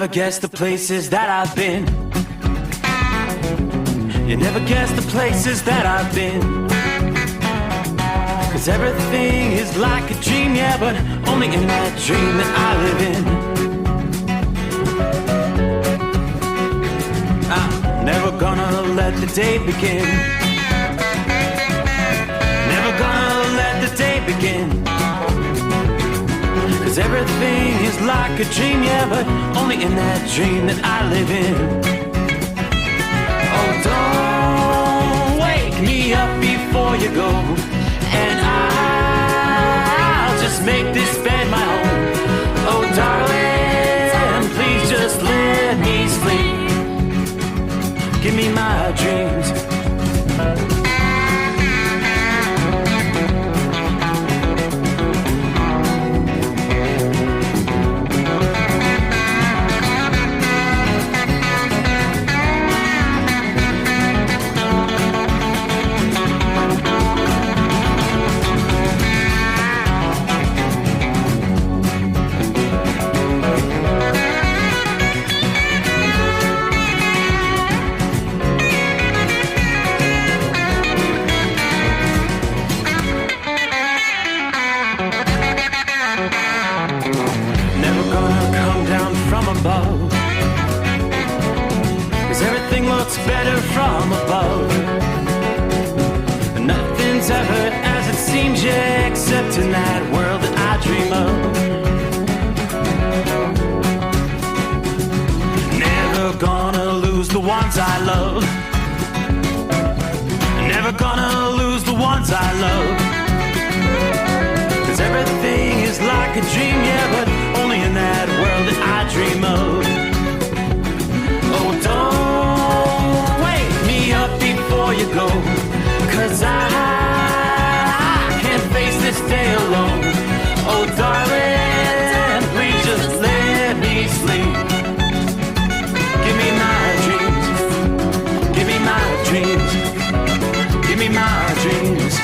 never guess the places that I've been. You never guess the places that I've been. 'Cause everything is like a dream, yeah, but only in that dream that I live in. I'm never gonna let the day begin. Never gonna let the day begin. 'Cause everything is like a dream, yeah, but only in that dream that I live in. Oh, don't wake me up before you go, and I'll just make this bed my home. Oh, darling, please just let me sleep. Give me my dreams. Better from above. Nothing's ever as it seems, yeah, except in that world that I dream of. Never gonna lose the ones I love. Never gonna lose the ones I love. 'Cause everything is like a dream, yeah, but only in that world that I dream of. Oh, don't before you go, 'cause I can't face this day alone. Oh, darling, please just let me sleep. Give me my dreams. Give me my dreams. Give me my dreams.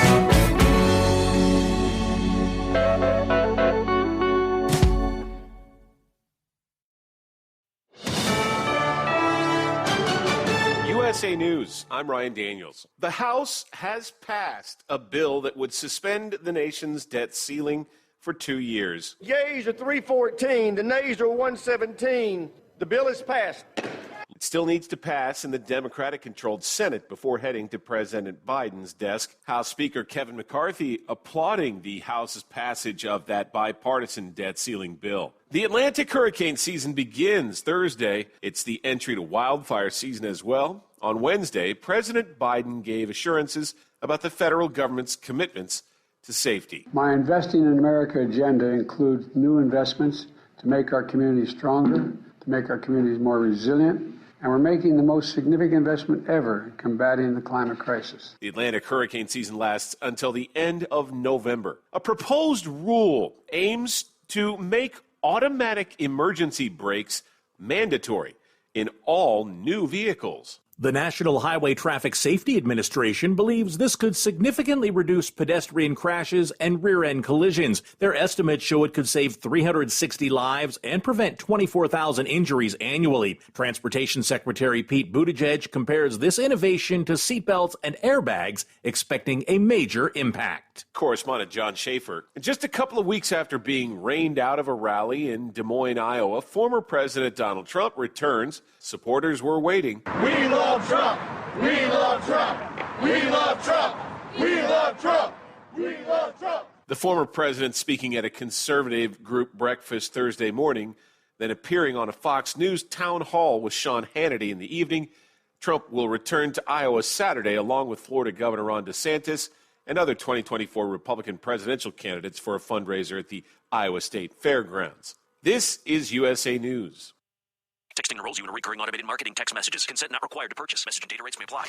USA News, I'm Ryan Daniels. The House has passed a bill that would suspend the nation's debt ceiling for 2 years. Yeas are 314, the nays are 117. The bill is passed. It still needs to pass in the Democratic-controlled Senate before heading to President Biden's desk. House Speaker Kevin McCarthy applauding the House's passage of that bipartisan debt ceiling bill. The Atlantic hurricane season begins Thursday. It's the entry to wildfire season as well. On Wednesday, President Biden gave assurances about the federal government's commitments to safety. My Investing in America agenda includes new investments to make our communities stronger, to make our communities more resilient, and we're making the most significant investment ever in combating the climate crisis. The Atlantic hurricane season lasts until the end of November. A proposed rule aims to make automatic emergency brakes mandatory in all new vehicles. The National Highway Traffic Safety Administration believes this could significantly reduce pedestrian crashes and rear-end collisions. Their estimates show it could save 360 lives and prevent 24,000 injuries annually. Transportation Secretary Pete Buttigieg compares this innovation to seatbelts and airbags, expecting a major impact. Correspondent John Schaefer. Just a couple of weeks after being rained out of a rally in Des Moines, Iowa, former President Donald Trump returns. Supporters were waiting. We love Trump. We love Trump. We love Trump. We love Trump. We love Trump. The former president speaking at a conservative group breakfast Thursday morning, then appearing on a Fox News town hall with Sean Hannity in the evening. Trump will return to Iowa Saturday along with Florida Governor Ron DeSantis and other 2024 Republican presidential candidates for a fundraiser at the Iowa State Fairgrounds. This is USA News. Texting enrolls you in recurring automated marketing text messages. Consent not required to purchase. Message and data rates may apply.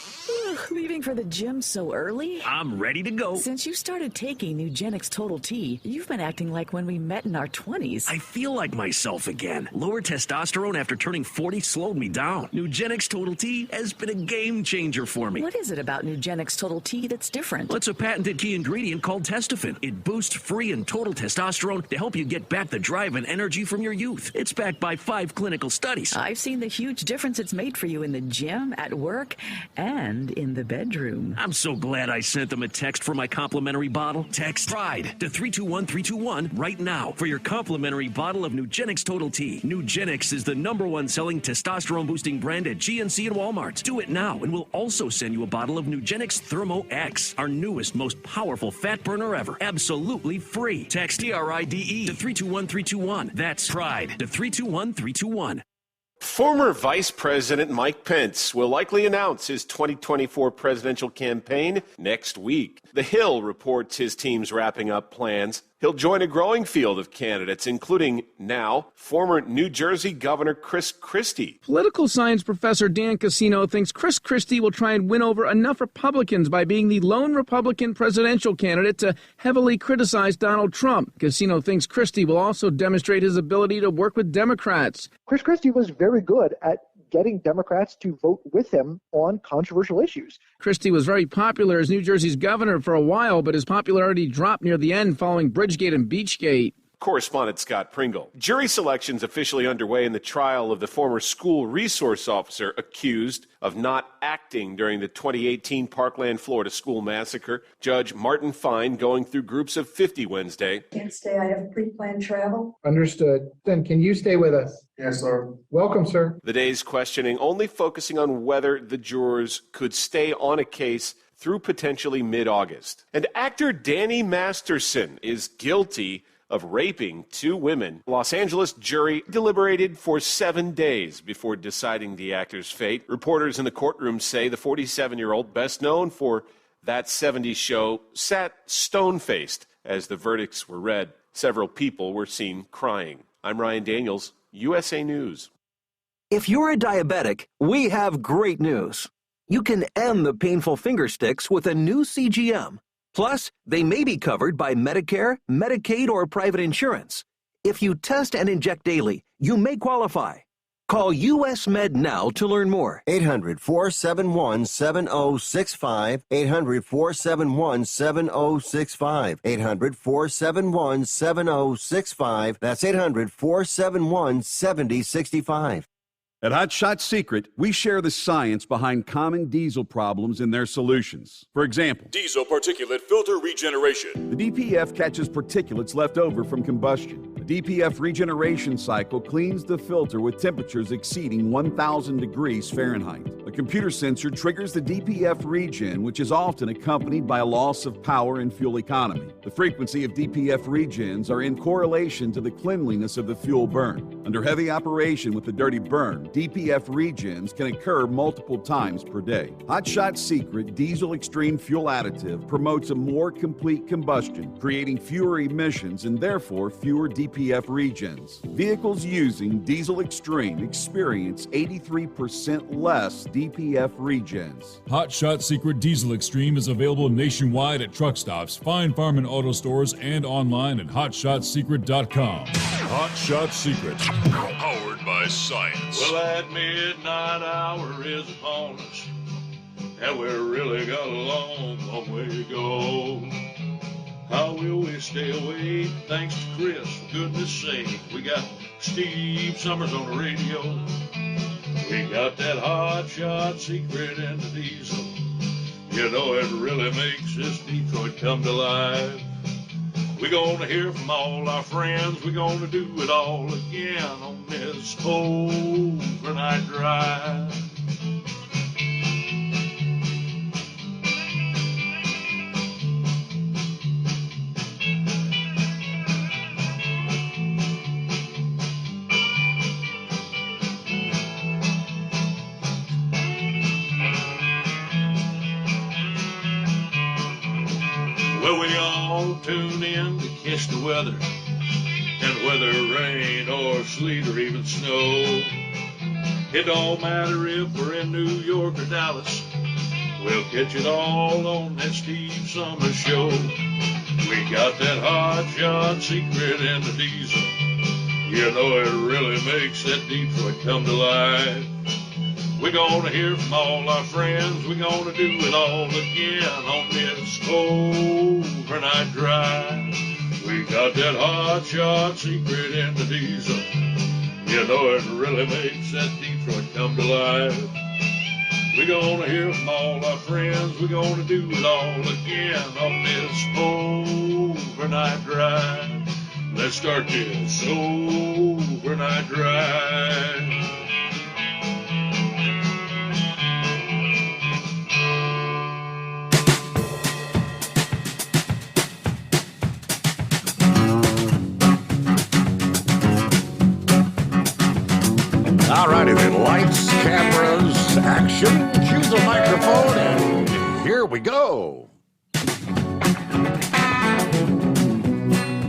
Leaving for the gym so early? I'm ready to go. Since you started taking Nugenix Total T, you've been acting like when we met in our 20s. I feel like myself again. Lower testosterone after turning 40 slowed me down. Nugenix Total T has been a game changer for me. What is it about Nugenix Total T that's different? Well, it's a patented key ingredient called Testofen. It boosts free and total testosterone to help you get back the drive and energy from your youth. It's backed by 5 clinical studies. I've seen the huge difference it's made for you in the gym, at work, and in the bedroom. I'm so glad I sent them a text for my complimentary bottle. Text PRIDE to 321321 right now for your complimentary bottle of Nugenix Total T. Nugenix is the #1 selling testosterone boosting brand at GNC and Walmart. Do it now and we'll also send you a bottle of Nugenix Thermo X, our newest, most powerful fat burner ever. Absolutely free. Text PRIDE to 321321. That's PRIDE to 321321. Former Vice President Mike Pence will likely announce his 2024 presidential campaign next week. The Hill reports his team's wrapping up plans. He'll join a growing field of candidates, including now former New Jersey Governor Chris Christie. Political science professor Dan Cassino thinks Chris Christie will try and win over enough Republicans by being the lone Republican presidential candidate to heavily criticize Donald Trump. Cassino thinks Christie will also demonstrate his ability to work with Democrats. Chris Christie was very good at getting Democrats to vote with him on controversial issues. Christie was very popular as New Jersey's governor for a while, but his popularity dropped near the end following Bridgegate and Beachgate. Correspondent Scott Pringle. Jury selection's officially underway in the trial of the former school resource officer accused of not acting during the 2018 Parkland, Florida school massacre. Judge Martin Fine going through groups of 50 Wednesday. Can't stay. I have pre-planned travel. Understood. Then can you stay with us? Yes, sir. Welcome, sir. The day's questioning only focusing on whether the jurors could stay on a case through potentially mid-August. And actor Danny Masterson is guilty of raping 2 women. Los Angeles jury deliberated for 7 days before deciding the actor's fate. Reporters in the courtroom say the 47-year-old, best known for That 70s Show, sat stone-faced as the verdicts were read. Several people were seen crying. I'm Ryan Daniels, USA News. If you're a diabetic, we have great news. You can end the painful finger sticks with a new CGM. Plus, they may be covered by Medicare, Medicaid, or private insurance. If you test and inject daily, you may qualify. Call US Med now to learn more. 800-471-7065. 800-471-7065. 800-471-7065. That's 800-471-7065. At Hot Shot Secret, we share the science behind common diesel problems and their solutions. For example, diesel particulate filter regeneration. The DPF catches particulates left over from combustion. The DPF regeneration cycle cleans the filter with temperatures exceeding 1,000 degrees Fahrenheit. A computer sensor triggers the DPF regen, which is often accompanied by a loss of power and fuel economy. The frequency of DPF regens are in correlation to the cleanliness of the fuel burn. Under heavy operation with the dirty burn, DPF regens can occur multiple times per day. Hot Shot Secret Diesel Extreme Fuel Additive promotes a more complete combustion, creating fewer emissions and therefore fewer DPF regens. Vehicles using Diesel Extreme experience 83% less DPF regens. Hot Shot Secret Diesel Extreme is available nationwide at truck stops, fine farm and auto stores, and online at hotshotsecret.com. Hot Shot Secret, powered by science. Well, that midnight hour is upon us, and we really got a long, long way to go. How will we stay awake? Thanks to Chris, for goodness sake. We got Steve Summers on the radio. We got that Hot Shot Secret and the diesel. You know it really makes this Detroit come to life. We're gonna hear from all our friends. We're gonna do it all again on this overnight drive. Well, we all tune in to catch the weather, and whether rain or sleet or even snow, It don't matter if we're in New York or Dallas. We'll catch it all on that Steve Summers Show. We got that hot shot secret in the diesel. You know it really makes that Detroit come to life. We're gonna hear from all our friends. We're gonna do it all again on this overnight drive. We got that hot shot secret in the diesel. You know it really makes that Detroit come to life. We're gonna hear from all our friends. We're gonna do it all again on this overnight drive. Let's start this overnight drive. All righty then, lights, cameras, action, cue the microphone, and here we go.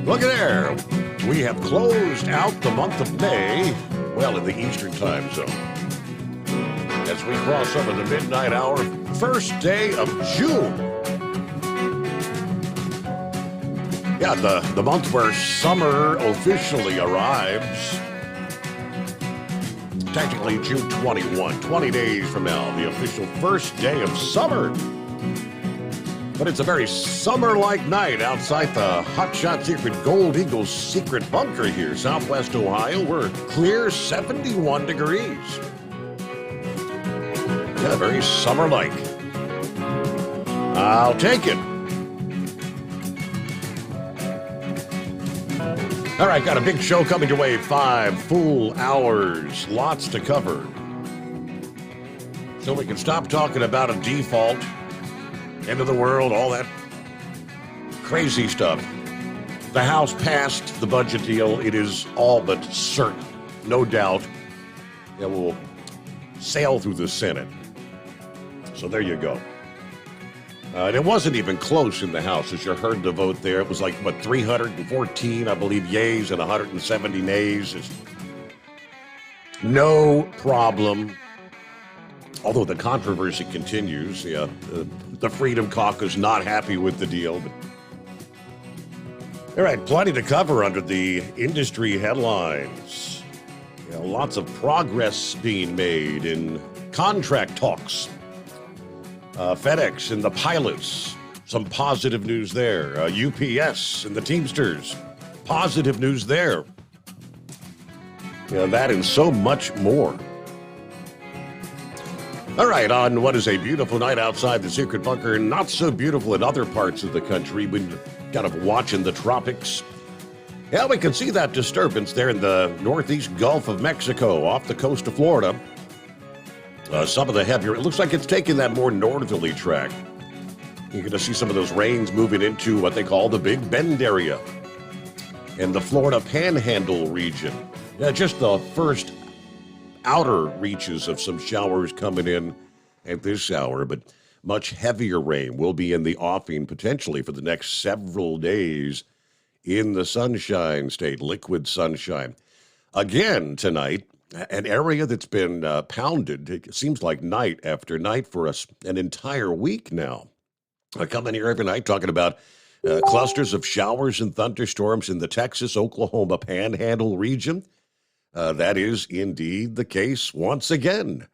Look at there. We have closed out the month of May, well, in the Eastern time zone. As we cross over the midnight hour, first day of June. Yeah, the month where summer officially arrives. Technically June 21, 20 days from now, the official first day of summer. But it's a very summer-like night outside the Hot Shot Secret Gold Eagles secret bunker here, Southwest Ohio. We're clear 71 degrees. Yeah, very summer-like. I'll take it. All right, got a big show coming your way. 5 full hours, lots to cover. So we can stop talking about a default, end of the world, all that crazy stuff. The House passed the budget deal. It is all but certain, no doubt, it will sail through the Senate. So there you go. And it wasn't even close in the House, as you heard the vote there. It was like, 314, I believe, yeas and 170 nays. It's no problem. Although the controversy continues. Yeah, the Freedom Caucus not happy with the deal. But all right, plenty to cover under the industry headlines. Lots of progress being made in contract talks. FedEx and the pilots, some positive news there. UPS and the Teamsters, positive news there. That and so much more. All right, on what is a beautiful night outside the secret bunker, not so beautiful in other parts of the country. We've been kind of watching the tropics. Yeah, we can see that disturbance there in the northeast Gulf of Mexico off the coast of Florida. Some of the heavier, it looks like it's taking that more northerly track. You're going to see some of those rains moving into what they call the Big Bend area and the Florida Panhandle region. Yeah, just the first outer reaches of some showers coming in at this hour, but much heavier rain will be in the offing potentially for the next several days in the Sunshine State, liquid sunshine. Again tonight, an area that's been pounded, it seems like night after night for us, an entire week now. I come in here every night talking about clusters of showers and thunderstorms in the Texas-Oklahoma Panhandle region. That is indeed the case once again.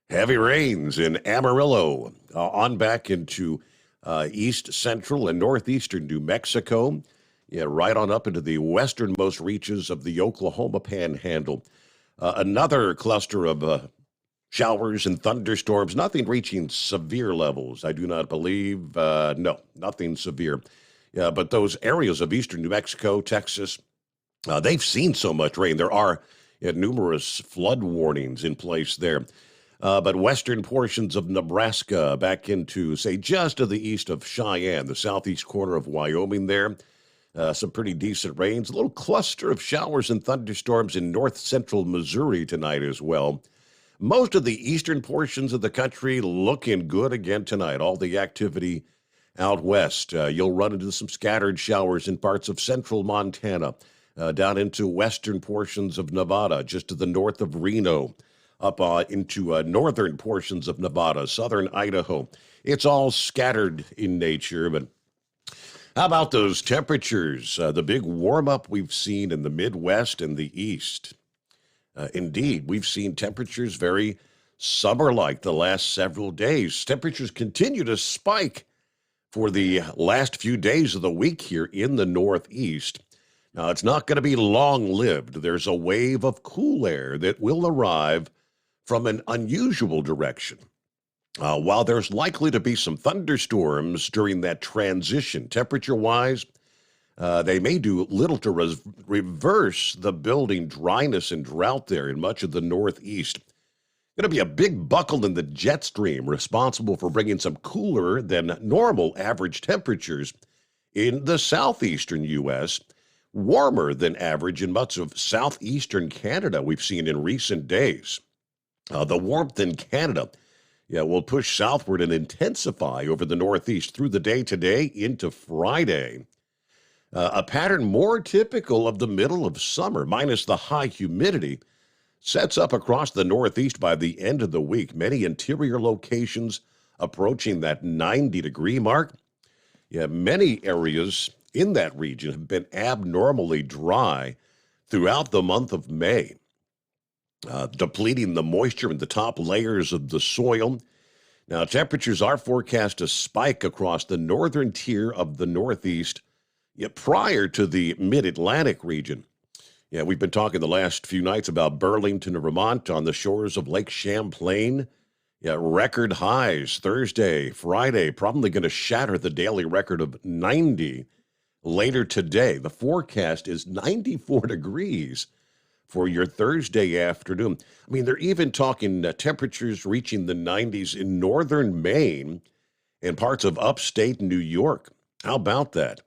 Heavy rains in Amarillo, on back into east central and northeastern New Mexico, right on up into the westernmost reaches of the Oklahoma Panhandle. Another cluster of showers and thunderstorms, nothing reaching severe levels, I do not believe. No, nothing severe. But those areas of eastern New Mexico, Texas, they've seen so much rain. There are numerous flood warnings in place there. But western portions of Nebraska back into, say, just to the east of Cheyenne, the southeast corner of Wyoming there, some pretty decent rains. A little cluster of showers and thunderstorms in north central Missouri tonight as well. Most of the eastern portions of the country looking good again tonight. All the activity out west. You'll run into some scattered showers in parts of central Montana, down into western portions of Nevada, just to the north of Reno. up into northern portions of Nevada, southern Idaho. It's all scattered in nature, but how about those temperatures? The big warm-up we've seen in the Midwest and the East. Indeed, we've seen temperatures very summer-like the last several days. Temperatures continue to spike for the last few days of the week here in the Northeast. Now, it's not going to be long-lived. There's a wave of cool air that will arrive from an unusual direction. While there's likely to be some thunderstorms during that transition, temperature-wise, they may do little to reverse the building dryness and drought there in much of the Northeast. Going to be a big buckle in the jet stream responsible for bringing some cooler than normal average temperatures in the southeastern U.S., warmer than average in much of southeastern Canada we've seen in recent days. The warmth in Canada will push southward and intensify over the Northeast through the day today into Friday. A pattern more typical of the middle of summer, minus the high humidity, sets up across the Northeast by the end of the week. Many interior locations approaching that 90-degree mark. Many areas in that region have been abnormally dry throughout the month of May, depleting the moisture in the top layers of the soil. Now, temperatures are forecast to spike across the northern tier of the Northeast prior to the mid-Atlantic region. We've been talking the last few nights about Burlington, Vermont, on the shores of Lake Champlain. Record highs Thursday, Friday, probably going to shatter the daily record of 90 later today. The forecast is 94 degrees for your Thursday afternoon. I mean, they're even talking temperatures reaching the 90s in northern Maine and parts of upstate New York. How about that?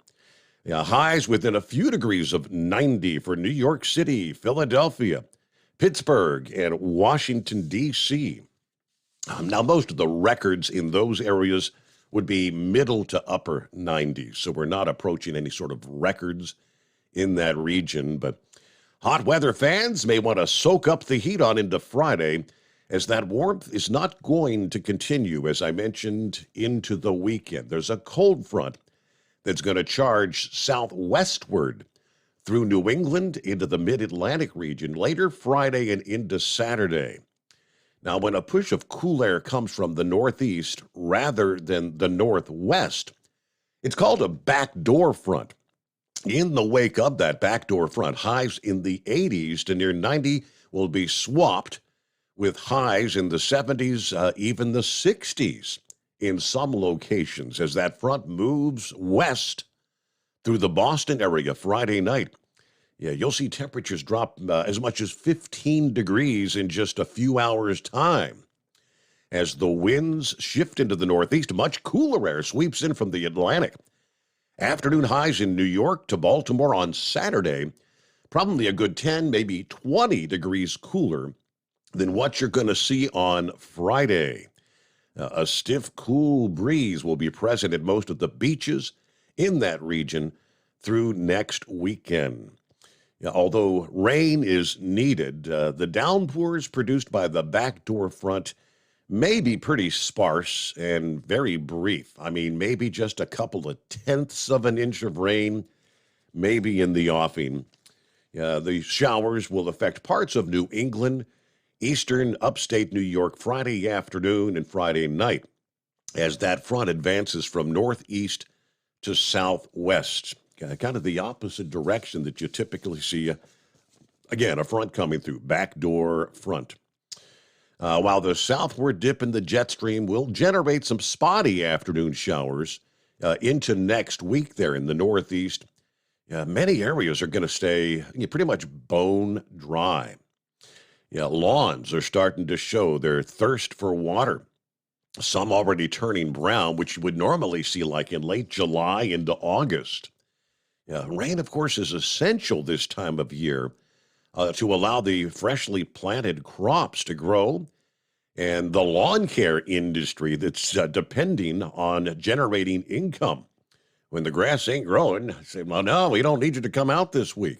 Highs within a few degrees of 90 for New York City, Philadelphia, Pittsburgh, and Washington, D.C. Now, most of the records in those areas would be middle to upper 90s, so we're not approaching any sort of records in that region. But hot weather fans may want to soak up the heat on into Friday, as that warmth is not going to continue, as I mentioned, into the weekend. There's a cold front that's going to charge southwestward through New England into the mid-Atlantic region later Friday and into Saturday. Now, when a push of cool air comes from the northeast rather than the northwest, it's called a backdoor front. In the wake of that backdoor front, highs in the 80s to near 90 will be swapped with highs in the 70s, even the 60s. In some locations as that front moves west through the Boston area Friday night. You'll see temperatures drop as much as 15 degrees in just a few hours' time. As the winds shift into the northeast, much cooler air sweeps in from the Atlantic. Afternoon highs in New York to Baltimore on Saturday, probably a good 10, maybe 20 degrees cooler than what you're going to see on Friday. A stiff, cool breeze will be present at most of the beaches in that region through next weekend. Although rain is needed, the downpours produced by the backdoor front may be pretty sparse and very brief. I mean, maybe just a couple of tenths of an inch of rain, maybe in the offing. The showers will affect parts of New England, eastern upstate New York Friday afternoon and Friday night as that front advances from northeast to southwest, kind of the opposite direction that you typically see. Again, a front coming through, backdoor front. While the southward dip in the jet stream will generate some spotty afternoon showers into next week there in the northeast, many areas are going to stay pretty much bone dry. Lawns are starting to show their thirst for water. Some already turning brown, which you would normally see like in late July into August. Rain, of course, is essential this time of year to allow the freshly planted crops to grow. And the lawn care industry that's depending on generating income. When the grass ain't growing, I say, well, no, we don't need you to come out this week.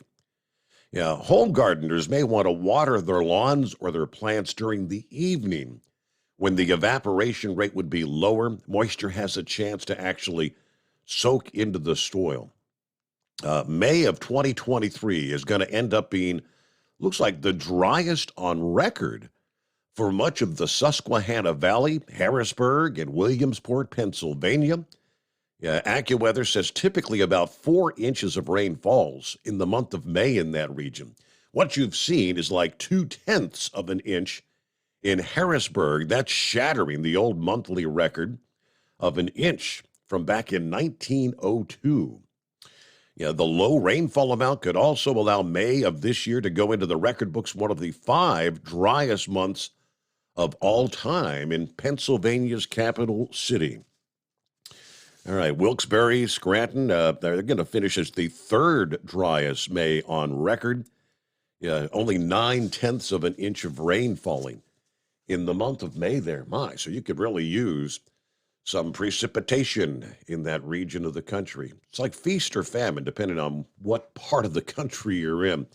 Yeah, home gardeners may want to water their lawns or their plants during the evening when the evaporation rate would be lower. Moisture has a chance to actually soak into the soil. May of 2023 is going to end up being, looks like, the driest on record for much of the Susquehanna Valley, Harrisburg, and Williamsport, Pennsylvania. Yeah, AccuWeather says typically about 4 inches of rain falls in the month of May in that region. What you've seen is like 0.2 of an inch in Harrisburg. That's shattering the old monthly record of an inch from back in 1902. Yeah, the low rainfall amount could also allow May of this year to go into the record books, one of the 5 driest months of all time in Pennsylvania's capital city. All right, Wilkes-Barre, Scranton, they're going to finish as the 3rd driest May on record. Yeah, only 0.9 of an inch of rain falling in the month of May there. My, so you could really use some precipitation in that region of the country. It's like feast or famine, depending on what part of the country you're in.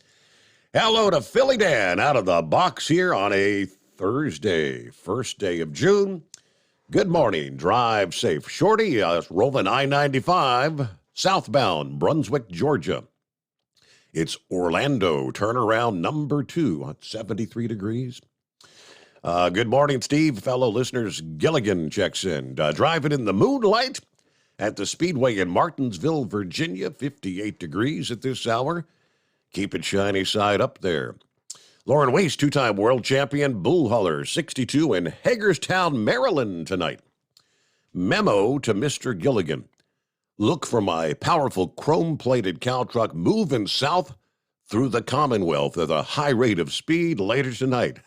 Hello to Philly Dan out of the box here on a Thursday, first day of June. Good morning. Drive safe. Shorty, rolling I-95, southbound Brunswick, Georgia. It's Orlando, turnaround number 2 at 73 degrees. Good morning, Steve. Fellow listeners, Gilligan checks in. Driving in the moonlight at the Speedway in Martinsville, Virginia, 58 degrees at this hour. Keep it shiny side up there. Lauren Waste, 2-time world champion, bull hauler, 62 in Hagerstown, Maryland tonight. Memo to Mr. Gilligan. Look for my powerful chrome-plated cow truck moving south through the Commonwealth at a high rate of speed later tonight.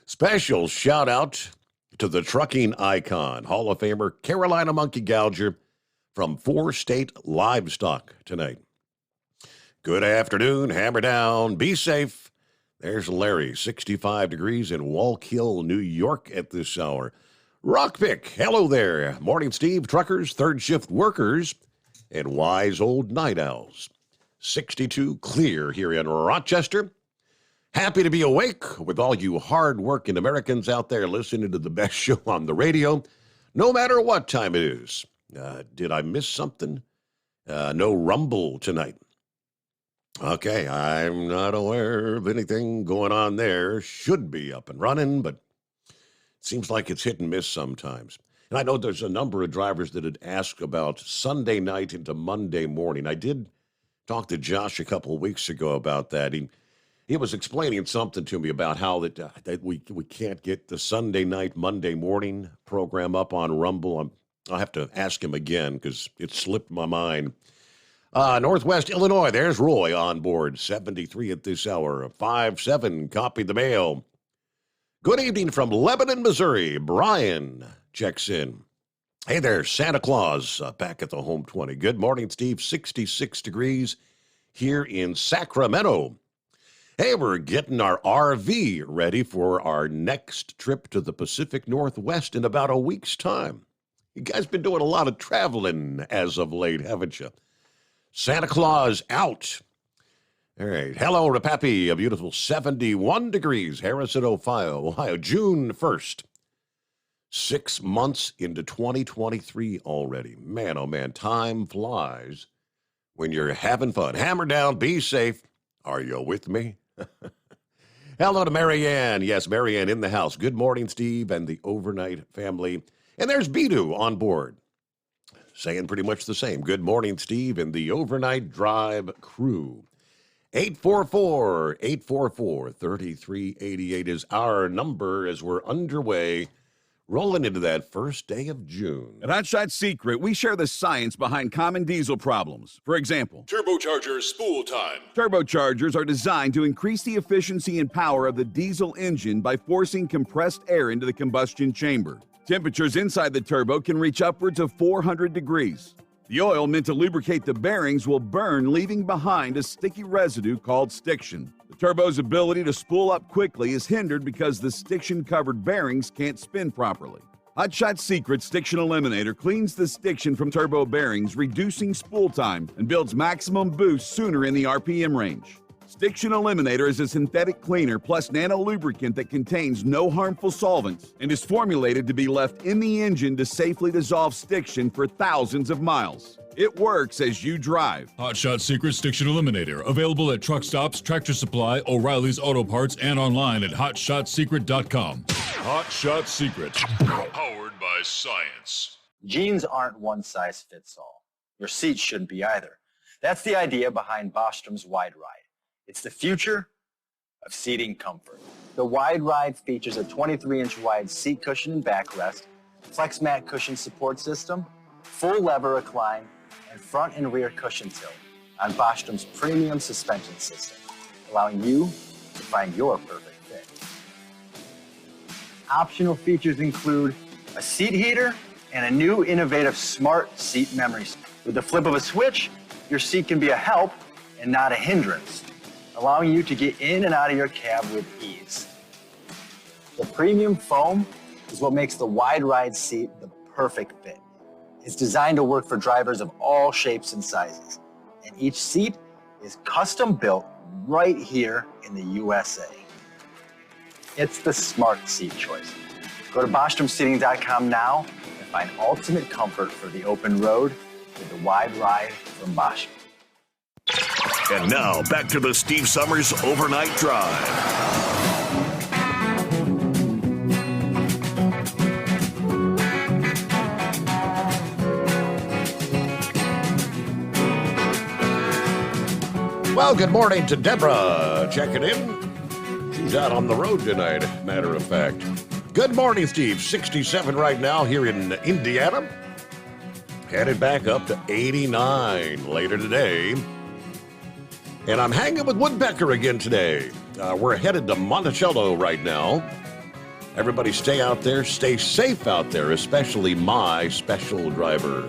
Special shout-out to the trucking icon, Hall of Famer Carolina Monkey Gouger from 4 State Livestock tonight. Good afternoon. Hammer down. Be safe. There's Larry, 65 degrees in Wallkill, New York at this hour. Rockpick, hello there. Morning, Steve. Truckers, third shift workers, and wise old night owls. 62 clear here in Rochester. Happy to be awake with all you hard-working Americans out there listening to the best show on the radio, no matter what time it is. Did I miss something? No Rumble tonight. Okay, I'm not aware of anything going on there. Should be up and running, but it seems like it's hit and miss sometimes. And I know there's a number of drivers that had asked about Sunday night into Monday morning. I did talk to Josh a couple of weeks ago about that. He was explaining something to me about how that we can't get the Sunday night, Monday morning program up on Rumble. I'll have to ask him again because it slipped my mind. Northwest Illinois, there's Roy on board, 73 at this hour. 5-7, copy the mail. Good evening from Lebanon, Missouri. Brian checks in. Hey there, Santa Claus, back at the home 20. Good morning, Steve. 66 degrees here in Sacramento. Hey, we're getting our RV ready for our next trip to the Pacific Northwest in about a week's time. You guys been doing a lot of traveling as of late, haven't you? Santa Claus out. All right. Hello to Pappy, a beautiful 71 degrees, Harrison, Ohio, June 1st. 6 months into 2023 already. Man, oh man, time flies when you're having fun. Hammer down, be safe. Are you with me? Hello to Marianne. Yes, Marianne in the house. Good morning, Steve and the overnight family. And there's Bidu on board, saying pretty much the same. Good morning, Steve and the overnight drive crew. 844-844-3388 is our number as we're underway, rolling into that first day of June. At Hotshot Secret, we share the science behind common diesel problems. For example, Turbocharger spool time. Turbochargers are designed to increase the efficiency and power of the diesel engine by forcing compressed air into the combustion chamber. Temperatures inside the turbo can reach upwards of 400 degrees. The oil meant to lubricate the bearings will burn, leaving behind a sticky residue called stiction. The turbo's ability to spool up quickly is hindered because the stiction-covered bearings can't spin properly. Hotshot Secret Stiction Eliminator cleans the stiction from turbo bearings, reducing spool time and builds maximum boost sooner in the RPM range. Stiction Eliminator is a synthetic cleaner plus nano lubricant that contains no harmful solvents and is formulated to be left in the engine to safely dissolve stiction for thousands of miles. It works as you drive. Hot Shot Secret Stiction Eliminator. Available at truck stops, Tractor Supply, O'Reilly's Auto Parts, and online at HotShotSecret.com. Hot Shot Secret. Powered by science. Jeans aren't one size fits all. Your seats shouldn't be either. That's the idea behind Bostrom's Wide Ride. It's the future of seating comfort. The Wide Ride features a 23-inch wide seat cushion and backrest, flex mat cushion support system, full lever recline, and front and rear cushion tilt on Bostrom's premium suspension system, allowing you to find your perfect fit. Optional features include a seat heater and a new innovative smart seat memory. With the flip of a switch, your seat can be a help and not a hindrance, allowing you to get in and out of your cab with ease. The premium foam is what makes the Wide Ride seat the perfect fit. It's designed to work for drivers of all shapes and sizes, and each seat is custom built right here in the USA. It's the smart seat choice. Go to BostromSeating.com now and find ultimate comfort for the open road with the Wide Ride from Bostrom. And now, back to the Steve Summers Overnight Drive. Well, good morning to Deborah. Checking in. She's out on the road tonight, matter of fact. Good morning, Steve. 67 right now here in Indiana. Headed back up to 89 later today. And I'm hanging with Woodpecker again today. We're headed to Monticello right now. Everybody stay out there, stay safe out there, especially my special driver.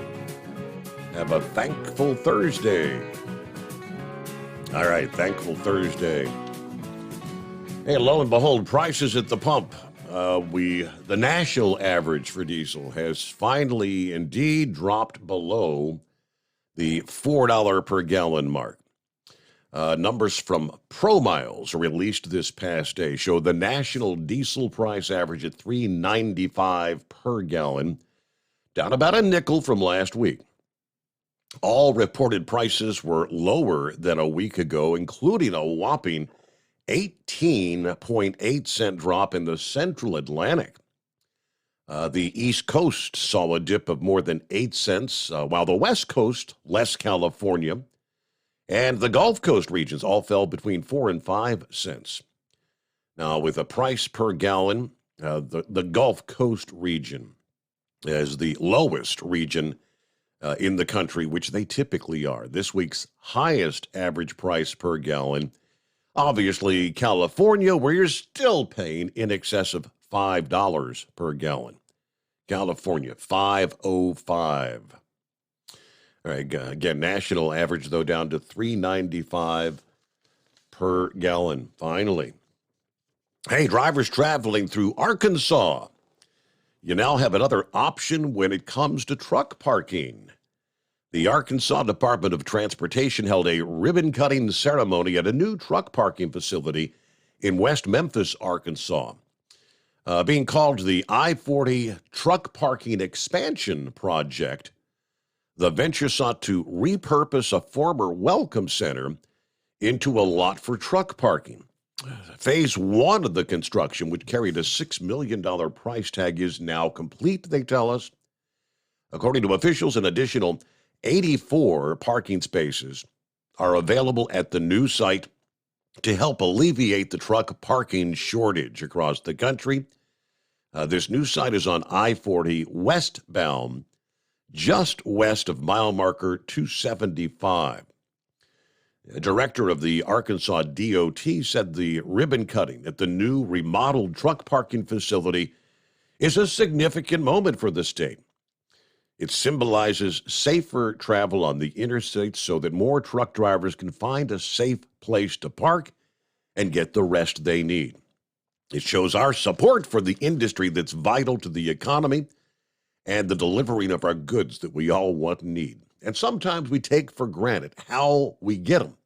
Have a thankful Thursday. All right, thankful Thursday. Hey, lo and behold, prices at the pump. The national average for diesel has finally indeed dropped below the $4 per gallon mark. Numbers from ProMiles released this past day show the national diesel price average at $3.95 per gallon, down about a nickel from last week. All reported prices were lower than a week ago, including a whopping 18.8 cent drop in the Central Atlantic. The East Coast saw a dip of more than 8 cents, while the West Coast, less California, and the Gulf Coast regions all fell between 4 and 5 cents. Now, with a price per gallon, the Gulf Coast region is the lowest region in the country, which they typically are. This week's highest average price per gallon, obviously California, where you're still paying in excess of $5 per gallon. California, $5.05. All right, again, national average, though, down to $3.95 per gallon, finally. Hey, drivers traveling through Arkansas, you now have another option when it comes to truck parking. The Arkansas Department of Transportation held a ribbon-cutting ceremony at a new truck parking facility in West Memphis, Arkansas. Being called the I-40 Truck Parking Expansion Project, the venture sought to repurpose a former welcome center into a lot for truck parking. Phase 1 of the construction, which carried a $6 million price tag, is now complete, they tell us. According to officials, an additional 84 parking spaces are available at the new site to help alleviate the truck parking shortage across the country. This new site is on I-40 westbound, just west of mile marker 275. The director of the Arkansas DOT said the ribbon cutting at the new remodeled truck parking facility is a significant moment for the state. It symbolizes safer travel on the interstate so that more truck drivers can find a safe place to park and get the rest they need. It shows our support for the industry that's vital to the economy and the delivering of our goods that we all want and need. And sometimes we take for granted how we get them.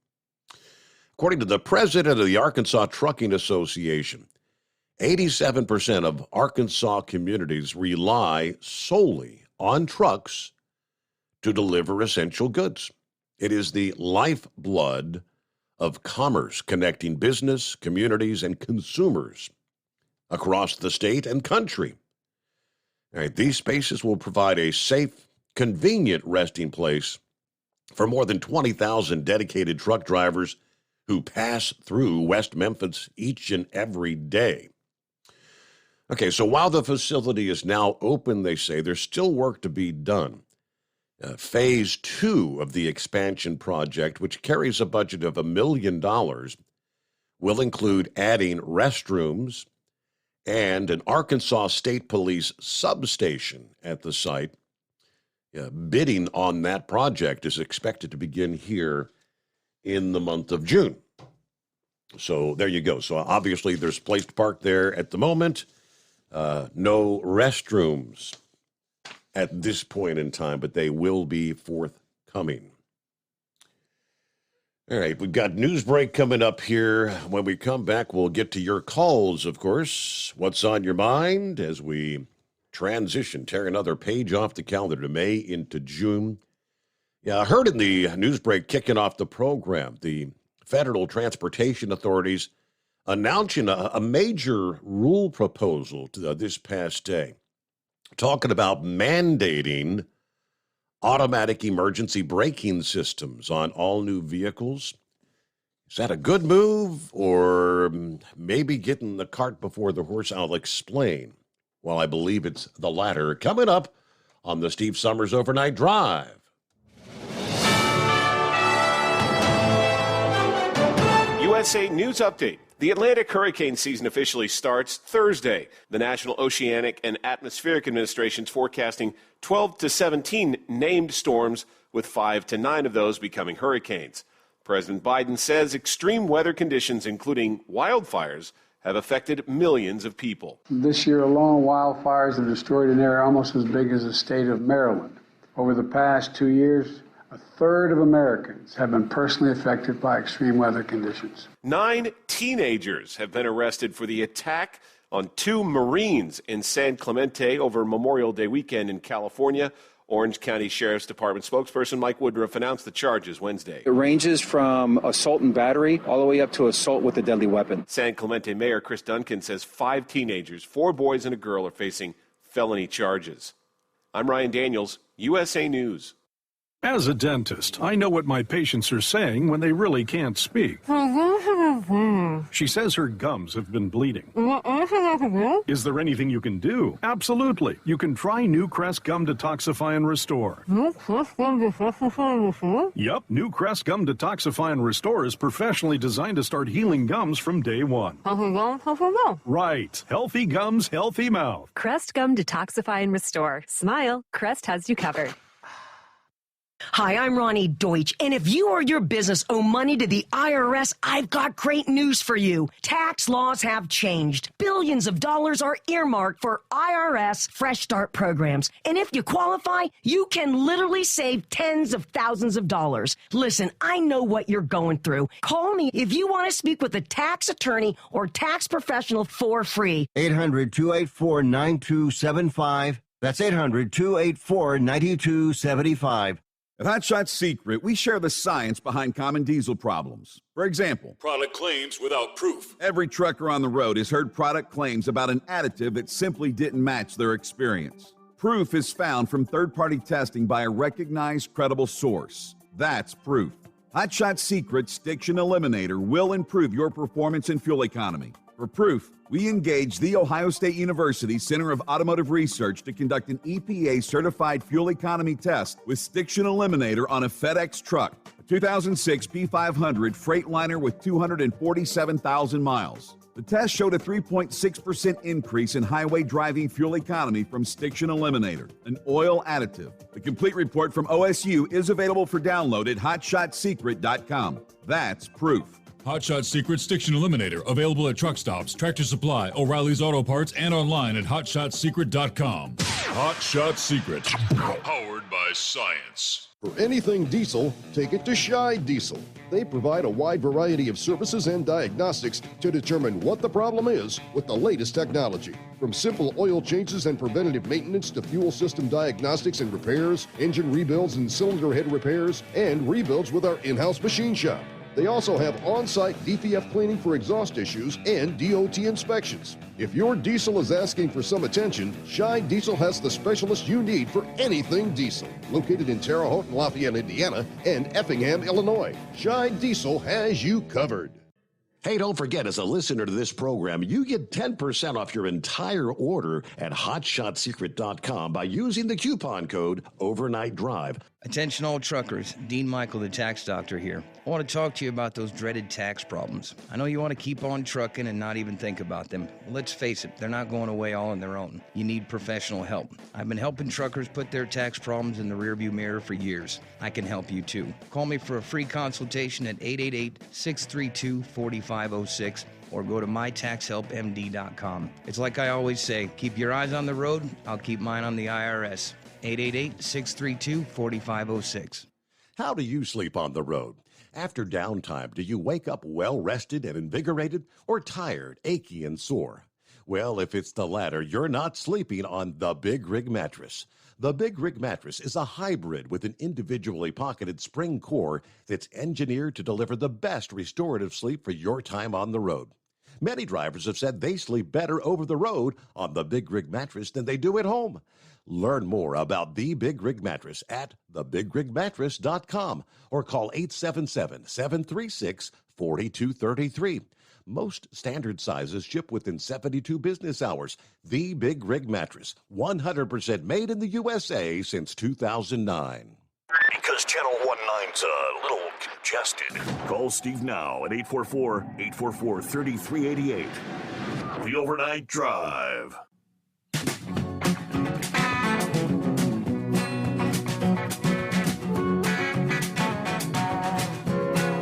According to the president of the Arkansas Trucking Association, 87% of Arkansas communities rely solely on trucks to deliver essential goods. It is the lifeblood of commerce, connecting business, communities, and consumers across the state and country. All right, these spaces will provide a safe, convenient resting place for more than 20,000 dedicated truck drivers who pass through West Memphis each and every day. Okay, so while the facility is now open, they say there's still work to be done. Phase 2 of the expansion project, which carries a budget of $1 million, will include adding restrooms and an Arkansas State Police substation at the site. Bidding on that project is expected to begin here in the month of June. So there you go. So obviously there's a place to park there at the moment. No restrooms at this point in time, but they will be forthcoming. All right, we've got news break coming up here. When we come back, we'll get to your calls, of course. What's on your mind as we transition, tear another page off the calendar to May into June? Yeah, I heard in the news break kicking off the program, the Federal Transportation Authorities announcing a major rule proposal this past day, talking about mandating automatic emergency braking systems on all new vehicles. Is that a good move, or maybe getting the cart before the horse? I'll explain. Well, I believe it's the latter. Coming up on the Steve Summers Overnight Drive. USA News Update. The Atlantic hurricane season officially starts Thursday. The National Oceanic and Atmospheric Administration is forecasting 12 to 17 named storms, with 5 to 9 of those becoming hurricanes. President Biden says extreme weather conditions, including wildfires, have affected millions of people. This year alone, wildfires have destroyed an area almost as big as the state of Maryland. Over the past 2 years, a third of Americans have been personally affected by extreme weather conditions. 9 teenagers have been arrested for the attack on 2 Marines in San Clemente over Memorial Day weekend in California. Orange County Sheriff's Department spokesperson Mike Woodruff announced the charges Wednesday. It ranges from assault and battery all the way up to assault with a deadly weapon. San Clemente Mayor Chris Duncan says 5 teenagers, 4 boys and a girl, are facing felony charges. I'm Ryan Daniels, USA News. As a dentist, I know what my patients are saying when they really can't speak. She says her gums have been bleeding. Is there anything you can do? Absolutely. You can try New Crest Gum Detoxify and Restore. Yup, New Crest Gum Detoxify and Restore is professionally designed to start healing gums from day one. Right. Healthy gums, healthy mouth. Crest Gum Detoxify and Restore. Smile, Crest has you covered. Hi, I'm Ronnie Deutsch, and if you or your business owe money to the IRS, I've got great news for you. Tax laws have changed. Billions of dollars are earmarked for IRS Fresh Start programs, and if you qualify, you can literally save tens of thousands of dollars. Listen, I know what you're going through. Call me if you want to speak with a tax attorney or tax professional for free. 800-284-9275. That's 800-284-9275. At Hot Shot Secret, we share the science behind common diesel problems. For example, product claims without proof. Every trucker on the road has heard product claims about an additive that simply didn't match their experience. Proof is found from third-party testing by a recognized, credible source. That's proof. Hot Shot Secret's Stiction Eliminator will improve your performance and fuel economy. For proof, we engaged the Ohio State University Center of Automotive Research to conduct an EPA-certified fuel economy test with Stiction Eliminator on a FedEx truck, a 2006 P500 Freightliner with 247,000 miles. The test showed a 3.6% increase in highway driving fuel economy from Stiction Eliminator, an oil additive. The complete report from OSU is available for download at hotshotsecret.com. That's proof. Hot Shot Secret Stiction Eliminator, available at truck stops, Tractor Supply, O'Reilly's Auto Parts, and online at hotshotsecret.com. Hot Shot Secret, powered by science. For anything diesel, take it to Scheid Diesel. They provide a wide variety of services and diagnostics to determine what the problem is with the latest technology. From simple oil changes and preventative maintenance to fuel system diagnostics and repairs, engine rebuilds and cylinder head repairs, and rebuilds with our in-house machine shop. They also have on-site DPF cleaning for exhaust issues and DOT inspections. If your diesel is asking for some attention, Scheid Diesel has the specialist you need for anything diesel. Located in Terre Haute and Lafayette, Indiana, and Effingham, Illinois, Scheid Diesel has you covered. Hey, don't forget, as a listener to this program, you get 10% off your entire order at HotShotSecret.com by using the coupon code Overnight Drive. Attention all truckers, Dean Michael, the tax doctor here. I want to talk to you about those dreaded tax problems. I know you want to keep on trucking and not even think about them. Well, let's face it, they're not going away all on their own. You need professional help. I've been helping truckers put their tax problems in the rearview mirror for years. I can help you too. Call me for a free consultation at 888-632-4506 or go to mytaxhelpmd.com. It's like I always say, keep your eyes on the road, I'll keep mine on the IRS. 888-632-4506. How do you sleep on the road? After downtime, do you wake up well-rested and invigorated or tired, achy, and sore? Well, if it's the latter, you're not sleeping on the Big Rig Mattress. The Big Rig Mattress is a hybrid with an individually pocketed spring core that's engineered to deliver the best restorative sleep for your time on the road. Many drivers have said they sleep better over the road on the Big Rig Mattress than they do at home. Learn more about the Big Rig Mattress at thebigrigmattress.com or call 877-736-4233. Most standard sizes ship within 72 business hours. The Big Rig Mattress, 100% made in the USA since 2009. Because Channel 19's a little congested. Call Steve now at 844-844-3388. The Overnight Drive.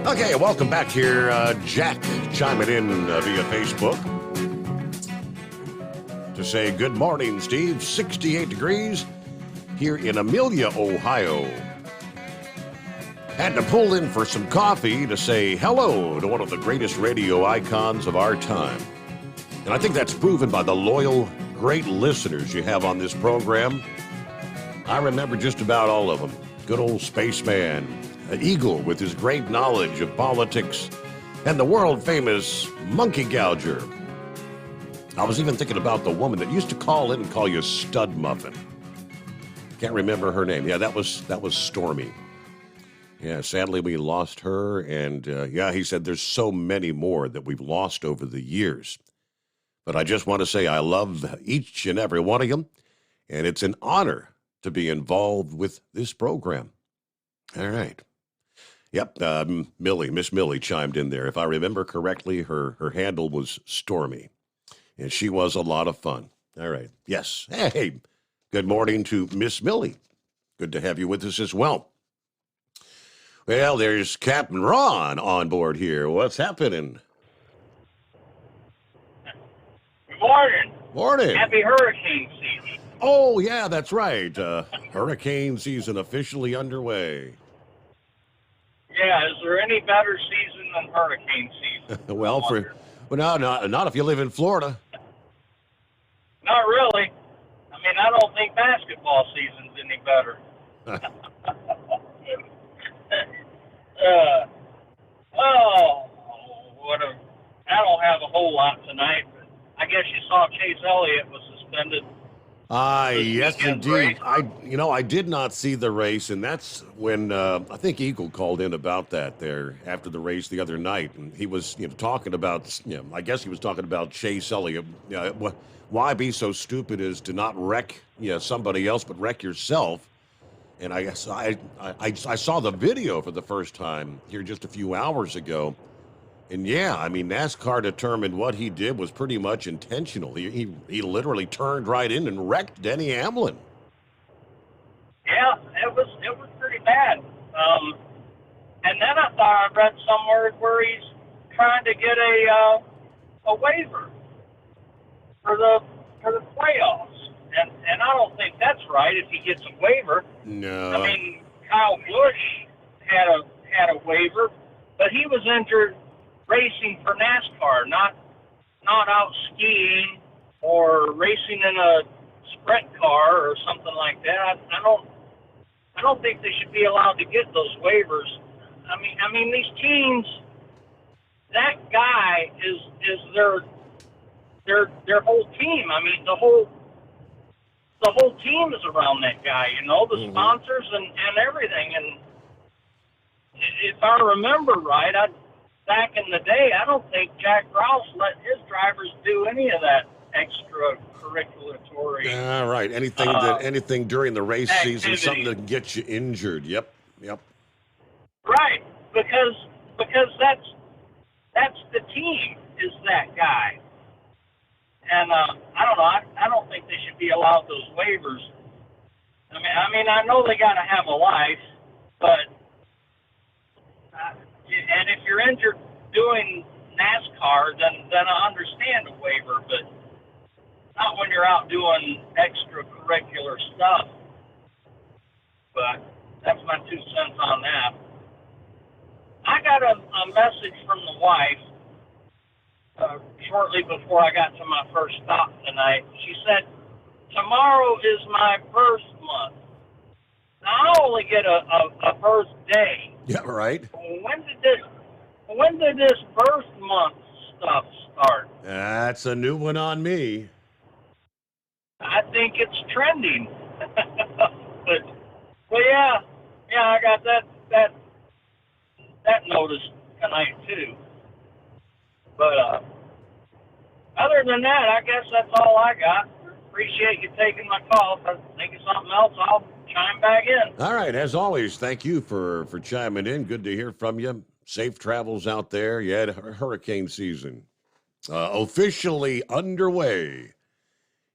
Okay, welcome back here. Jack chiming in via Facebook to say, good morning, Steve. 68 degrees here in Amelia, Ohio. Had to pull in for some coffee to say hello to one of the greatest radio icons of our time. And I think that's proven by the loyal, great listeners you have on this program. I remember just about all of them. Good old spaceman, an Eagle with his great knowledge of politics, and the world-famous Monkey Gouger. I was even thinking about the woman that used to call in and call you Stud Muffin. Can't remember her name. Yeah, that was Stormy. Yeah, sadly we lost her, and he said there's so many more that we've lost over the years. But I just want to say I love each and every one of them, and it's an honor to be involved with this program. All right. Yep, Miss Millie chimed in there. If I remember correctly, her handle was Stormy, and she was a lot of fun. All right. Yes. Hey, good morning to Miss Millie. Good to have you with us as well. Well, there's Captain Ron on board here. What's happening? Good morning. Morning. Happy hurricane season. Oh, yeah, that's right. Hurricane season officially underway. Yeah, is there any better season than hurricane season? Well, not if you live in Florida. Not really. I mean, I don't think basketball season's any better. I don't have a whole lot tonight, but I guess you saw Chase Elliott was suspended. Yes, indeed. I did not see the race, and that's when I think Eagle called in about that there after the race the other night, and he was talking about I guess he was talking about Chase Elliott. Why be so stupid as to not wreck somebody else, but wreck yourself? And I guess I saw the video for the first time here just a few hours ago. And yeah, I mean, NASCAR determined what he did was pretty much intentional. He literally turned right in and wrecked Denny Hamlin. Yeah, it was pretty bad. And then I thought I read somewhere where he's trying to get a waiver for the playoffs, and I don't think that's right if he gets a waiver. No. I mean, Kyle Busch had a waiver, but he was entered racing for NASCAR, not out skiing or racing in a sprint car or something like that. I don't think they should be allowed to get those waivers. I mean these teams, that guy is their whole team. I mean the whole team is around that guy, you know, the sponsors and everything. And if I remember right, back in the day, I don't think Jack Rouse let his drivers do any of that extracurriculatory. All right. Anything during the race season, something that can get you injured. Yep. Right, because that's the team is that guy. And I don't know. I don't think they should be allowed those waivers. I mean, I know they got to have a life, but and if you're injured doing NASCAR, then I understand a waiver, but not when you're out doing extracurricular stuff. But that's my 2 cents on that. I got a message from the wife shortly before I got to my first stop tonight. She said, tomorrow is my birth month. Now, I only get a birthday. Yeah, right. When did this birth month stuff start? That's a new one on me. I think it's trending. but yeah, I got that notice tonight too. But other than that, I guess that's all I got. Appreciate you taking my call. If I think of something else, I'll chime back in. All right, as always, thank you for chiming in. Good to hear from you. Safe travels out there. You had hurricane season officially underway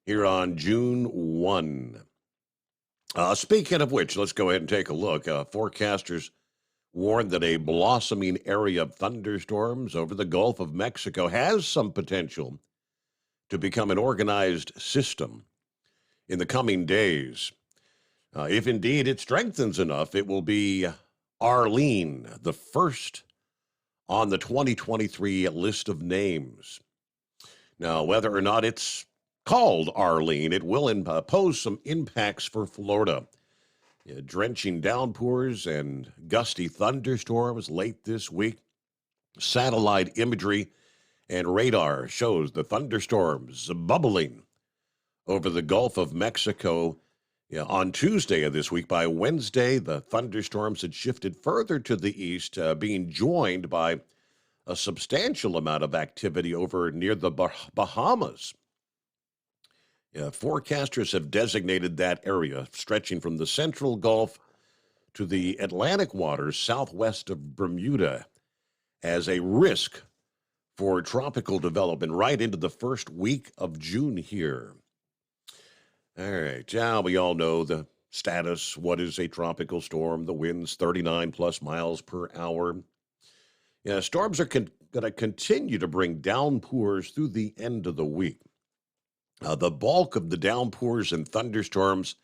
here on June 1. Speaking of which, let's go ahead and take a look. Forecasters warned that a blossoming area of thunderstorms over the Gulf of Mexico has some potential to become an organized system in the coming days. If indeed it strengthens enough, it will be Arlene, the first on the 2023 list of names. Now, whether or not it's called Arlene, it will pose some impacts for Florida. Drenching downpours and gusty thunderstorms late this week. Satellite imagery and radar shows the thunderstorms bubbling over the Gulf of Mexico on Tuesday of this week. By Wednesday, the thunderstorms had shifted further to the east, being joined by a substantial amount of activity over near the Bahamas. Forecasters have designated that area stretching from the central Gulf to the Atlantic waters southwest of Bermuda as a risk for tropical development right into the first week of June here. All right, now we all know the status. What is a tropical storm? The winds 39 plus miles per hour. Storms are going to continue to bring downpours through the end of the week. The bulk of the downpours and thunderstorms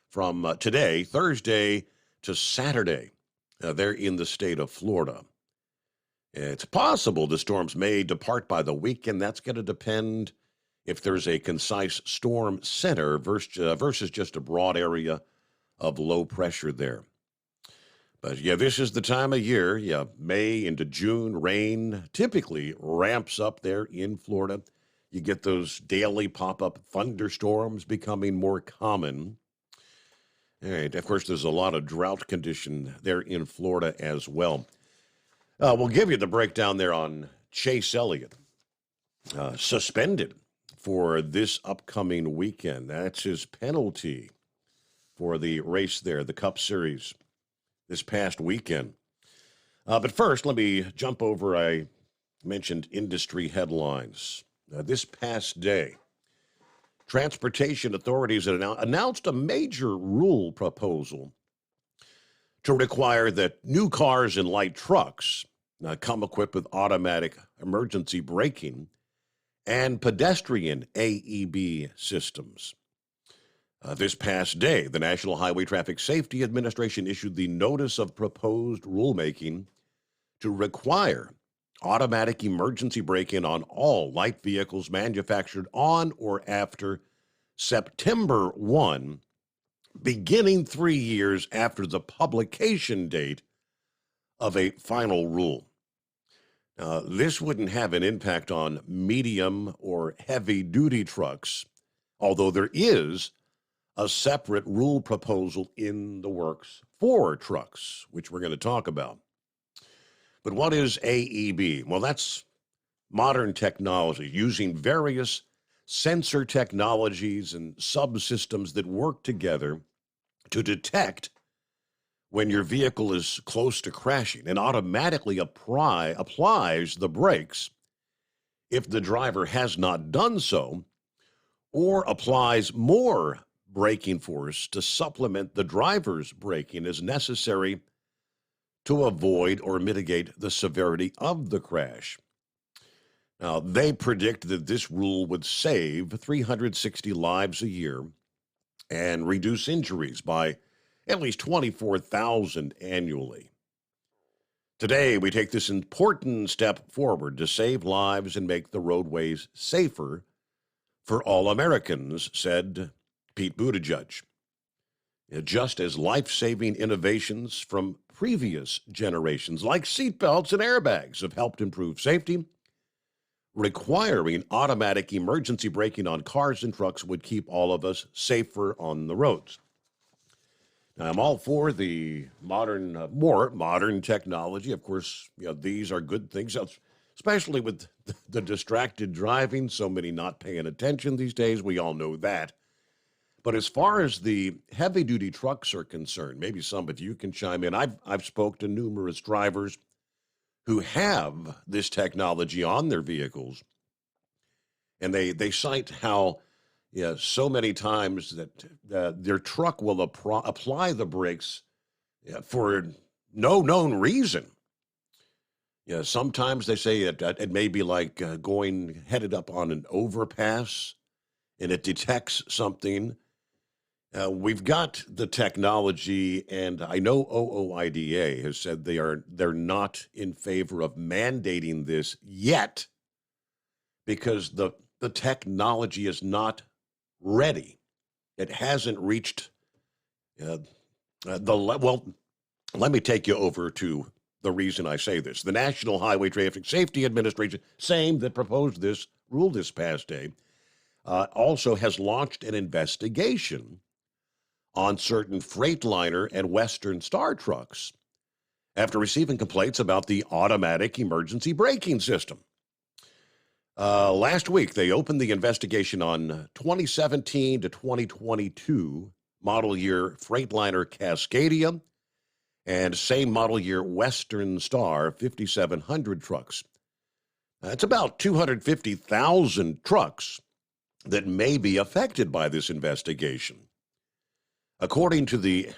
from today, Thursday, to Saturday, they're in the state of Florida. It's possible the storms may depart by the weekend. That's going to depend if there's a concise storm center versus just a broad area of low pressure there. But this is the time of year. May into June, rain typically ramps up there in Florida. You get those daily pop-up thunderstorms becoming more common. All right, of course, there's a lot of drought condition there in Florida as well. We'll give you the breakdown there on Chase Elliott, suspended for this upcoming weekend. That's his penalty for the race there, the Cup Series, this past weekend. But first, let me jump over, I mentioned industry headlines. This past day, transportation authorities had announced a major rule proposal to require that new cars and light trucks come equipped with automatic emergency braking and pedestrian AEB systems. This past day, the National Highway Traffic Safety Administration issued the notice of proposed rulemaking to require automatic emergency brake-in on all light vehicles manufactured on or after September 1, beginning 3 years after the publication date of a final rule. This wouldn't have an impact on medium or heavy-duty trucks, although there is a separate rule proposal in the works for trucks, which we're going to talk about. But what is AEB? Well, that's modern technology using various sensor technologies and subsystems that work together to detect when your vehicle is close to crashing and automatically applies the brakes if the driver has not done so, or applies more braking force to supplement the driver's braking as necessary to avoid or mitigate the severity of the crash. Now, they predict that this rule would save 360 lives a year and reduce injuries by at least 24,000 annually. Today, we take this important step forward to save lives and make the roadways safer for all Americans, said Pete Buttigieg. Just as life-saving innovations from previous generations, like seatbelts and airbags, have helped improve safety, requiring automatic emergency braking on cars and trucks would keep all of us safer on the roads. Now, I'm all for the more modern technology. Of course, these are good things, especially with the distracted driving, so many not paying attention these days. We all know that. But as far as the heavy-duty trucks are concerned, maybe some of you can chime in. I've spoke to numerous drivers who have this technology on their vehicles, and they cite how so many times that their truck will apply the brakes for no known reason. Sometimes they say it may be like headed up on an overpass, and it detects something. We've got the technology, and I know OOIDA has said they're not in favor of mandating this yet because the technology is not ready. It hasn't reached well, let me take you over to the reason I say this. The National Highway Traffic Safety Administration, same that proposed this rule this past day, also has launched an investigation on certain Freightliner and Western Star trucks after receiving complaints about the automatic emergency braking system. Last week, they opened the investigation on 2017 to 2022 model year Freightliner Cascadia and same model year Western Star 5700 trucks. That's about 250,000 trucks that may be affected by this investigation. According to the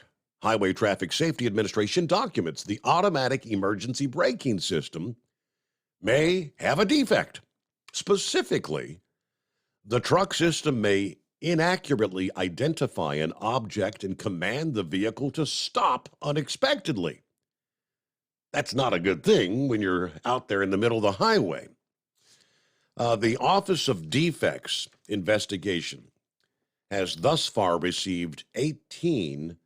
Highway Traffic Safety Administration documents, the automatic emergency braking system may have a defect. Specifically, the truck system may inaccurately identify an object and command the vehicle to stop unexpectedly. That's not a good thing when you're out there in the middle of the highway. The Office of Defects Investigation has thus far received 18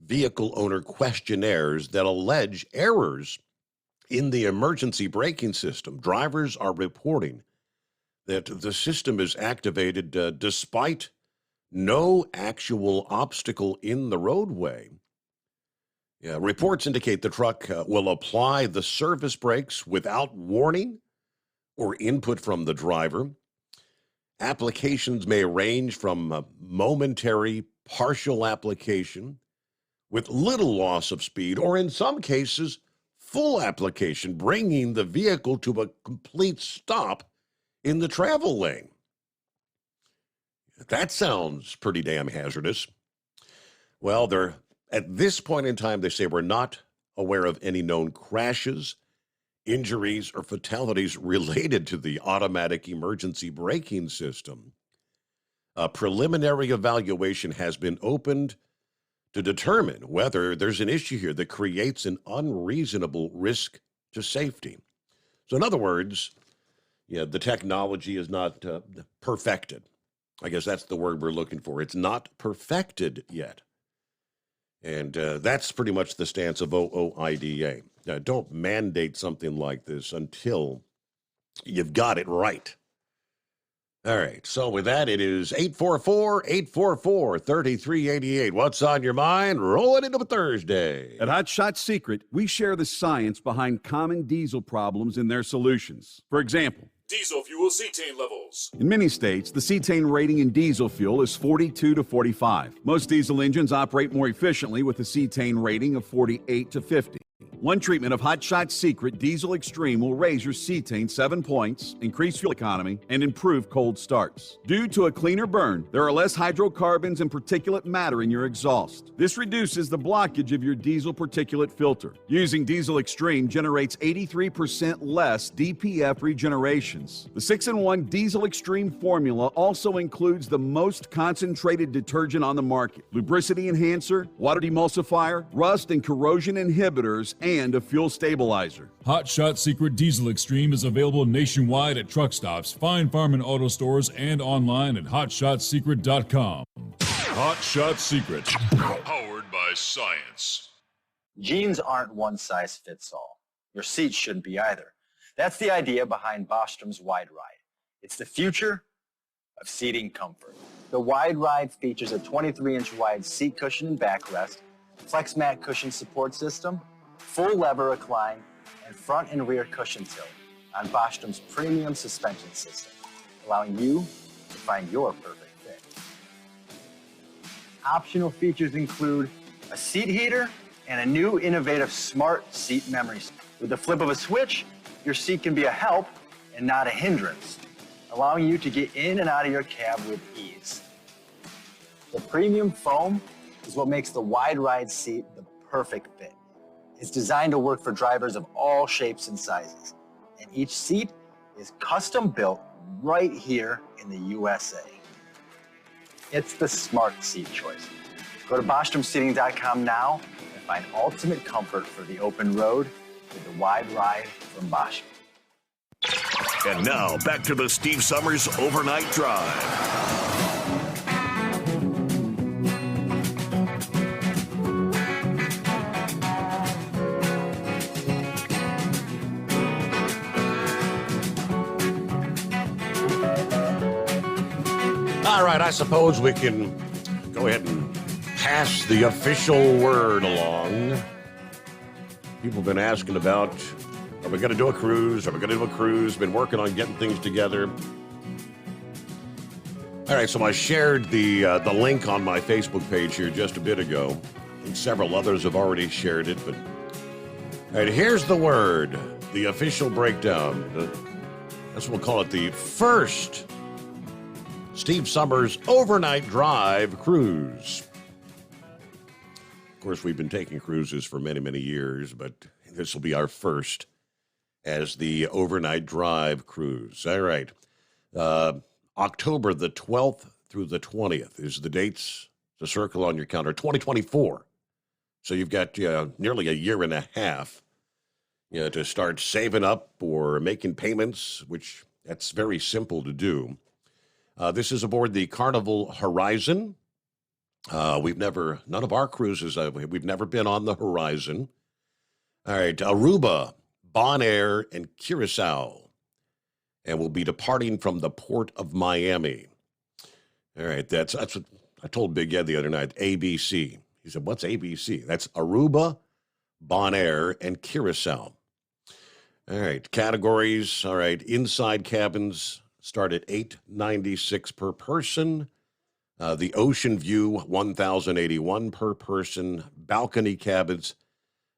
vehicle owner questionnaires that allege errors in the emergency braking system. Drivers are reporting that the system is activated despite no actual obstacle in the roadway. Reports indicate the truck will apply the service brakes without warning or input from the driver. Applications may range from momentary partial application with little loss of speed, or in some cases, full application, bringing the vehicle to a complete stop in the travel lane. That sounds pretty damn hazardous. Well, at this point in time, they say we're not aware of any known crashes, injuries, or fatalities related to the automatic emergency braking system. A preliminary evaluation has been opened to determine whether there's an issue here that creates an unreasonable risk to safety. So in other words, the technology is not perfected. I guess that's the word we're looking for. It's not perfected yet. And that's pretty much the stance of OOIDA. Don't mandate something like this until you've got it right. All right, so with that, it is 844-844-3388. What's on your mind? Roll it into a Thursday. At Hot Shot Secret, we share the science behind common diesel problems and their solutions. For example, Diesel fuel cetane levels. in many states, the cetane rating in diesel fuel is 42 to 45. Most diesel engines operate more efficiently with a cetane rating of 48 to 50. One treatment of Hot Shot Secret Diesel Extreme will raise your cetane 7 points, increase fuel economy, and improve cold starts. Due to a cleaner burn, there are less hydrocarbons and particulate matter in your exhaust. This reduces the blockage of your diesel particulate filter. Using Diesel Extreme generates 83% less DPF regenerations. The 6-in-1 Diesel Extreme formula also includes the most concentrated detergent on the market, lubricity enhancer, water demulsifier, rust and corrosion inhibitors, and a fuel stabilizer. Hot Shot Secret Diesel Extreme is available nationwide at truck stops, Fine Farm and auto stores, and online at hotshotsecret.com. Hot Shot Secret, powered by science. Jeans aren't one size fits all. Your seats shouldn't be either. That's the idea behind Bostrom's Wide Ride. It's the future of seating comfort. The Wide Ride features a 23-inch wide seat cushion and backrest, flex mat cushion support system, full lever recline, and front and rear cushion tilt on Bostrom's premium suspension system, allowing you to find your perfect fit. Optional features include a seat heater and a new innovative smart seat memory. With the flip of a switch, your seat can be a help and not a hindrance, allowing you to get in and out of your cab with ease. The premium foam is what makes the Wide Ride seat the perfect fit. It's designed to work for drivers of all shapes and sizes, and each seat is custom built right here in the USA. It's the smart seat choice. Go to BostromSeating.com now and find ultimate comfort for the open road with the Wide Ride from Bostrom. And now, back to the Steve Summers Overnight Drive. All right, I suppose we can go ahead and pass the official word along. People have been asking about, are we going to do a cruise? Are we going to do a cruise? Been working on getting things together. All right, so I shared the link on my Facebook page here just a bit ago. I think several others have already shared it, but all right, here's the word, the official breakdown. That's what we'll call it, the first Steve Summers Overnight Drive Cruise. Of course, we've been taking cruises for many, many years, but this will be our first as the Overnight Drive Cruise. All right. October the 12th through the 20th is the dates to circle on your calendar. 2024. So you've got nearly a year and a half to start saving up or making payments, which that's very simple to do. This is aboard the Carnival Horizon. None of our cruises, we've never been on the Horizon. All right, Aruba, Bonaire, and Curacao. And we'll be departing from the port of Miami. All right, that's what I told Big Ed the other night, ABC. He said, what's ABC? That's Aruba, Bonaire, and Curacao. All right, categories. All right, inside cabins start at $896 per person. The Ocean View, $1,081 per person. Balcony cabins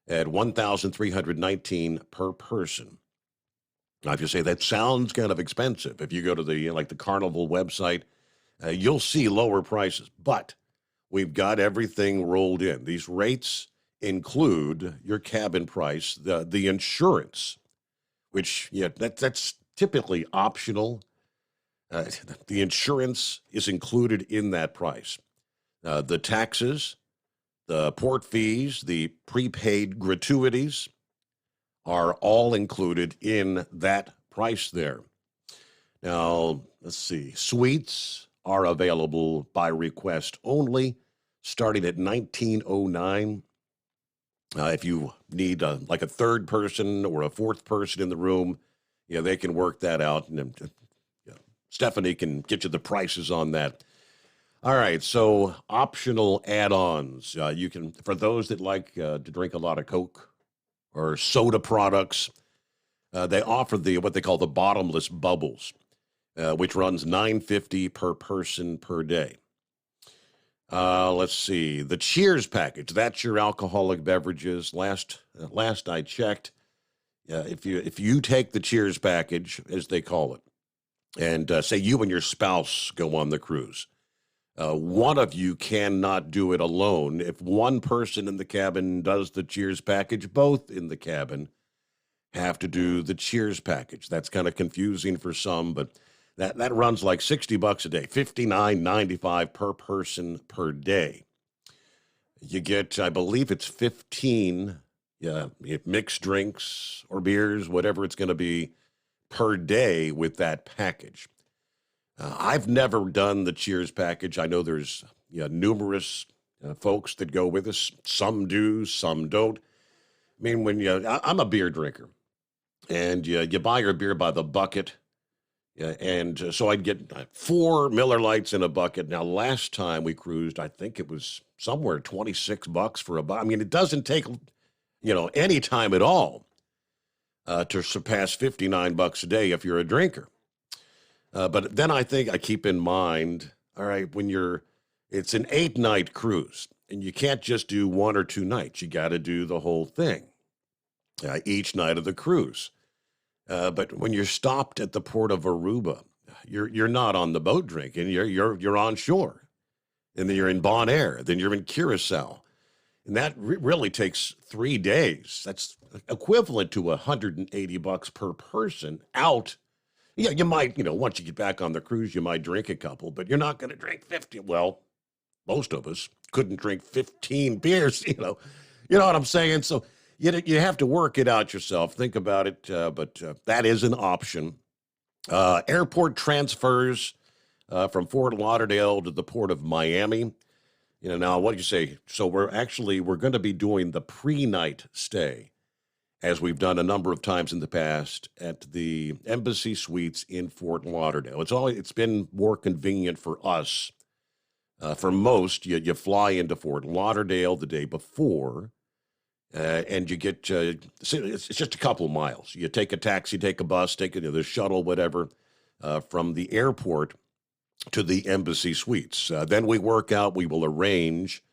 at $1,319 per person. Now, if you say that sounds kind of expensive, if you go to the Carnival website, you'll see lower prices. But we've got everything rolled in. These rates include your cabin price, the insurance, which that's typically optional. The insurance is included in that price. The taxes, the port fees, the prepaid gratuities are all included in that price there. Now, let's see. Suites are available by request only, starting at $19.09. If you need like a third person or a fourth person in the room, they can work that out. And Stephanie can get you the prices on that. All right, so optional add-ons. You can, for those that like to drink a lot of Coke or soda products, they offer what they call the bottomless bubbles, which runs $9.50 per person per day. Let's see, the Cheers package. That's your alcoholic beverages. Last I checked, if you take the Cheers package, as they call it, and say you and your spouse go on the cruise, one of you cannot do it alone. If one person in the cabin does the Cheers package, both in the cabin have to do the Cheers package. That's kind of confusing for some, but that runs like $60 a day, $59.95 per person per day. You get, I believe it's 15 mixed drinks or beers, whatever it's going to be, per day with that package. I've never done the Cheers package. I know there's numerous folks that go with us. Some do, some don't. I mean, I'm a beer drinker, and you buy your beer by the bucket, and so I'd get 4 Miller Lights in a bucket. Now, last time we cruised, I think it was somewhere $26 for a bucket. I mean, it doesn't take, any time at all to surpass $59 a day if you're a drinker. But then I think I keep in mind, all right, it's an 8-night cruise, and you can't just do 1 or 2 nights. You got to do the whole thing each night of the cruise. But when you're stopped at the port of Aruba, you're not on the boat drinking. You're on shore, and then you're in Bonaire, then you're in Curacao, and that really takes 3 days. That's equivalent to $180 per person out. Yeah, you might, once you get back on the cruise, you might drink a couple, but you're not going to drink 50. Well, most of us couldn't drink 15 beers, You know what I'm saying? So you have to work it out yourself. Think about it, but that is an option. Airport transfers from Fort Lauderdale to the port of Miami. Now, what do you say? So we're going to be doing the pre-night stay, as we've done a number of times in the past at the Embassy Suites in Fort Lauderdale. It's been more convenient for us. For most, you fly into Fort Lauderdale the day before, and you get, it's just a couple miles. You take a taxi, take a bus, take the shuttle, whatever, from the airport to the Embassy Suites. Then we will arrange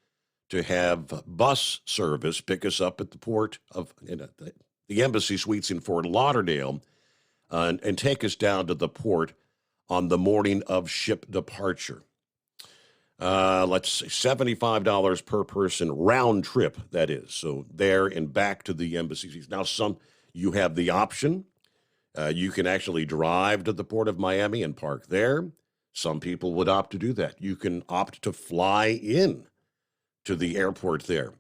to have bus service pick us up at the port of the Embassy Suites in Fort Lauderdale and take us down to the port on the morning of ship departure. Let's say $75 per person round trip, that is. So there and back to the Embassy Suites. Now, you have the option. You can actually drive to the port of Miami and park there. Some people would opt to do that. You can opt to fly in to the airport there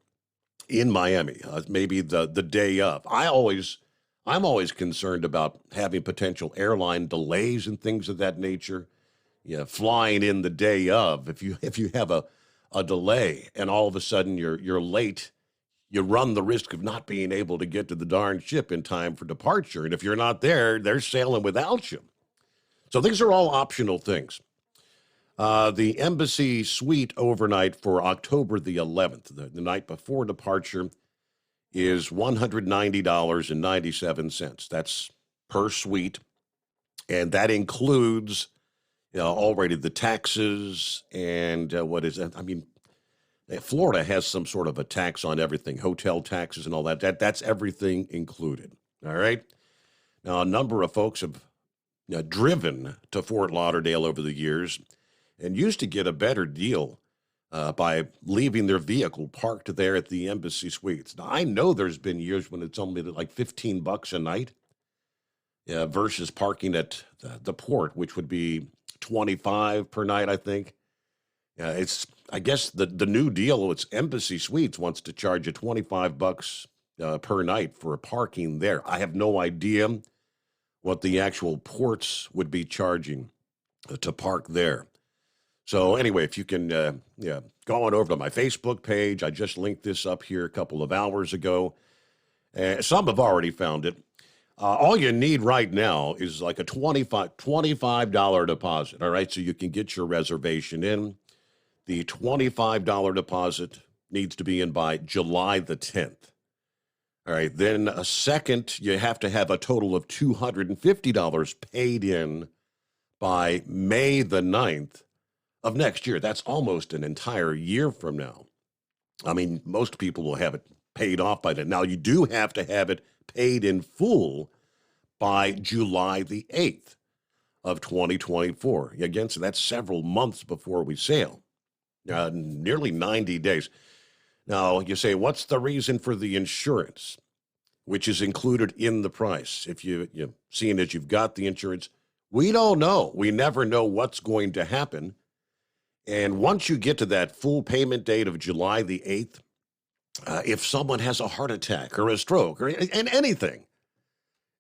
in Miami, maybe the day of. I'm always concerned about having potential airline delays and things of that nature. Flying in the day of, if you have a delay and all of a sudden you're late, you run the risk of not being able to get to the darn ship in time for departure. And if you're not there, they're sailing without you. So these are all optional things. The Embassy Suite overnight for October the 11th, the night before departure, is $190.97. That's per suite, and that includes already the taxes and what is that? I mean, Florida has some sort of a tax on everything, hotel taxes and all that. That's everything included. All right. Now, a number of folks have driven to Fort Lauderdale over the years and used to get a better deal by leaving their vehicle parked there at the Embassy Suites. Now, I know there's been years when it's only like $15 a night versus parking at the port, which would be $25 per night, I think. I guess the new deal, it's Embassy Suites wants to charge you $25 per night for parking there. I have no idea what the actual ports would be charging to park there. So anyway, if you can go on over to my Facebook page. I just linked this up here a couple of hours ago. Some have already found it. All you need right now is like a $25 deposit, all right? So you can get your reservation in. The $25 deposit needs to be in by July the 10th. All right, then a second, you have to have a total of $250 paid in by May the 9th of next year. That's almost an entire year from now. I mean, most people will have it paid off by then. Now, you do have to have it paid in full by July the 8th of 2024. Again, so that's several months before we sail, nearly 90 days. Now, you say, what's the reason for the insurance, which is included in the price? If you're seeing that you've got the insurance, we don't know. We never know what's going to happen. And once you get to that full payment date of July the 8th, if someone has a heart attack or a stroke or anything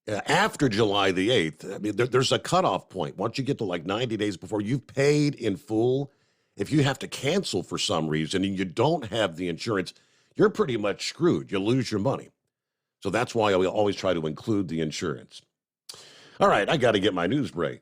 after July the 8th, I mean, there's a cutoff point. Once you get to like 90 days before you've paid in full, if you have to cancel for some reason and you don't have the insurance, you're pretty much screwed. You lose your money. So that's why we always try to include the insurance. All right, I got to get my news break.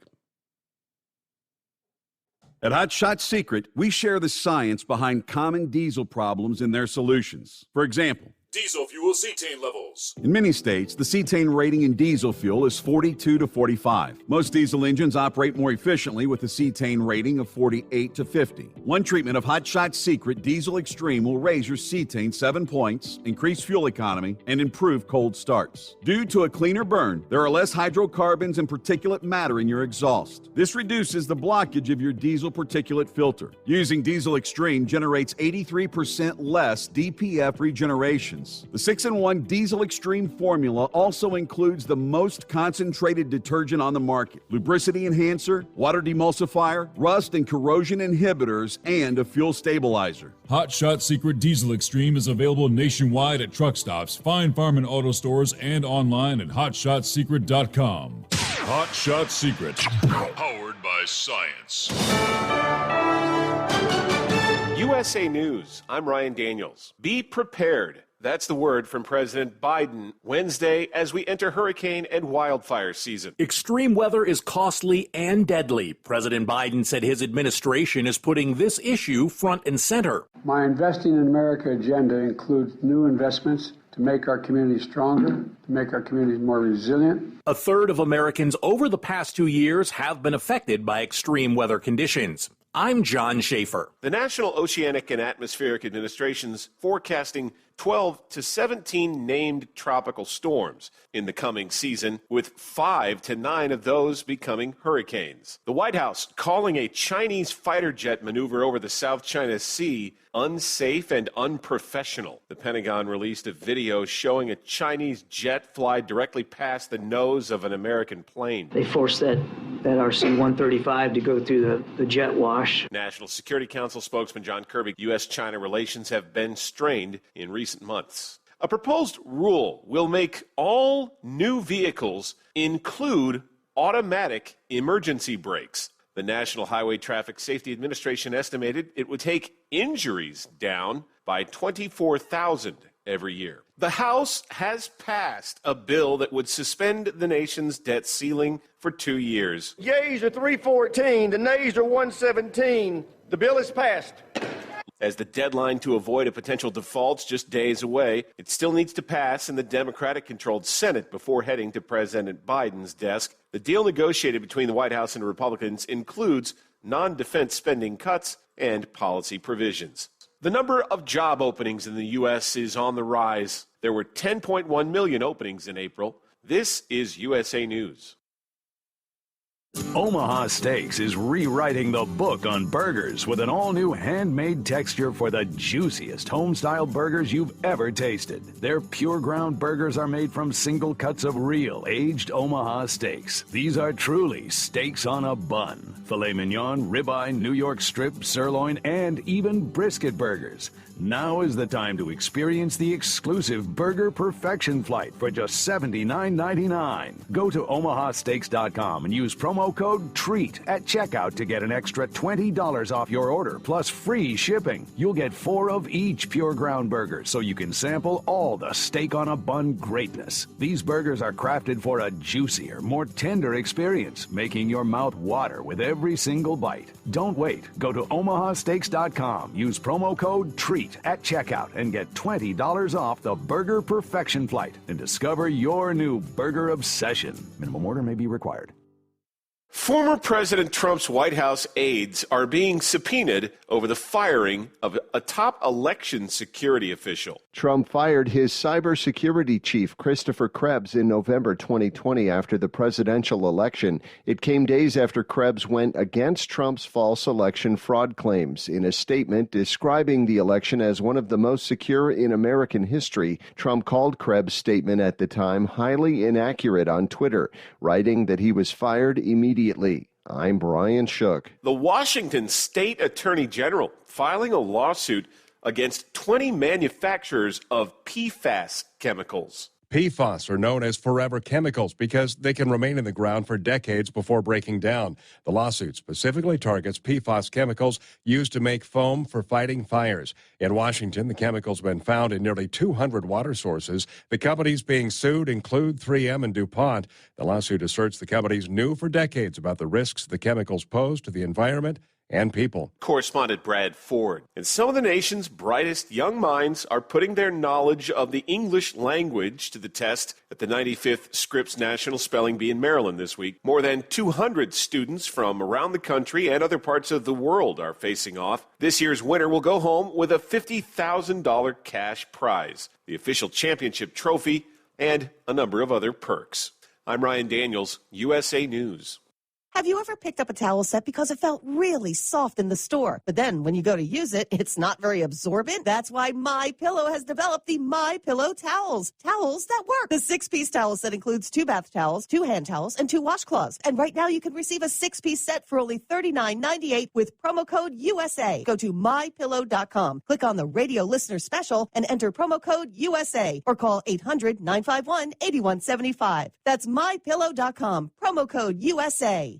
At Hot Shot Secret, we share the science behind common diesel problems and their solutions. For example, Diesel fuel cetane levels. in many states, the cetane rating in diesel fuel is 42 to 45. Most diesel engines operate more efficiently with a cetane rating of 48 to 50. One treatment of Hot Shot Secret Diesel Extreme will raise your cetane 7 points, increase fuel economy, and improve cold starts. Due to a cleaner burn, there are less hydrocarbons and particulate matter in your exhaust. This reduces the blockage of your diesel particulate filter. Using Diesel Extreme generates 83% less DPF regeneration. The 6-in-1 Diesel Extreme formula also includes the most concentrated detergent on the market, lubricity enhancer, water demulsifier, rust and corrosion inhibitors, and a fuel stabilizer. Hot Shot Secret Diesel Extreme is available nationwide at truck stops, Fine Farm and auto stores, and online at hotshotsecret.com. Hot Shot Secret, powered by science. USA News, I'm Ryan Daniels. Be prepared. That's the word from President Biden Wednesday as we enter hurricane and wildfire season. Extreme weather is costly and deadly. President Biden said his administration is putting this issue front and center. My Investing in America agenda includes new investments to make our communities stronger, to make our communities more resilient. A third of Americans over the past 2 years have been affected by extreme weather conditions. I'm John Schaefer. The National Oceanic and Atmospheric Administration's forecasting 12 to 17 named tropical storms in the coming season, with 5 to 9 of those becoming hurricanes. The White House calling a Chinese fighter jet maneuver over the South China Sea unsafe and unprofessional. The Pentagon released a video showing a Chinese jet fly directly past the nose of an American plane. They forced that RC-135 to go through the jet wash. National Security Council spokesman John Kirby, U.S.-China relations have been strained in recent months. A proposed rule will make all new vehicles include automatic emergency brakes. The National Highway Traffic Safety Administration estimated it would take injuries down by 24,000 every year. The House has passed a bill that would suspend the nation's debt ceiling for 2 years. Yeas are 314, the nays are 117. The bill is passed. As the deadline to avoid a potential default's just days away, it still needs to pass in the Democratic-controlled Senate before heading to President Biden's desk. The deal negotiated between the White House and Republicans includes non-defense spending cuts and policy provisions. The number of job openings in the U.S. is on the rise. There were 10.1 million openings in April. This is USA News. Omaha Steaks is rewriting the book on burgers with an all-new handmade texture for the juiciest home-style burgers you've ever tasted. Their pure ground burgers are made from single cuts of real, aged Omaha steaks. These are truly steaks on a bun. Filet mignon, ribeye, New York strip, sirloin, and even brisket burgers. Now is the time to experience the exclusive Burger Perfection Flight for just $79.99. Go to omahasteaks.com and use promo code TREAT at checkout to get an extra $20 off your order, plus free shipping. You'll get 4 of each pure ground burger, so you can sample all the steak on a bun greatness. These burgers are crafted for a juicier, more tender experience, making your mouth water with every single bite. Don't wait. Go to omahasteaks.com. Use promo code TREAT at checkout and get $20 off the Burger Perfection Flight and discover your new burger obsession. Minimum order may be required. Former President Trump's White House aides are being subpoenaed over the firing of a top election security official. Trump fired his cybersecurity chief, Christopher Krebs, in November 2020 after the presidential election. It came days after Krebs went against Trump's false election fraud claims. In a statement describing the election as one of the most secure in American history, Trump called Krebs' statement at the time highly inaccurate on Twitter, writing that he was fired immediately. I'm Brian Shook. The Washington State Attorney General filing a lawsuit against 20 manufacturers of PFAS chemicals. PFAS are known as forever chemicals because they can remain in the ground for decades before breaking down. The lawsuit specifically targets PFAS chemicals used to make foam for fighting fires. In Washington, the chemicals have been found in nearly 200 water sources. The companies being sued include 3M and DuPont. The lawsuit asserts the companies knew for decades about the risks the chemicals pose to the environment and people. Correspondent Brad Ford. And some of the nation's brightest young minds are putting their knowledge of the English language to the test at the 95th Scripps National Spelling Bee in Maryland this week. More than 200 students from around the country and other parts of the world are facing off. This year's winner will go home with a $50,000 cash prize, the official championship trophy, and a number of other perks. I'm Ryan Daniels, USA News. Have you ever picked up a towel set because it felt really soft in the store, but then when you go to use it, it's not very absorbent? That's why MyPillow has developed the MyPillow towels. Towels that work. The 6-piece towel set includes 2 bath towels, 2 hand towels, and 2 washcloths. And right now you can receive a 6-piece set for only $39.98 with promo code USA. Go to MyPillow.com, click on the radio listener special, and enter promo code USA, or call 800-951-8175. That's MyPillow.com, promo code USA.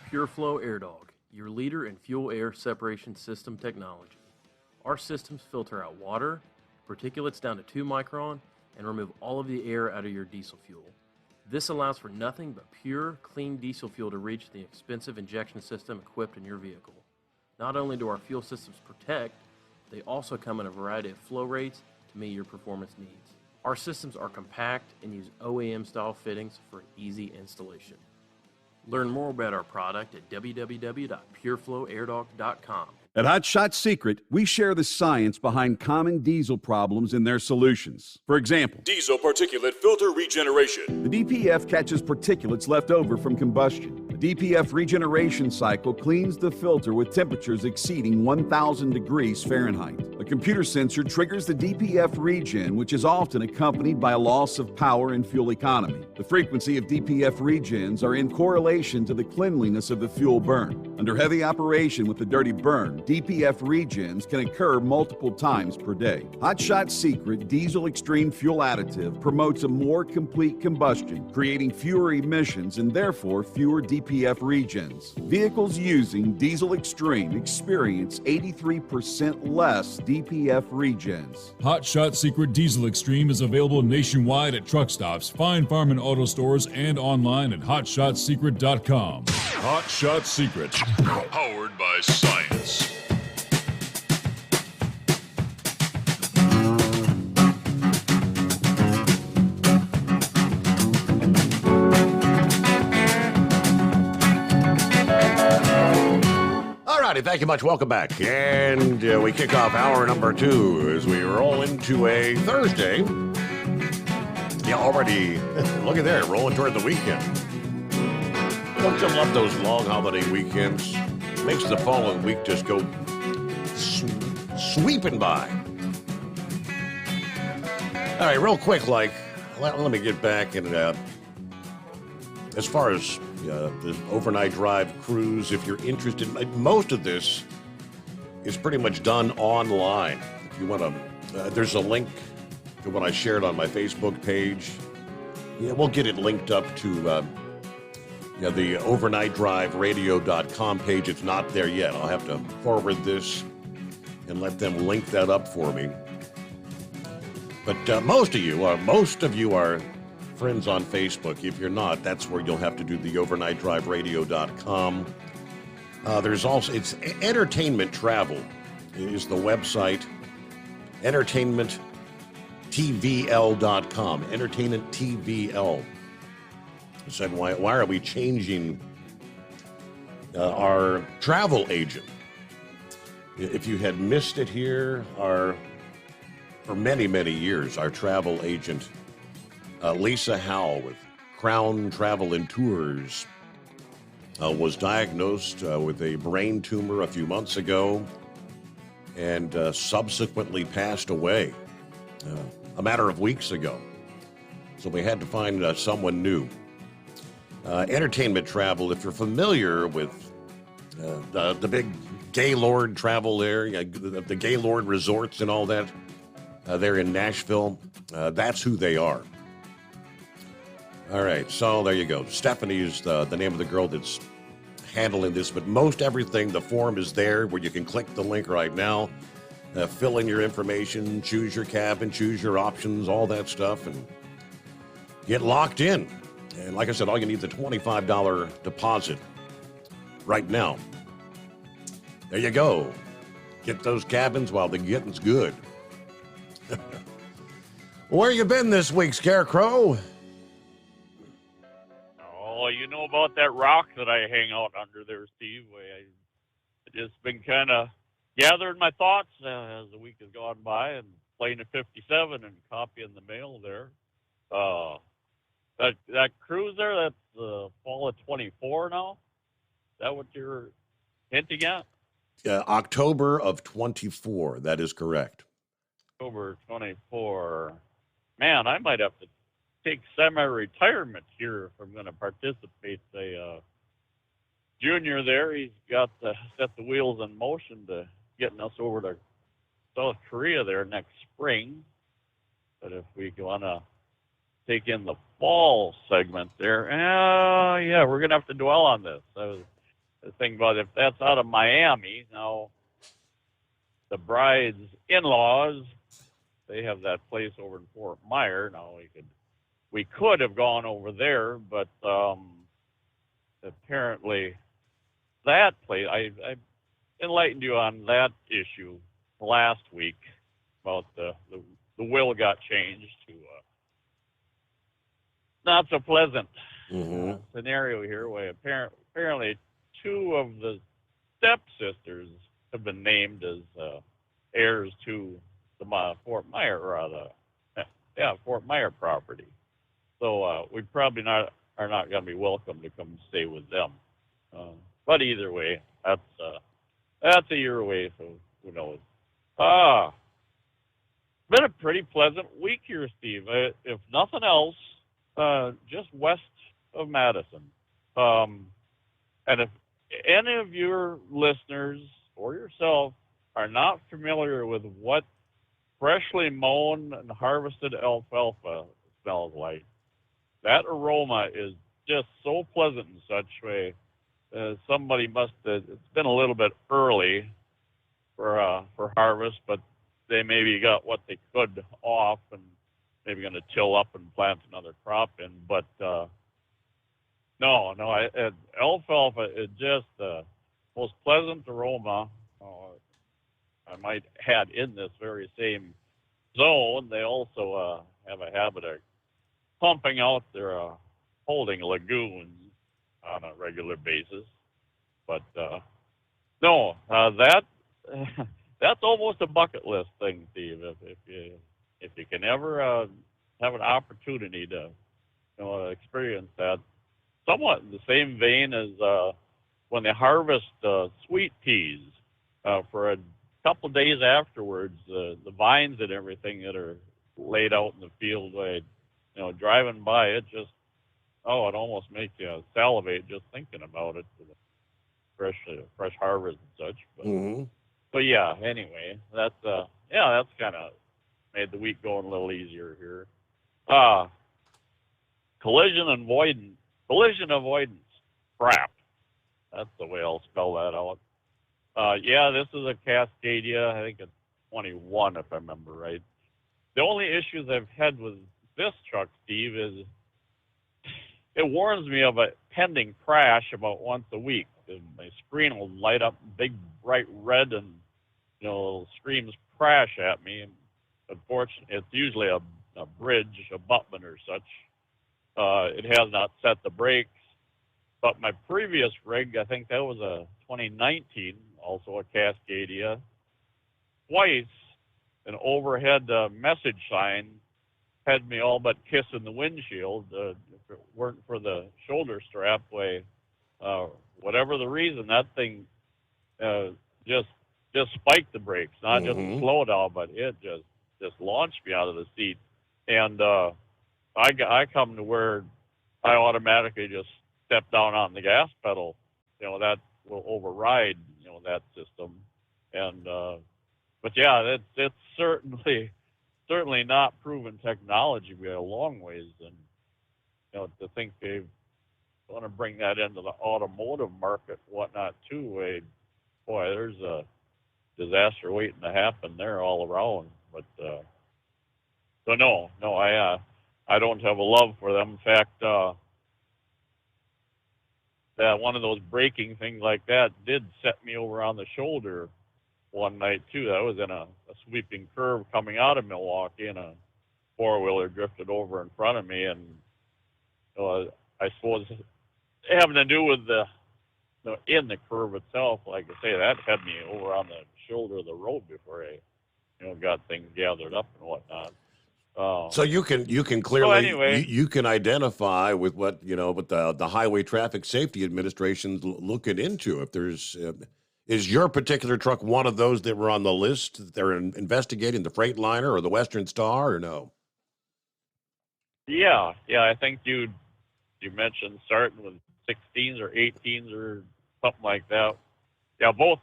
PureFlow Air Dog, your leader in fuel air separation system technology. Our systems filter out water, particulates down to 2 micron, and remove all of the air out of your diesel fuel. This allows for nothing but pure, clean diesel fuel to reach the expensive injection system equipped in your vehicle. Not only do our fuel systems protect, they also come in a variety of flow rates to meet your performance needs. Our systems are compact and use OEM-style fittings for easy installation. Learn more about our product at www.pureflowairdog.com. At Hot Shot Secret, we share the science behind common diesel problems and their solutions. For example, diesel particulate filter regeneration. The DPF catches particulates left over from combustion. The DPF regeneration cycle cleans the filter with temperatures exceeding 1,000 degrees Fahrenheit. A computer sensor triggers the DPF regen, which is often accompanied by a loss of power and fuel economy. The frequency of DPF regens are in correlation to the cleanliness of the fuel burn. Under heavy operation with the dirty burn, DPF regens can occur multiple times per day. Hot Shot Secret Diesel Extreme Fuel Additive promotes a more complete combustion, creating fewer emissions and therefore fewer DPF regens. Vehicles using Diesel Extreme experience 83% less DPF regens. Hot Shot Secret Diesel Extreme is available nationwide at truck stops, Fine Farm and auto stores, and online at hotshotsecret.com. Hot Shot Secret, powered by science. Thank you much. Welcome back. And we kick off hour number 2 as we roll into a Thursday. Yeah, already. Look at there, rolling toward the weekend. Don't you love those long holiday weekends? Makes the following week just go sweeping by. All right, real quick, let me get back and as far as the overnight drive cruise, if you're interested, most of this is pretty much done online. If you want to, there's a link to what I shared on my Facebook page. Yeah, we'll get it linked up to the overnightdriveradio.com page. It's not there yet. I'll have to forward this and let them link that up for me. But most of you are friends on Facebook. If you're not, that's where you'll have to do the overnightdriveradio.com. There's also, it's Entertainment Travel is the website. EntertainmentTVL.com. Entertainment TVL. I said, why are we changing our travel agent? If you had missed it here, for many, many years, our travel agent, Lisa Howell with Crown Travel and Tours, was diagnosed with a brain tumor a few months ago and subsequently passed away a matter of weeks ago. So we had to find someone new. Entertainment Travel, if you're familiar with the big Gaylord travel there, the Gaylord resorts and all that, they're in Nashville. That's who they are. All right, so there you go. Stephanie is the name of the girl that's handling this, but most everything, the form is there where you can click the link right now, fill in your information, choose your cabin, choose your options, all that stuff, and get locked in. And like I said, all you need is a $25 deposit right now. There you go. Get those cabins while the getting's good. Where you been this week, Scarecrow? Oh, you know about that rock that I hang out under there, Steve? I just been kind of gathering my thoughts as the week has gone by and playing a 57 and copying the mail there. That cruise there, that's the fall of 24 now? Is that what you're hinting at? October of 24. That is correct. October 24. Man, I might have to take semi-retirement here if I'm going to participate. Junior there, he's got to set the wheels in motion to getting us over to South Korea there next spring. But if we want to take in the fall segment there, yeah, we're going to have to dwell on this. I was thinking about if that's out of Miami, now the bride's in-laws, they have that place over in Fort Myers. Now we could have gone over there, but apparently that place, I enlightened you on that issue last week about the will got changed to not so pleasant scenario here where apparently two of the stepsisters have been named as heirs to the Fort Myers, Fort Myers property. So we probably are not going to be welcome to come stay with them. But either way, that's a year away, so who knows? Been a pretty pleasant week here, Steve. If nothing else, just west of Madison. And if any of your listeners or yourself are not familiar with what freshly mown and harvested alfalfa smells like, that aroma is just so pleasant in such way. Somebody must have, it's been a little bit early for harvest, but they maybe got what they could off and maybe going to till up and plant another crop in. But alfalfa is just the most pleasant aroma. I might add in this very same zone, they also have a habit of pumping out their holding lagoons on a regular basis. But that's almost a bucket list thing, Steve. If you can ever have an opportunity to experience that. Somewhat in the same vein as when they harvest sweet peas for a couple days afterwards, the vines and everything that are laid out in the field, driving by it, just it almost makes you salivate just thinking about it. Fresh harvest and such. But yeah, anyway, that's kind of made the week going a little easier here. Collision avoidance. Crap. That's the way I'll spell that out. This is a Cascadia. I think it's 21, if I remember right. The only issues I've had with this truck, Steve, is it warns me of a pending crash about once a week. My screen will light up big, bright red and, screams crash at me. And unfortunately, it's usually a bridge, abutment or such. It has not set the brakes. But my previous rig, I think that was a 2019, also a Cascadia. Twice, an overhead message sign had me all but kissing the windshield. If it weren't for the shoulder strap, whatever the reason, that thing just spiked the brakes, not just a slow down, but it just launched me out of the seat. And I come to where I automatically just step down on the gas pedal. That will override that system. And but yeah, it's certainly not proven technology by a long ways. And to think they want to bring that into the automotive market, whatnot too. Boy, there's a disaster waiting to happen there all around. But so no, I don't have a love for them. In fact, one of those braking things like that did set me over on the shoulder one night too. That was in a sweeping curve coming out of Milwaukee, and a four-wheeler drifted over in front of me, and I suppose having to do with in the curve itself, like I say, that had me over on the shoulder of the road before I got things gathered up and whatnot. So you can clearly, so anyway, you can identify with what what the Highway Traffic Safety Administration's looking into. If there's is your particular truck one of those that were on the list that they're investigating, the Freightliner or the Western Star, or no? Yeah, I think you mentioned starting with 16s or 18s or something like that. Yeah, both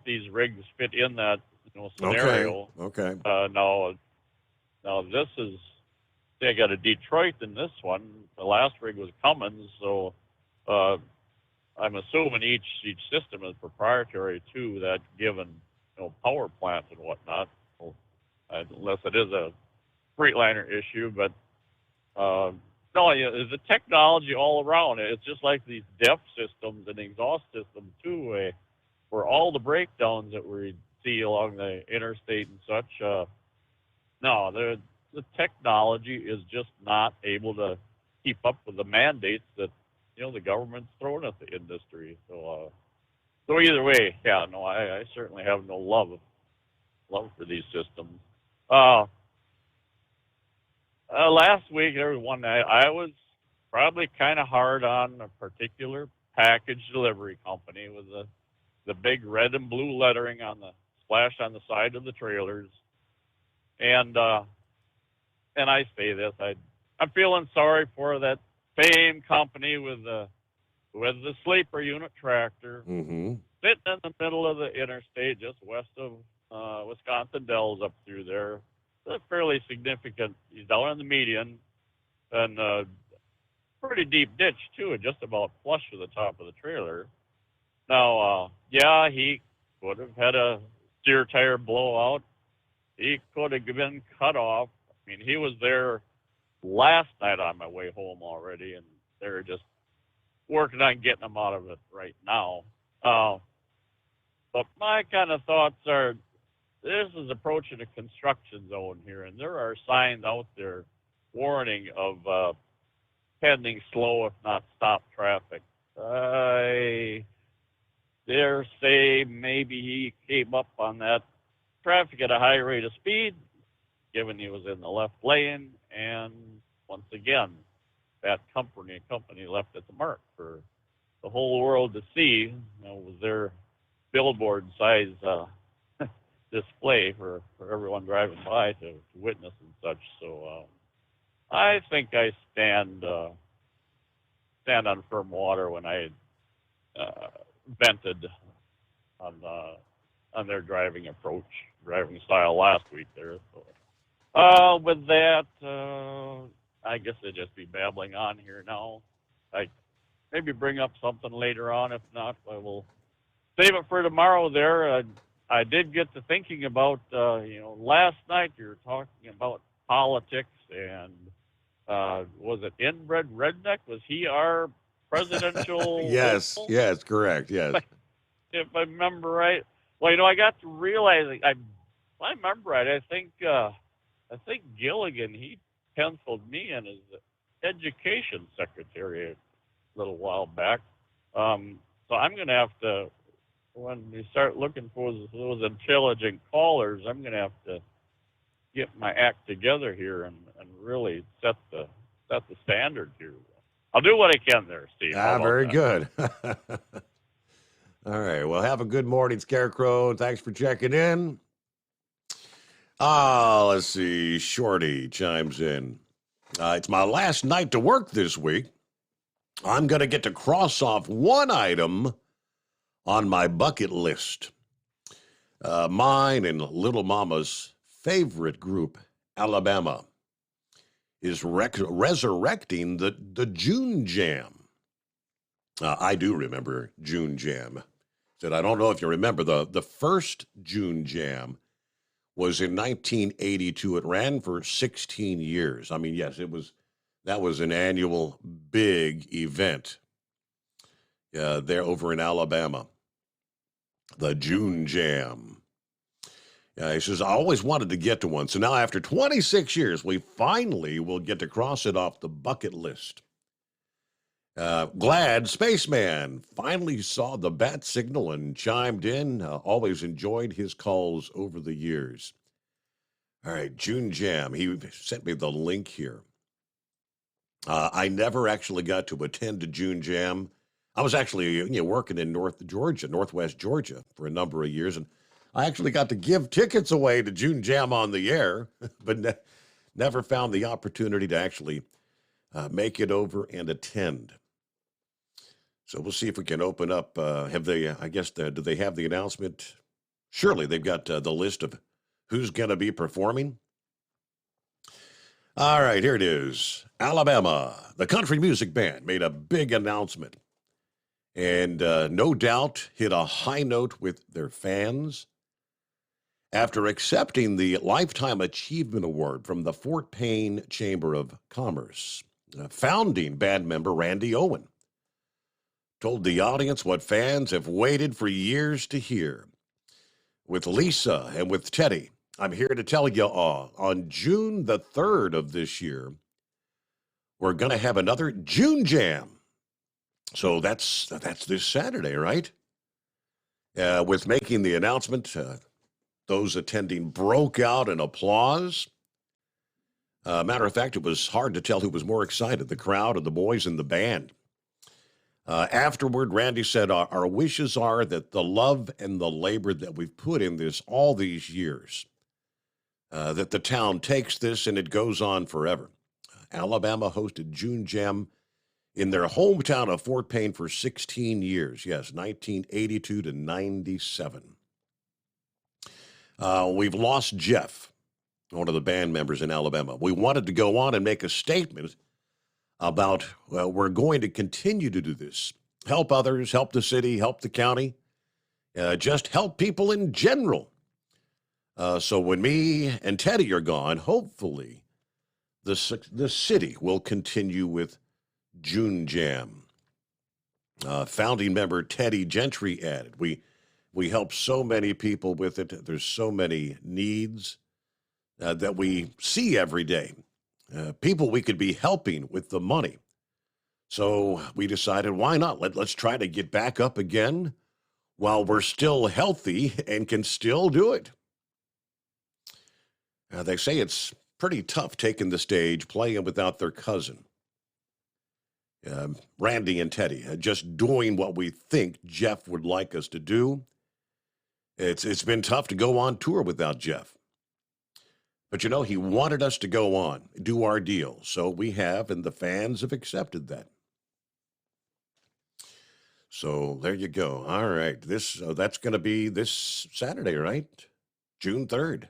these rigs fit in that scenario. Okay. Now this is, I got a Detroit in this one. The last rig was Cummins, so I'm assuming each system is proprietary to that given power plant and whatnot, unless it is a Freightliner issue. But no, the technology all around. It's just like these DEF systems and exhaust systems too, where all the breakdowns that we see along the interstate and such. No, the technology is just not able to keep up with the mandates that the government's throwing at the industry. So either way, I certainly have no love for these systems. Last week, there was one night I was probably kind of hard on a particular package delivery company with the big red and blue lettering on the splashed on the side of the trailers. And I say this, I'm feeling sorry for that same company with the sleeper unit tractor sitting in the middle of the interstate just west of Wisconsin Dells up through there. It's fairly significant. He's down in the median and pretty deep ditch too, just about flush with the top of the trailer. Now, he could have had a steer tire blowout. He could have been cut off. I mean, he was there last night on my way home already, and they're just working on getting him out of it right now. But my kind of thoughts are, this is approaching a construction zone here, and there are signs out there warning of pending slow, if not stop traffic. I dare say maybe he came up on that traffic at a high rate of speed, given he was in the left lane, and once again, that company left its mark for the whole world to see. Was their billboard-size display for everyone driving by to witness and such. So I think I stand on firm water when I vented on their driving style last week there. So with that, I guess I'll just be babbling on here now. I maybe bring up something later on. If not, I will save it for tomorrow there. I did get to thinking about, last night you were talking about politics, and was it Inbred Redneck? Was he our presidential? Yes, correct, yes. If I remember right. Well, I got to realize, if I remember right, I think Gilligan, he penciled me in as the education secretary a little while back. So I'm going to have to, when we start looking for those intelligent callers, I'm going to have to get my act together here and really set the standard here. I'll do what I can there, Steve. Very good. All right. Well, have a good morning, Scarecrow. Thanks for checking in. Let's see. Shorty chimes in. It's my last night to work this week. I'm going to get to cross off one item on my bucket list. Mine and Little Mama's favorite group, Alabama, is resurrecting the June Jam. I do remember June Jam. Said, I don't know if you remember, the first June Jam was in 1982. It ran for 16 years. I mean, yes, that was an annual big event there over in Alabama. The June Jam. He says, I always wanted to get to one. So now after 26 years, we finally will get to cross it off the bucket list. Glad Spaceman finally saw the bat signal and chimed in. Always enjoyed his calls over the years. All right, June Jam. He sent me the link here. I never actually got to attend a June Jam. I was actually working in Northwest Georgia for a number of years, and I actually got to give tickets away to June Jam on the air, but never found the opportunity to actually make it over and attend. So we'll see if we can open up. Do they have the announcement? Surely they've got the list of who's going to be performing. All right, here it is. Alabama, the country music band, made a big announcement and no doubt hit a high note with their fans after accepting the Lifetime Achievement Award from the Fort Payne Chamber of Commerce. Founding band member Randy Owen told the audience what fans have waited for years to hear. With Lisa and with Teddy, I'm here to tell you all, on June the 3rd of this year, we're going to have another June Jam. So that's this Saturday, right? With making the announcement, those attending broke out in applause. Matter of fact, it was hard to tell who was more excited, the crowd or the boys in the band. Afterward, Randy said, our wishes are that the love and the labor that we've put in this all these years, that the town takes this and it goes on forever. Alabama hosted June Jam in their hometown of Fort Payne for 16 years. Yes, 1982 to 97. We've lost Jeff, one of the band members in Alabama. We wanted to go on and make a statement about, we're going to continue to do this. Help others, help the city, help the county, just help people in general. So when me and Teddy are gone, hopefully the city will continue with June Jam. Founding member Teddy Gentry added, we help so many people with it. There's so many needs that we see every day. People we could be helping with the money. So we decided, why not? Let's try to get back up again while we're still healthy and can still do it. They say it's pretty tough taking the stage, playing without their cousin. Randy and Teddy, just doing what we think Jeff would like us to do. It's been tough to go on tour without Jeff. But, you know, he wanted us to go on, do our deal. So we have, and the fans have accepted that. So there you go. All right. That's going to be this Saturday, right? June 3rd.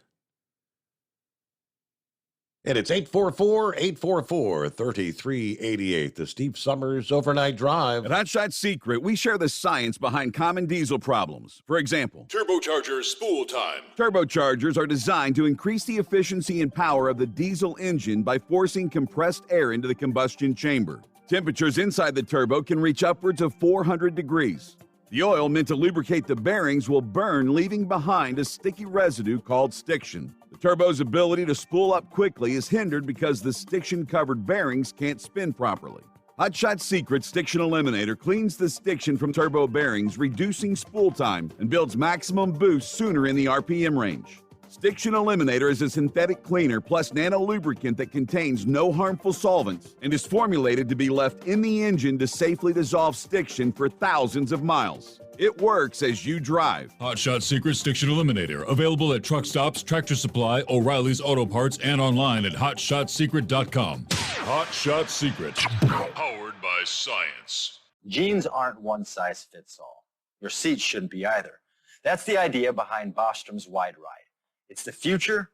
And it's 844-844-3388, the Steve Summers Overnight Drive. At Hot Shot Secret, we share the science behind common diesel problems. For example, Turbocharger spool time. turbochargers are designed to increase the efficiency and power of the diesel engine by forcing compressed air into the combustion chamber. Temperatures inside the turbo can reach upwards of 400 degrees. The oil meant to lubricate the bearings will burn, leaving behind a sticky residue called stiction. The turbo's ability to spool up quickly is hindered because the stiction-covered bearings can't spin properly. Hot Shot Secret Stiction Eliminator cleans the stiction from turbo bearings, reducing spool time, and builds maximum boost sooner in the RPM range. Stiction Eliminator is a synthetic cleaner plus nano-lubricant that contains no harmful solvents and is formulated to be left in the engine to safely dissolve stiction for thousands of miles. It works as you drive. Hot Shot Secret Stiction Eliminator. Available at truck stops, Tractor Supply, O'Reilly's Auto Parts, and online at hotshotsecret.com. Hot Shot Secret. Powered by science. Jeans aren't one size fits all. Your seat shouldn't be either. That's the idea behind Bostrom's Wide Ride. It's the future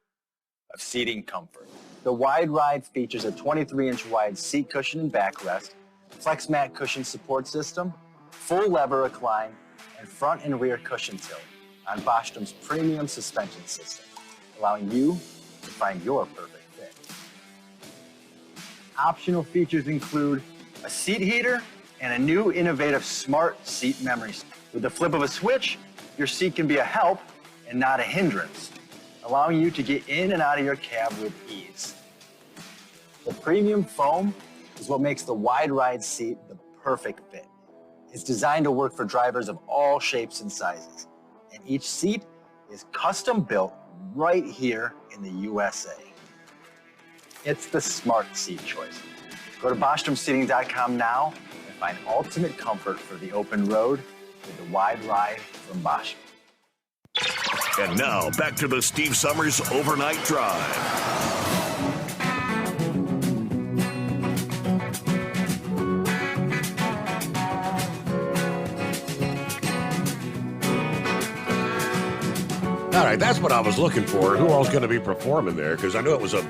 of seating comfort. The Wide Ride features a 23-inch wide seat cushion and backrest, flex mat cushion support system, full lever recline, and front and rear cushion tilt on Bostrom's premium suspension system, allowing you to find your perfect fit. Optional features include a seat heater and a new innovative smart seat memory. With the flip of a switch, your seat can be a help and not a hindrance, allowing you to get in and out of your cab with ease. The premium foam is what makes the Wide Ride seat the perfect fit. It's designed to work for drivers of all shapes and sizes, and each seat is custom built right here in the USA. It's the smart seat choice. Go to BostromSeating.com now and find ultimate comfort for the open road with the Wide Ride from Bostrom. And now, back to the Steve Summers Overnight Drive. All right, that's what I was looking for. Who else going to be performing there? Because I knew it was a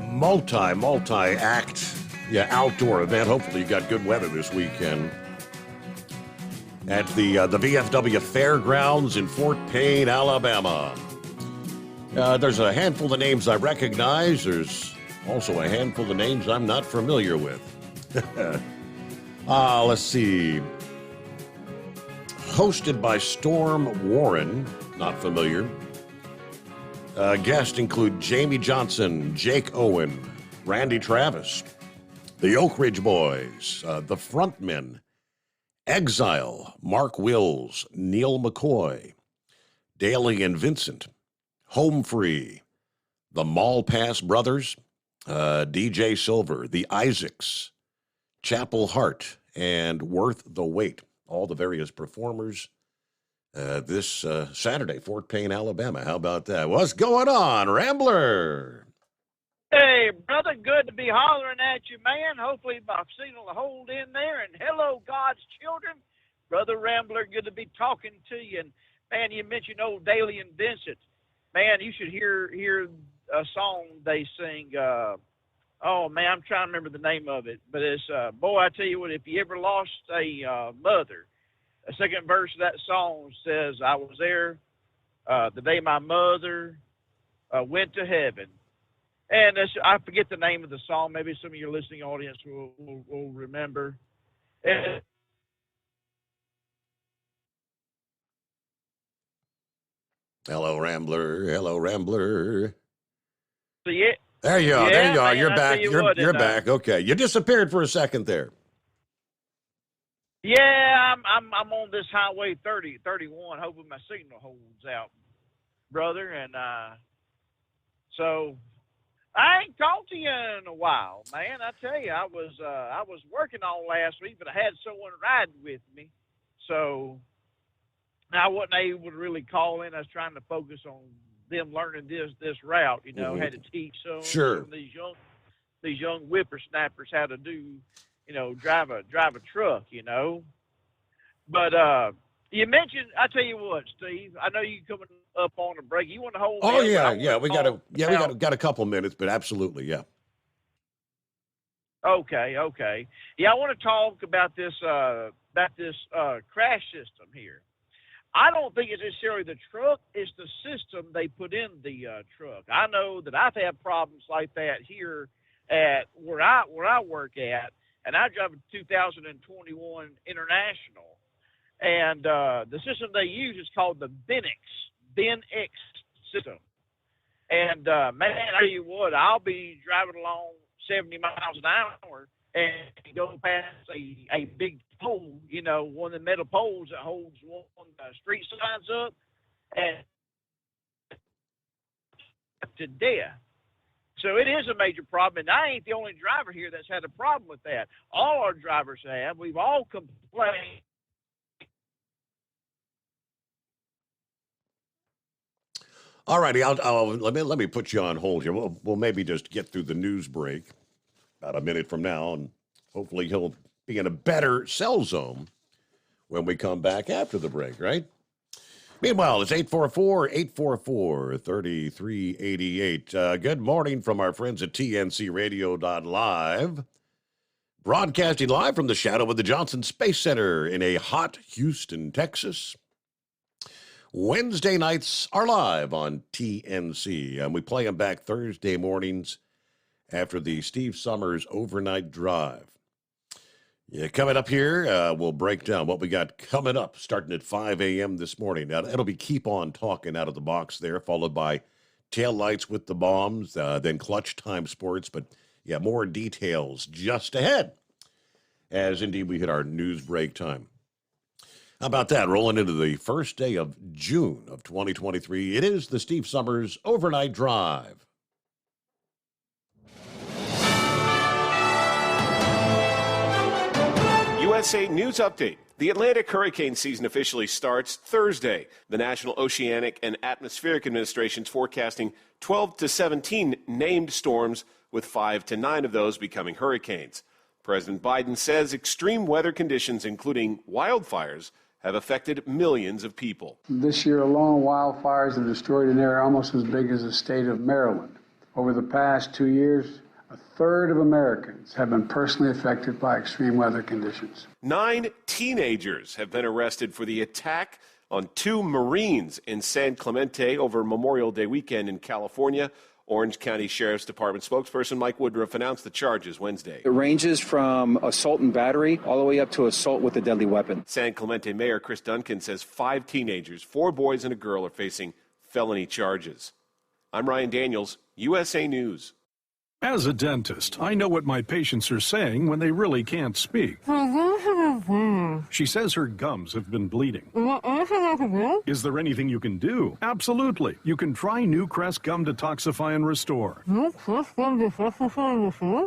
multi-act outdoor event. Hopefully you got good weather this weekend. At the VFW Fairgrounds in Fort Payne, Alabama. There's a handful of names I recognize. There's also a handful of names I'm not familiar with. Let's see. Hosted by Storm Warren, not familiar. Guests include Jamie Johnson, Jake Owen, Randy Travis, the Oak Ridge Boys, the Frontmen, Exile, Mark Wills, Neil McCoy, Daly and Vincent, Home Free, the Mall Pass Brothers, DJ Silver, the Isaacs, Chapel Hart, and Worth the Wait. All the various performers this Saturday, Fort Payne, Alabama. How about that? What's going on, Rambler? Hey, brother, good to be hollering at you, man. Hopefully my signal will hold in there. And hello, God's children. Brother Rambler, good to be talking to you. And, man, you mentioned old Daly and Vincent. Man, you should hear a song they sing. Oh, man, I'm trying to remember the name of it. But it's, boy, I tell you what, if you ever lost a mother, the second verse of that song says, I was there the day my mother went to heaven. And I forget the name of the song. Maybe some of your listening audience will remember. And Hello, Rambler. Hello, Rambler. so yeah, There you are. There you are. man, You're I back. tell you what, You're and, back. Okay. You disappeared for a second there. Yeah, I'm on this highway 31, hoping my signal holds out, brother. And so I ain't talked to you in a while, man. I tell you, I was working all last week, but I had someone riding with me, so I wasn't able to really call in. I was trying to focus on them learning this route. You know, had to teach some of these young whippersnappers how to do, drive a truck. But you mentioned, I tell you what, Steve. I know you coming up on a break. You want to hold? Oh yeah. We got a couple minutes, but absolutely, yeah. Okay. Yeah, I want to talk about this crash system here. I don't think it's necessarily the truck; it's the system they put in the truck. I know that I've had problems like that here at where I work at, and I drive a 2021 International, and the system they use is called the BenX system. And man, I tell you what, I'll be driving along 70 miles an hour and go past a big pole, one of the metal poles that holds one of the street signs up, and to death. So it is a major problem, and I ain't the only driver here that's had a problem with that. All our drivers have. We've all complained. All righty, let me put you on hold here. We'll maybe just get through the news break about a minute from now, and hopefully he'll be in a better cell zone when we come back after the break, right? Meanwhile, it's 844-844-3388. Good morning from our friends at TNCRadio.live. Broadcasting live from the shadow of the Johnson Space Center in a hot Houston, Texas. Wednesday nights are live on TNC, and we play them back Thursday mornings after the Steve Summers Overnight Drive. Yeah, coming up here, we'll break down what we got coming up starting at 5 a.m. this morning. Now, it'll be Keep On Talking out of the box there, followed by Taillights with the Bombs, then Clutch Time Sports. But, yeah, more details just ahead as, indeed, we hit our news break time. How about that? Rolling into the first day of June of 2023. It is the Steve Summers Overnight Drive. USA News Update. The Atlantic hurricane season officially starts Thursday. The National Oceanic and Atmospheric Administration is forecasting 12 to 17 named storms, with 5 to 9 of those becoming hurricanes. President Biden says extreme weather conditions, including wildfires, have affected millions of people. This year alone, wildfires have destroyed an area almost as big as the state of Maryland. Over the past 2 years, a third of Americans have been personally affected by extreme weather conditions. 9 teenagers have been arrested for the attack on 2 Marines in San Clemente over Memorial Day weekend in California. Orange County Sheriff's Department spokesperson Mike Woodruff announced the charges Wednesday. It ranges from assault and battery all the way up to assault with a deadly weapon. San Clemente Mayor Chris Duncan says 5 teenagers, 4 boys and a girl, are facing felony charges. I'm Ryan Daniels, USA News. As a dentist, I know what my patients are saying when they really can't speak. She says her gums have been bleeding. Is there anything you can do? Absolutely. You can try New Crest Gum Detoxify and Restore.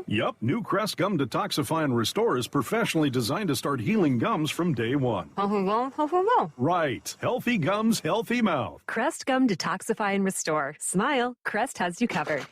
Yep, New Crest Gum Detoxify and Restore is professionally designed to start healing gums from day one. Right. Healthy gums, healthy mouth. Crest Gum Detoxify and Restore. Smile, Crest has you covered.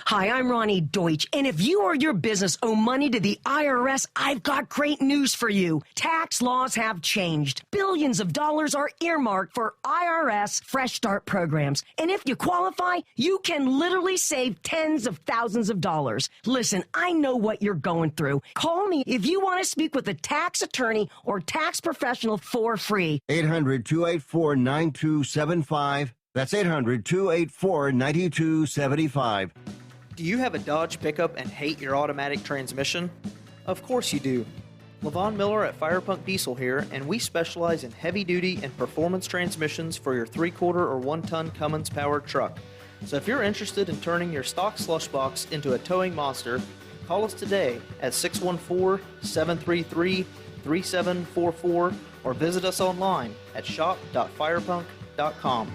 Hi, I'm Ronnie Deutsch, and if you or your business owe money to the IRS, I've got great news for you. Tax laws have changed. Billions of dollars are earmarked for IRS Fresh Start programs, and if you qualify, you can literally save tens of thousands of dollars. Listen, I know what you're going through. Call me if you want to speak with a tax attorney or tax professional for free. 800-284-9275. That's 800-284-9275. Do you have a Dodge pickup and hate your automatic transmission? Of course you do. LaVon Miller at Firepunk Diesel here, and we specialize in heavy-duty and performance transmissions for your 3-quarter or 1-ton Cummins-powered truck. So if you're interested in turning your stock slush box into a towing monster, call us today at 614-733-3744 or visit us online at shop.firepunk.com.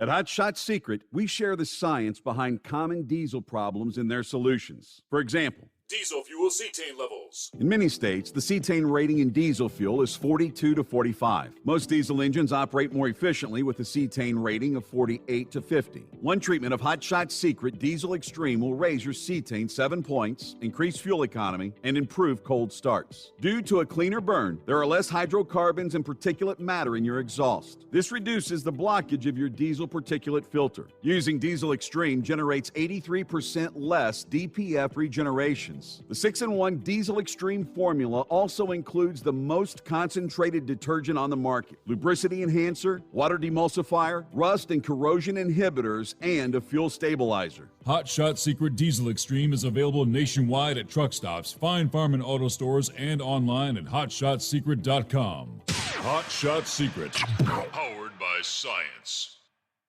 At Hot Shot Secret, we share the science behind common diesel problems and their solutions. For example, Diesel fuel cetane levels. in many states, the cetane rating in diesel fuel is 42 to 45. Most diesel engines operate more efficiently with a cetane rating of 48 to 50. One treatment of Hot Shot Secret Diesel Extreme will raise your cetane 7 points, increase fuel economy, and improve cold starts. Due to a cleaner burn, there are less hydrocarbons and particulate matter in your exhaust. This reduces the blockage of your diesel particulate filter. Using Diesel Extreme generates 83% less DPF regenerations. The 6-in-1 Diesel Extreme formula also includes the most concentrated detergent on the market, lubricity enhancer, water demulsifier, rust and corrosion inhibitors, and a fuel stabilizer. Hot Shot Secret Diesel Extreme is available nationwide at truck stops, Fine Farm and auto stores, and online at hotshotsecret.com. Hot Shot Secret, powered by science.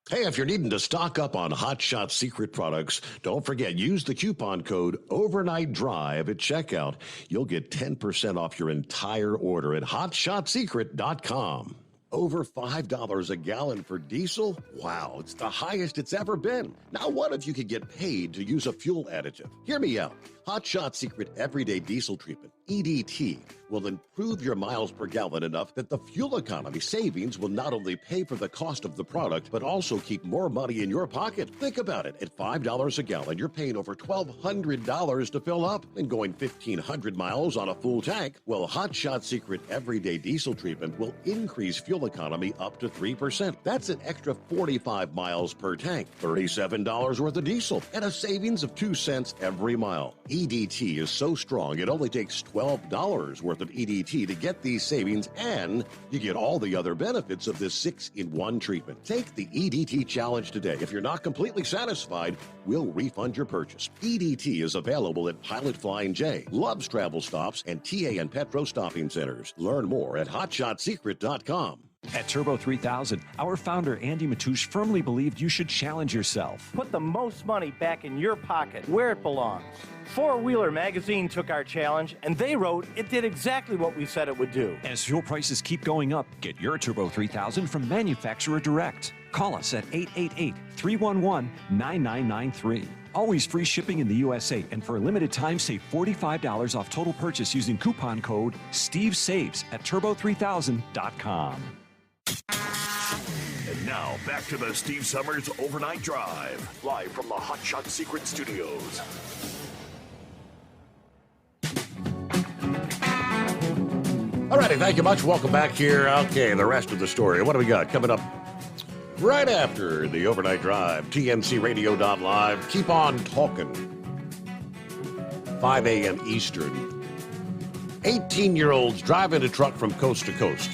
Hey, if you're needing to stock up on Hot Shot Secret products, don't forget, use the coupon code Overnight Drive at checkout. You'll get 10% off your entire order at hotshotsecret.com. Over $5 a gallon for diesel? Wow, it's the highest it's ever been. Now, what if you could get paid to use a fuel additive? Hear me out. Hot Shot Secret Everyday Diesel Treatment, EDT, will improve your miles per gallon enough that the fuel economy savings will not only pay for the cost of the product, but also keep more money in your pocket. Think about it. At $5 a gallon, you're paying over $1,200 to fill up and going 1,500 miles on a full tank. Well, Hot Shot Secret Everyday Diesel Treatment will increase fuel economy up to 3%. That's an extra 45 miles per tank, $37 worth of diesel, and a savings of 2 cents every mile. EDT is so strong, it only takes $12 worth of EDT to get these savings, and you get all the other benefits of this 6-in-1 treatment. Take the EDT challenge today. If you're not completely satisfied, we'll refund your purchase. EDT is available at Pilot Flying J, Love's Travel Stops, and TA and Petro Stopping Centers. Learn more at hotshotsecret.com. At Turbo 3000, our founder Andy Matoush firmly believed you should challenge yourself. Put the most money back in your pocket, where it belongs. Four Wheeler Magazine took our challenge, and they wrote it did exactly what we said it would do. As fuel prices keep going up, get your Turbo 3000 from manufacturer direct. Call us at 888-311-9993. Always free shipping in the USA, and for a limited time, save $45 off total purchase using coupon code STEVESAVES at turbo3000.com. And now, back to the Steve Summers Overnight Drive, live from the Hot Shot Secret Studios. All righty, thank you much. Welcome back here. Okay, the rest of the story. What do we got coming up right after the Overnight Drive? TNCRadio.live. Keep on talking. 5 a.m. Eastern. 18-year-olds driving a truck from coast to coast.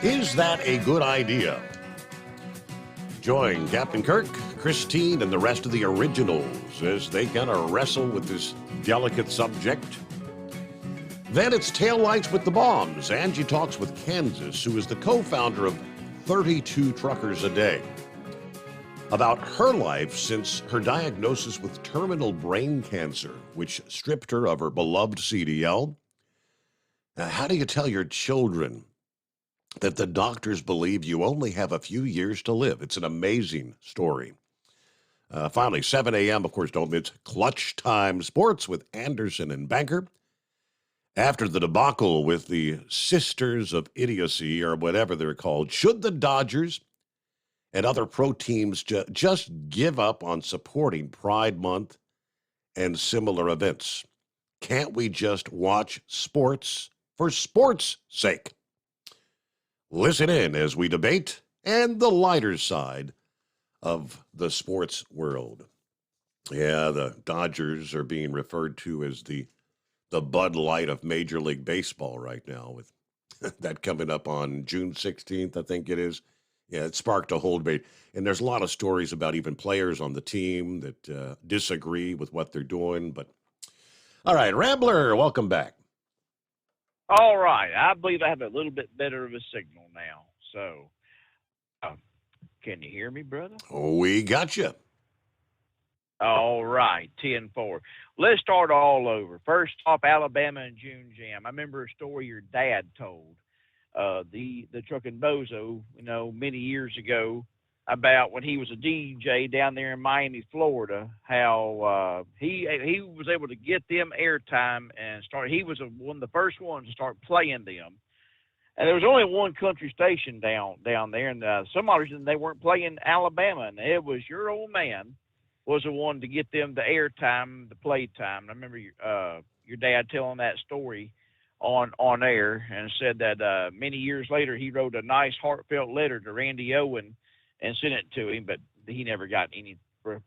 Is that a good idea? Join Captain Kirk, Christine, and the rest of the originals as they kind of wrestle with this delicate subject. Then it's Taillights with the Bombs. Angie talks with Kansas, who is the co-founder of 32 Truckers a Day, about her life since her diagnosis with terminal brain cancer, which stripped her of her beloved CDL. Now, how do you tell your children that the doctors believe you only have a few years to live? It's an amazing story. Finally, 7 a.m., of course, don't miss Clutch Time Sports with Anderson and Banker. After the debacle with the Sisters of Idiocy, or whatever they're called, should the Dodgers and other pro teams just give up on supporting Pride Month and similar events? Can't we just watch sports for sports' sake? Listen in as we debate and the lighter side of the sports world. Yeah, the Dodgers are being referred to as the Bud Light of Major League Baseball right now, with that coming up on June 16th, I think it is. Yeah, it sparked a whole debate. And there's a lot of stories about even players on the team that disagree with what they're doing. But all right, Rambler, welcome back. All right. I believe I have a little bit better of a signal now. So, can you hear me, brother? We got you. All right, 10-4. Let's start all over. First off, Alabama and June Jam. I remember a story your dad told. The trucking bozo, many years ago, about when he was a DJ down there in Miami, Florida, how he was able to get them airtime and start. He was one of the first ones to start playing them. And there was only one country station down there, and some others they weren't playing Alabama, and it was your old man was the one to get them the airtime, the playtime. And I remember your dad telling that story on air, and said that many years later he wrote a nice heartfelt letter to Randy Owen and sent it to him, but he never got any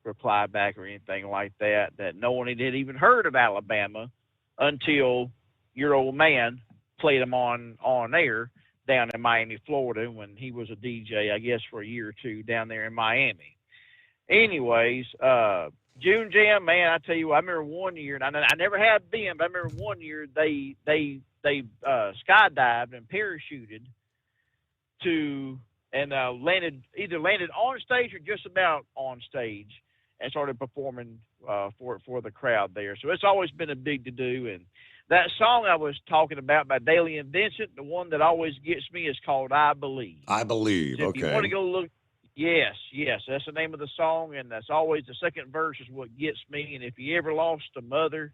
reply back or anything like that. That no one had even heard of Alabama until your old man played them on air down in Miami, Florida, when he was a DJ, I guess, for a year or two down there in Miami. Anyways, June Jam, man, I tell you what, I remember one year, and I never had been, but I remember one year they skydived and parachuted to and landed on stage or just about on stage and started performing for the crowd there. So it's always been a big to-do. And that song I was talking about by Daly and Vincent, the one that always gets me is called I Believe. I Believe, So if okay. you want to go look, yes, that's the name of the song, and that's always the second verse is what gets me. And if you ever lost a mother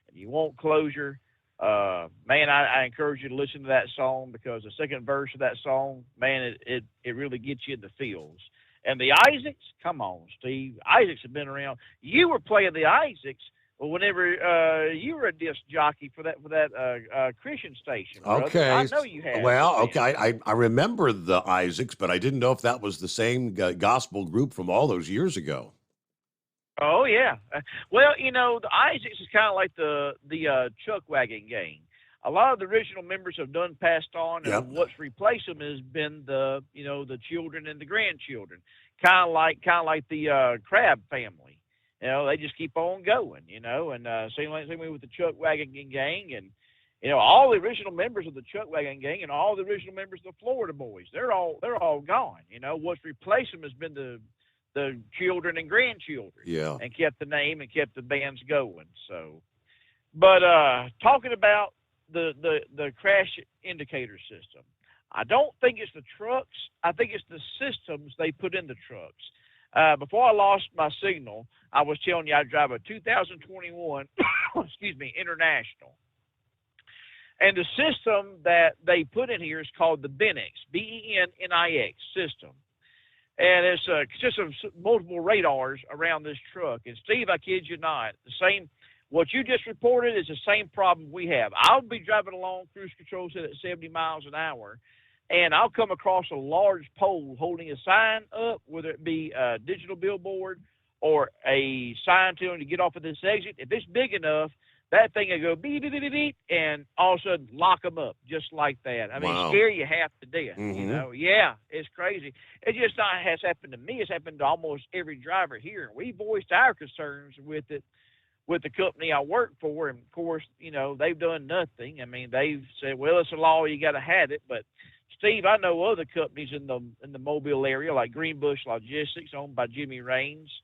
and you want closure, man, I encourage you to listen to that song, because the second verse of that song, man, it really gets you in the feels. And the Isaacs, come on, Steve. Isaacs have been around. You were playing the Isaacs whenever you were a disc jockey for that Christian station, brother. Okay. I know you have. Well, okay. I remember the Isaacs, but I didn't know if that was the same gospel group from all those years ago. Oh, yeah. Well, the Isaacs is kind of like the Chuck Wagon Gang. A lot of the original members have done passed on, and Yep. what's replaced them has been the children and the grandchildren, kind of like the Crab family. They just keep on going. And same way with the Chuck Wagon Gang, and all the original members of the Chuck Wagon Gang and all the original members of the Florida Boys. They're all gone. What's replaced them has been the children and grandchildren. Yeah. And kept the name and kept the bands going. So, but talking about the crash indicator system, I don't think it's the trucks. I think it's the systems they put in the trucks. Before I lost my signal, I was telling you I drive a 2021, International. And the system that they put in here is called the BENIX, BENNIX system. And it's a system of multiple radars around this truck. And Steve, I kid you not, what you just reported is the same problem we have. I'll be driving along, cruise control set at 70 miles an hour, and I'll come across a large pole holding a sign up, whether it be a digital billboard or a sign telling you to get off of this exit. If it's big enough, that thing will go beep, beep, beep, beep, and all of a sudden lock them up just like that. I mean, Wow. scare you half to death, Mhm. Yeah, it's crazy. It just not has happened to me. It's happened to almost every driver here. We voiced our concerns with it with the company I work for, and of course, they've done nothing. I mean, they've said, well, it's a law, you got to have it. But Steve, I know other companies in the Mobile area, like Greenbush Logistics, owned by Jimmy Raines,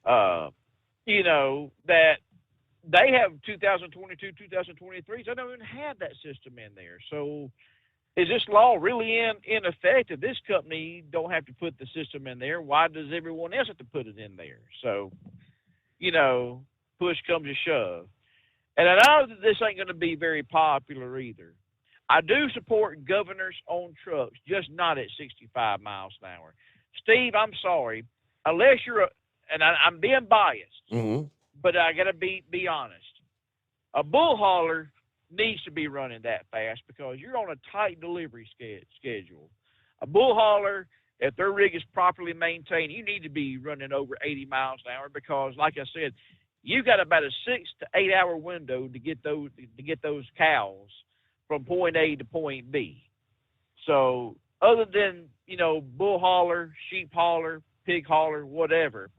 that they have 2022, 2023s. They don't even have that system in there. So is this law really in effect? If this company don't have to put the system in there, why does everyone else have to put it in there? So, push comes to shove. And I know that this ain't going to be very popular either. I do support governors on trucks, just not at 65 miles an hour. Steve, I'm sorry. Unless you're I'm being biased, Mm-hmm. but I got to be honest. A bull hauler needs to be running that fast because you're on a tight delivery schedule. A bull hauler, if their rig is properly maintained, you need to be running over 80 miles an hour because, like I said, you got about a 6 to 8 hour window to get those cows from point A to point B. So other than, bull hauler, sheep hauler, pig hauler, whatever,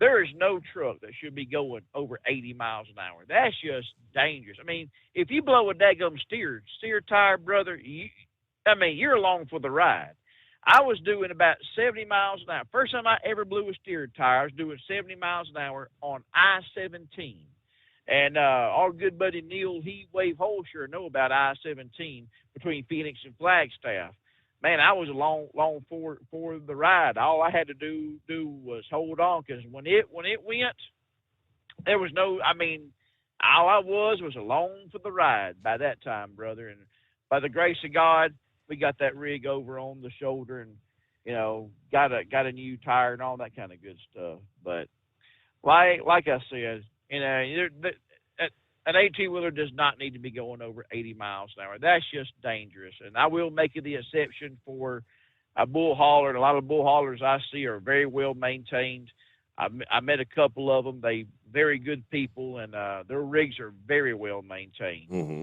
there is no truck that should be going over 80 miles an hour. That's just dangerous. I mean, if you blow a daggum steer tire, brother, you're along for the ride. I was doing about 70 miles an hour. First time I ever blew a steer tire, I was doing 70 miles an hour on I-17. And our good buddy Neil Heatwave Holsher know about I-17 between Phoenix and Flagstaff. man, I was along for the ride. All I had to do was hold on, because when it went, there was no. I mean, all I was along for the ride by that time, brother. And by the grace of God, we got that rig over on the shoulder, and got a new tire and all that kind of good stuff. But like I said, an 18-wheeler does not need to be going over 80 miles an hour. That's just dangerous. And I will make it the exception for a bull hauler. And a lot of bull haulers I see are very well maintained. I met a couple of them. They very good people, and their rigs are very well maintained. Mm-hmm.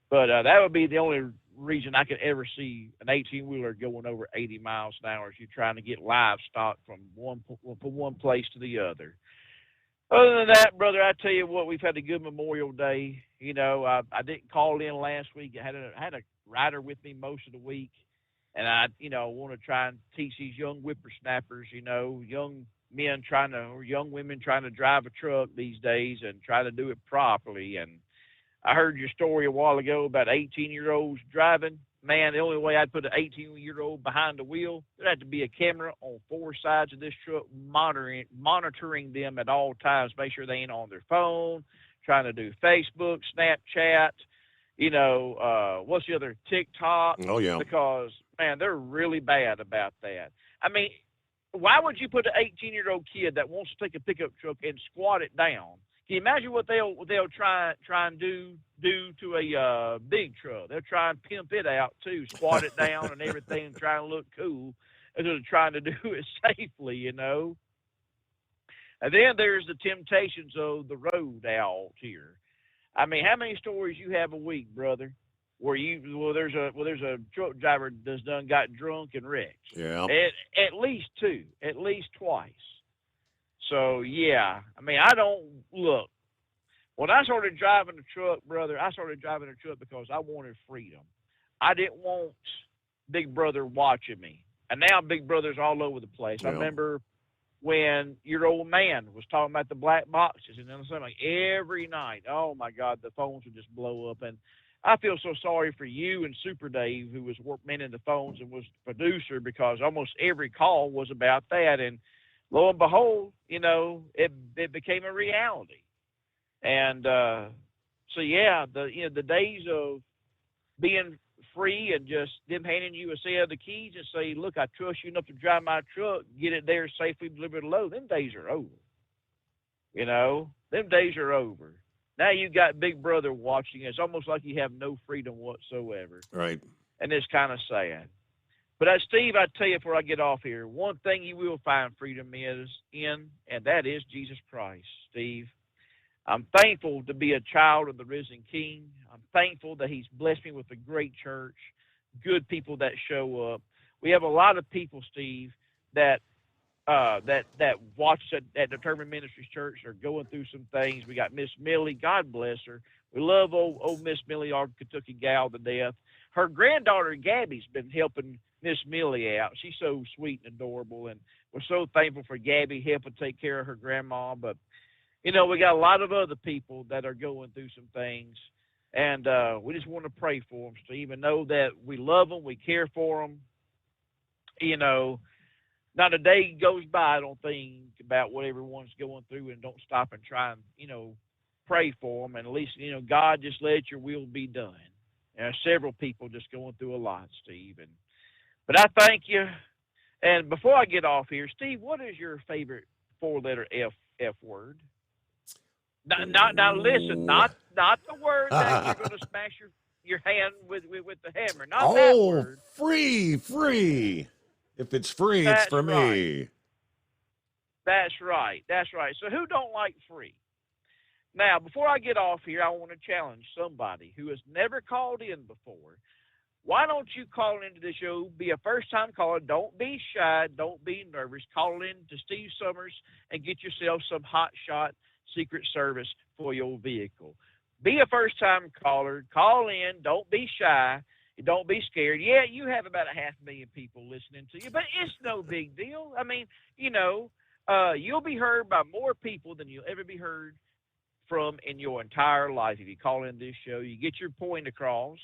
But that would be the only reason I could ever see an 18-wheeler going over 80 miles an hour, if you're trying to get livestock from one place to the other. Other than that, brother, I tell you what, we've had a good Memorial Day. I didn't call in last week. I had a rider with me most of the week, and I want to try and teach these young whippersnappers, young women trying to drive a truck these days and try to do it properly. And I heard your story a while ago about 18-year-olds driving. Man, the only way I'd put an 18-year-old behind the wheel, there'd have to be a camera on 4 sides of this truck monitoring them at all times, make sure they ain't on their phone, trying to do Facebook, Snapchat, what's the other, TikTok. Oh, yeah. Because, man, they're really bad about that. I mean, why would you put an 18-year-old kid that wants to take a pickup truck and squat it down? Can you imagine what they'll try and do to a big truck? They'll try and pimp it out too, squat it down and everything, and try and look cool, instead of trying to do it safely, And then there's the temptations of the road out here. I mean, how many stories you have a week, brother, where there's a truck driver that's done got drunk and wrecked? Yeah. At least 2, at least twice. So, yeah, I mean, I don't look. When I started driving the truck, brother, I started driving the truck because I wanted freedom. I didn't want Big Brother watching me. And now Big Brother's all over the place. Yeah. I remember when your old man was talking about the black boxes, and then like every night, oh, my God, the phones would just blow up. And I feel so sorry for you and Super Dave, who was manning the phones and was the producer, because almost every call was about that. And lo and behold, it became a reality. And so, yeah, the days of being free and just them handing you a set of the keys and say, look, I trust you enough to drive my truck, get it there safely, deliver it low, them days are over. Them days are over. Now you got Big Brother watching. It's almost like you have no freedom whatsoever. Right. And it's kind of sad. But Steve, I tell you before I get off here, one thing you will find freedom in, and that is Jesus Christ, Steve. I'm thankful to be a child of the risen King. I'm thankful that he's blessed me with a great church, good people that show up. We have a lot of people, Steve, that watch at Determined Ministries Church are going through some things. We got Miss Millie, God bless her. We love old Miss Millie, our Kentucky gal to death. Her granddaughter Gabby's been helping Miss Millie out. She's so sweet and adorable, and we're so thankful for Gabby helping take care of her grandma. But we got a lot of other people that are going through some things, and we just want to pray for them, Steve, and know that we love them, we care for them. Not a day goes by I don't think about what everyone's going through, and don't stop and try and pray for them, and at least God, just let your will be done. There are several people just going through a lot, Steve, but I thank you. And before I get off here, Steve, what is your favorite 4-letter F word? Now listen, not the word that you're going to smash your hand with the hammer. Not that word. Free. If it's free, That's it's for me. That's right. So who don't like free? Now, before I get off here, I want to challenge somebody who has never called in before. Why don't you call into the show, be a first-time caller, don't be shy, don't be nervous, call in to Steve Summers and get yourself some hot shot Secret Service for your vehicle. Be a first-time caller, call in, don't be shy, don't be scared. Yeah, you have about 500,000 people listening to you, but it's no big deal. I mean, you'll be heard by more people than you'll ever be heard from in your entire life. If you call in this show, you get your point across.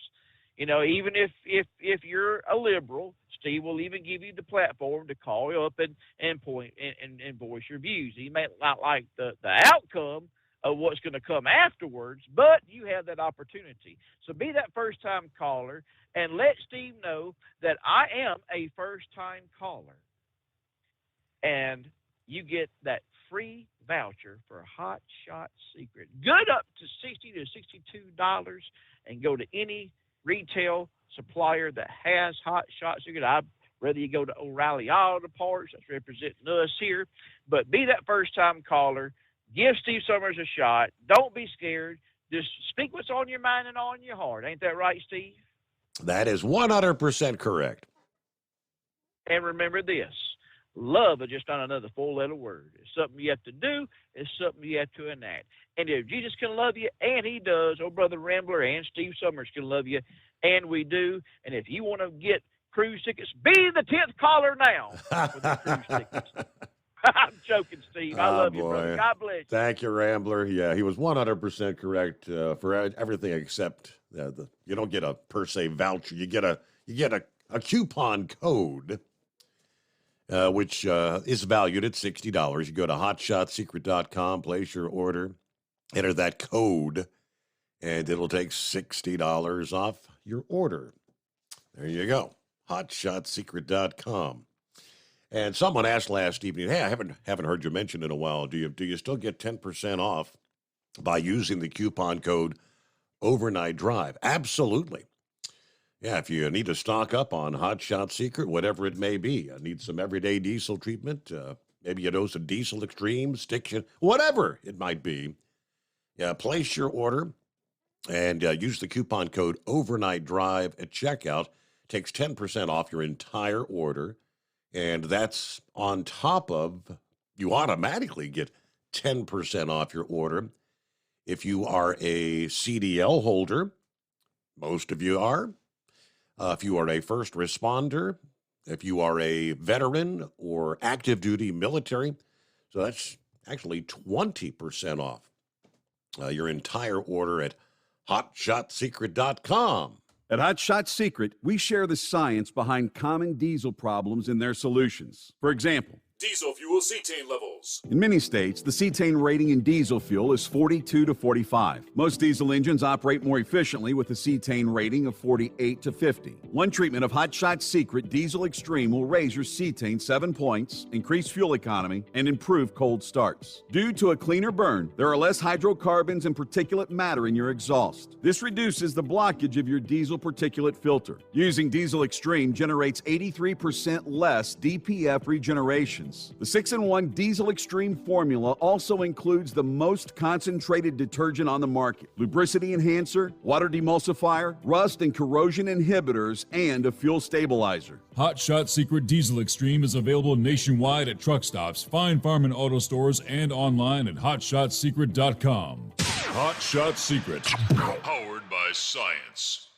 You know, even if you're a liberal, Steve will even give you the platform to call you up and point and voice your views. He may not like the outcome of what's going to come afterwards, but you have that opportunity. So be that first-time caller and let Steve know that I am a first-time caller. And you get that free voucher for Hot Shot Secret. Good up to $60 to $62, and go to any retail supplier that has Hot Shot Secret. I'd rather you go to O'Reilly Auto Parts, that's representing us here. But be that first-time caller. Give Steve Summers a shot. Don't be scared. Just speak what's on your mind and on your heart. Ain't that right, Steve? That is 100% correct. And remember this. Love is just not another four-letter word. It's something you have to do. It's something you have to enact. And if Jesus can love you, and he does, oh, Brother Rambler and Steve Summers can love you, and we do. And if you want to get cruise tickets, be the 10th caller now for the cruise tickets. I'm joking, Steve. I love you, brother. God bless you. Thank you, Rambler. Yeah, he was 100% correct for everything except you don't get a per se voucher. You get a coupon code, which is valued at $60. You go to hotshotsecret.com, place your order, enter that code, and it'll take $60 off your order. There you go. hotshotsecret.com. And someone asked last evening, hey, I haven't heard you mention in a while. Do you still get 10% off by using the coupon code Overnight Drive? Absolutely. Yeah, if you need to stock up on Hot Shot Secret, whatever it may be, need some everyday diesel treatment, maybe a dose of Diesel Extreme, Stiction, whatever it might be, yeah, place your order and use the coupon code Overnight Drive at checkout. Takes 10% off your entire order. And that's on top of, you automatically get 10% off your order. If you are a CDL holder, most of you are. If you are a first responder, if you are a veteran or active duty military, so that's actually 20% off your entire order at hotshotsecret.com. At Hot Shot Secret, we share the science behind common diesel problems and their solutions. For example, Diesel fuel cetane levels. in many states, the cetane rating in diesel fuel is 42 to 45. Most diesel engines operate more efficiently with a cetane rating of 48 to 50. One treatment of Hot Shot Secret Diesel Extreme will raise your cetane 7 points, increase fuel economy, and improve cold starts. Due to a cleaner burn, there are less hydrocarbons and particulate matter in your exhaust. This reduces the blockage of your diesel particulate filter. Using Diesel Extreme generates 83% less DPF regeneration. The 6-in-1 Diesel Extreme formula also includes the most concentrated detergent on the market, lubricity enhancer, water demulsifier, rust and corrosion inhibitors, and a fuel stabilizer. Hot Shot Secret Diesel Extreme is available nationwide at truck stops, Fine Farm and auto stores, and online at hotshotsecret.com. Hot Shot Secret, powered by science.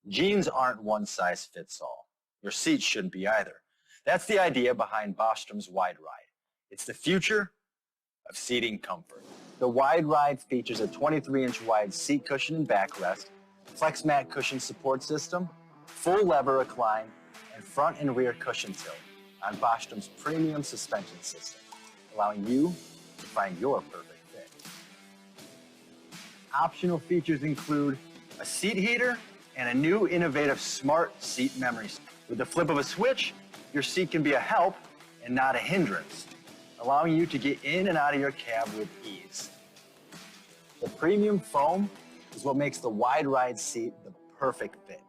Jeans aren't one size fits all. Your seats shouldn't be either. That's the idea behind Bostrom's Wide Ride. It's the future of seating comfort. The Wide Ride features a 23-inch wide seat cushion and backrest, flex mat cushion support system, full lever recline, and front and rear cushion tilt on Bostrom's premium suspension system, allowing you to find your perfect fit. Optional features include a seat heater and a new innovative smart seat memory. With the flip of a switch, your seat can be a help and not a hindrance, allowing you to get in and out of your cab with ease. The premium foam is what makes the Wide Ride seat the perfect fit.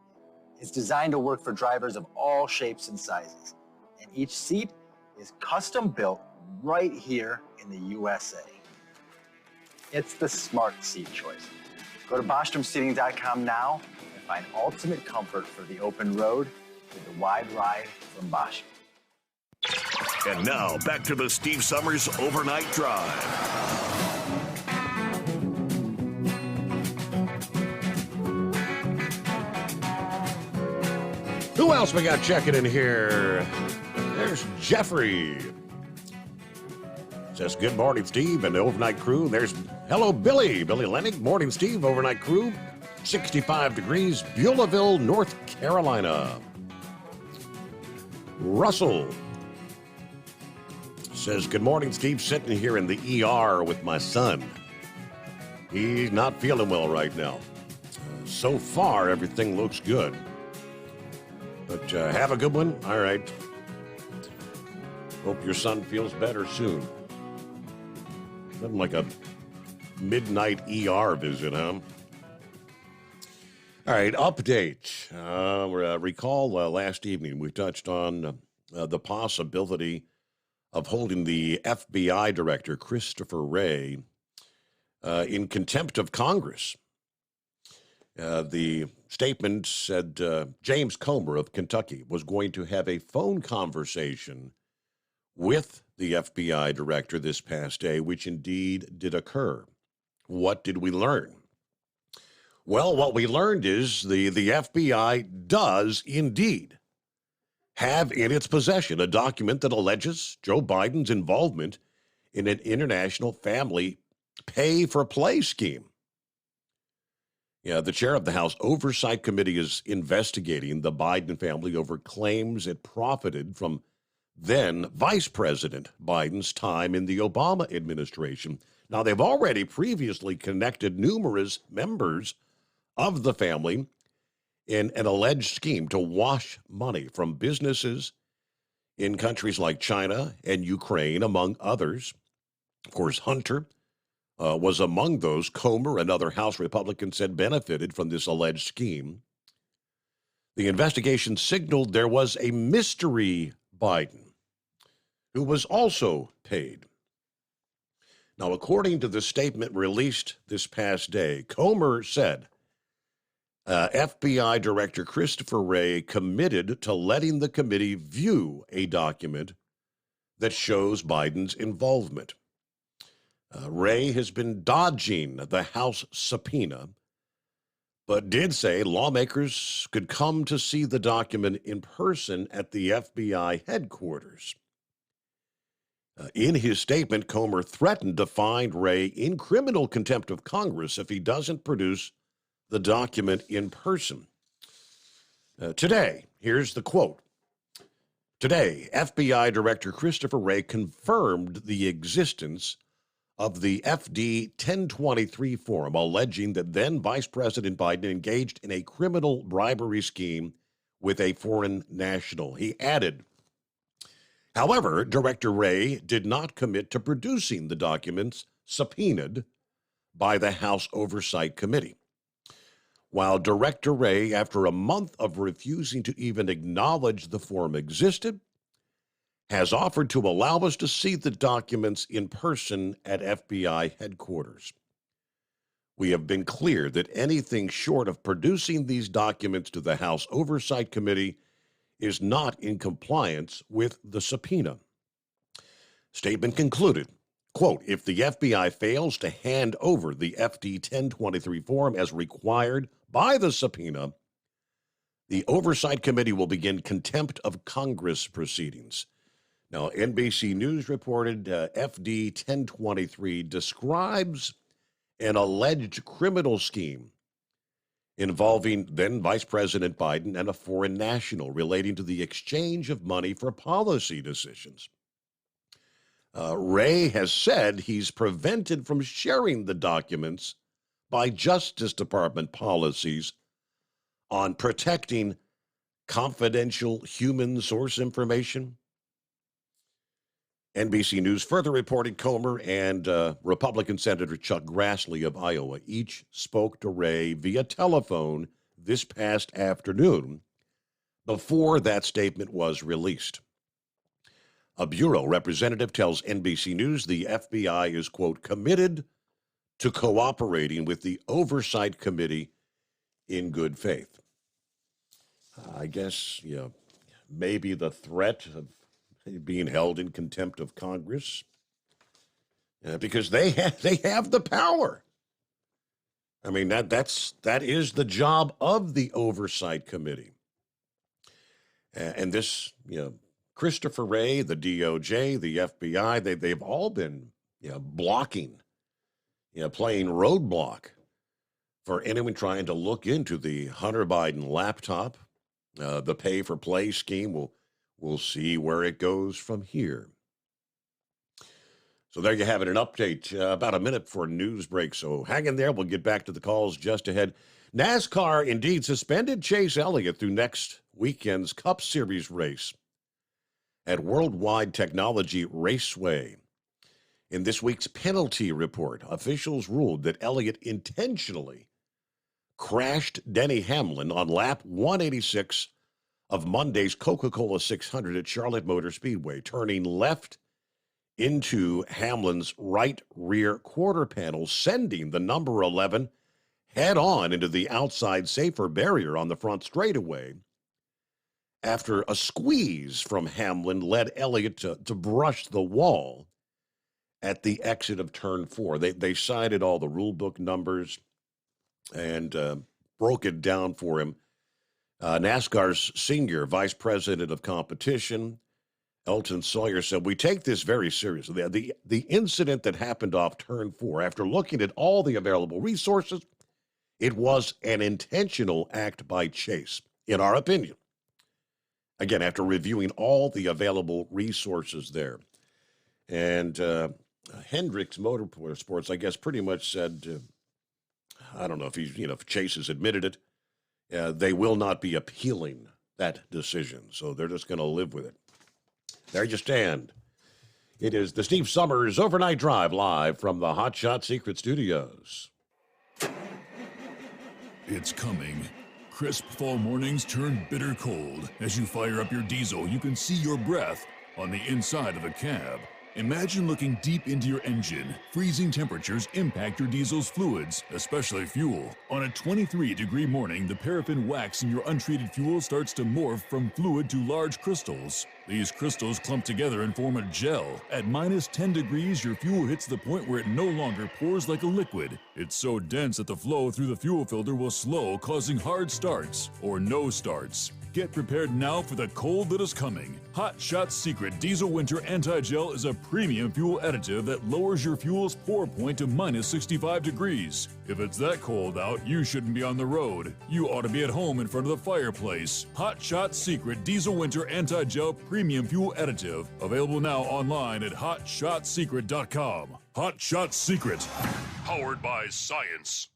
It's designed to work for drivers of all shapes and sizes, and each seat is custom built right here in the USA. It's the smart seat choice. Go to BostromSeating.com now and find ultimate comfort for the open road with the Wide Ride from Bosch. And now, back to the Steve Summers Overnight Drive. Who else we got checking in here? There's Jeffrey. Says, good morning, Steve and the overnight crew. There's, hello, Billy. Billy Lennig. Morning, Steve, overnight crew. 65 degrees, Beulahville, North Carolina. Russell says, good morning, Steve. Sitting here in the ER with my son. He's not feeling well right now. So far, everything looks good. But have a good one. All right. Hope your son feels better soon. Something like a midnight ER visit, huh? All right, update. Recall last evening we touched on the possibility of holding the FBI director, Christopher Wray, in contempt of Congress. The statement said James Comer of Kentucky was going to have a phone conversation with the FBI director this past day, which indeed did occur. What did we learn? Well, what we learned is the FBI does indeed have in its possession a document that alleges Joe Biden's involvement in an international family pay-for-play scheme. Yeah, the chair of the House Oversight Committee is investigating the Biden family over claims it profited from then Vice President Biden's time in the Obama administration. Now, they've already previously connected numerous members of the family in an alleged scheme to wash money from businesses in countries like China and Ukraine, among others. Of course, Hunter was among those. Comer and other House Republicans said benefited from this alleged scheme. The investigation signaled there was a mystery Biden who was also paid. Now, according to the statement released this past day, Comer said FBI Director Christopher Wray committed to letting the committee view a document that shows Biden's involvement. Wray has been dodging the House subpoena, but did say lawmakers could come to see the document in person at the FBI headquarters. In his statement, Comer threatened to find Wray in criminal contempt of Congress if he doesn't produce the document in person. Today, here's the quote. Today, FBI Director Christopher Wray confirmed the existence of the FD 1023 form alleging that then Vice President Biden engaged in a criminal bribery scheme with a foreign national. He added, however, Director Wray did not commit to producing the documents subpoenaed by the House Oversight Committee. While Director Wray, after a month of refusing to even acknowledge the form existed, has offered to allow us to see the documents in person at FBI headquarters. We have been clear that anything short of producing these documents to the House Oversight Committee is not in compliance with the subpoena. Statement concluded, quote, if the FBI fails to hand over the FD 1023 form as required by the subpoena, the Oversight Committee will begin contempt of Congress proceedings. Now, NBC News reported FD 1023 describes an alleged criminal scheme involving then Vice President Biden and a foreign national relating to the exchange of money for policy decisions. Wray has said he's prevented from sharing the documents by Justice Department policies on protecting confidential human source information. NBC News further reported Comer and Republican Senator Chuck Grassley of Iowa each spoke to Wray via telephone this past afternoon before that statement was released. A bureau representative tells NBC News the FBI is, quote, committed to cooperating with the Oversight Committee in good faith. I guess, maybe the threat of being held in contempt of Congress because they have the power. I mean, that is the job of the Oversight Committee. And this, Christopher Wray, the DOJ, the FBI, they've all been, blocking, playing roadblock for anyone trying to look into the Hunter Biden laptop. The pay-for-play scheme, we'll see where it goes from here. So there you have it, an update about a minute for news break. So hang in there. We'll get back to the calls just ahead. NASCAR indeed suspended Chase Elliott through next weekend's Cup Series race at Worldwide Technology Raceway. In this week's penalty report, officials ruled that Elliott intentionally crashed Denny Hamlin on lap 186 of Monday's Coca-Cola 600 at Charlotte Motor Speedway, turning left into Hamlin's right rear quarter panel, sending the number 11 head-on into the outside safer barrier on the front straightaway after a squeeze from Hamlin led Elliott to brush the wall at the exit of Turn 4. They cited all the rule book numbers and broke it down for him. NASCAR's senior vice president of competition, Elton Sawyer, said, "We take this very seriously. The incident that happened off Turn 4, after looking at all the available resources, it was an intentional act by Chase, in our opinion." Again, after reviewing all the available resources there. And Hendricks Motorsports, I guess, pretty much said, I don't know if Chase has admitted it, they will not be appealing that decision. So they're just going to live with it. There you stand. It is the Steve Summers Overnight Drive live from the Hot Shot Secret Studios. It's coming. Crisp fall mornings turn bitter cold. As you fire up your diesel, you can see your breath on the inside of the cab. Imagine looking deep into your engine. Freezing temperatures impact your diesel's fluids, especially fuel. On a 23-degree morning, the paraffin wax in your untreated fuel starts to morph from fluid to large crystals. These crystals clump together and form a gel. At minus 10 degrees, your fuel hits the point where it no longer pours like a liquid. It's so dense that the flow through the fuel filter will slow, causing hard starts or no starts. Get prepared now for the cold that is coming. Hot Shot Secret Diesel Winter Anti-Gel is a premium fuel additive that lowers your fuel's pour point to minus 65 degrees. If it's that cold out, you shouldn't be on the road. You ought to be at home in front of the fireplace. Hot Shot Secret Diesel Winter Anti-Gel Premium Fuel Additive. Available now online at hotshotsecret.com. Hot Shot Secret. Powered by science.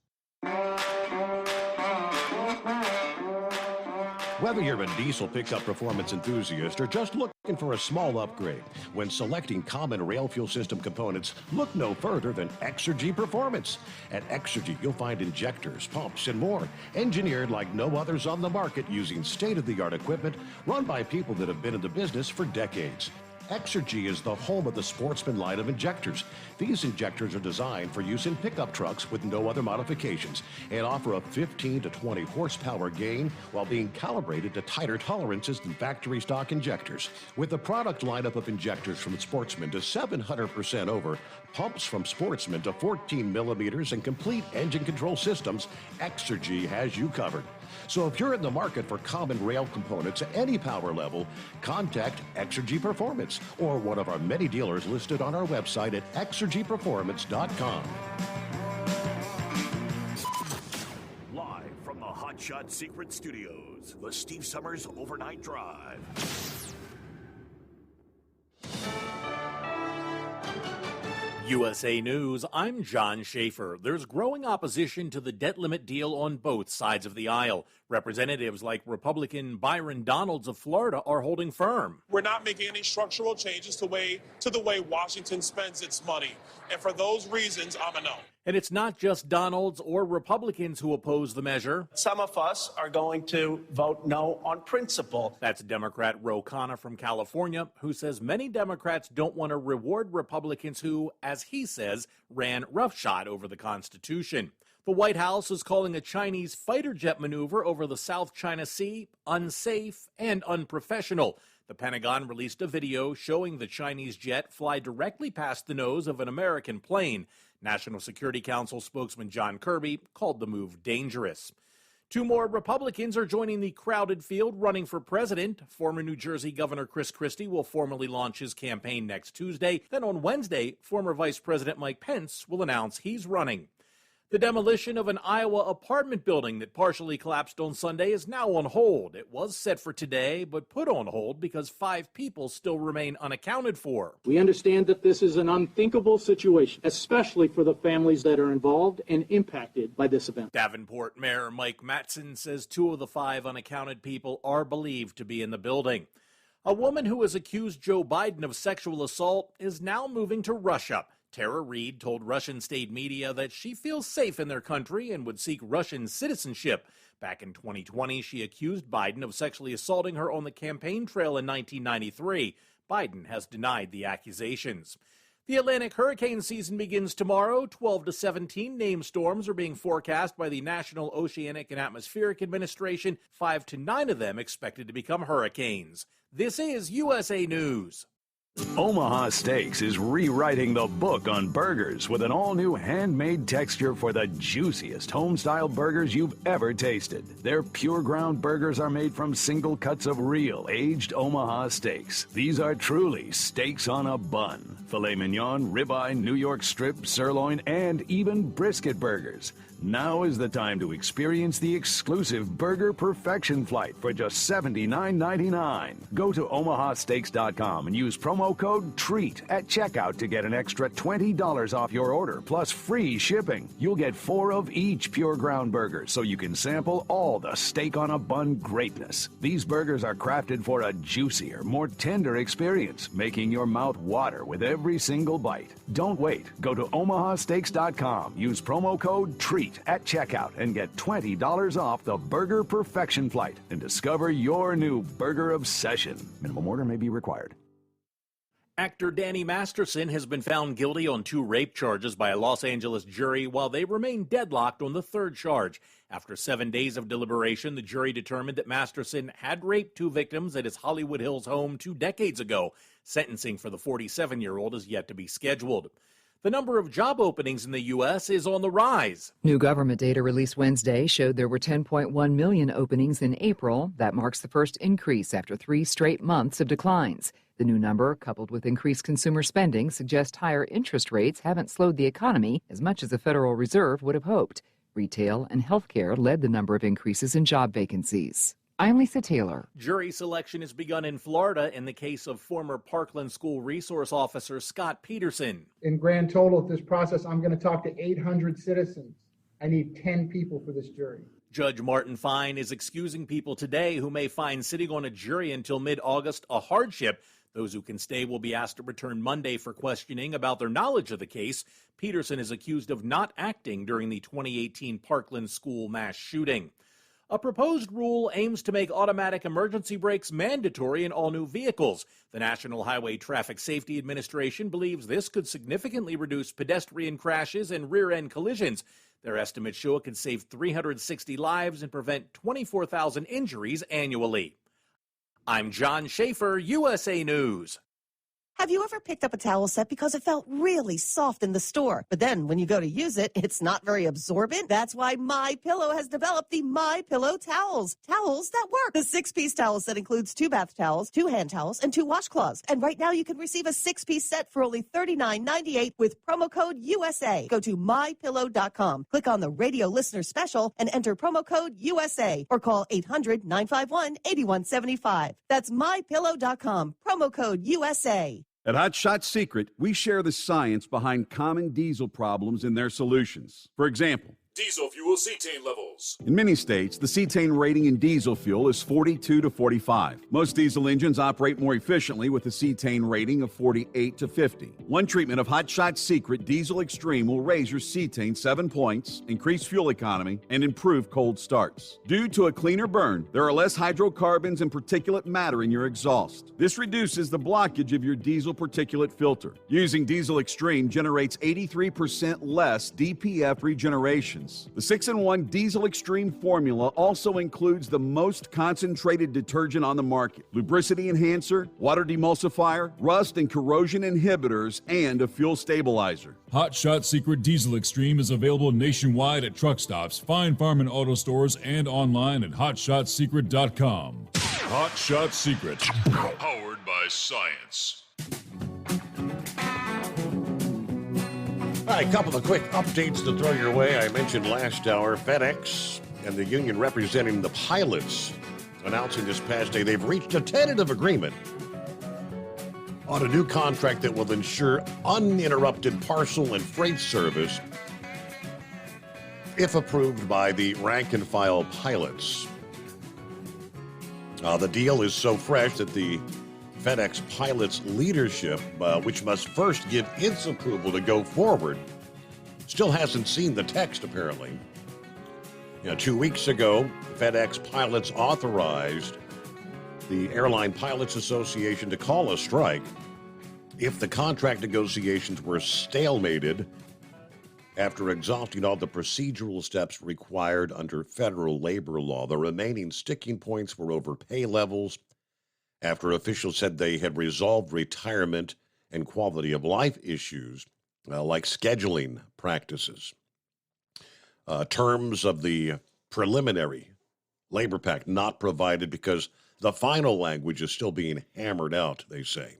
Whether you're a diesel pickup performance enthusiast or just looking for a small upgrade, when selecting common rail fuel system components, look no further than Exergy Performance. At Exergy, you'll find injectors, pumps, and more, engineered like no others on the market using state-of-the-art equipment run by people that have been in the business for decades. Exergy is the home of the Sportsman line of injectors. These injectors are designed for use in pickup trucks with no other modifications and offer a 15 to 20 horsepower gain while being calibrated to tighter tolerances than factory stock injectors. With a product lineup of injectors from Sportsman to 700% over, pumps from Sportsman to 14 millimeters, and complete engine control systems, Exergy has you covered. So if you're in the market for common rail components at any power level, contact Exergy Performance or one of our many dealers listed on our website at exergyperformance.com. Live from the Hot Shot Secret Studios, the Steve Summers Overnight Drive. USA News, I'm John Schaefer. There's growing opposition to the debt limit deal on both sides of the aisle. Representatives like Republican Byron Donalds of Florida are holding firm. We're not making any structural changes to the way Washington spends its money. And for those reasons, I'm a no. And it's not just Donalds or Republicans who oppose the measure. Some of us are going to vote no on principle. That's Democrat Ro Khanna from California, who says many Democrats don't want to reward Republicans who, as he says, ran roughshod over the Constitution. The White House is calling a Chinese fighter jet maneuver over the South China Sea unsafe and unprofessional. The Pentagon released a video showing the Chinese jet fly directly past the nose of an American plane. National Security Council spokesman John Kirby called the move dangerous. Two more Republicans are joining the crowded field running for president. Former New Jersey Governor Chris Christie will formally launch his campaign next Tuesday. Then on Wednesday, former Vice President Mike Pence will announce he's running. The demolition of an Iowa apartment building that partially collapsed on Sunday is now on hold. It was set for today, but put on hold because 5 people still remain unaccounted for. We understand that this is an unthinkable situation, especially for the families that are involved and impacted by this event. Davenport Mayor Mike Mattson says 2 of the 5 unaccounted people are believed to be in the building. A woman who has accused Joe Biden of sexual assault is now moving to Russia. Tara Reid told Russian state media that she feels safe in their country and would seek Russian citizenship. Back in 2020, she accused Biden of sexually assaulting her on the campaign trail in 1993. Biden has denied the accusations. The Atlantic hurricane season begins tomorrow. 12 to 17 named storms are being forecast by the National Oceanic and Atmospheric Administration, 5 to 9 of them expected to become hurricanes. This is USA News. Omaha Steaks is rewriting the book on burgers with an all-new handmade texture for the juiciest home-style burgers you've ever tasted. Their pure ground burgers are made from single cuts of real aged Omaha steaks. These are truly steaks on a bun. Filet mignon, ribeye, New York strip, sirloin, and even brisket burgers. Now is the time to experience the exclusive Burger Perfection Flight for just $79.99. Go to omahasteaks.com and use promo code TREAT at checkout to get an extra $20 off your order, plus free shipping. You'll get 4 of each pure ground burger, so you can sample all the steak on a bun greatness. These burgers are crafted for a juicier, more tender experience, making your mouth water with every single bite. Don't wait. Go to omahasteaks.com. Use promo code TREAT at checkout and get $20 off the Burger Perfection Flight and discover your new burger obsession. Minimum order may be required. Actor Danny Masterson has been found guilty on 2 rape charges by a Los Angeles jury while they remain deadlocked on the 3rd charge. After 7 days of deliberation, the jury determined that Masterson had raped 2 victims at his Hollywood Hills home 2 decades ago. Sentencing for the 47-year-old is yet to be scheduled. The number of job openings in the U.S. is on the rise. New government data released Wednesday showed there were 10.1 million openings in April. That marks the first increase after 3 straight months of declines. The new number, coupled with increased consumer spending, suggests higher interest rates haven't slowed the economy as much as the Federal Reserve would have hoped. Retail and healthcare led the number of increases in job vacancies. I'm Lisa Taylor. Jury selection has begun in Florida in the case of former Parkland School Resource Officer Scott Peterson. In grand total of this process, I'm going to talk to 800 citizens. I need 10 people for this jury. Judge Martin Fine is excusing people today who may find sitting on a jury until mid-August a hardship. Those who can stay will be asked to return Monday for questioning about their knowledge of the case. Peterson is accused of not acting during the 2018 Parkland School mass shooting. A proposed rule aims to make automatic emergency brakes mandatory in all new vehicles. The National Highway Traffic Safety Administration believes this could significantly reduce pedestrian crashes and rear-end collisions. Their estimates show it could save 360 lives and prevent 24,000 injuries annually. I'm John Schaefer, USA News. Have you ever picked up a towel set because it felt really soft in the store, but then when you go to use it, it's not very absorbent? That's why MyPillow has developed the MyPillow towels. Towels that work. The 6-piece towel set includes 2 bath towels, 2 hand towels, and 2 washcloths. And right now you can receive a 6-piece set for only $39.98 with promo code USA. Go to MyPillow.com, click on the radio listener special, and enter promo code USA, or call 800-951-8175. That's MyPillow.com, promo code USA. At Hot Shot Secret, we share the science behind common diesel problems and their solutions. For example, Diesel fuel cetane levels. in many states, the cetane rating in diesel fuel is 42 to 45. Most diesel engines operate more efficiently with a cetane rating of 48 to 50. One treatment of Hot Shot Secret Diesel Extreme will raise your cetane 7 points, increase fuel economy, and improve cold starts. Due to a cleaner burn, there are less hydrocarbons and particulate matter in your exhaust. This reduces the blockage of your diesel particulate filter. Using Diesel Extreme generates 83% less DPF regeneration. The 6-in-1 Diesel Extreme formula also includes the most concentrated detergent on the market, lubricity enhancer, water demulsifier, rust and corrosion inhibitors, and a fuel stabilizer. Hot Shot Secret Diesel Extreme is available nationwide at truck stops, Fine Farm and auto stores, and online at hotshotsecret.com. Hot Shot Secret, powered by science. right, a couple of quick updates to throw your way. I mentioned last hour, FedEx and the union representing the pilots announcing this past day they've reached a tentative agreement on a new contract that will ensure uninterrupted parcel and freight service if approved by the rank-and-file pilots. The deal is so fresh that the FedEx pilots' leadership, which must first give its approval to go forward, still hasn't seen the text, apparently. 2 weeks ago, FedEx pilots authorized the Airline Pilots Association to call a strike if the contract negotiations were stalemated after exhausting all the procedural steps required under federal labor law. The remaining sticking points were over pay levels, after officials said they had resolved retirement and quality of life issues like scheduling practices. Terms of the preliminary labor pact not provided because the final language is still being hammered out, they say.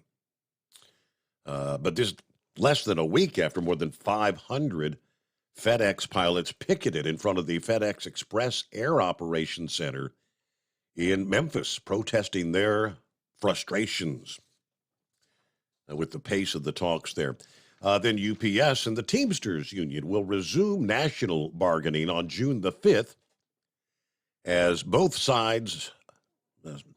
But this less than a week after more than 500 FedEx pilots picketed in front of the FedEx Express Air Operations Center in Memphis, protesting their frustrations with the pace of the talks there. Then UPS and the Teamsters Union will resume national bargaining on June the 5th as both sides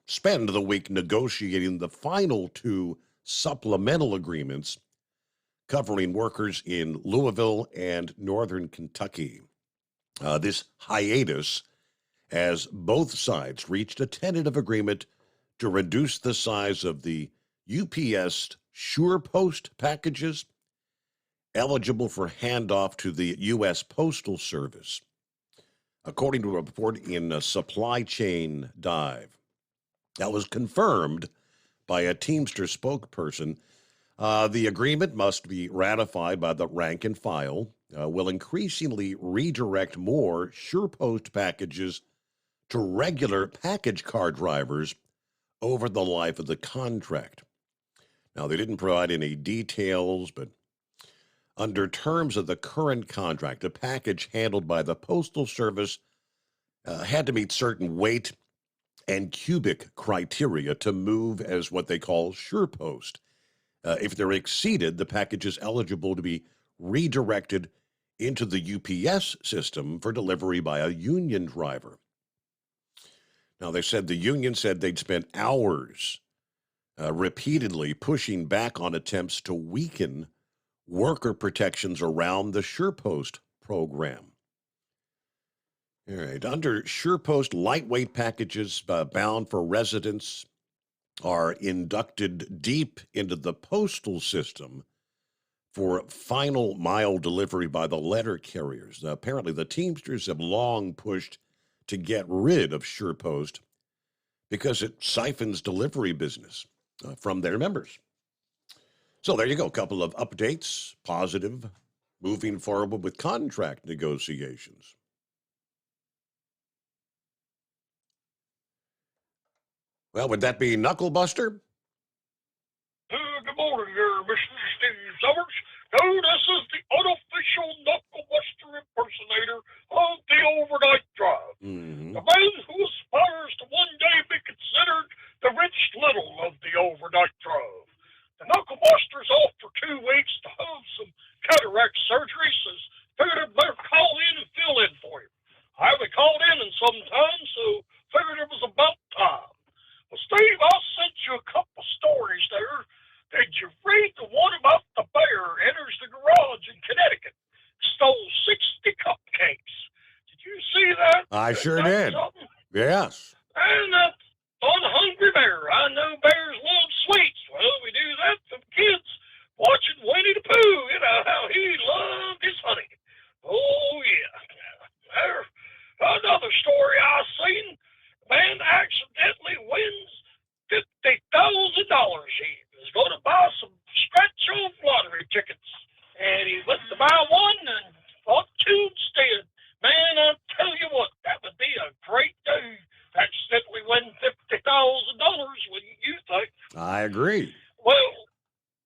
spend the week negotiating the final two supplemental agreements covering workers in Louisville and Northern Kentucky. This hiatus as both sides reached a tentative agreement to reduce the size of the UPS SurePost packages eligible for handoff to the U.S. Postal Service, according to a report in Supply Chain Dive. That was confirmed by a Teamster spokesperson. The agreement must be ratified by the rank and file, will increasingly redirect more SurePost packages to regular package car drivers over the life of the contract. Now, they didn't provide any details, but under terms of the current contract, a package handled by the Postal Service had to meet certain weight and cubic criteria to move as what they call SurePost. If they're exceeded, the package is eligible to be redirected into the UPS system for delivery by a union driver. Now, they said the union said they'd spent hours repeatedly pushing back on attempts to weaken worker protections around the SurePost program. All right, under SurePost, lightweight packages bound for residents are inducted deep into the postal system for final mile delivery by the letter carriers. Now, apparently, the Teamsters have long pushed to get rid of SurePost because it siphons delivery business from their members. So there you go, a couple of updates, positive, moving forward with contract negotiations. Well, would that be Knucklebuster? Good morning there, Mr. Steve Summers. No, this is the unofficial Knucklebuster impersonator of the Overnight Drive. Mm-hmm. The man who aspires to one day be considered the Rich Little of the Overnight Drive. The Knucklebuster's off for 2 weeks to have some cataract surgery, so figured I'd better call in and fill in for him. I haven't called in some time, so figured it was about time. Well, Steve, I sent you a couple stories there. Did you read the one about the bear enters the garage in Connecticut, stole 60 cupcakes? Did you see that? I sure did. Something? Yes. And that unhungry bear. I know bears love sweets. Well, we do that for kids watching Winnie the Pooh. You know how he loved his honey. Oh, yeah. There. Another story I seen. Man accidentally wins $50,000. He was going to buy some scratch-off lottery tickets, and he went to buy one and bought two instead. Man, I tell you what, that would be a great day. Accidentally win $50,000, wouldn't you think? I agree. Well,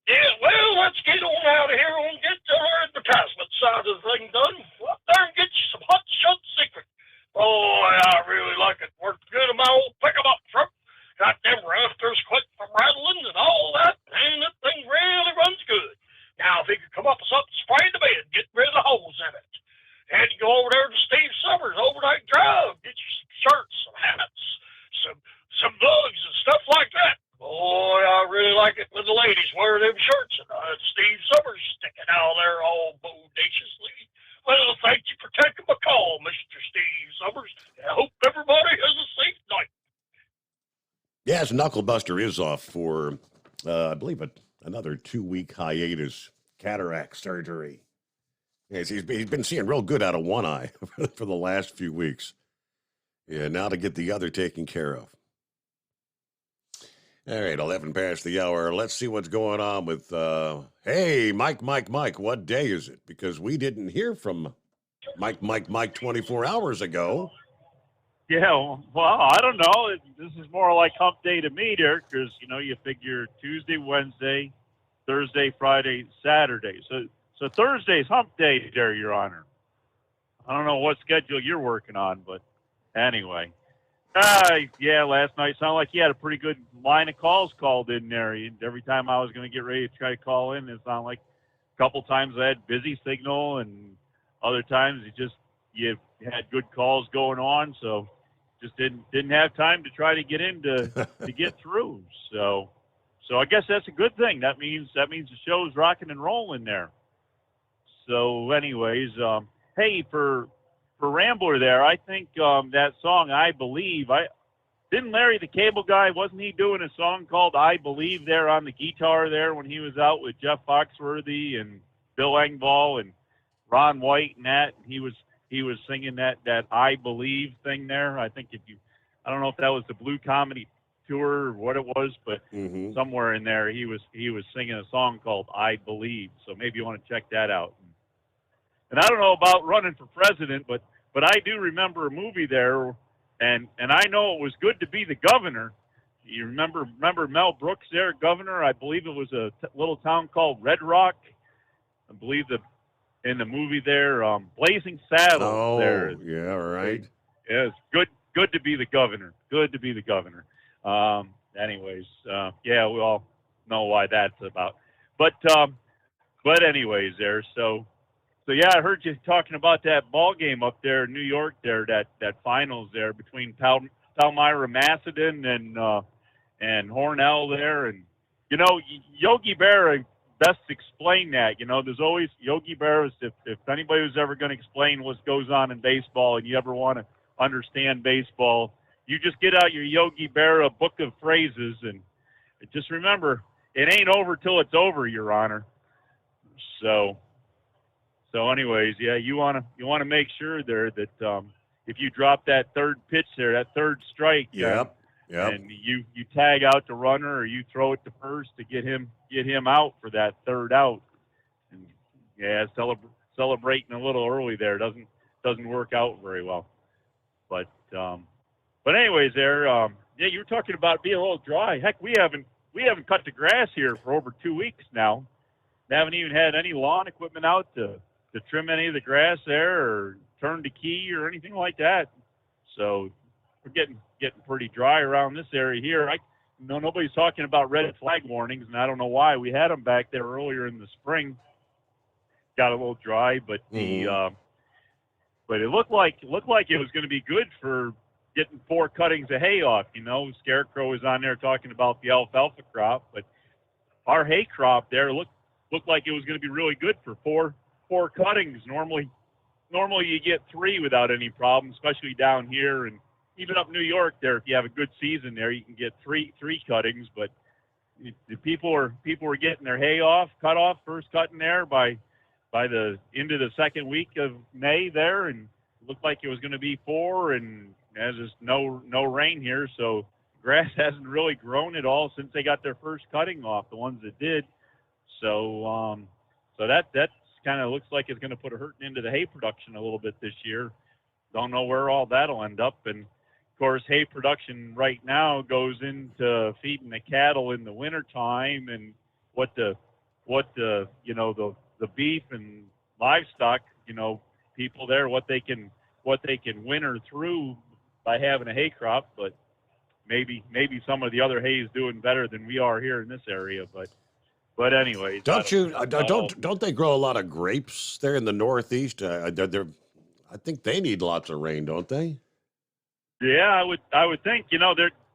yeah, well, let's get on out of here and get to our advertisements. the thing done, go up there and get you some Hot Shot Secret. Boy, I really like it. Worked good in my old pickup truck. Got them rafters quit from rattling and all that, and that thing really runs good. Now, if he could come up with something, spray the bed, get rid of the holes in it. Had to go over there to Steve Summers overnight drive, get you some shirts, some hats, some mugs and stuff like that. Boy, I really like it when the ladies wear them shirts and Steve Summers sticking out there all bodaciously. Well, thank you for taking my call, Mr. Steve Summers. I hope everybody has a safe night. Yes, Knucklebuster is off for, I believe, another 2-week hiatus, cataract surgery. Yes, he's been seeing real good out of one eye for the last few weeks. Yeah, now to get the other taken care of. All right, 11 past the hour. Let's see what's going on with, hey, Mike, what day is it? Because we didn't hear from Mike 24 hours ago. Yeah, well, I don't know. This is more like hump day to me there because, you figure Tuesday, Wednesday, Thursday, Friday, Saturday. So Thursday's hump day there, Your Honor. I don't know what schedule you're working on, but anyway. Yeah, last night sounded like you had a pretty good line of calls called in there. Every time I was going to get ready to try to call in, it sounded like a couple times I had busy signal, and other times you had good calls going on, so just didn't have time to try to get in to get through. So I guess that's a good thing. That means the show's rocking and rolling there. So anyways, hey, for Rambler there, I think that song, I Believe, didn't Larry the Cable Guy, wasn't he doing a song called I Believe there on the guitar there when he was out with Jeff Foxworthy and Bill Engvall and Ron White and that? He was singing that I Believe thing there. I think I don't know if that was the Blue Comedy Tour or what it was, but somewhere in there he was singing a song called I Believe. So maybe you want to check that out. And I don't know about running for president, but I do remember a movie there, and I know it was good to be the governor. You remember Mel Brooks there, governor? I believe it was a little town called Red Rock. I believe in the movie there, Blazing Saddles. Oh, there. Yeah, right. Yeah, it's good to be the governor. Good to be the governor. Anyways, yeah, we all know why that's about. But anyways, there. So yeah, I heard you talking about that ball game up there in New York there, that finals there between Palmyra Macedon and Hornell there. And, Yogi Berra best explain that. There's always Yogi Berra, if anybody was ever going to explain what goes on in baseball and you ever want to understand baseball, you just get out your Yogi Berra book of phrases and just remember, it ain't over till it's over, Your Honor. So anyways, yeah, you want to make sure there that if you drop that third pitch there, that third strike, and you tag out the runner or you throw it to first to get him out for that third out, and yeah, celebrating a little early there doesn't work out very well. But anyways, there, yeah, you were talking about being a little dry. Heck, we haven't cut the grass here for over 2 weeks now. We haven't even had any lawn equipment out to trim any of the grass there or turn the key or anything like that. So we're getting pretty dry around this area here. Nobody's talking about red flag warnings, and I don't know why. We had them back there earlier in the spring. Got a little dry, but but it looked like it was going to be good for getting 4 cuttings of hay off. Scarecrow was on there talking about the alfalfa crop, but our hay crop there looked like it was going to be really good for 4 cuttings. Normally you get 3 without any problem, especially down here and even up New York there. If you have a good season there, you can get three cuttings. But the people were getting their hay cut off, first cutting there by the end of the second week of May there, and it looked like it was going to be 4. And there's just no rain here, so grass hasn't really grown at all since they got their first cutting off. The ones that did, so that's kind of looks like it's going to put a hurting into the hay production a little bit this year. Don't know where all that'll end up. And of course, hay production right now goes into feeding the cattle in the wintertime, and what the beef and livestock people there what they can winter through by having a hay crop, but maybe some of the other hay is doing better than we are here in this area. But anyways, don't they grow a lot of grapes there in the Northeast? I think they need lots of rain, don't they? Yeah, I would think.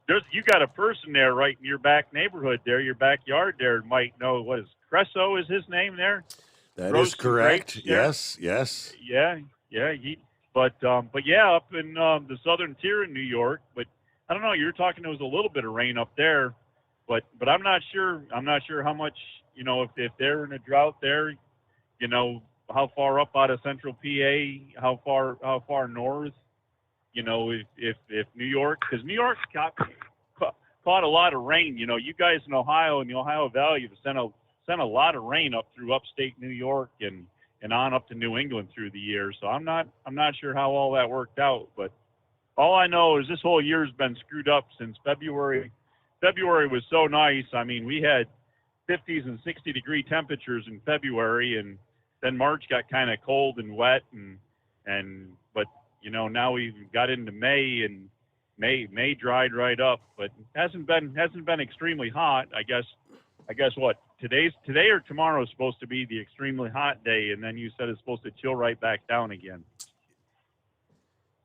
There's you got a person there right in your back neighborhood there, your backyard there might know what is Cresso is his name there. That is correct. Yes. Yeah. But yeah, up in the southern tier in New York. But I don't know. You're talking there was a little bit of rain up there, but I'm not sure. I'm not sure how much. If they're in a drought there, how far up out of central PA, how far north. If New York, because New York's caught a lot of rain. You guys in Ohio and the Ohio Valley have sent a lot of rain up through upstate New York and on up to New England through the year. So I'm not sure how all that worked out, but all I know is this whole year's been screwed up since February. February was so nice. I mean, we had 50s and 60-degree temperatures in February, and then March got kind of cold and wet, but now we got into May, and May dried right up, but hasn't been extremely hot. I guess what today or tomorrow is supposed to be the extremely hot day, and then you said it's supposed to chill right back down again.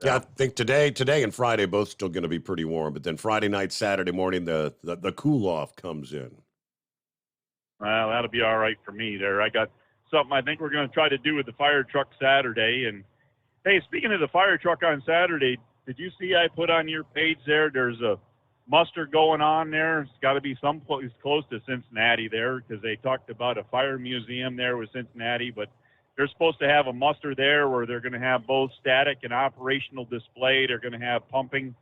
Yeah, I think today and Friday both still going to be pretty warm, but then Friday night, Saturday morning, the cool off comes in. Well, that'll be all right for me there. I got something I think we're going to try to do with the fire truck Saturday. And hey, speaking of the fire truck on Saturday, did you see I put on your page there? There's a muster going on there. It's got to be someplace close to Cincinnati there, because they talked about a fire museum there with Cincinnati, but they're supposed to have a muster there where they're going to have both static and operational display. They're going to have pumping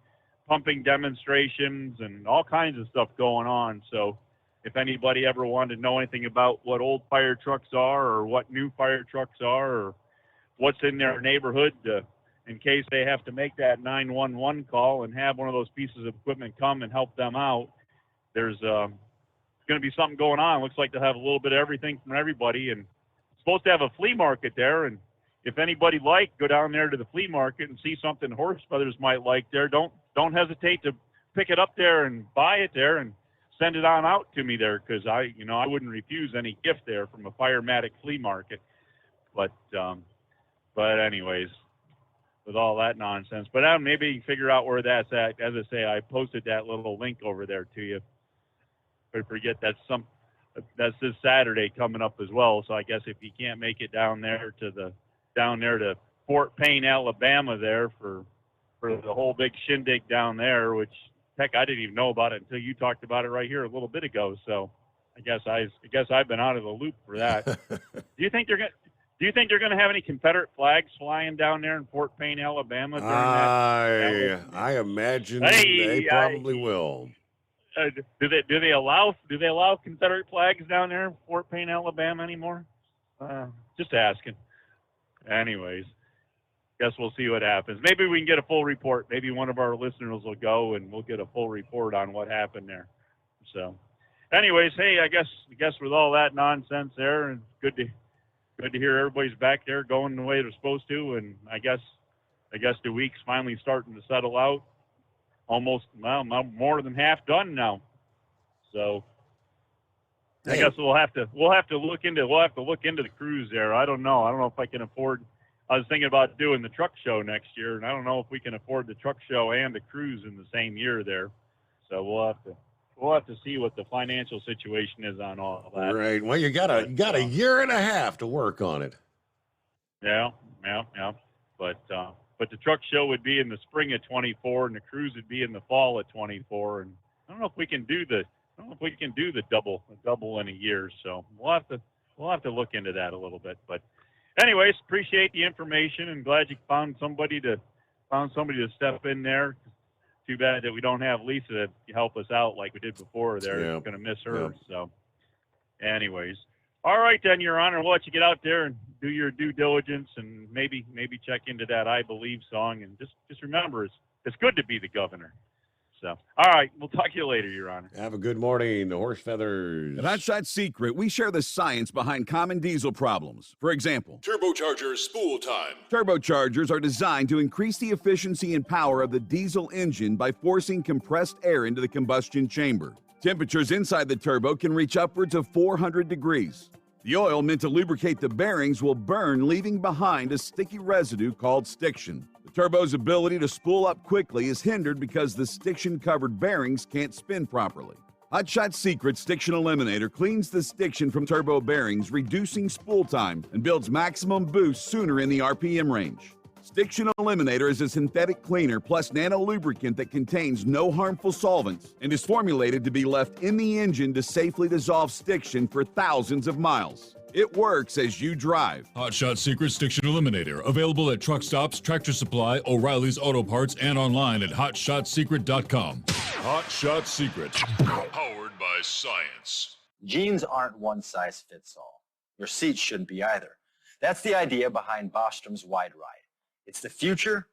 demonstrations and all kinds of stuff going on. So if anybody ever wanted to know anything about what old fire trucks are or what new fire trucks are or what's in their neighborhood, in case they have to make that 911 call and have one of those pieces of equipment come and help them out, there's going to be something going on. Looks like they'll have a little bit of everything from everybody, and supposed to have a flea market there. And if anybody go down there to the flea market and see something Horse Brothers might like there, don't hesitate to pick it up there and buy it there and send it on out to me there, because I wouldn't refuse any gift there from a Firematic flea market. But anyways, with all that nonsense, but maybe you can figure out where that's at. As I say, I posted that little link over there to you. But forget that's this Saturday coming up as well. So I guess if you can't make it down there to Fort Payne, Alabama there for the whole big shindig down there, which heck, I didn't even know about it until you talked about it right here a little bit ago. So I guess I've been out of the loop for that. Do you think they're going to have any Confederate flags flying down there in Fort Payne, Alabama during that? I imagine they probably will. Do they allow Confederate flags down there in Fort Payne, Alabama anymore? Just asking. Anyways, guess we'll see what happens. Maybe we can get a full report. Maybe one of our listeners will go and we'll get a full report on what happened there. So, anyways, hey, I guess with all that nonsense there, and good to hear everybody's back there going the way they're supposed to, and I guess the week's finally starting to settle out. Almost, more than half done now. So I guess we'll have to look into the cruise there. I don't know if I can afford. I was thinking about doing the truck show next year, and I don't know if we can afford the truck show and the cruise in the same year there. So we'll have to see what the financial situation is on all of that. Right. Well, you got a year and a half to work on it. Yeah. But the truck show would be in the spring of 24, and the cruise would be in the fall of 24. And I don't know if we can do the double in a year. So we'll have to look into that a little bit. But anyways, appreciate the information, and glad you found somebody to step in there. Too bad that we don't have Lisa to help us out like we did before there. Yeah. We're going to miss her. Yeah. So anyways, all right then, Your Honor, we'll let you get out there and do your due diligence, and maybe check into that I Believe song, and just remember it's good to be the governor. So, all right, we'll talk to you later, Your Honor. Have a good morning, Horse Feathers. At Hot Shot Secret, we share the science behind common diesel problems. For example, Turbocharger spool time. turbochargers are designed to increase the efficiency and power of the diesel engine by forcing compressed air into the combustion chamber. Temperatures inside the turbo can reach upwards of 400 degrees. The oil meant to lubricate the bearings will burn, leaving behind a sticky residue called stiction. The turbo's ability to spool up quickly is hindered because the stiction-covered bearings can't spin properly. Hot Shot Secret Stiction Eliminator cleans the stiction from turbo bearings, reducing spool time, and builds maximum boost sooner in the RPM range. Stiction Eliminator is a synthetic cleaner plus nano-lubricant that contains no harmful solvents and is formulated to be left in the engine to safely dissolve stiction for thousands of miles. It works as you drive. Hot Shot Secret Stiction Eliminator. Available at truck stops, Tractor Supply, O'Reilly's Auto Parts, and online at HotShotSecret.com. Hot Shot Secret. Powered by science. Jeans aren't one size fits all. Your seats shouldn't be either. That's the idea behind Bostrom's Wide Ride. It's the future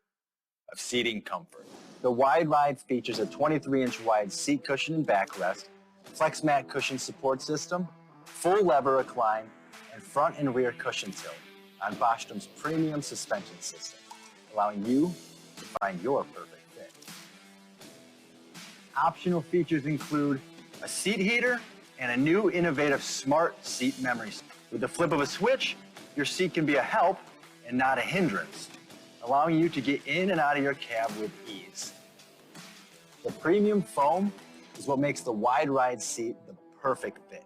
of seating comfort. The Wide Ride features a 23-inch wide seat cushion and backrest, flex mat cushion support system, full lever recline, and front and rear cushion tilt on Bostrom's premium suspension system, allowing you to find your perfect fit. Optional features include a seat heater and a new innovative smart seat memory. With the flip of a switch, your seat can be a help and not a hindrance, allowing you to get in and out of your cab with ease. The premium foam is what makes the Wide Ride seat the perfect fit.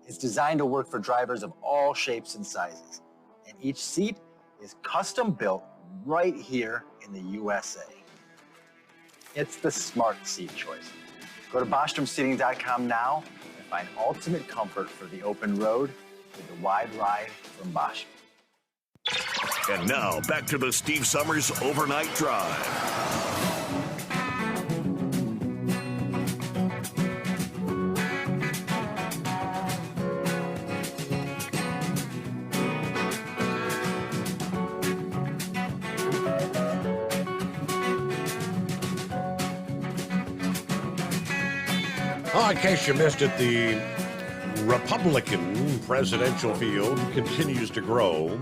It's designed to work for drivers of all shapes and sizes, and each seat is custom built right here in the USA. It's the smart seat choice. Go to BostromSeating.com now and find ultimate comfort for the open road with the Wide Ride from Bostrom. And now, back to the Steve Summers Overnight Drive. Oh, in case you missed it, the Republican presidential field continues to grow.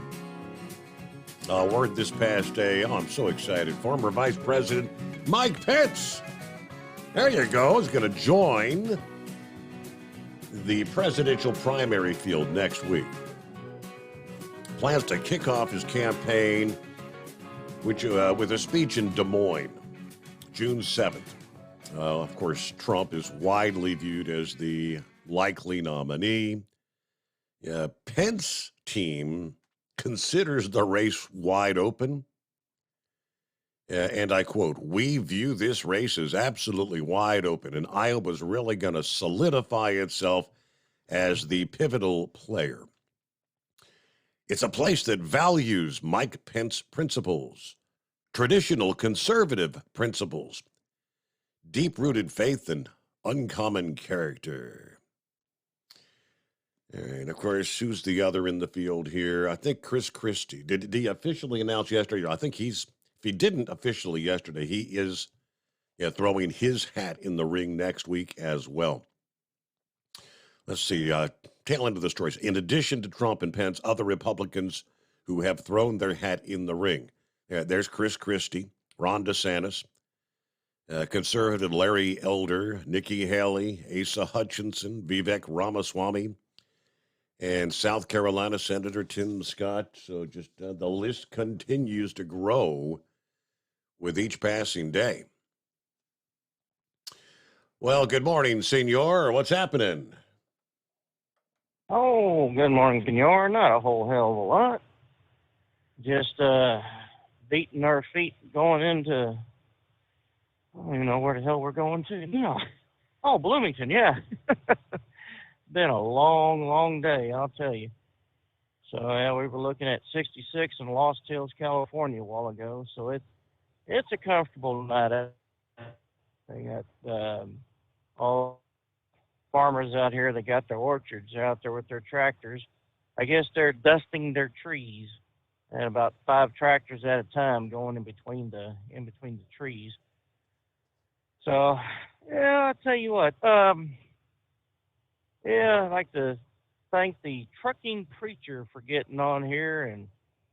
Word this past day, I'm so excited. Former Vice President Mike Pence, there you go, is going to join the presidential primary field next week. Plans to kick off his campaign with a speech in Des Moines, June 7th. Of course, Trump is widely viewed as the likely nominee. Pence team considers the race wide open. And I quote, "We view this race as absolutely wide open, and Iowa's really going to solidify itself as the pivotal player. It's a place that values Mike Pence principles, traditional conservative principles, deep-rooted faith, and uncommon character." And, of course, who's the other in the field here? I think Chris Christie. Did he officially announce yesterday? I think if he didn't officially yesterday, he is throwing his hat in the ring next week as well. Let's see, tail end of the stories. In addition to Trump and Pence, other Republicans who have thrown their hat in the ring. There's Chris Christie, Ron DeSantis, conservative Larry Elder, Nikki Haley, Asa Hutchinson, Vivek Ramaswamy, and South Carolina Senator Tim Scott. So just the list continues to grow with each passing day. Well, good morning, Senor. What's happening? Oh, good morning, Senor. Not a whole hell of a lot. Just beating our feet going into, I don't even know where the hell we're going to now. Oh, Bloomington, yeah. Been a long, long day, I'll tell you. So, yeah, we were looking at 66 in Lost Hills, California a while ago. So it's a comfortable night out. They got all farmers out here. They got their orchards out there with their tractors. I guess they're dusting their trees, and about 5 tractors at a time going in between the trees. So, yeah, I'll tell you what. I'd like to thank the trucking preacher for getting on here and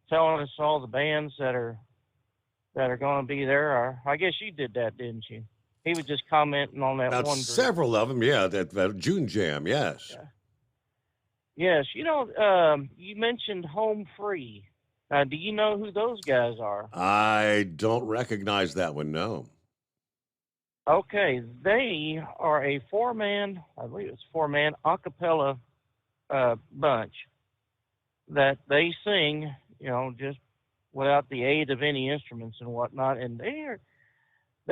telling us all the bands that are going to be there. Or I guess you did that, didn't you? He was just commenting on that About one group. several of them, yeah. That June Jam, yes. Yeah. Yes, you mentioned Home Free. Do you know who those guys are? I don't recognize that one. No. Okay, they are a four-man a cappella bunch that they sing, just without the aid of any instruments and whatnot, and they're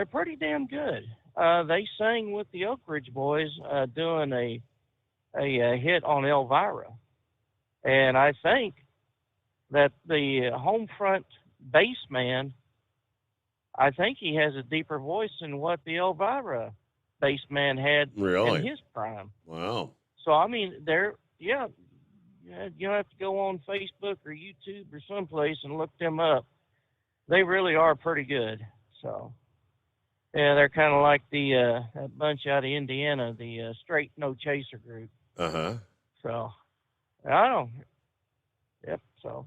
pretty damn good. They sang with the Oak Ridge Boys doing a hit on Elvira, and I think that the home front bass man, I think he has a deeper voice than what the Elvira bass man had in his prime. Wow. So, I mean, you don't have to go on Facebook or YouTube or someplace and look them up. They really are pretty good. So, yeah, they're kind of like that bunch out of Indiana, the Straight No Chaser group. Uh-huh. So, I don't. Yep. So,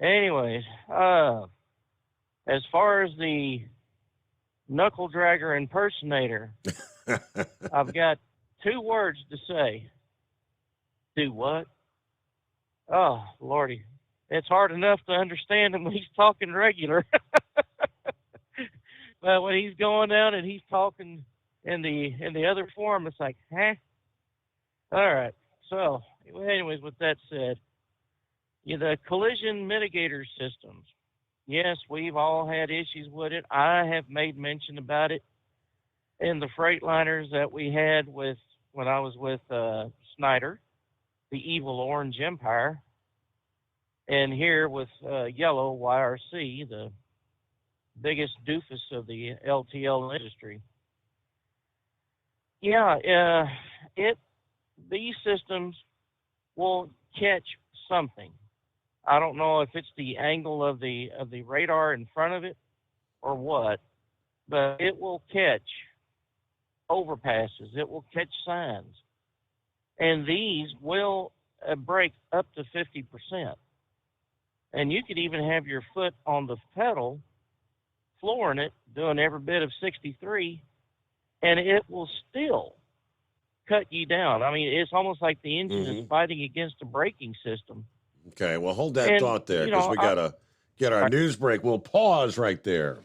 anyways, as far as the knuckle dragger impersonator, I've got 2 words to say. Do what? Oh, Lordy. It's hard enough to understand him when he's talking regular. But when he's going down and he's talking in the other form, it's like, huh? All right. So, anyways, with that said, the collision mitigator systems. Yes, we've all had issues with it. I have made mention about it in the Freightliners that we had when I was with Snyder, the Evil Orange Empire, and here with Yellow YRC, the biggest doofus of the LTL industry. Yeah, these systems will catch something. I don't know if it's the angle of the radar in front of it or what, but it will catch overpasses. It will catch signs. And these will break up to 50%. And you could even have your foot on the pedal, flooring it, doing every bit of 63, and it will still cut you down. I mean, it's almost like the engine is fighting against the braking system. Okay, well, hold that thought there, because we got to get our news break. We'll pause right there.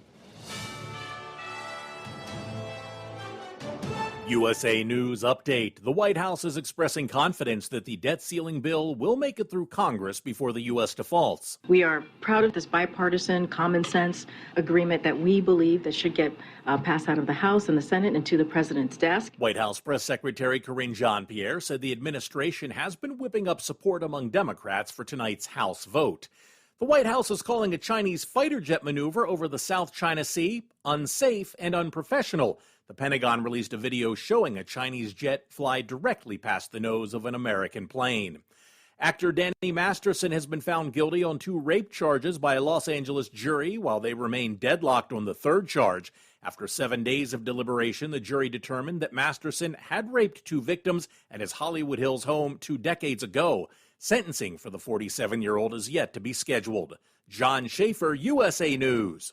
USA News Update. The White House is expressing confidence that the debt ceiling bill will make it through Congress before the U.S. defaults. We are proud of this bipartisan, common sense agreement that we believe that should get passed out of the House and the Senate and to the president's desk. White House Press Secretary Karine Jean-Pierre said the administration has been whipping up support among Democrats for tonight's House vote. The White House is calling a Chinese fighter jet maneuver over the South China Sea unsafe and unprofessional. The Pentagon released a video showing a Chinese jet fly directly past the nose of an American plane. Actor Danny Masterson has been found guilty on 2 rape charges by a Los Angeles jury, while they remain deadlocked on the 3rd charge. After 7 days of deliberation, the jury determined that Masterson had raped 2 victims at his Hollywood Hills home 2 decades ago. Sentencing for the 47-year-old is yet to be scheduled. John Schaefer, USA News.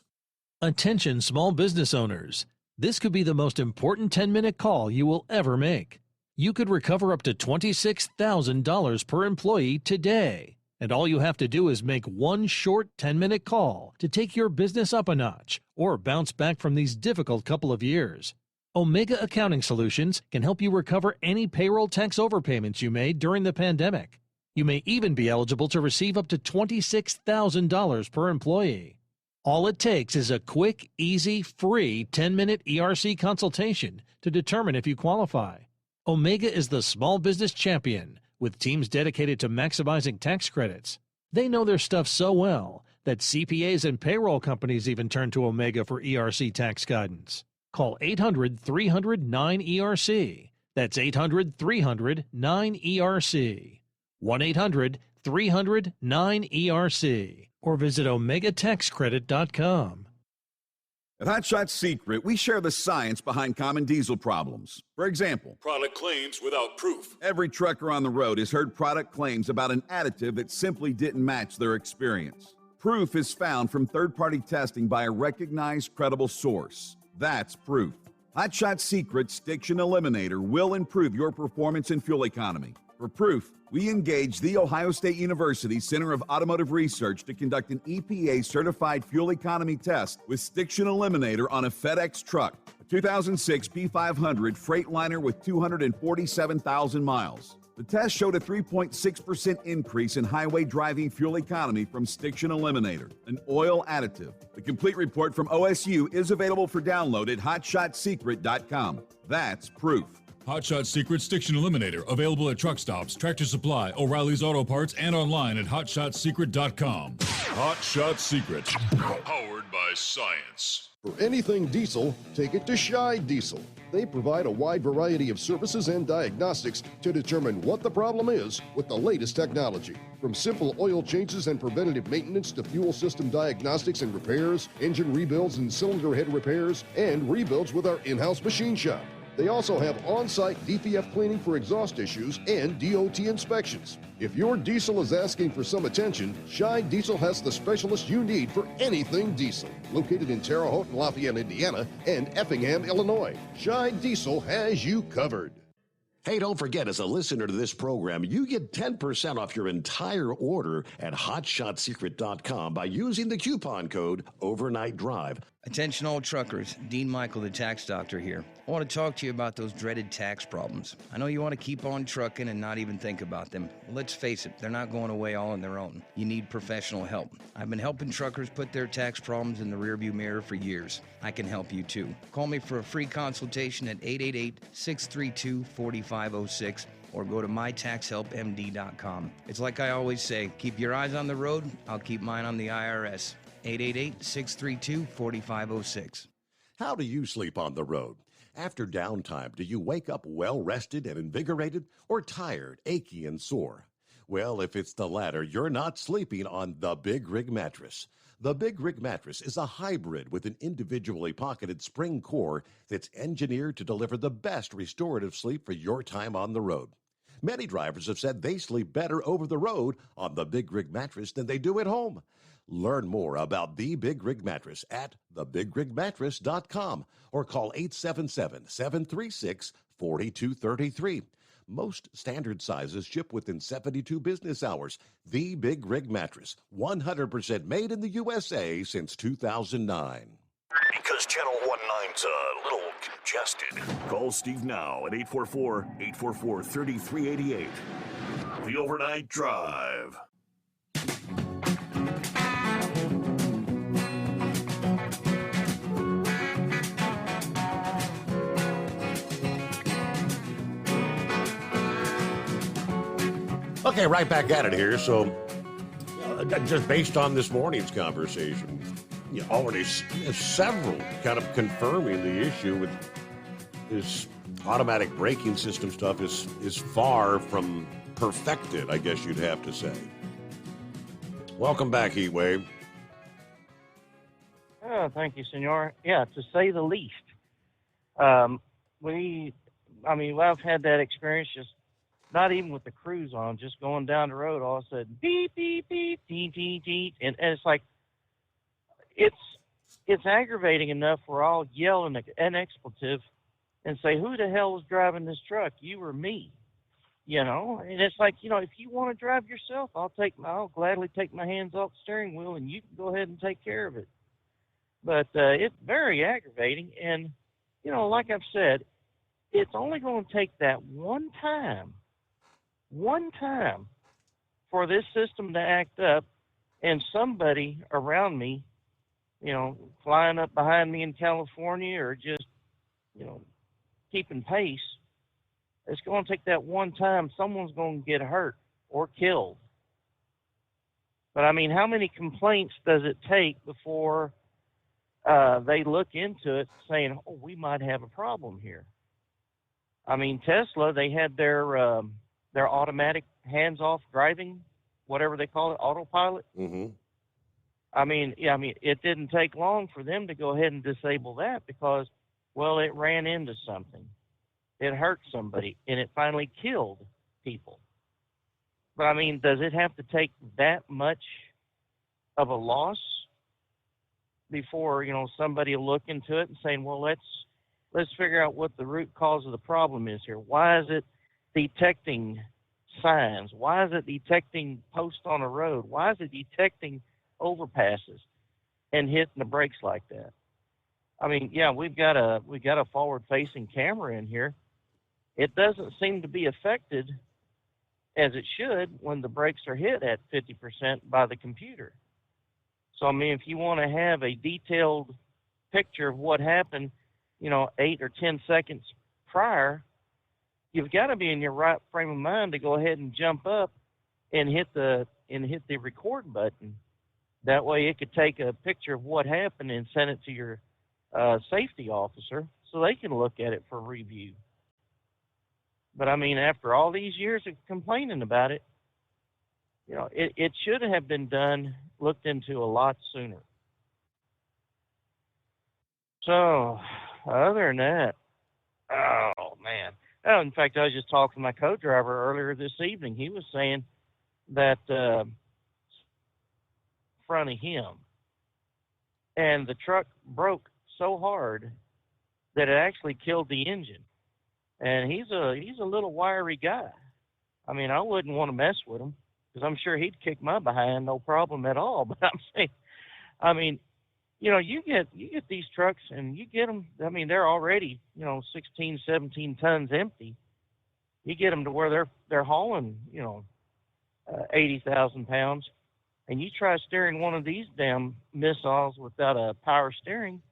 Attention small business owners. This could be the most important 10-minute call you will ever make. You could recover up to $26,000 per employee today. And all you have to do is make one short 10-minute call to take your business up a notch or bounce back from these difficult couple of years. Omega Accounting Solutions can help you recover any payroll tax overpayments you made during the pandemic. You may even be eligible to receive up to $26,000 per employee. All it takes is a quick, easy, free 10-minute ERC consultation to determine if you qualify. Omega is the small business champion with teams dedicated to maximizing tax credits. They know their stuff so well that CPAs and payroll companies even turn to Omega for ERC tax guidance. Call 800-300-9ERC. That's 800-300-9ERC. 1-800-300-9ERC. Or visit OmegaTaxCredit.com. At Hot Shot Secret, we share the science behind common diesel problems. For example, Product claims without proof. every trucker on the road has heard product claims about an additive that simply didn't match their experience. Proof is found from third-party testing by a recognized, credible source. That's proof. Hot Shot Secret's Stiction Eliminator will improve your performance and fuel economy. For proof, we engaged the Ohio State University Center of Automotive Research to conduct an EPA-certified fuel economy test with Stiction Eliminator on a FedEx truck, a 2006 P500 Freightliner with 247,000 miles. The test showed a 3.6% increase in highway driving fuel economy from Stiction Eliminator, an oil additive. The complete report from OSU is available for download at hotshotsecret.com. That's proof. Hot Shot Secret Stiction Eliminator, available at truck stops, Tractor Supply, O'Reilly's Auto Parts, and online at hotshotsecret.com. Hot Shot Secret, powered by science. For anything diesel, take it to Shy Diesel. They provide a wide variety of services and diagnostics to determine what the problem is with the latest technology. From simple oil changes and preventative maintenance to fuel system diagnostics and repairs, engine rebuilds and cylinder head repairs, and rebuilds with our in-house machine shop. They also have on-site DPF cleaning for exhaust issues and DOT inspections. If your diesel is asking for some attention, Shy Diesel has the specialist you need for anything diesel. Located in Terre Haute and Lafayette, Indiana, and Effingham, Illinois, Shy Diesel has you covered. Hey, don't forget, as a listener to this program, you get 10% off your entire order at hotshotsecret.com by using the coupon code Overnight Drive. Attention all truckers, Dean Michael, the tax doctor here. I want to talk to you about those dreaded tax problems. I know you want to keep on trucking and not even think about them. Well, let's face it, they're not going away all on their own. You need professional help. I've been helping truckers put their tax problems in the rearview mirror for years. I can help you too. Call me for a free consultation at 888-632-4506 or go to mytaxhelpmd.com. It's like I always say, keep your eyes on the road, I'll keep mine on the IRS. 888-632-4506. How do you sleep on the road? After downtime, do you wake up well-rested and invigorated or tired, achy, and sore? Well, if it's the latter, you're not sleeping on the Big Rig Mattress. The Big Rig Mattress is a hybrid with an individually pocketed spring core that's engineered to deliver the best restorative sleep for your time on the road. Many drivers have said they sleep better over the road on the Big Rig Mattress than they do at home. Learn more about the Big Rig Mattress at thebigrigmattress.com or call 877-736-4233. Most standard sizes ship within 72 business hours. The Big Rig Mattress, 100% made in the USA since 2009. Because Channel 19's a little congested. Call Steve now at 844-844-3388. The Overnight Drive. Okay, right back at it here. So, just based on this morning's conversation, already several kind of confirming the issue with this automatic braking system stuff is far from perfected, I guess you'd have to say. Welcome back, Heatwave. Oh, thank you, Senor. Yeah, to say the least. I've had that experience just not even with the cruise on, just going down the road, all of a sudden, beep, beep, beep, beep, beep, beep. And it's like, it's aggravating enough where I'll yell an expletive and say, who the hell was driving this truck, you or me? And it's like, if you want to drive yourself, I'll gladly take my hands off the steering wheel and you can go ahead and take care of it. But it's very aggravating. And, like I've said, it's only going to take that one time for this system to act up and somebody around me, flying up behind me in California or just, keeping pace. It's going to take that one time. Someone's going to get hurt or killed. But, how many complaints does it take before they look into it saying, oh, we might have a problem here? Tesla, they had their automatic hands-off driving, whatever they call it, autopilot. Mm-hmm. I mean, it didn't take long for them to go ahead and disable that because, well, it ran into something. It hurt somebody, and it finally killed people. But, I mean, does it have to take that much of a loss before, somebody will look into it and saying, well, let's figure out what the root cause of the problem is here. Why is it detecting signs? Why is it detecting posts on a road? Why is it detecting overpasses and hitting the brakes like that? I mean, yeah, we've got a forward-facing camera in here. It doesn't seem to be affected as it should when the brakes are hit at 50% by the computer. So, I mean, if you want to have a detailed picture of what happened, 8 or 10 seconds prior, you've got to be in your right frame of mind to go ahead and jump up and hit the record button. That way it could take a picture of what happened and send it to your safety officer so they can look at it for review. But, I mean, after all these years of complaining about it, it should have been looked into a lot sooner. So, other than that, oh, man. Oh, in fact, I was just talking to my co-driver earlier this evening. He was saying that in front of him, and the truck broke so hard that it actually killed the engine. And he's a little wiry guy. I mean, I wouldn't want to mess with him because I'm sure he'd kick my behind, no problem at all. But I'm saying, I mean, you get these trucks and you get them. I mean, they're already 16, 17 tons empty. You get them to where they're hauling 80,000 pounds, and you try steering one of these damn missiles without a power steering.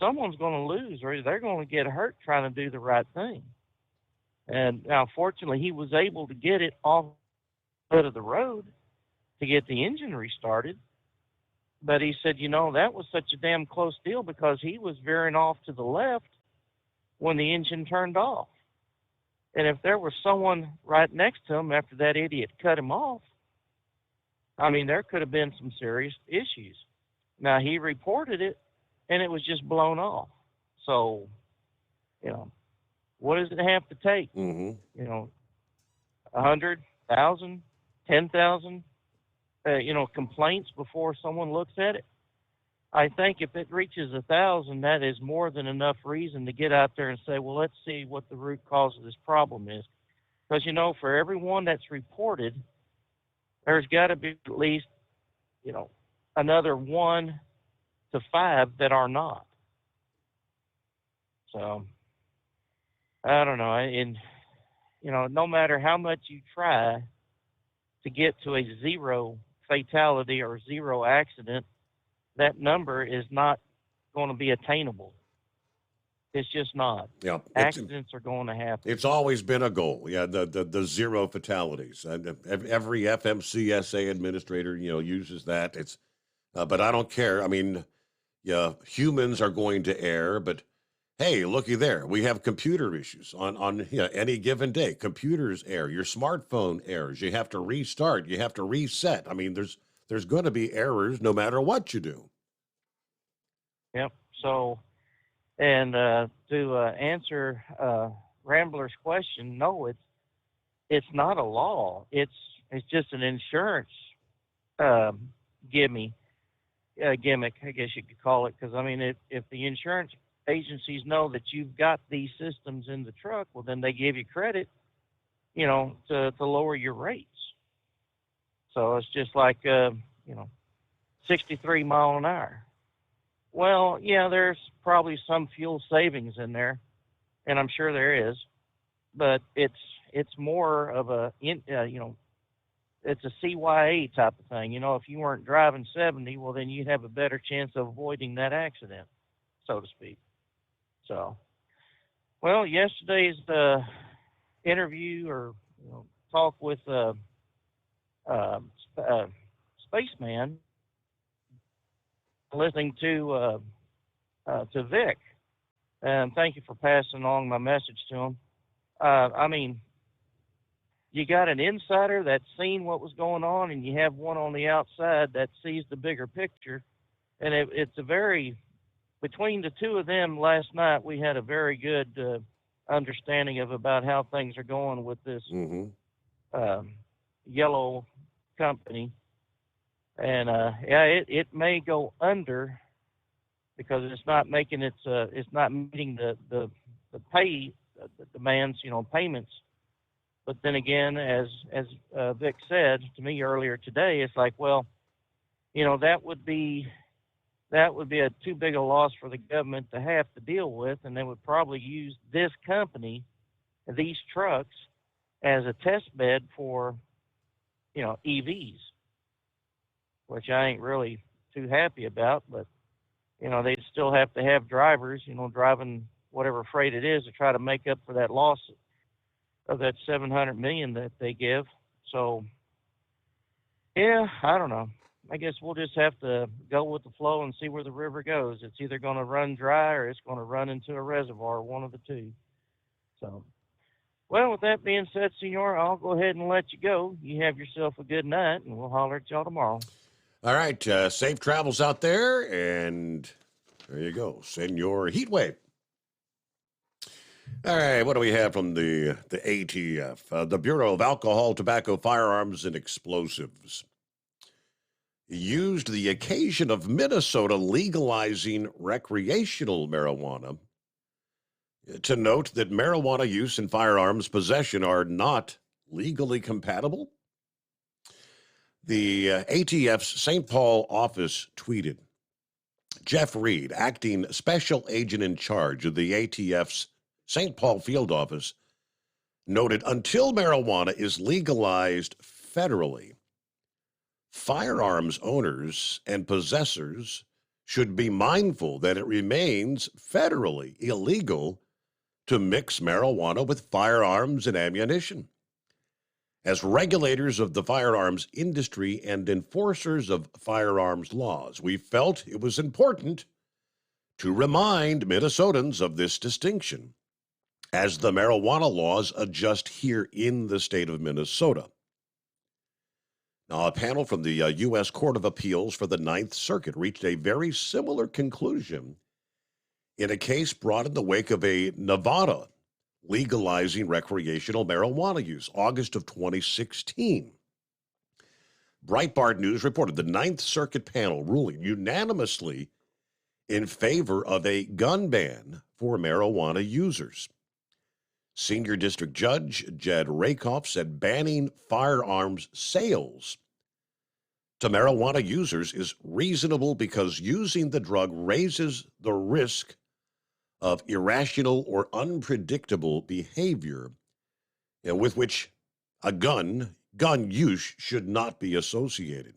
Someone's going to lose, or they're going to get hurt trying to do the right thing. And now, fortunately, he was able to get it off of the road to get the engine restarted. But he said, that was such a damn close deal because he was veering off to the left when the engine turned off. And if there was someone right next to him after that idiot cut him off, I mean, there could have been some serious issues. Now, he reported it, and it was just blown off. So, what does it have to take? 100,000, 10,000, complaints before someone looks at it? I think if it reaches 1,000, that is more than enough reason to get out there and say, well, let's see what the root cause of this problem is. Because, for everyone that's reported, there's got to be at least, another 1 to 5 that are not. So, I don't know. And, no matter how much you try to get to a 0 fatality or 0 accident, that number is not going to be attainable. It's just not. Yeah, accidents are going to happen. It's always been a goal. Yeah, the 0 fatalities. Every FMCSA administrator, uses that. It's, but I don't care. I mean, yeah, humans are going to err, but hey, looky there. We have computer issues on any given day. Computers err. Your smartphone errors. You have to restart. You have to reset. I mean, there's going to be errors no matter what you do. Yep. So, and to answer Rambler's question, no, it's not a law. It's just an insurance gimmick, I guess you could call it. Because I mean, if the insurance agencies know that you've got these systems in the truck, well, then they give you credit, to lower your rates. So it's just like 63 mile an hour. Well, yeah, there's probably some fuel savings in there, and I'm sure there is, but it's more of a it's a CYA type of thing. If you weren't driving 70, well, then you'd have a better chance of avoiding that accident, so to speak. So, well, yesterday's interview or talk with Spaceman, listening to Vic, and thank you for passing along my message to him. I mean, you got an insider that's seen what was going on, and you have one on the outside that sees the bigger picture. And it's a very, between the two of them last night, we had a very good understanding of about how things are going with this yellow company. And it may go under because it's not making it's not meeting the demands, payments. But then again, as Vic said to me earlier today, it's like, well, that would be a too big a loss for the government to have to deal with, and they would probably use this company, these trucks, as a test bed for, EVs, which I ain't really too happy about. But, they'd still have to have drivers, driving whatever freight it is to try to make up for that loss of that $700 million that they give. So, yeah, I don't know. I guess we'll just have to go with the flow and see where the river goes. It's either going to run dry or it's going to run into a reservoir, one of the two. So, well, with that being said, Senor, I'll go ahead and let you go. You have yourself a good night, and we'll holler at y'all tomorrow. All right, safe travels out there, and there you go, Senor Heatwave. All right, what do we have from the ATF, the Bureau of Alcohol, Tobacco, Firearms, and Explosives? Used the occasion of Minnesota legalizing recreational marijuana to note that marijuana use and firearms possession are not legally compatible. The ATF's St. Paul office tweeted, Jeff Reed, acting special agent in charge of the ATF's St. Paul field office, noted until marijuana is legalized federally, firearms owners and possessors should be mindful that it remains federally illegal to mix marijuana with firearms and ammunition. As regulators of the firearms industry and enforcers of firearms laws, we felt it was important to remind Minnesotans of this distinction as the marijuana laws adjust here in the state of Minnesota. Now, a panel from the U.S. Court of Appeals for the Ninth Circuit reached a very similar conclusion in a case brought in the wake of a Nevada legalizing recreational marijuana use, August of 2016. Breitbart News reported the Ninth Circuit panel ruling unanimously in favor of a gun ban for marijuana users. Senior District Judge Jed Rakoff said banning firearms sales to marijuana users is reasonable because using the drug raises the risk of irrational or unpredictable behavior with which a gun use should not be associated.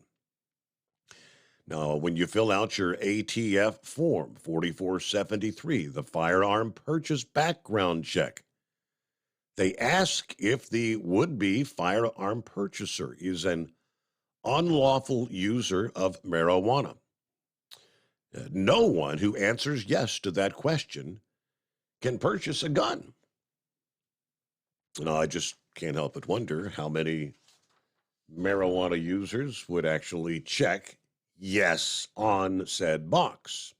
Now, when you fill out your ATF form 4473, the firearm purchase background check, they ask if the would-be firearm purchaser is an unlawful user of marijuana. No one who answers yes to that question can purchase a gun. Now, I just can't help but wonder how many marijuana users would actually check yes on said box.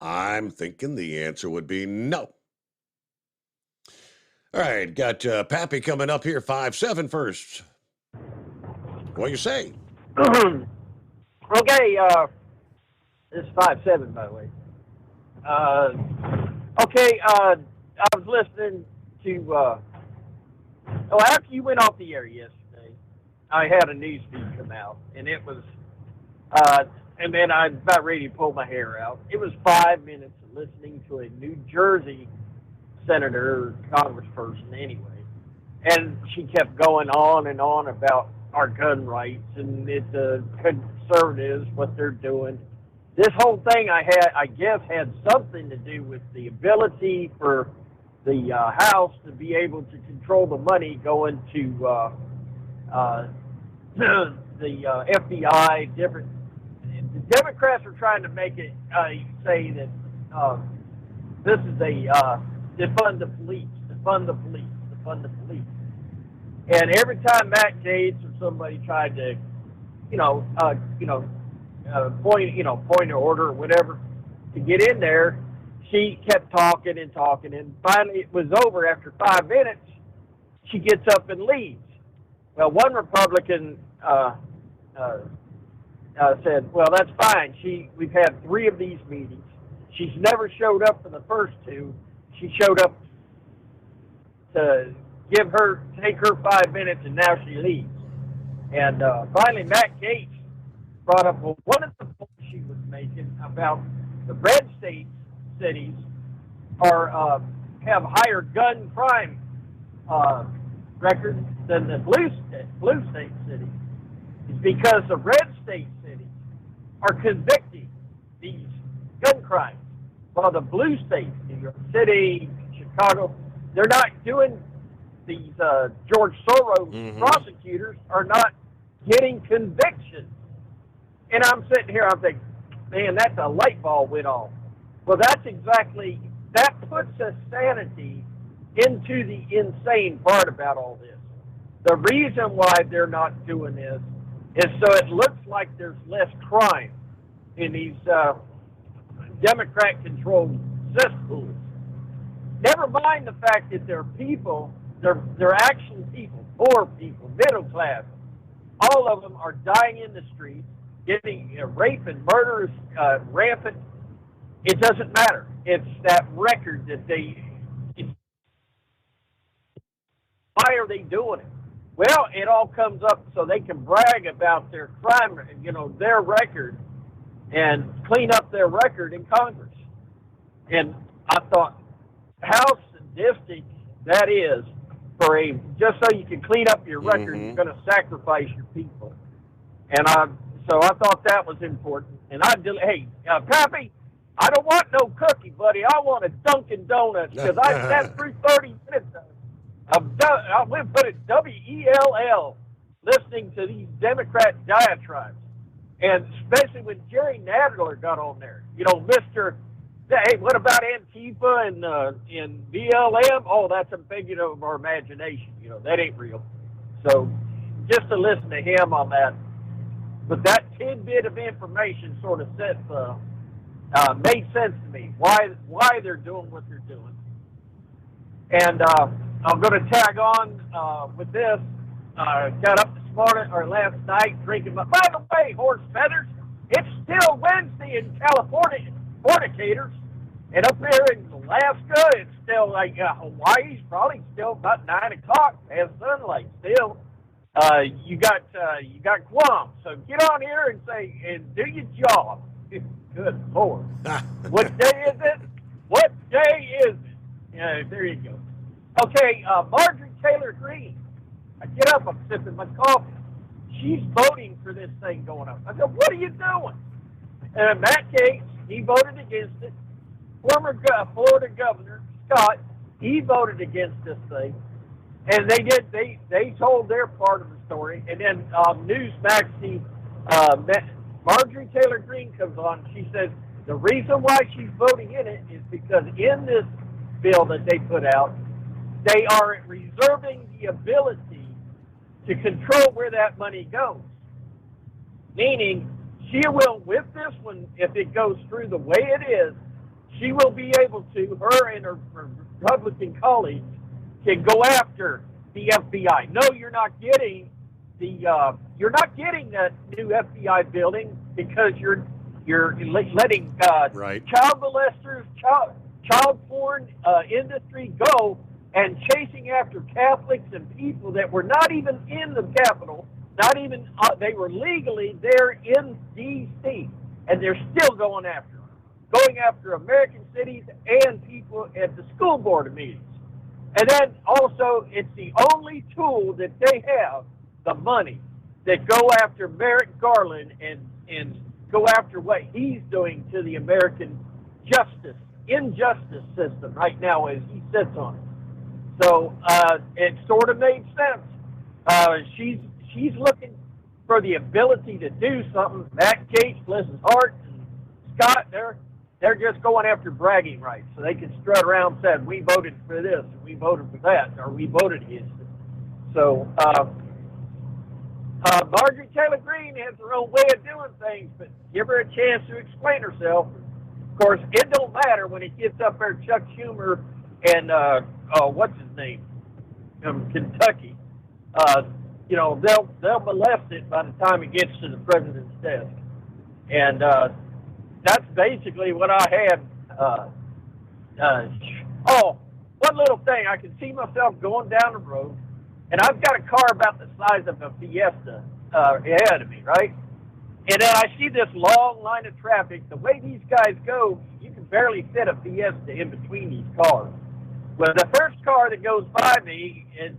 I'm thinking the answer would be no. All right, got Pappy coming up here, 5-7 first. What do you say? Okay, this is 5-7, by the way. I was listening to, after you went off the air yesterday, I had a news feed come out, and it was, and then I was about ready to pull my hair out. It was 5 minutes of listening to a New Jersey senator, congressperson anyway, and she kept going on and on about our gun rights and the conservatives, what they're doing. This whole thing I guess had something to do with the ability for the House to be able to control the money going to the FBI. The Democrats are trying to make it say that this is a defund the police. And every time Matt Gaetz or somebody tried to, point of order or whatever to get in there, she kept talking and talking, and finally it was over after 5 minutes. She gets up and leaves. Well, one Republican said, "Well, that's fine. We've had 3 of these meetings. She's never showed up for the first 2. She showed up to take her 5 minutes, and now she leaves." And finally, Matt Gaetz brought up one of the points she was making about the red state cities have higher gun crime records than the blue state cities. It's because the red state cities are convicting these gun crimes, while the blue states, New York City, Chicago, they're not doing these. George Soros prosecutors are not getting convictions. And I'm sitting here, I'm thinking, man, that's a light bulb went off. Well, that puts a sanity into the insane part about all this. The reason why they're not doing this is so it looks like there's less crime in these Democrat-controlled cesspools. Never mind the fact that they're people, they're action people, poor people, middle class. All of them are dying in the streets, getting rape and murder is rampant. It doesn't matter. It's that record that why are they doing it? Well, it all comes up so they can brag about their crime, their record, and clean up their record in Congress. And I thought, how sadistic that is just so you can clean up your record, you're going to sacrifice your people. And so I thought that was important. And hey, Pappy, I don't want no cookie, buddy. I want a Dunkin' Donuts, because I sat through 30 minutes I went and put it WELL, listening to these Democrat diatribes. And especially when Jerry Nadler got on there. Mr. Hey, what about Antifa and BLM? Oh, that's a figment of our imagination. That ain't real. So just to listen to him on that. But that tidbit of information sort of made sense to me, why they're doing what they're doing. And I'm going to tag on with this. Got up this morning or last night drinking. By the way, horse feathers, it's still Wednesday in California, fornicators. And up there in Alaska, it's still like Hawaii's probably still about 9 o'clock. Has sunlight still. You got Guam. So get on here and say and do your job. Good Lord. What day is it? What day is it? Yeah, there you go. Okay, Marjorie Taylor Greene. I get up, I'm sipping my coffee. She's voting for this thing going up. I go, what are you doing? And Matt Gaetz, he voted against it. Former Florida Governor Scott, he voted against this thing. And they told their part of the story. And then Newsmax, Marjorie Taylor Greene comes on. She says the reason why she's voting in it is because in this bill that they put out, they are reserving the ability to control where that money goes. Meaning, she will, with this one, if it goes through the way it is, she will be able to, her and her Republican colleagues, can go after the FBI. No, you're not getting that new FBI building because you're letting child molesters, child porn industry go and chasing after Catholics and people that were not even in the Capitol, not even they were legally there in D.C. and they're still going after them, going after American cities and people at the school board meetings. And then also, it's the only tool that they have, the money, that go after Merrick Garland and go after what he's doing to the American injustice system right now as he sits on it. So it sort of made sense. She's looking for the ability to do something. Matt Gaetz, bless his heart, and Scott, they're just going after bragging rights, so they can strut around and say, we voted for this, and we voted for that, or we voted against it. So Marjorie Taylor Greene has her own way of doing things, but give her a chance to explain herself. Of course, it don't matter when it gets up there, Chuck Schumer and what's his name from Kentucky. You know, they'll molest it by the time it gets to the president's desk, and that's basically what I had. One little thing, I can see myself going down the road, and I've got a car about the size of a Fiesta ahead of me, right? And then I see this long line of traffic. The way these guys go, you can barely fit a Fiesta in between these cars. Well, the first car that goes by me, and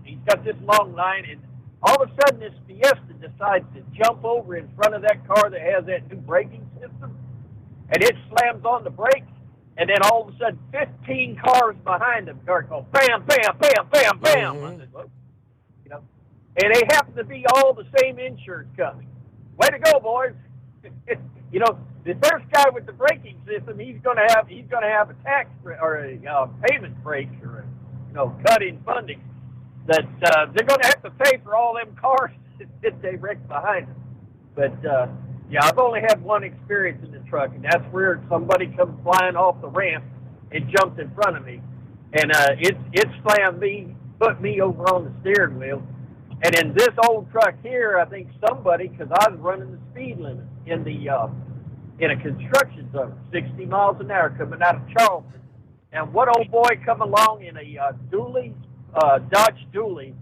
he's got this long line, and all of a sudden this Fiesta decides to jump over in front of that car that has that new braking system, and it slams on the brakes. And then all of a sudden, 15 cars behind them start going bam, bam, bam, bam, bam. I said, well, you know, and they happen to be all the same insurance company. Way to go, boys! You know, the first guy with the braking system, he's going to have a tax or a payment break or a cut in funding that they're going to have to pay for all them cars that they wrecked behind them. But yeah, I've only had one experience in the truck, and that's where somebody comes flying off the ramp and jumped in front of me. And it slammed me, put me over on the steering wheel. And in this old truck here, I think somebody, because I was running the speed limit in a construction zone, 60 miles an hour coming out of Charleston. And what old boy come along in a Dodge Dually,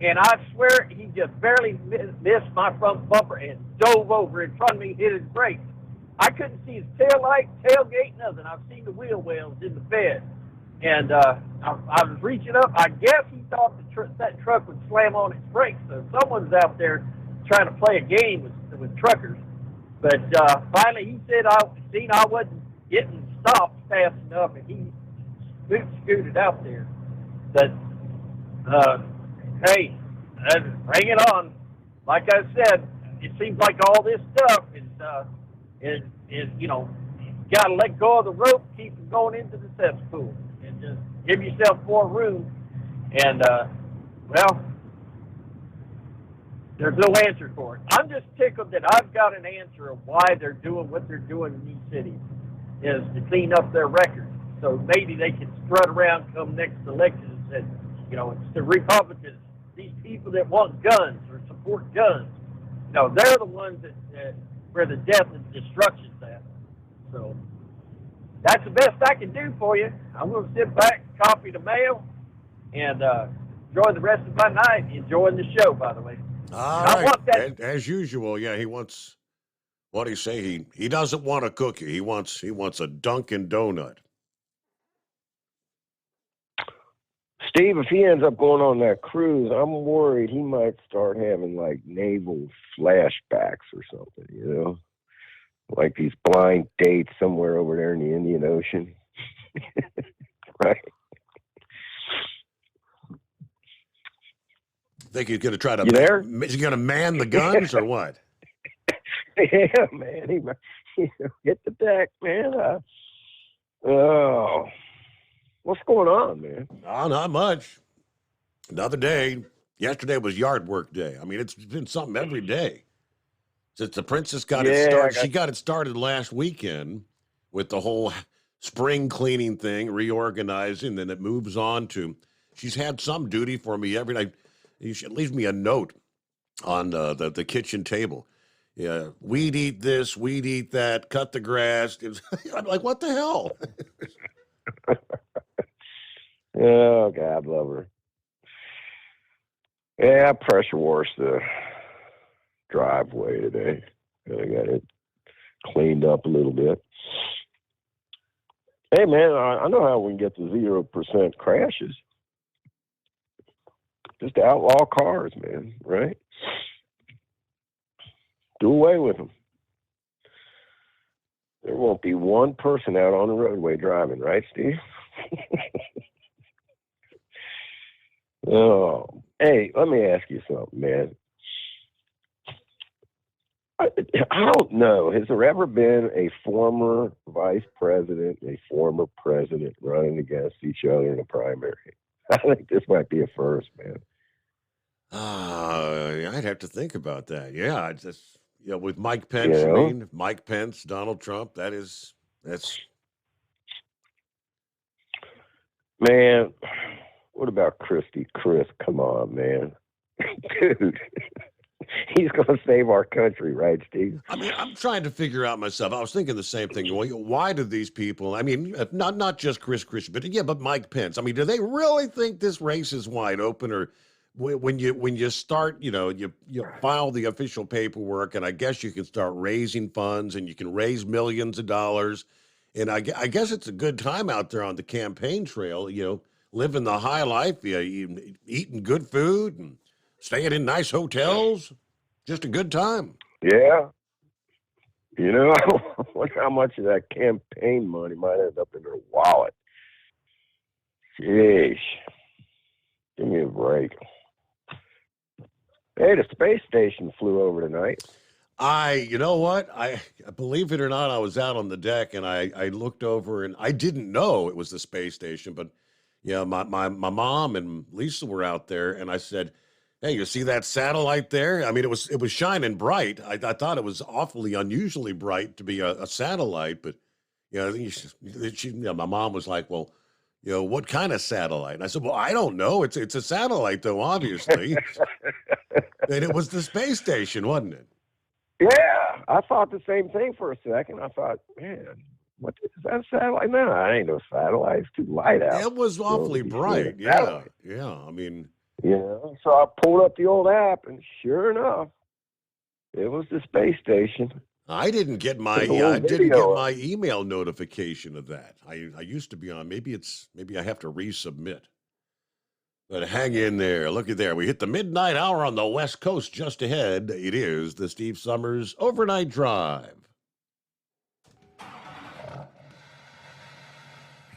and I swear he just barely missed my front bumper and dove over in front of me, hit his brakes. I couldn't see his tail light, tailgate, nothing. I've seen the wheel wells in the bed. And I was reaching up. I guess he thought that truck would slam on its brakes. So someone's out there trying to play a game with truckers. But finally he said I wasn't getting stopped fast enough, and he scooted out there. But hey, bring it on. Like I said, it seems like all this stuff is you know, you got to let go of the rope, keep it going into the cesspool, and just give yourself more room. And well, there's no answer for it. I'm just tickled that I've got an answer of why they're doing what they're doing in these cities, is to clean up their records. So maybe they can strut around come next election and say, you know, it's the Republicans, these people that want guns or support guns. You know, they're the ones that where the death and destruction's at. So that's the best I can do for you. I'm going to sit back, copy the mail, and enjoy the rest of my night. Enjoying the show, by the way. All right. As usual, yeah, he wants, what do you say? He doesn't want a cookie. He wants a Dunkin' Donut. Steve, if he ends up going on that cruise, I'm worried he might start having like naval flashbacks or something, you know? Like these blind dates somewhere over there in the Indian Ocean. Right? Think he's going to try to... You there? Is he going to man the guns or what? Yeah, man. He hit the deck, man. Oh... What's going on, man? Oh, not much. Another day. Yesterday was yard work day. I mean, it's been something every day. Since the princess got it started. She got it started last weekend with the whole spring cleaning thing, reorganizing, then it moves on to, she's had some duty for me every night. She leaves me a note on the kitchen table. Yeah, weed eat this, weed eat that, cut the grass. I'm like, what the hell? Oh, God love her. Yeah, I pressure washed the driveway today. I got it cleaned up a little bit. Hey, man, I know how we can get to 0% crashes. Just outlaw cars, man, right? Do away with them. There won't be one person out on the roadway driving, right, Steve? Oh, hey, let me ask you something, man. I don't know. Has there ever been a former vice president, a former president running against each other in a primary? I think this might be a first, man. I'd have to think about that. Yeah, it's just, with Mike Pence, Mike Pence, Donald Trump, that's. Man, what about Christie? Chris, come on, man. Dude, he's going to save our country, right, Steve? I mean, I'm trying to figure out myself. I was thinking the same thing. Why do these people, I mean, not just Christie, but Mike Pence. I mean, do they really think this race is wide open? Or when you start, you file the official paperwork, and I guess you can start raising funds, and you can raise millions of dollars. And I guess it's a good time out there on the campaign trail, living the high life, eating good food and staying in nice hotels. Just a good time. Yeah. I wonder how much of that campaign money might end up in their wallet. Jeez. Give me a break. Hey, the space station flew over tonight. You know what? I believe it or not, I was out on the deck and I looked over and I didn't know it was the space station, but my mom and Lisa were out there and I said, "Hey, you see that satellite there?" I mean, it was shining bright. I thought it was awfully unusually bright to be a satellite, but my mom was like, "Well, what kind of satellite?" And I said, "Well, I don't know. It's a satellite though, obviously." And it was the space station, wasn't it? Yeah, I thought the same thing for a second. I thought, man, what is that satellite? No, I ain't no satellite. It's too light out. It was awfully bright. Yeah. I mean, so I pulled up the old app, and sure enough, it was the space station. I didn't get my email notification of that. I used to be on. Maybe I have to resubmit. But hang in there. Look at there. We hit the midnight hour on the West Coast. Just ahead, it is the Steve Summers Overnight Drive.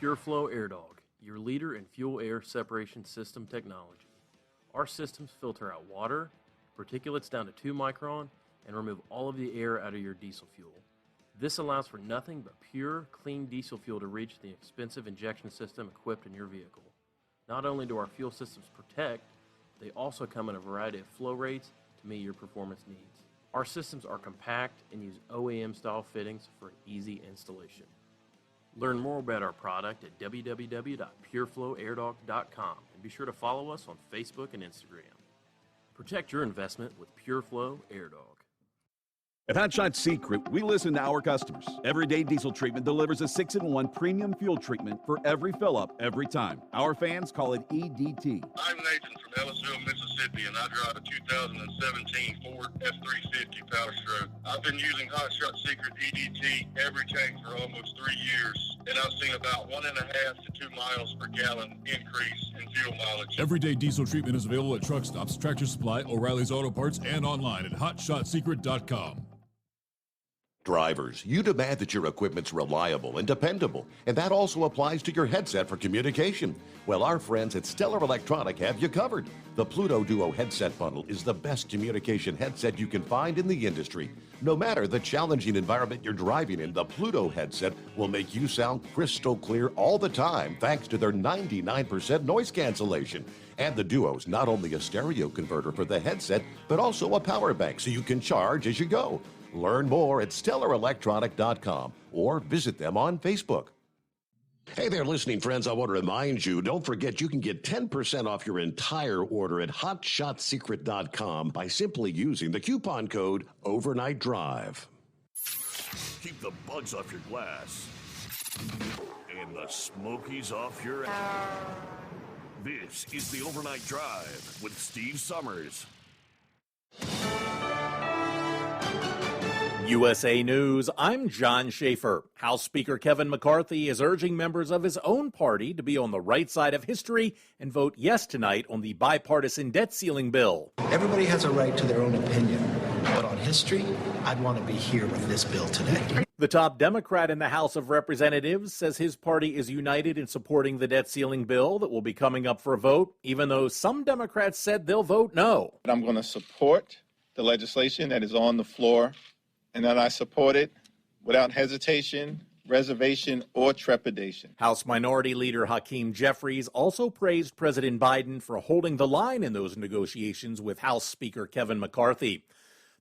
PureFlow Air Dog, your leader in fuel air separation system technology. Our systems filter out water, particulates down to 2 micron, and remove all of the air out of your diesel fuel. This allows for nothing but pure, clean diesel fuel to reach the expensive injection system equipped in your vehicle. Not only do our fuel systems protect, they also come in a variety of flow rates to meet your performance needs. Our systems are compact and use OEM-style fittings for easy installation. Learn more about our product at www.pureflowairdog.com and be sure to follow us on Facebook and Instagram. Protect your investment with PureFlow Air Dog. At Hot Shot Secret, we listen to our customers. Everyday Diesel Treatment delivers a 6-in-1 premium fuel treatment for every fill-up, every time. Our fans call it EDT. I'm Nathan from Ellisville, Mississippi, and I drive a 2017 Ford F-350 Power Stroke. I've been using Hot Shot Secret EDT every tank for almost 3 years, and I've seen about 1.5 to 2 miles per gallon increase in fuel mileage. Everyday Diesel Treatment is available at truck stops, Tractor Supply, O'Reilly's Auto Parts, and online at HotShotSecret.com. Drivers, you demand that your equipment's reliable and dependable, and that also applies to your headset for communication. Well, our friends at Stellar Electronic have you covered. The Pluto Duo headset bundle is the best communication headset you can find in the industry. No matter the challenging environment you're driving in, the Pluto headset will make you sound crystal clear all the time thanks to their 99% noise cancellation. And the Duo's not only a stereo converter for the headset, but also a power bank so you can charge as you go. Learn more at StellarElectronic.com or visit them on Facebook. Hey there, listening friends. I want to remind you, don't forget you can get 10% off your entire order at HotShotSecret.com by simply using the coupon code Overnight Drive. Keep the bugs off your glass and the smokies off your ass. This is the Overnight Drive with Steve Summers. USA News, I'm John Schaefer. House Speaker Kevin McCarthy is urging members of his own party to be on the right side of history and vote yes tonight on the bipartisan debt ceiling bill. Everybody has a right to their own opinion, but on history, I'd want to be here with this bill today. The top Democrat in the House of Representatives says his party is united in supporting the debt ceiling bill that will be coming up for a vote, even though some Democrats said they'll vote no. I'm going to support the legislation that is on the floor, and that I support it without hesitation, reservation, or trepidation. House Minority Leader Hakeem Jeffries also praised President Biden for holding the line in those negotiations with House Speaker Kevin McCarthy.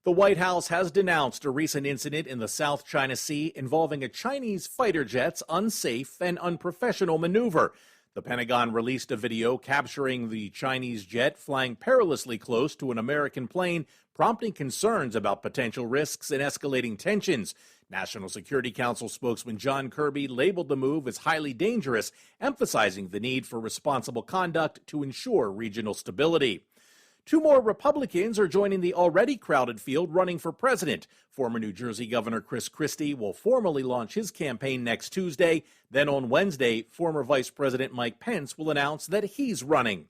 The White House has denounced a recent incident in the South China Sea involving a Chinese fighter jet's unsafe and unprofessional maneuver. The Pentagon released a video capturing the Chinese jet flying perilously close to an American plane, prompting concerns about potential risks and escalating tensions. National Security Council spokesman John Kirby labeled the move as highly dangerous, emphasizing the need for responsible conduct to ensure regional stability. Two more Republicans are joining the already crowded field running for president. Former New Jersey Governor Chris Christie will formally launch his campaign next Tuesday. Then on Wednesday, former Vice President Mike Pence will announce that he's running.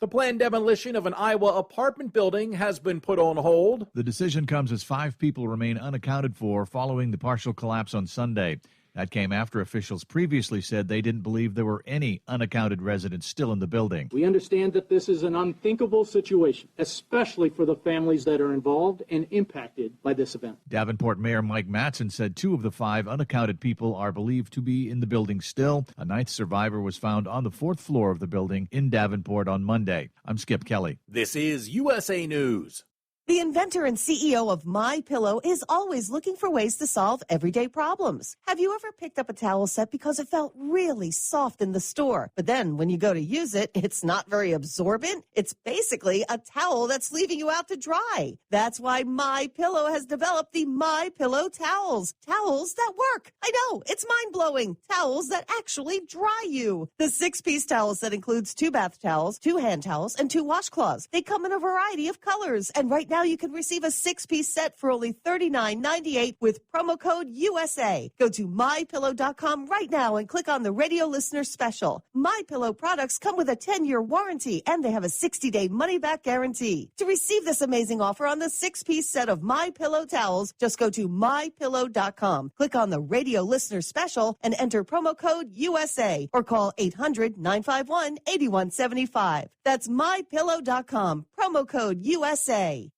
The planned demolition of an Iowa apartment building has been put on hold. The decision comes as 5 people remain unaccounted for following the partial collapse on Sunday. That came after officials previously said they didn't believe there were any unaccounted residents still in the building. We understand that this is an unthinkable situation, especially for the families that are involved and impacted by this event. Davenport Mayor Mike Mattson said 2 of the 5 unaccounted people are believed to be in the building still. A 9th survivor was found on the 4th floor of the building in Davenport on Monday. I'm Skip Kelly. This is USA News. The inventor and CEO of MyPillow is always looking for ways to solve everyday problems. Have you ever picked up a towel set because it felt really soft in the store, but then when you go to use it, it's not very absorbent? It's basically a towel that's leaving you out to dry. That's why MyPillow has developed the MyPillow towels. Towels that work. I know, it's mind-blowing. Towels that actually dry you. The 6-piece towel set includes 2 bath towels, 2 hand towels, and 2 washcloths. They come in a variety of colors, and right now you can receive a 6-piece set for only $39.98 with promo code USA. Go to MyPillow.com right now and click on the radio listener special. MyPillow products come with a 10-year warranty and they have a 60-day money-back guarantee. To receive this amazing offer on the 6-piece set of MyPillow towels, just go to MyPillow.com. Click on the radio listener special and enter promo code USA or call 800-951-8175. That's MyPillow.com. Promo code USA.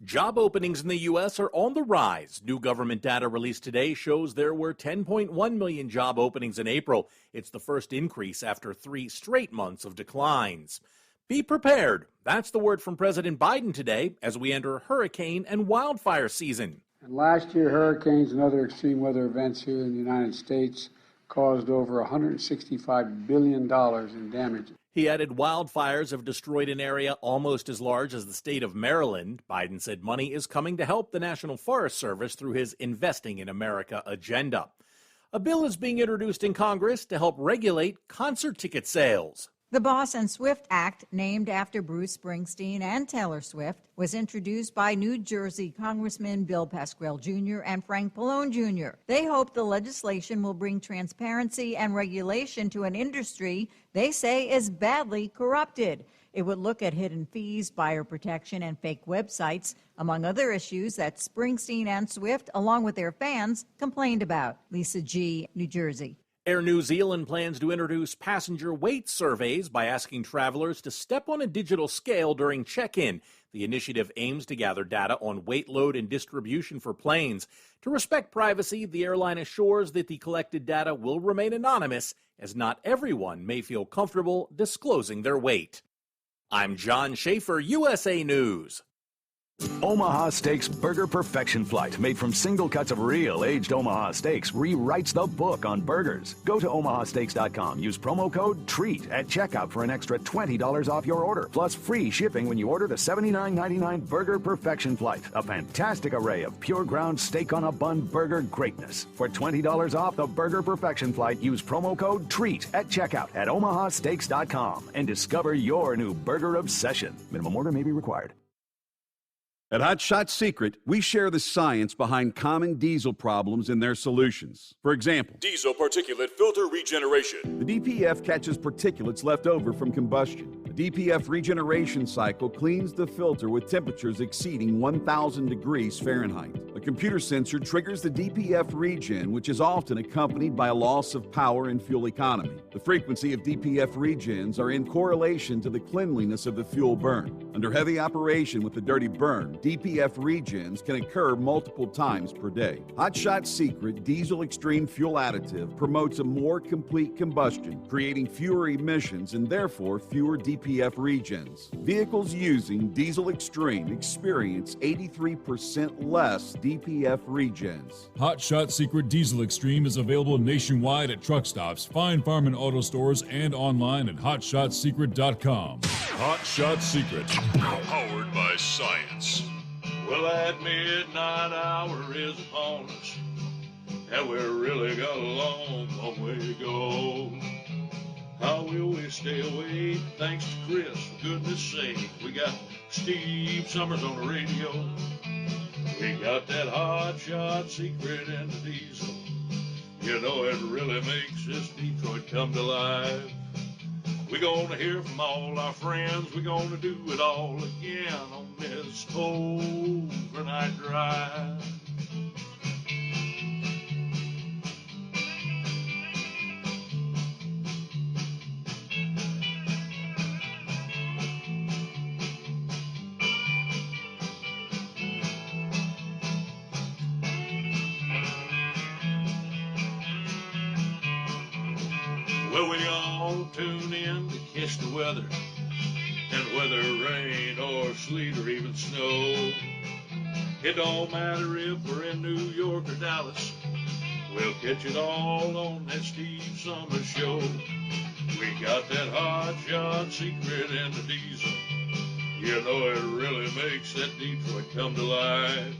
Job openings in the U.S. are on the rise. New government data released today shows there were 10.1 million job openings in April. It's the first increase after 3 straight months of declines. Be prepared. That's the word from President Biden today as we enter hurricane and wildfire season. And last year, hurricanes and other extreme weather events here in the United States caused over $165 billion in damage. He added wildfires have destroyed an area almost as large as the state of Maryland. Biden said money is coming to help the National Forest Service through his Investing in America agenda. A bill is being introduced in Congress to help regulate concert ticket sales. The Boss and Swift Act, named after Bruce Springsteen and Taylor Swift, was introduced by New Jersey Congressman Bill Pascrell Jr. and Frank Pallone Jr. They hope the legislation will bring transparency and regulation to an industry they say is badly corrupted. It would look at hidden fees, buyer protection, and fake websites, among other issues that Springsteen and Swift, along with their fans, complained about. Lisa G., New Jersey. Air New Zealand plans to introduce passenger weight surveys by asking travelers to step on a digital scale during check-in. The initiative aims to gather data on weight load and distribution for planes. To respect privacy, the airline assures that the collected data will remain anonymous, as not everyone may feel comfortable disclosing their weight. I'm John Schaefer, USA News. Omaha Steaks Burger Perfection Flight, made from single cuts of real aged Omaha steaks, rewrites the book on burgers. Go to omahasteaks.com. Use promo code TREAT at checkout for an extra $20 off your order, plus free shipping when you order the $79.99 Burger Perfection Flight. A fantastic array of pure ground steak on a bun burger greatness. For $20 off the Burger Perfection Flight, use promo code TREAT at checkout at omahasteaks.com and discover your new burger obsession. Minimum order may be required. At Hot Shot Secret, we share the science behind common diesel problems and their solutions. For example, diesel particulate filter regeneration. The DPF catches particulates left over from combustion. The DPF regeneration cycle cleans the filter with temperatures exceeding 1,000 degrees Fahrenheit. A A computer sensor triggers the DPF regen, which is often accompanied by a loss of power and fuel economy. The frequency of DPF regens are in correlation to the cleanliness of the fuel burn. Under heavy operation with the dirty burn, DPF regens can occur multiple times per day. Hot Shot Secret Diesel Extreme Fuel Additive promotes a more complete combustion, creating fewer emissions and therefore fewer DPF regens. Vehicles using Diesel Extreme experience 83% less DPF regens. Hot Shot Secret Diesel Extreme is available nationwide at truck stops, Fine Farm and auto stores, and online at hotshotsecret.com. Hot Shot Secret, powered by science. Well, that midnight hour is upon us, and we've really got a long, long way to go. How will we stay awake? Thanks to Chris, for goodness sake. We got Steve Summers on the radio. We got that Hot Shot Secret and the diesel. You know it really makes this Detroit come to life. We're gonna hear from all our friends. We're gonna do it all again on this overnight drive. Well, we all tune in to catch the weather, and whether rain or sleet or even snow, it don't matter if we're in New York or Dallas, we'll catch it all on that Steve Summers Show. We got that Hot Shot Secret and the diesel. You know it really makes that Detroit come to life.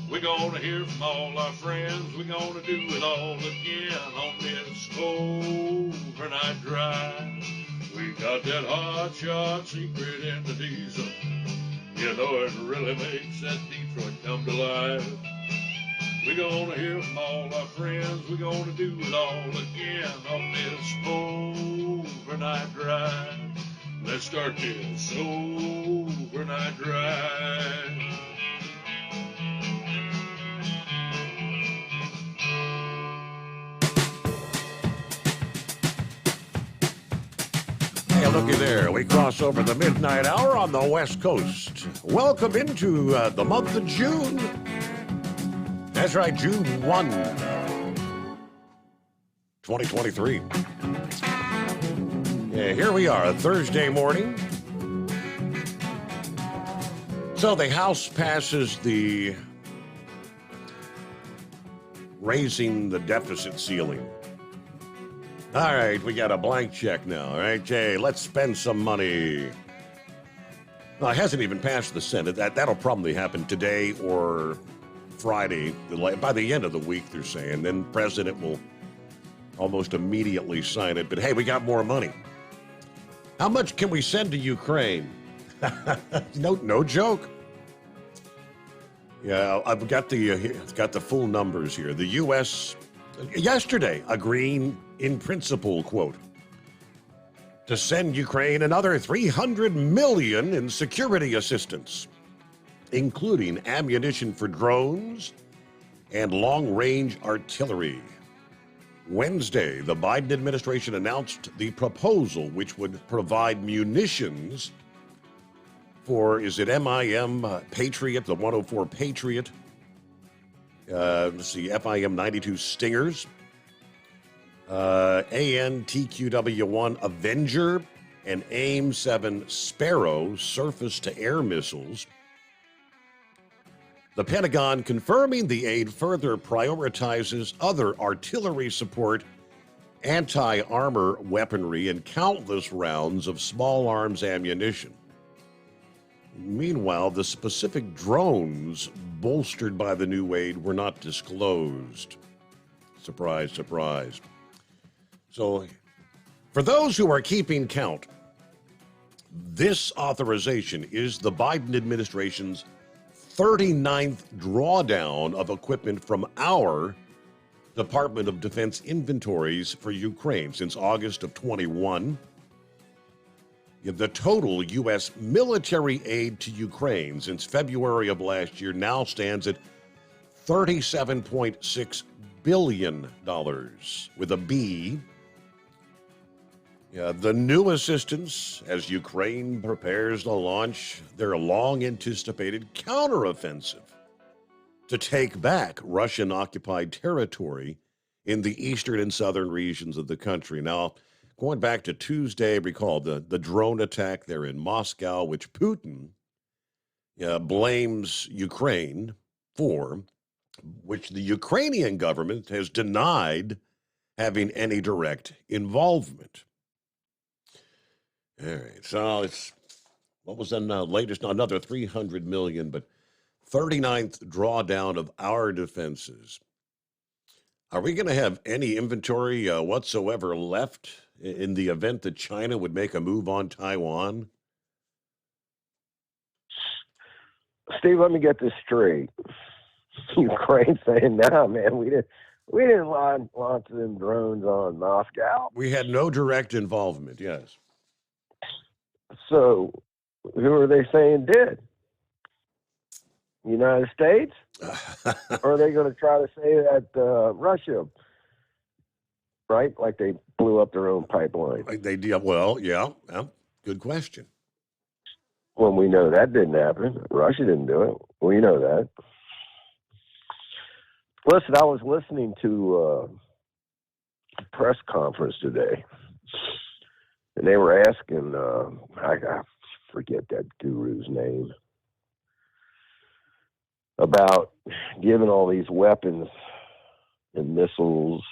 We're gonna hear from all our friends. We're gonna do it all again on this overnight drive. We got that Hot Shot Secret in the diesel. You know it really makes that Detroit come to life. We're gonna hear from all our friends. We're gonna do it all again on this overnight drive. Let's start this overnight drive. Hey, looky there. We cross over the midnight hour on the West Coast. Welcome into the month of June. That's right, June 1, 2023. Yeah, here we are, a Thursday morning. So the House passes the raising the deficit ceiling. All right, we got a blank check now. All right, Jay, let's spend some money. Well, it hasn't even passed the Senate. That'll probably happen today or Friday. By the end of the week, they're saying. Then the president will almost immediately sign it. But hey, we got more money. How much can we send to Ukraine? No joke. Yeah, I've got the full numbers here. The U.S. yesterday agreeing in principle, quote, to send Ukraine another $300 million in security assistance, including ammunition for drones and long-range artillery. Wednesday, the Biden administration announced the proposal which would provide munitions for, is it MIM Patriot, the 104 Patriot, FIM 92 Stingers, AN/TQW-1 Avenger, and AIM-7 Sparrow surface-to-air missiles. The Pentagon confirming the aid further prioritizes other artillery support, anti-armor weaponry, and countless rounds of small arms ammunition. Meanwhile, the specific drones bolstered by the new aid were not disclosed. Surprise, surprise. So, for those who are keeping count, this authorization is the Biden administration's 39th drawdown of equipment from our Department of Defense inventories for Ukraine since August of 21. The total U.S. military aid to Ukraine since February of last year now stands at $37.6 billion with a B. Yeah, the new assistance as Ukraine prepares to launch their long-anticipated counteroffensive to take back Russian-occupied territory in the eastern and southern regions of the country. Now, going back to Tuesday, recall the drone attack there in Moscow, which Putin blames Ukraine for, which the Ukrainian government has denied having any direct involvement. All right, so it's, what was the latest? Another $300 million, but 39th drawdown of our defenses. Are we going to have any inventory whatsoever left in the event that China would make a move on Taiwan? Steve, let me get this straight. Ukraine saying, "Nah, man, we didn't launch them drones on Moscow." We had no direct involvement. Yes. So, who are they saying did? United States? Or are they going to try to say that Russia, right? Like they blew up their own pipeline. They did. Well, yeah. Good question. Well, we know that didn't happen. Russia didn't do it. We know that. Listen, I was listening to a press conference today, and they were asking, I forget that guru's name, about giving all these weapons and missiles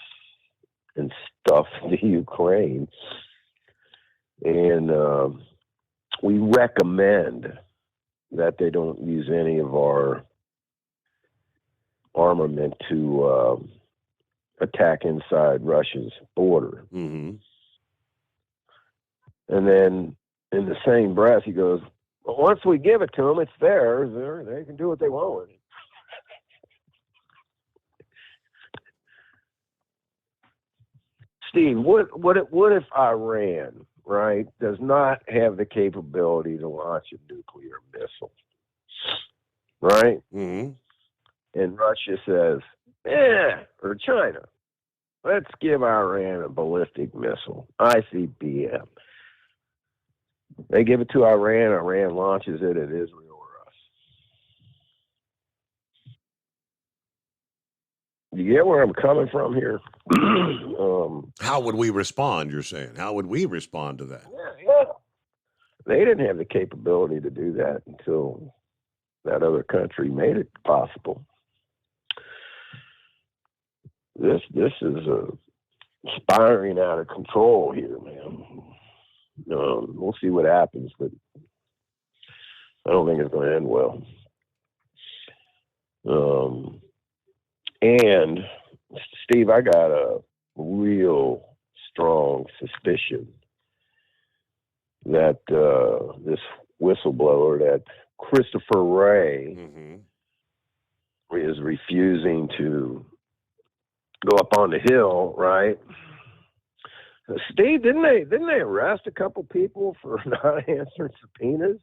and stuff to Ukraine. And we recommend that they don't use any of our armament to attack inside Russia's border. Mm-hmm. And then in the same breath, he goes, well, once we give it to them, it's theirs. They can do what they want with it. Steve, what if Iran, right, does not have the capability to launch a nuclear missile, right? Mm-hmm. And Russia says, or China, let's give Iran a ballistic missile, ICBM. They give it to Iran, Iran launches it at Israel or us. You get where I'm coming from here? How would we respond, you're saying? How would we respond to that? Yeah. They didn't have the capability to do that until that other country made it possible. This is spiraling out of control here, man. We'll see what happens, but I don't think it's going to end well. And Steve, I got a real strong suspicion that this whistleblower, that Christopher Wray, is refusing to go up on the Hill, right? Steve, didn't they arrest a couple people for not answering subpoenas?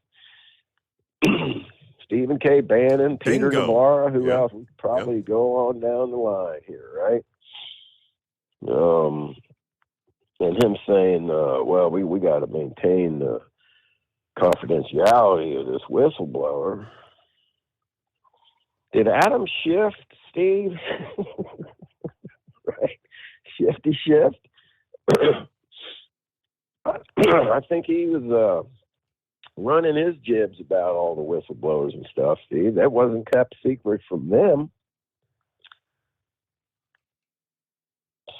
Stephen K. Bannon, Peter Navarro, who else? We could probably go on down the line here, right? And him saying, well, we got to maintain the confidentiality of this whistleblower. Did Adam Schiff, Steve? Right? Shifty Schiff? I think he was running his jibs about all the whistleblowers and stuff, Steve. That wasn't kept secret from them.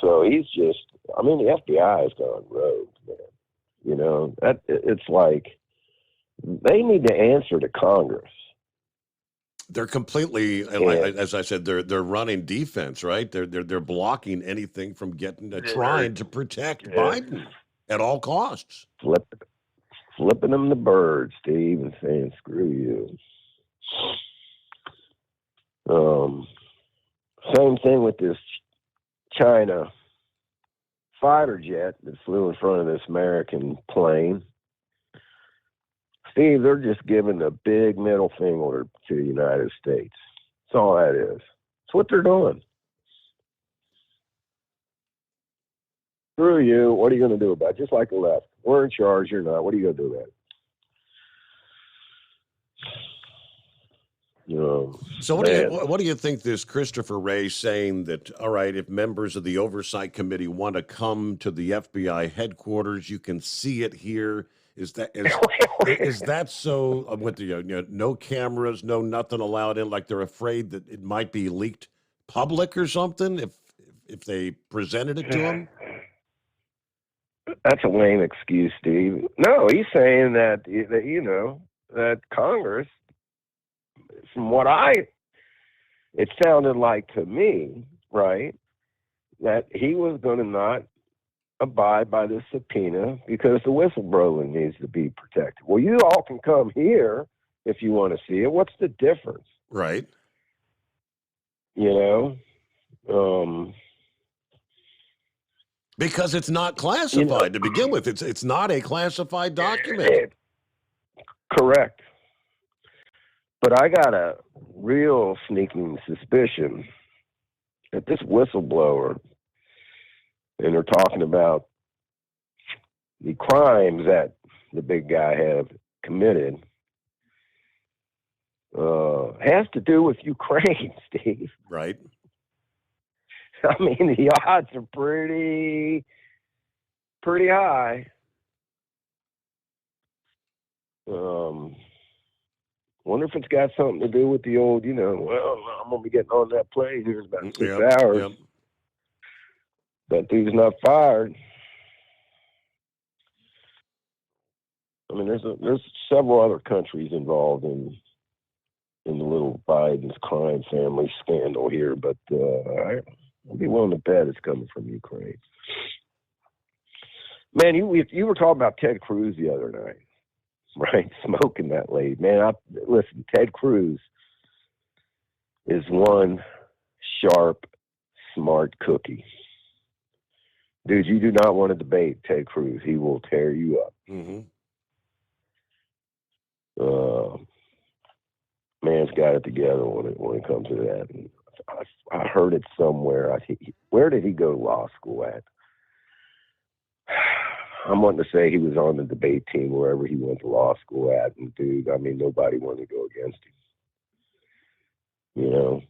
So he's just, I mean, the FBI has gone rogue, man. You know, it's like they need to answer to Congress. They're completely, as I said, they're running defense, right? They're blocking anything from getting trying to protect Biden at all costs. Flipping them the bird, Steve, and saying screw you. Same thing with this China fighter jet that flew in front of this American plane. Steve, they're just giving a big middle finger to the United States. That's all that is. what they're doing. Screw you. What are you going to do about it? Just like the left. We're in charge. You're not. What are you going to do about it? So what do you think this Christopher Wray saying that, all right, if members of the Oversight Committee want to come to the FBI headquarters, you can see it here. Is that so? With the no cameras, no nothing allowed in, like they're afraid that it might be leaked public or something if they presented it to them? That's a lame excuse, Steve. No, he's saying that that Congress, from what it sounded like to me, right, that he was going to not abide by this subpoena because the whistleblower needs to be protected. Well, you all can come here if you want to see it. What's the difference? Right. Because it's not classified to begin with. It's not a classified document. Correct. But I got a real sneaking suspicion that this whistleblower, and they're talking about the crimes that the big guy have committed, has to do with Ukraine, Steve. Right. I mean, the odds are pretty high. Wonder if it's got something to do with the old, well, I'm going to be getting on that plane here in about 6 hours. Yep. That dude's not fired. I mean, there's several other countries involved in the little Biden's crime family scandal here, but I'll be willing to bet it's coming from Ukraine. Man, you were talking about Ted Cruz the other night, right? Smoking that lady. Man, listen, Ted Cruz is one sharp, smart cookie. Dude, you do not want to debate Ted Cruz. He will tear you up. Mm-hmm. Man's got it together when it comes to that. And I heard it somewhere. Where did he go to law school at? I'm wanting to say he was on the debate team wherever he went to law school at. And, dude, I mean, nobody wanted to go against him.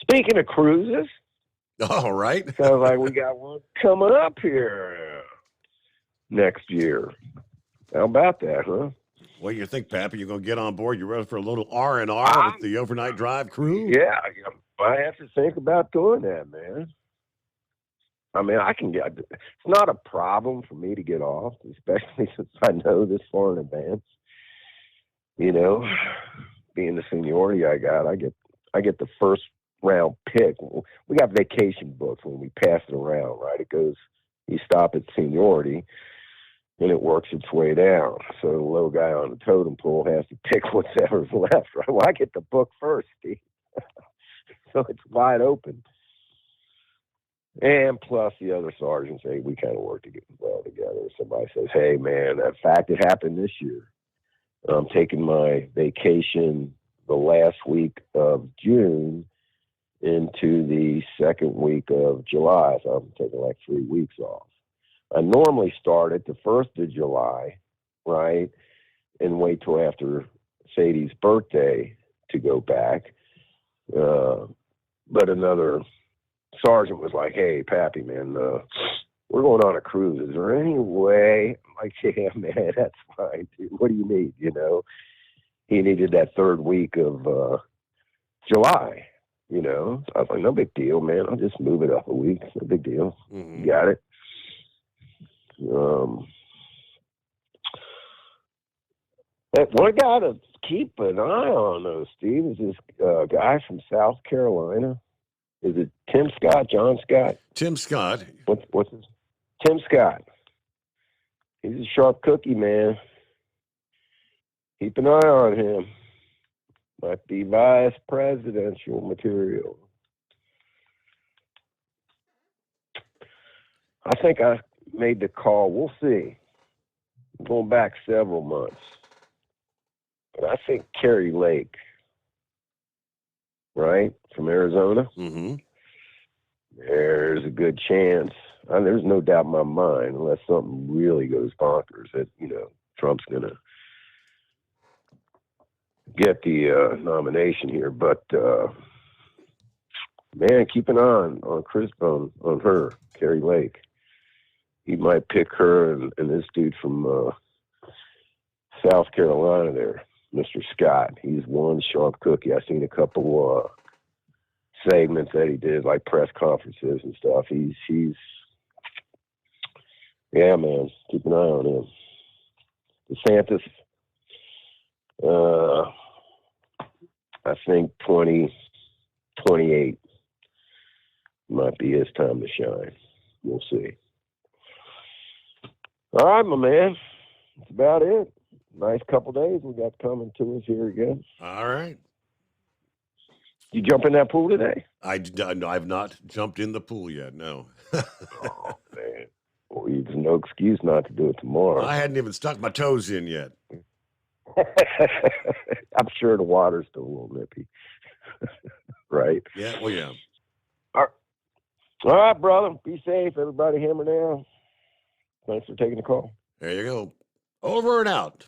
Speaking of cruises. All right. Sounds like we got one coming up here next year. How about that, huh? What do you think, Pappy? You going to get on board? You ready for a little R&R with the overnight drive crew? Yeah, I have to think about doing that, man. I mean, it's not a problem for me to get off, especially since I know this far in advance. Being the seniority I got, I get the first round pick. We got vacation books when we pass it around, right? It goes, you stop at seniority, and it works its way down. So the low guy on the totem pole has to pick whatever's left, right? Well, I get the book first, Steve. So it's wide open. And plus the other sergeants, we kind of work well together. Somebody says, hey, man, in fact, it happened this year. I'm taking my vacation the last week of June into the second week of July. So I'm taking like 3 weeks off. I normally start at the 1st of July, right, and wait till after Sadie's birthday to go back. But another sergeant was like, hey, Pappy, man, we're going on a cruise. Is there any way? I'm like, yeah, man, that's fine, dude. What do you need, He needed that third week of July, So I was like, no big deal, man. I'll just move it up a week. No big deal. Mm-hmm. You got it. One guy to keep an eye on, though, Steve, is this guy from South Carolina. Is it Tim Scott, John Scott? Tim Scott. What's his? Tim Scott. He's a sharp cookie, man. Keep an eye on him. Might be vice presidential material. I think I made the call. We'll see. Going back several months. But I think Kerry Lake right, from Arizona. Mm-hmm. There's a good chance. There's no doubt in my mind, unless something really goes bonkers, that Trump's going to get the nomination here. But man, keep an eye on on her, Carrie Lake. He might pick her and this dude from South Carolina there, Mr. Scott. He's one sharp cookie. I've seen a couple segments that he did, like press conferences and stuff. He's yeah, man, keep an eye on him. DeSantis, I think 2028 might be his time to shine. We'll see. All right, my man. That's about it. Nice couple days we got coming to us here again. All right. You jump in that pool today? I've not jumped in the pool yet, no. Oh, man. Well, there's no excuse not to do it tomorrow. I hadn't even stuck my toes in yet. I'm sure the water's still a little nippy. Right? Yeah, well, yeah. All right, brother. Be safe. Everybody hammer down. Thanks for taking the call. There you go. Over and out.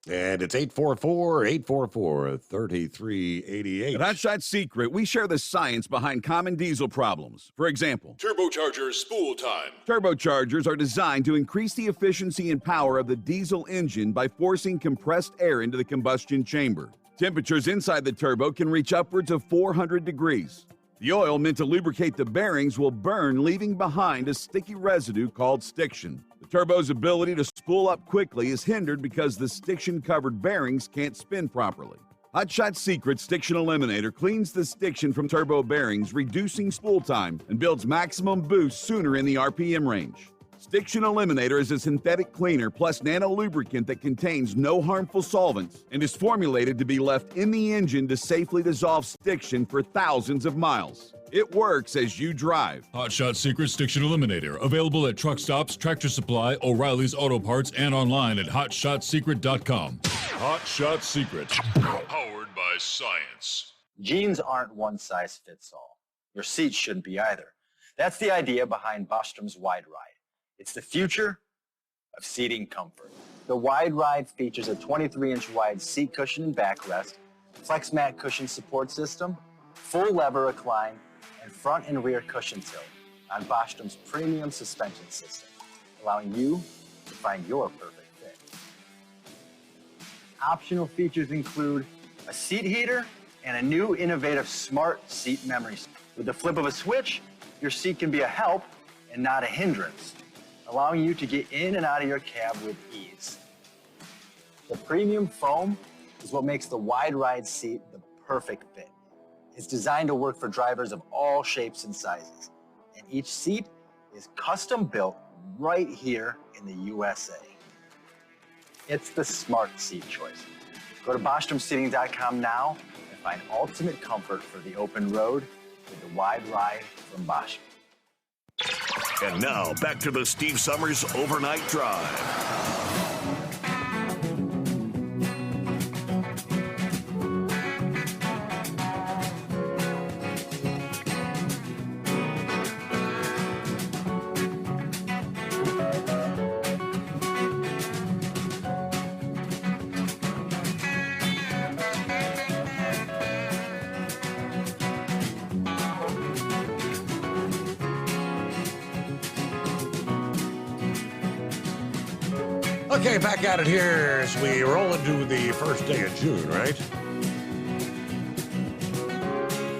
And it's 844-844-3388. At Hot Shot Secret, we share the science behind common diesel problems. For example, Turbochargers spool time. turbochargers are designed to increase the efficiency and power of the diesel engine by forcing compressed air into the combustion chamber. Temperatures inside the turbo can reach upwards of 400 degrees. The oil meant to lubricate the bearings will burn, leaving behind a sticky residue called stiction. The turbo's ability to spool up quickly is hindered because the stiction-covered bearings can't spin properly. Hot Shot Secret Stiction Eliminator cleans the stiction from turbo bearings, reducing spool time, and builds maximum boost sooner in the RPM range. Stiction Eliminator is a synthetic cleaner plus nano-lubricant that contains no harmful solvents and is formulated to be left in the engine to safely dissolve stiction for thousands of miles. It works as you drive. Hot Shot Secret Stiction Eliminator. Available at truck stops, Tractor Supply, O'Reilly's Auto Parts, and online at HotShotSecret.com. Hot Shot Secret. Powered by science. Jeans aren't one size fits all. Your seats shouldn't be either. That's the idea behind Bostrom's Wide Ride. It's the future of seating comfort. The Wide Ride features a 23-inch wide seat cushion and backrest, flex mat cushion support system, full lever recline, and front and rear cushion tilt on Bostrom's premium suspension system, allowing you to find your perfect fit. Optional features include a seat heater and a new innovative smart seat memory. With the flip of a switch, your seat can be a help and not a hindrance, allowing you to get in and out of your cab with ease. The premium foam is what makes the Wide Ride seat the perfect fit. It's designed to work for drivers of all shapes and sizes, and each seat is custom built right here in the USA. It's the smart seat choice. Go to BostromSeating.com now and find ultimate comfort for the open road with the Wide Ride from Bostrom. And now, back to the Steve Summers Overnight Drive. Okay, back at it here as we roll into the first day of June, right?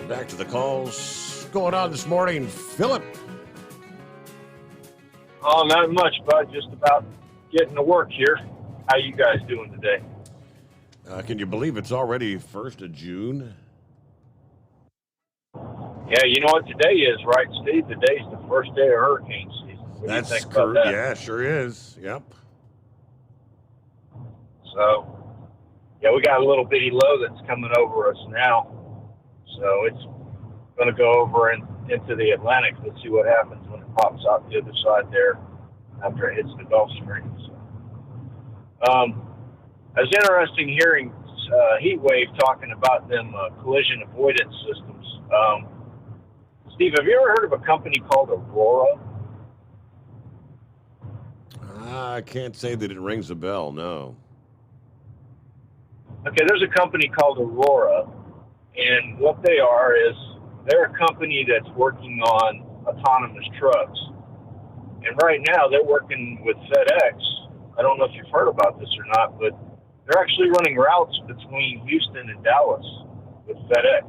Back to the calls. Going on this morning, Philip. Oh, not much, bud. Just about getting to work here. How you guys doing today? Can you believe it's already 1st of June? Yeah, you know what today is, right, Steve? Today's the first day of hurricane season. What do you think about that? Yeah, sure is. Yep. So, yeah, we got a little bitty low that's coming over us now. So it's going to go over into the Atlantic. Let's see what happens when it pops out the other side there after it hits the Gulf Stream. So, it was interesting hearing heat wave talking about them collision avoidance systems. Steve, have you ever heard of a company called Aurora? I can't say that it rings a bell, no. Okay, there's a company called Aurora, and what they are is they're a company that's working on autonomous trucks. And right now they're working with FedEx. I don't know if you've heard about this or not, but they're actually running routes between Houston and Dallas with FedEx.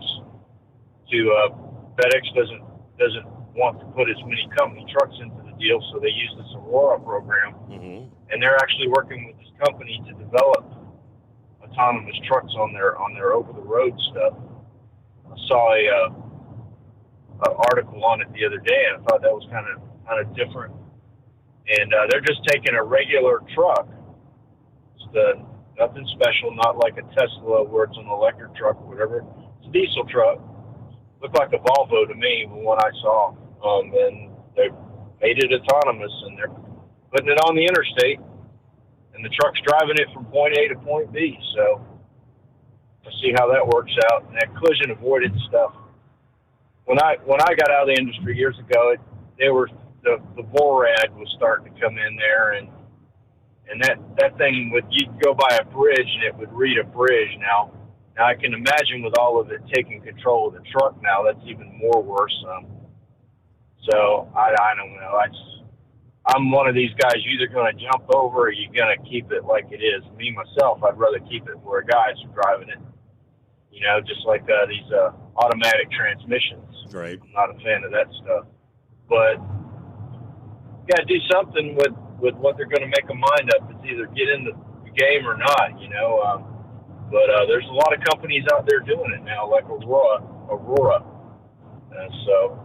FedEx doesn't want to put as many company trucks into the deal, so they use this Aurora program. Mm-hmm. And they're actually working with this company to develop autonomous trucks on their over-the-road stuff. I saw an article on it the other day, and I thought that was kind of different. And they're just taking a regular truck, nothing special, not like a Tesla where it's an electric truck or whatever. It's a diesel truck. Looked like a Volvo to me from what I saw. And they made it autonomous, and they're putting it on the interstate, and the truck's driving it from point A to point B. So we'll see how that works out. And that collision avoidance stuff. When I got out of the industry years ago, the VORAD was starting to come in there, and that thing you'd go by a bridge and it would read a bridge. Now I can imagine with all of it taking control of the truck now, that's even more worse. So I don't know. I'm one of these guys. You're either going to jump over or you're going to keep it like it is. Me, myself, I'd rather keep it where guys are driving it. You know, just like these automatic transmissions. Right. I'm not a fan of that stuff. But you got to do something with what they're going to make a mind up. It's either get in the game or not, you know. But there's a lot of companies out there doing it now, like Aurora. So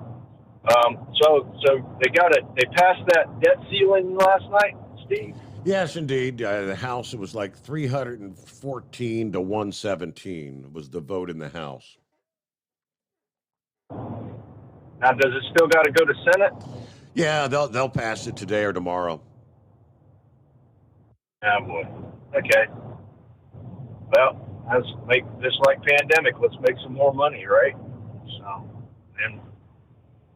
they passed that debt ceiling last night, Steve? Yes, indeed. The House, it was like 314 to 117 was the vote in the House. Now, does it still got to go to Senate? Yeah, they'll pass it today or tomorrow. Oh, boy. Okay. Well, let's make this like pandemic. Let's make some more money, right? So, and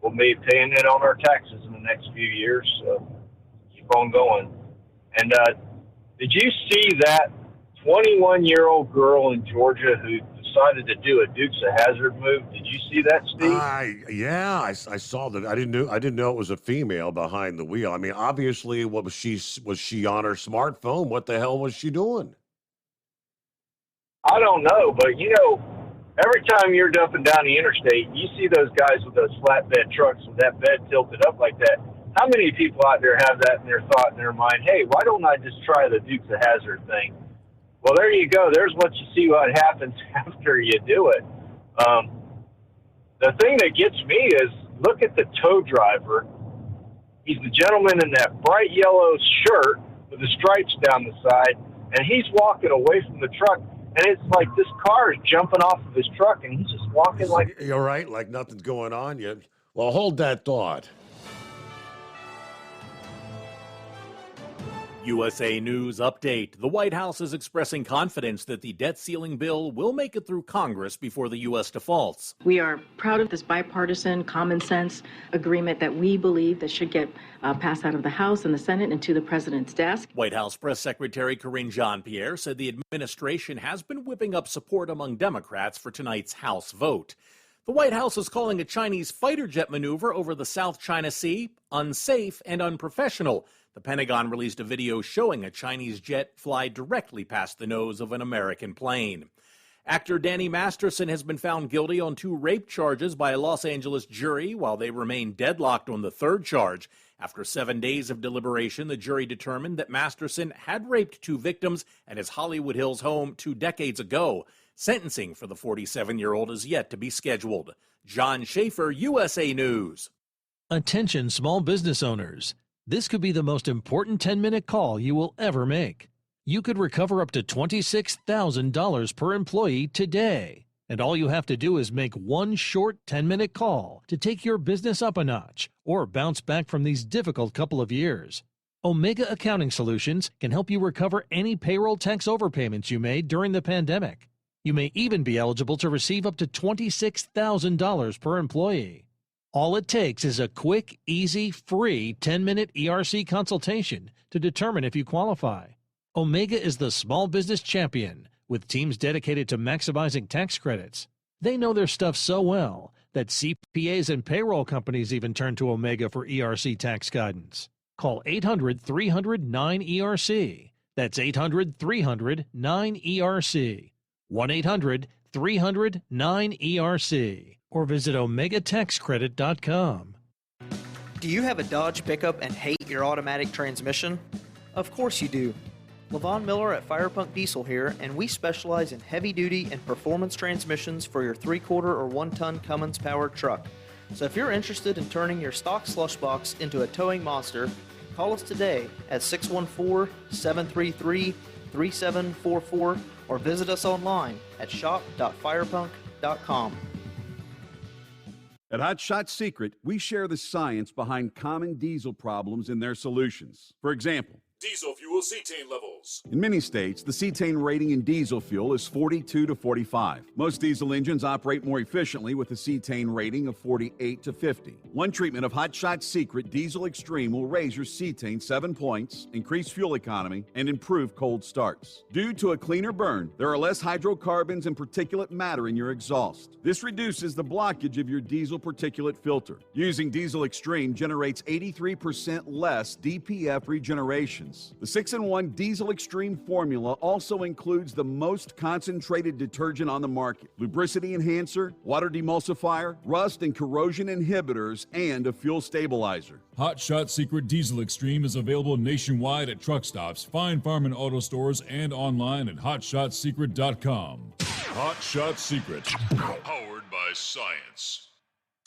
we'll be paying it on our taxes in the next few years. So keep on going. And did you see that 21-year-old girl in Georgia who decided to do a Dukes of Hazzard move? Did you see that, Steve? Yeah, I saw that. I didn't know it was a female behind the wheel. I mean, obviously, was she on her smartphone? What the hell was she doing? I don't know, but you know, every time you're up and down the interstate, you see those guys with those flatbed trucks with that bed tilted up like that. How many people out there have that in their thought, in their mind, hey, why don't I just try the Dukes of Hazzard thing? Well, there you go. There's what you see what happens after you do it. The thing that gets me is look at the tow driver. He's the gentleman in that bright yellow shirt with the stripes down the side, and he's walking away from the truck. And it's like this car is jumping off of his truck, and he's just walking like... You're right, like nothing's going on yet. Well, hold that thought. USA News Update. The White House is expressing confidence that the debt ceiling bill will make it through Congress before the U.S. defaults. We are proud of this bipartisan, common sense agreement that we believe that should get passed out of the House and the Senate and to the President's desk. White House Press Secretary Karine Jean-Pierre said the administration has been whipping up support among Democrats for tonight's House vote. The White House is calling a Chinese fighter jet maneuver over the South China Sea unsafe and unprofessional. The Pentagon released a video showing a Chinese jet fly directly past the nose of an American plane. Actor Danny Masterson has been found guilty on 2 rape charges by a Los Angeles jury, while they remain deadlocked on the 3rd charge. After 7 days of deliberation, the jury determined that Masterson had raped 2 victims at his Hollywood Hills home 2 decades ago. Sentencing for the 47-year-old is yet to be scheduled. John Schaefer, USA News. Attention small business owners. This could be the most important 10-minute call you will ever make. You could recover up to $26,000 per employee today. And all you have to do is make one short 10-minute call to take your business up a notch or bounce back from these difficult couple of years. Omega Accounting Solutions can help you recover any payroll tax overpayments you made during the pandemic. You may even be eligible to receive up to $26,000 per employee. All it takes is a quick, easy, free 10-minute ERC consultation to determine if you qualify. Omega is the small business champion with teams dedicated to maximizing tax credits. They know their stuff so well that CPAs and payroll companies even turn to Omega for ERC tax guidance. Call 800-300-9ERC. That's 800-300-9ERC. 1-800-300-9ERC. Or visit OmegaTaxCredit.com. Do you have a Dodge pickup and hate your automatic transmission? Of course you do. Levon Miller at Firepunk Diesel here, and we specialize in heavy-duty and performance transmissions for your 3/4 or 1-ton Cummins-powered truck. So if you're interested in turning your stock slush box into a towing monster, call us today at 614-733-3744 or visit us online at shop.firepunk.com. At Hot Shot Secret, we share the science behind common diesel problems and their solutions. For example, Diesel fuel cetane levels. in many states, the cetane rating in diesel fuel is 42 to 45. Most diesel engines operate more efficiently with a cetane rating of 48 to 50. One treatment of Hot Shot Secret Diesel Extreme will raise your cetane 7 points, increase fuel economy, and improve cold starts. Due to a cleaner burn, there are less hydrocarbons and particulate matter in your exhaust. This reduces the blockage of your diesel particulate filter. Using Diesel Extreme generates 83% less DPF regeneration. The 6-in-1 Diesel Extreme formula also includes the most concentrated detergent on the market, lubricity enhancer, water demulsifier, rust and corrosion inhibitors, and a fuel stabilizer. Hot Shot Secret Diesel Extreme is available nationwide at truck stops, Fine Farm and auto stores, and online at hotshotsecret.com. Hot Shot Secret, powered by science.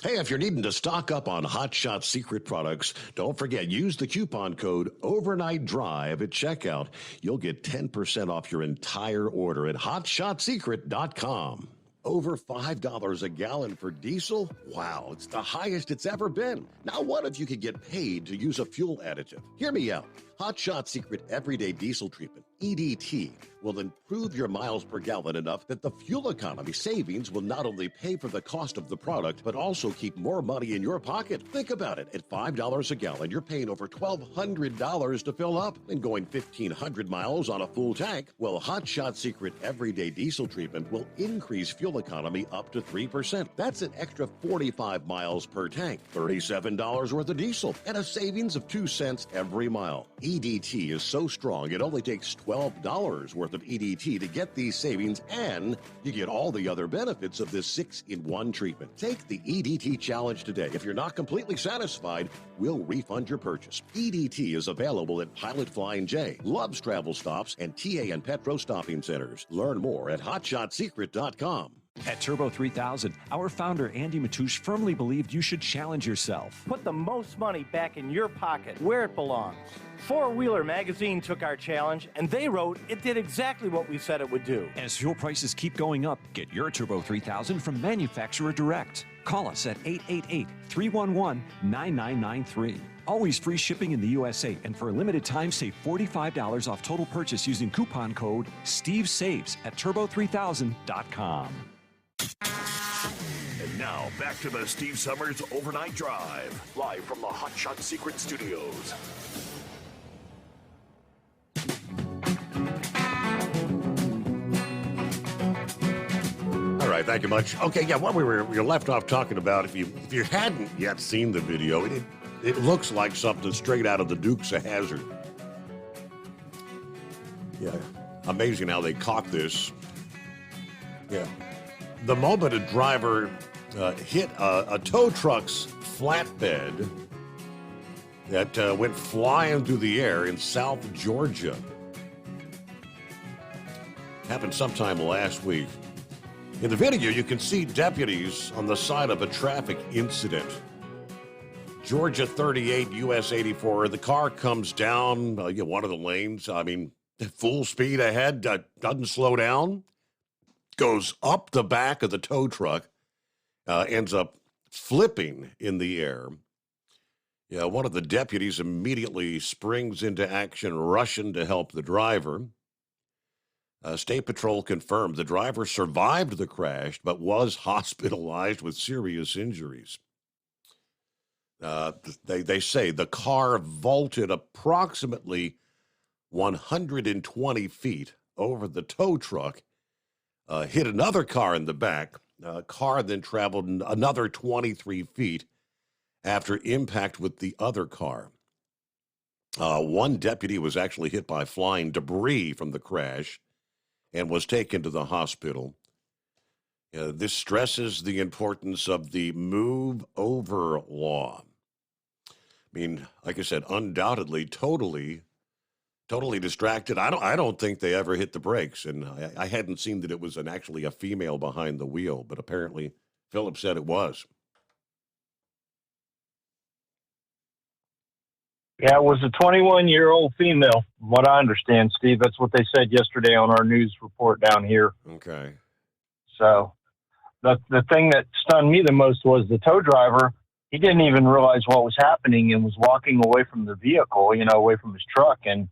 Hey, if you're needing to stock up on Hot Shot Secret products, don't forget, use the coupon code OVERNIGHTDRIVE at checkout. You'll get 10% off your entire order at hotshotsecret.com. Over $5 a gallon for diesel? Wow, it's the highest it's ever been. Now, what if you could get paid to use a fuel additive? Hear me out. Hot Shot Secret Everyday Diesel Treatment, EDT, will improve your miles per gallon enough that the fuel economy savings will not only pay for the cost of the product, but also keep more money in your pocket. Think about it. At $5 a gallon, you're paying over $1,200 to fill up and going 1,500 miles on a full tank. Well, Hot Shot Secret Everyday Diesel Treatment will increase fuel economy up to 3%. That's an extra 45 miles per tank, $37 worth of diesel, and a savings of 2 cents every mile. EDT is so strong, it only takes $12 worth of EDT to get these savings, and you get all the other benefits of this 6-in-1 treatment. Take the EDT challenge today. If you're not completely satisfied, we'll refund your purchase. EDT is available at Pilot Flying J, Love's Travel Stops, and TA and Petro Stopping Centers. Learn more at hotshotsecret.com. At Turbo 3000, our founder Andy Matoush firmly believed you should challenge yourself. Put the most money back in your pocket, where it belongs. Four Wheeler magazine took our challenge, and they wrote it did exactly what we said it would do. As fuel prices keep going up, get your Turbo 3000 from manufacturer direct. Call us at 888-311-9993. Always free shipping in the USA, and for a limited time, save $45 off total purchase using coupon code STEVESAVES at turbo3000.com. And now, back to the Steve Summers Overnight Drive, live from the Hot Shot Secret Studios. All right, thank you much. Okay, yeah, what we were left off talking about, if you hadn't yet seen the video, it looks like something straight out of the Dukes of Hazzard. Yeah, amazing how they caught this. Yeah. The moment a driver hit a tow truck's flatbed that went flying through the air in South Georgia. Happened sometime last week. In the video, you can see deputies on the side of a traffic incident. Georgia 38, US 84. The car comes down one of the lanes. I mean, full speed ahead, doesn't slow down. Goes up the back of the tow truck, ends up flipping in the air. Yeah, one of the deputies immediately springs into action, rushing to help the driver. State Patrol confirmed the driver survived the crash, but was hospitalized with serious injuries. They say the car vaulted approximately 120 feet over the tow truck, hit another car in the back. Car then traveled another 23 feet after impact with the other car. One deputy was actually hit by flying debris from the crash and was taken to the hospital. This stresses the importance of the move over law. I mean, like I said, undoubtedly, totally distracted. I don't think they ever hit the brakes, and I hadn't seen that it was actually a female behind the wheel, but apparently Philip said it was. Yeah, it was a 21-year-old female, from what I understand, Steve. That's what they said yesterday on our news report down here. Okay. So the thing that stunned me the most was the tow driver. He didn't even realize what was happening and was walking away from the vehicle, away from his truck. And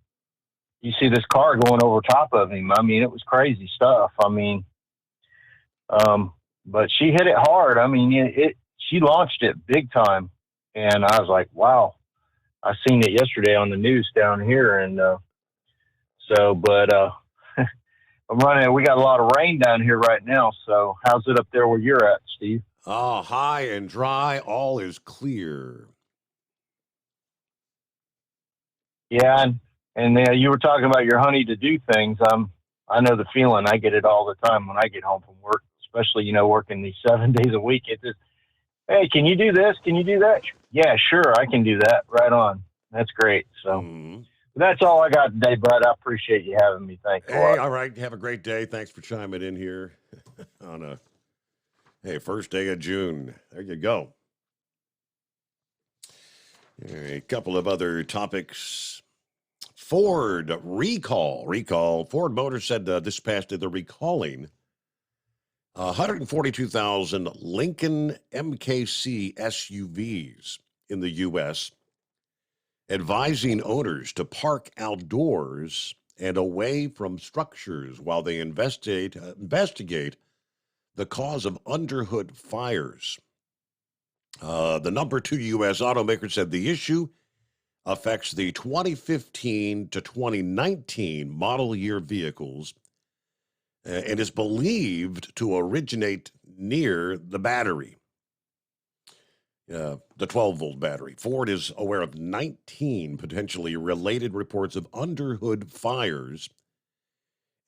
you see this car going over top of him. I mean, it was crazy stuff. I mean, but she hit it hard. I mean, she launched it big time. And I was like, wow. I seen it yesterday on the news down here, and I'm running. We got a lot of rain down here right now. So how's it up there where you're at, Steve? Oh, high and dry. All is clear. Yeah, and you were talking about your honey to do things. I know the feeling. I get it all the time when I get home from work, especially working these 7 days a week. It's just, hey, can you do this? Can you do that? Yeah, sure, I can do that. Right on. That's great. So that's all I got today, bud. I appreciate you having me. Thank you. Hey, all right. Have a great day. Thanks for chiming in here on first day of June. There you go. A couple of other topics. Ford recall. Ford Motors said this past day they're recalling 142,000 Lincoln MKC SUVs in the U.S., advising owners to park outdoors and away from structures while they investigate the cause of underhood fires. The number 2 U.S. automaker said the issue affects the 2015 to 2019 model year vehicles and is believed to originate near the battery, the 12-volt battery. Ford is aware of 19 potentially related reports of underhood fires,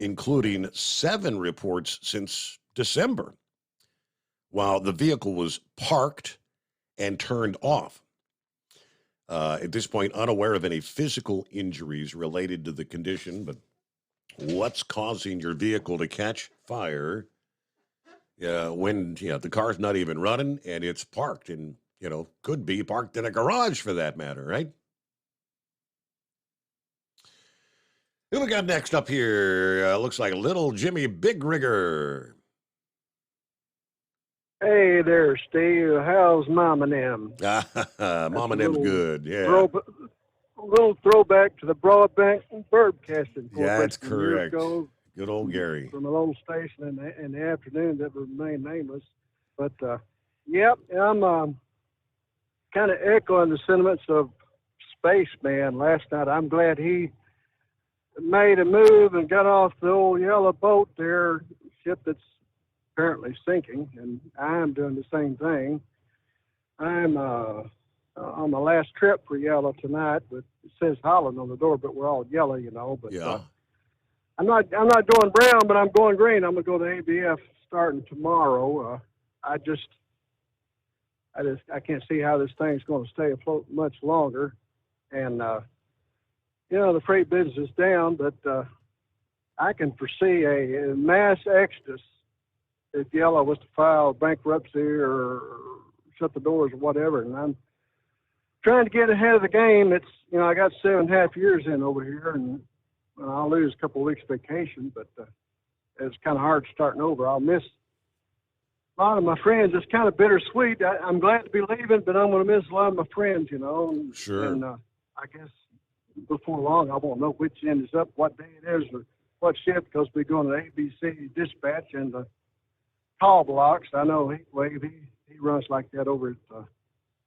including 7 reports since December, while the vehicle was parked and turned off. At this point, unaware of any physical injuries related to the condition, but what's causing your vehicle to catch fire when the car's not even running and it's parked and, could be parked in a garage for that matter, right? Who we got next up here? Looks like little Jimmy Big Rigger. Hey there, Steve. How's Mom and them? Mom and them's good, yeah. A little throwback to the Broadbank Birdcasting. Yeah, that's correct. Ago, good old Gary. From a little station in the afternoon that remained nameless. But, yep, I'm kind of echoing the sentiments of Spaceman last night. I'm glad he made a move and got off the old yellow boat there, ship that's apparently sinking, and I'm doing the same thing. I'm on my last trip for Yellow tonight, but it says Holland on the door, but we're all yellow, But yeah. I'm not going brown, but I'm going green. I'm gonna go to ABF starting tomorrow. I can't see how this thing's going to stay afloat much longer, and the freight business is down, but I can foresee a mass exodus if Yellow was to file bankruptcy or shut the doors or whatever. And I'm trying to get ahead of the game. It's, I got 7.5 years in over here, and I'll lose a couple of weeks vacation, but it's kind of hard starting over. I'll miss a lot of my friends. It's kind of bittersweet. I'm glad to be leaving, but I'm going to miss a lot of my friends, you know. Sure. And I guess before long, I won't know which end is up, what day it is, or what shift, because we're going to ABC dispatch and the call blocks. I know he runs like that over at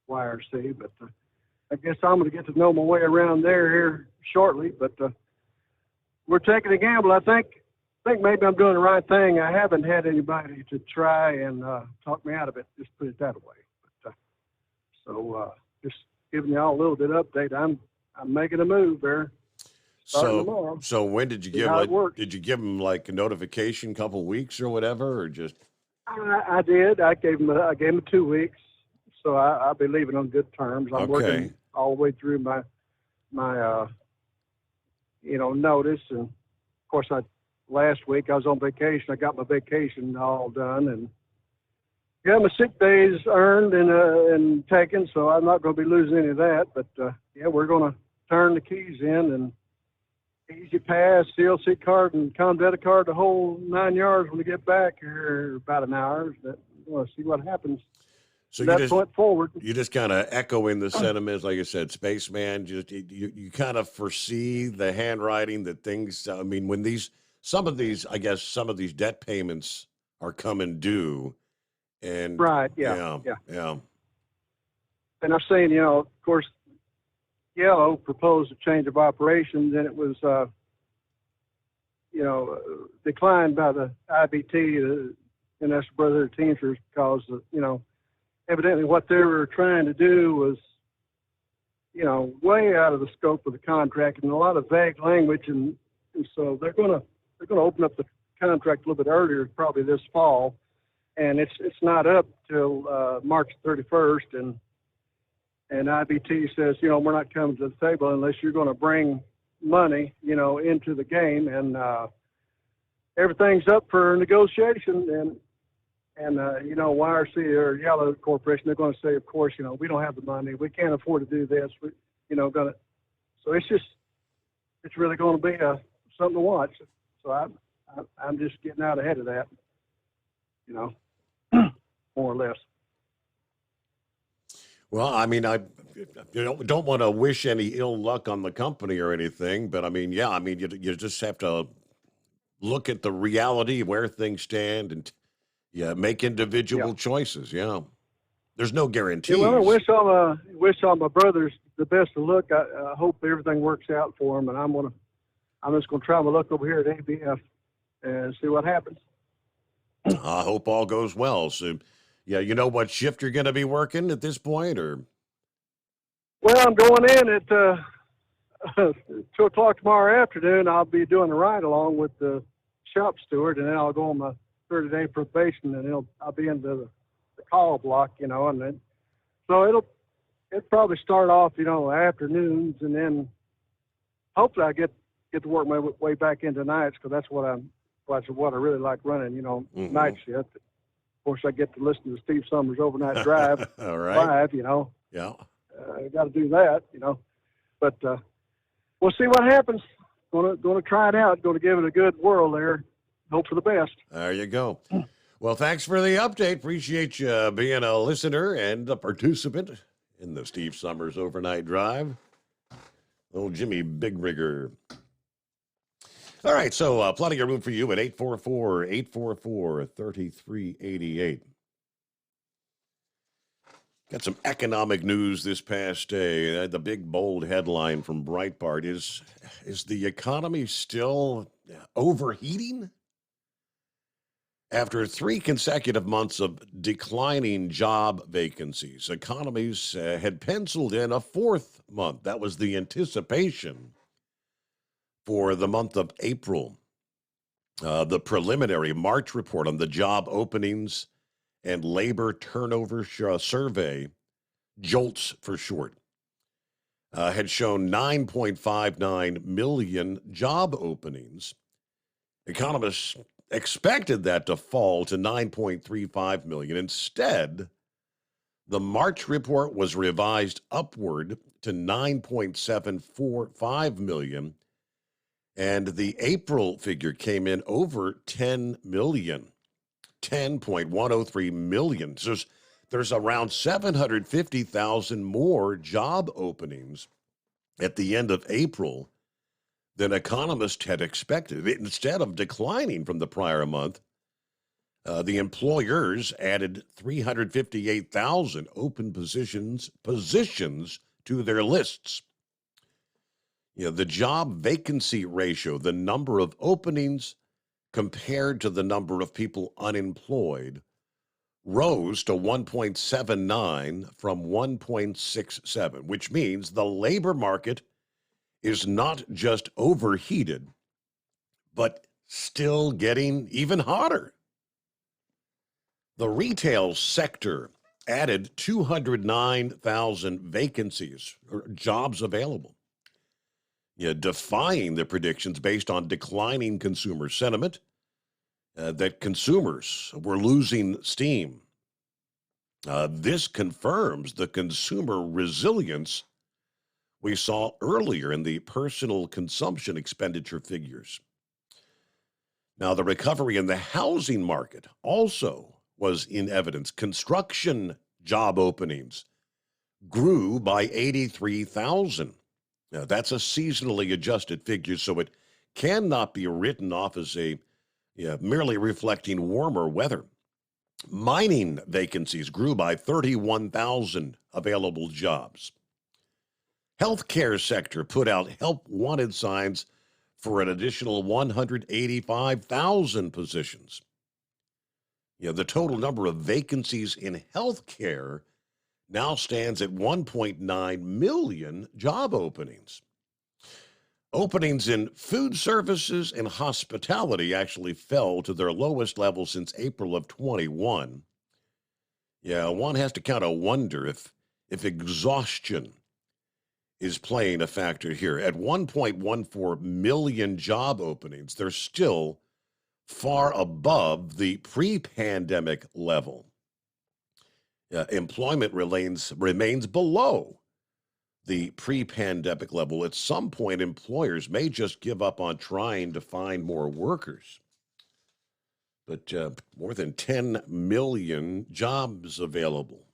YRC, but I guess I'm going to get to know my way around there here shortly. But we're taking a gamble. I think maybe I'm doing the right thing. I haven't had anybody to try and talk me out of it. Just put it that way. But, just giving y'all a little bit of update. I'm making a move there. So when did you give? Did you give him like a notification, couple weeks or whatever, or just? I did. I gave him 2 weeks, so I'll be leaving on good terms. I'm working all the way through my notice, and of course last week I was on vacation. I got my vacation all done, and got my sick days earned and taken, so I'm not going to be losing any of that. But we're going to turn the keys in and Easy Pass, CLC card, and Comdata card, the whole 9 yards when we get back here about an hour. We'll see what happens. So that point forward. You just kind of echoing the sentiments, like I said, Spaceman. Just you kind of foresee the handwriting that things. I mean, when some of these debt payments are coming due, and right, yeah. And I'm saying, of course, Yellow proposed a change of operations, and it was, declined by the IBT, the National Brotherhood of Teamsters, because, evidently what they were trying to do was, way out of the scope of the contract and a lot of vague language, and so they're going to open up the contract a little bit earlier, probably this fall, and it's not up till March 31st, and IBT says, we're not coming to the table unless you're going to bring money, into the game, and everything's up for negotiation, and YRC or Yellow Corporation, they're going to say, of course, we don't have the money, we can't afford to do this, so it's really going to be something to watch. So I'm just getting out ahead of that, more or less. Well, I mean, I don't want to wish any ill luck on the company or anything, but you just have to look at the reality where things stand and make individual choices. Yeah, there's no guarantees. Yeah, well, I wish all my brothers the best of luck. I hope everything works out for them, and I'm just gonna try my luck over here at ABF and see what happens. I hope all goes well. So. Yeah, you know what shift you're going to be working at this point, or? Well, I'm going in at 2 o'clock tomorrow afternoon. I'll be doing a ride along with the shop steward, and then I'll go on my 30-day probation, and I'll be into the call block, and then so it'll probably start off, afternoons, and then hopefully I get to work my way back into nights, because that's what I really like running, night shift. Of course, I get to listen to Steve Summers' Overnight Drive All right. live, Yeah. I got to do that, But we'll see what happens. Going to try it out. Going to give it a good whirl there. Hope for the best. There you go. Well, thanks for the update. Appreciate you being a listener and a participant in the Steve Summers Overnight Drive. Old Jimmy Big Rigger. All right, so plenty of room for you at 844-3388. Got some economic news this past day. The big, bold headline from Breitbart is the economy still overheating? After 3 consecutive months of declining job vacancies, economies had penciled in a 4th month. That was the anticipation for the month of April. The preliminary March report on the job openings and labor turnover survey, JOLTS for short, had shown 9.59 million job openings. Economists expected that to fall to 9.35 million. Instead, the March report was revised upward to 9.745 million. And the April figure came in over 10 million. 10.103 million. So there's around 750,000 more job openings at the end of April than economists had expected. Instead of declining from the prior month, the employers added 358,000 open positions to their lists. The job vacancy ratio, the number of openings compared to the number of people unemployed, rose to 1.79 from 1.67, which means the labor market is not just overheated, but still getting even hotter. The retail sector added 209,000 vacancies, or jobs available, defying the predictions based on declining consumer sentiment, that consumers were losing steam. This confirms the consumer resilience we saw earlier in the personal consumption expenditure figures. Now, the recovery in the housing market also was in evidence. Construction job openings grew by 83,000. Now, that's a seasonally adjusted figure, so it cannot be written off as merely reflecting warmer weather. Mining vacancies grew by 31,000 available jobs. Healthcare sector put out help wanted signs for an additional 185,000 positions. The total number of vacancies in healthcare now stands at 1.9 million job openings. Openings in food services and hospitality actually fell to their lowest level since April of 21. One has to kind of wonder if exhaustion is playing a factor here. At 1.14 million job openings, they're still far above the pre-pandemic level. Employment remains below the pre-pandemic level. At some point, employers may just give up on trying to find more workers. But more than 10 million jobs available.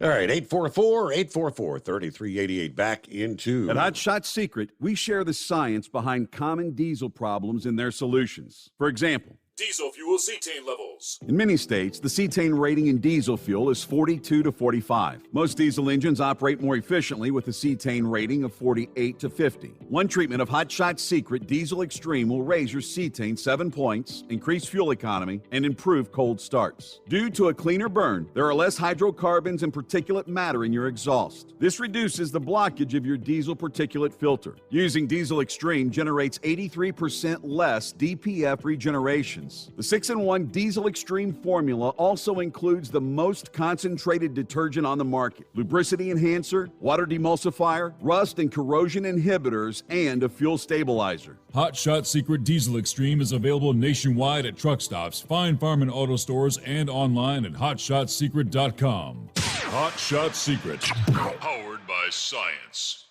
All right, 844-3388. Back into... At Hot Shot Secret, we share the science behind common diesel problems and their solutions. For example, Diesel fuel cetane levels. in many states, the cetane rating in diesel fuel is 42 to 45. Most diesel engines operate more efficiently with a cetane rating of 48 to 50. One treatment of Hot Shot Secret Diesel Extreme will raise your cetane 7 points, increase fuel economy, and improve cold starts. Due to a cleaner burn, there are less hydrocarbons and particulate matter in your exhaust. This reduces the blockage of your diesel particulate filter. Using Diesel Extreme generates 83% less DPF regeneration. The 6-in-1 Diesel Extreme formula also includes the most concentrated detergent on the market, lubricity enhancer, water demulsifier, rust and corrosion inhibitors, and a fuel stabilizer. Hot Shot Secret Diesel Extreme is available nationwide at truck stops, Fine Farm and auto stores, and online at hotshotsecret.com. Hot Shot Secret, powered by science.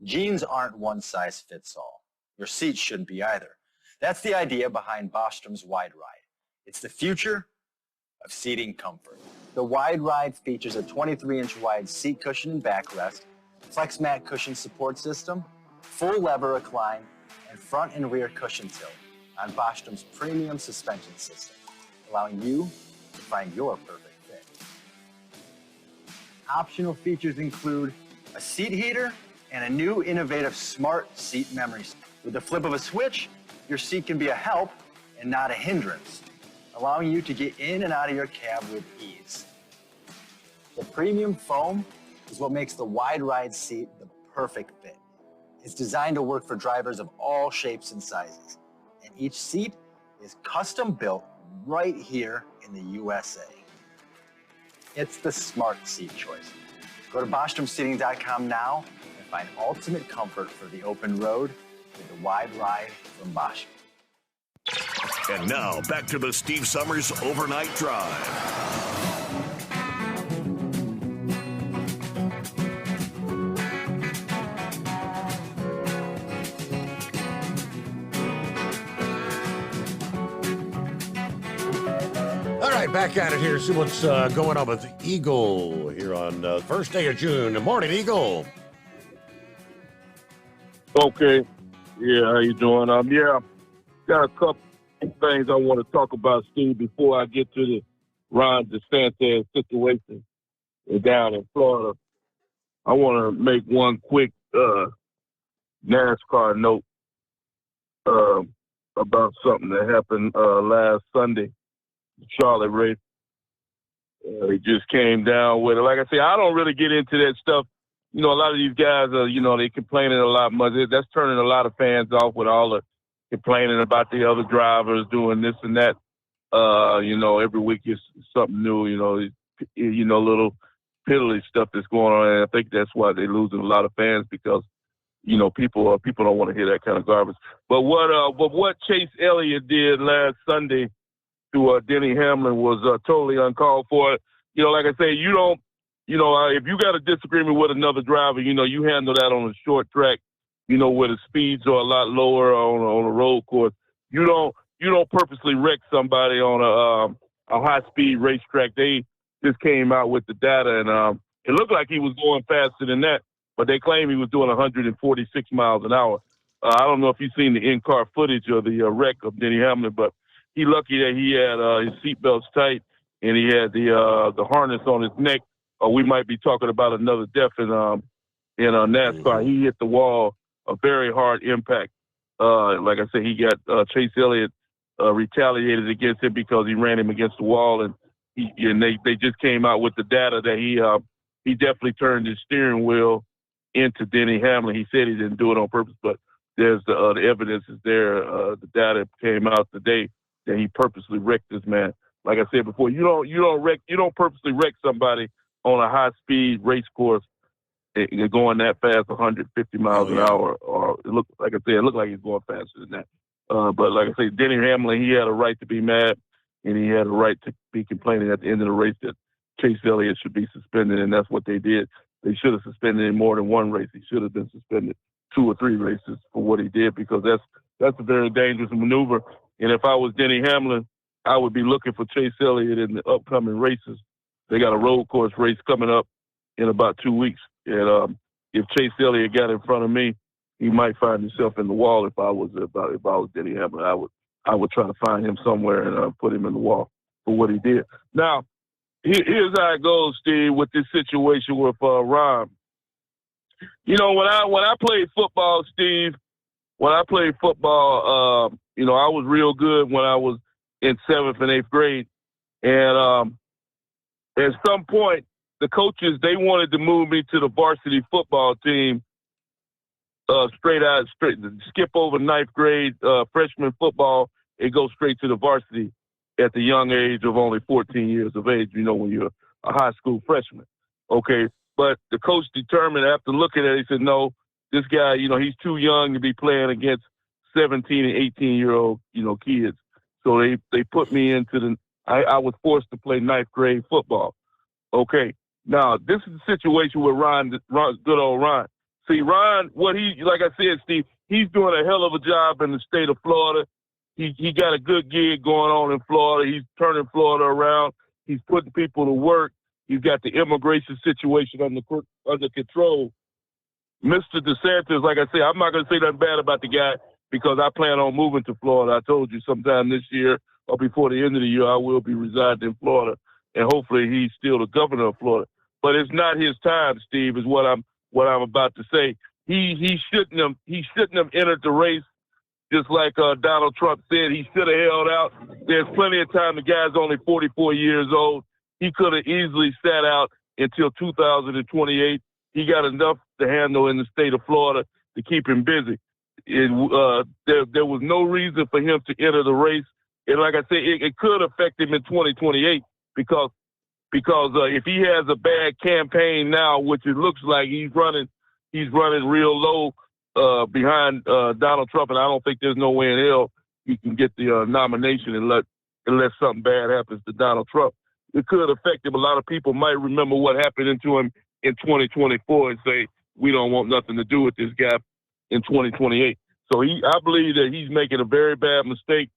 Jeans aren't one size fits all. Your seat shouldn't be either. That's the idea behind Bostrom's Wide Ride. It's the future of seating comfort. The Wide Ride features a 23-inch wide seat cushion and backrest, flex mat cushion support system, full lever recline, and front and rear cushion tilt on Bostrom's premium suspension system, allowing you to find your perfect fit. Optional features include a seat heater and a new innovative smart seat memory. With the flip of a switch, your seat can be a help and not a hindrance, allowing you to get in and out of your cab with ease. The premium foam is what makes the Wide Ride seat the perfect fit. It's designed to work for drivers of all shapes and sizes, and each seat is custom built right here in the USA. It's the smart seat choice. Go to BostromSeating.com now and find ultimate comfort for the open road with the Wide Ride from Bosch. And now, back to the Steve Summers Overnight Drive. right, back at it here. See what's going on with Eagle here on the first day of June. Good morning, Eagle. Okay. Yeah, how you doing? Yeah, got a couple things I want to talk about, Steve, before I get to the Ron DeSantis situation down in Florida. I want to make one quick NASCAR note about something that happened last Sunday, the Charlotte race. It just came down with it. Like I say, I don't really get into that stuff. You know, a lot of these guys are, you know, they complaining a lot much. That's turning a lot of fans off with all the complaining about the other drivers doing this and that. You know, every week is something new, you know, little piddly stuff that's going on. And I think that's why they're losing a lot of fans because, you know, people don't want to hear that kind of garbage. But what Chase Elliott did last Sunday to Denny Hamlin was totally uncalled for. You know, like I say, you don't, you know, if you got a disagreement with another driver, you know, you handle that on a short track, you know, where the speeds are a lot lower on a road course. You don't purposely wreck somebody on a high speed racetrack. They just came out with the data, and it looked like he was going faster than that, but they claim he was doing 146 miles an hour. I don't know if you've seen the in-car footage of the wreck of Denny Hamlin, but he lucky that he had his seatbelts tight and he had the harness on his neck. We might be talking about another death in NASCAR. He hit the wall, a very hard impact. Like I said, he got Chase Elliott retaliated against him because he ran him against the wall, and they just came out with the data that he definitely turned his steering wheel into Denny Hamlin. He said he didn't do it on purpose, but there's the evidence is there. The data came out today that he purposely wrecked this man. Like I said before, you don't purposely wreck somebody on a high-speed race course going that fast, 150 miles an hour. Or it looked like he's going faster than that. But like I say, Denny Hamlin, he had a right to be mad, and he had a right to be complaining at the end of the race that Chase Elliott should be suspended, and that's what they did. They should have suspended him more than one race. He should have been suspended 2 or 3 races for what he did because that's a very dangerous maneuver. And if I was Denny Hamlin, I would be looking for Chase Elliott in the upcoming races. They got a road course race coming up in about 2 weeks. And if Chase Elliott got in front of me, he might find himself in the wall. If I was Denny Hamlin, I would try to find him somewhere and put him in the wall for what he did. Now, here's how it goes, Steve, with this situation with Ron. You know, when I played football, Steve, you know, I was real good when I was in 7th and 8th grade. And at some point, the coaches, they wanted to move me to the varsity football team straight, skip over 9th grade freshman football and go straight to the varsity at the young age of only 14 years of age, you know, when you're a high school freshman. Okay, but the coach determined after looking at it, he said, no, this guy, you know, he's too young to be playing against 17 and 18-year-old, you know, kids. So they put me into I was forced to play 9th grade football. Okay, now this is the situation with Ron, good old Ron. See, Ron, like I said, Steve, he's doing a hell of a job in the state of Florida. He got a good gig going on in Florida. He's turning Florida around. He's putting people to work. He's got the immigration situation under control. Mr. DeSantis, like I say, I'm not going to say nothing bad about the guy because I plan on moving to Florida. I told you sometime this year or before the end of the year I will be residing in Florida, and hopefully he's still the governor of Florida. But it's not his time, Steve, is what I'm about to say. He shouldn't have entered the race. Just like Donald Trump said, he should have held out. There's plenty of time. The guy's only 44 years old. He could have easily sat out until 2028. He got enough to handle in the state of Florida to keep him busy. There was no reason for him to enter the race. And like I said, it could affect him in 2028 because if he has a bad campaign now, which it looks like he's running real low behind Donald Trump, and I don't think there's no way in hell he can get the nomination unless something bad happens to Donald Trump. It could affect him. A lot of people might remember what happened to him in 2024 and say, we don't want nothing to do with this guy in 2028. So I believe that he's making a very bad mistake.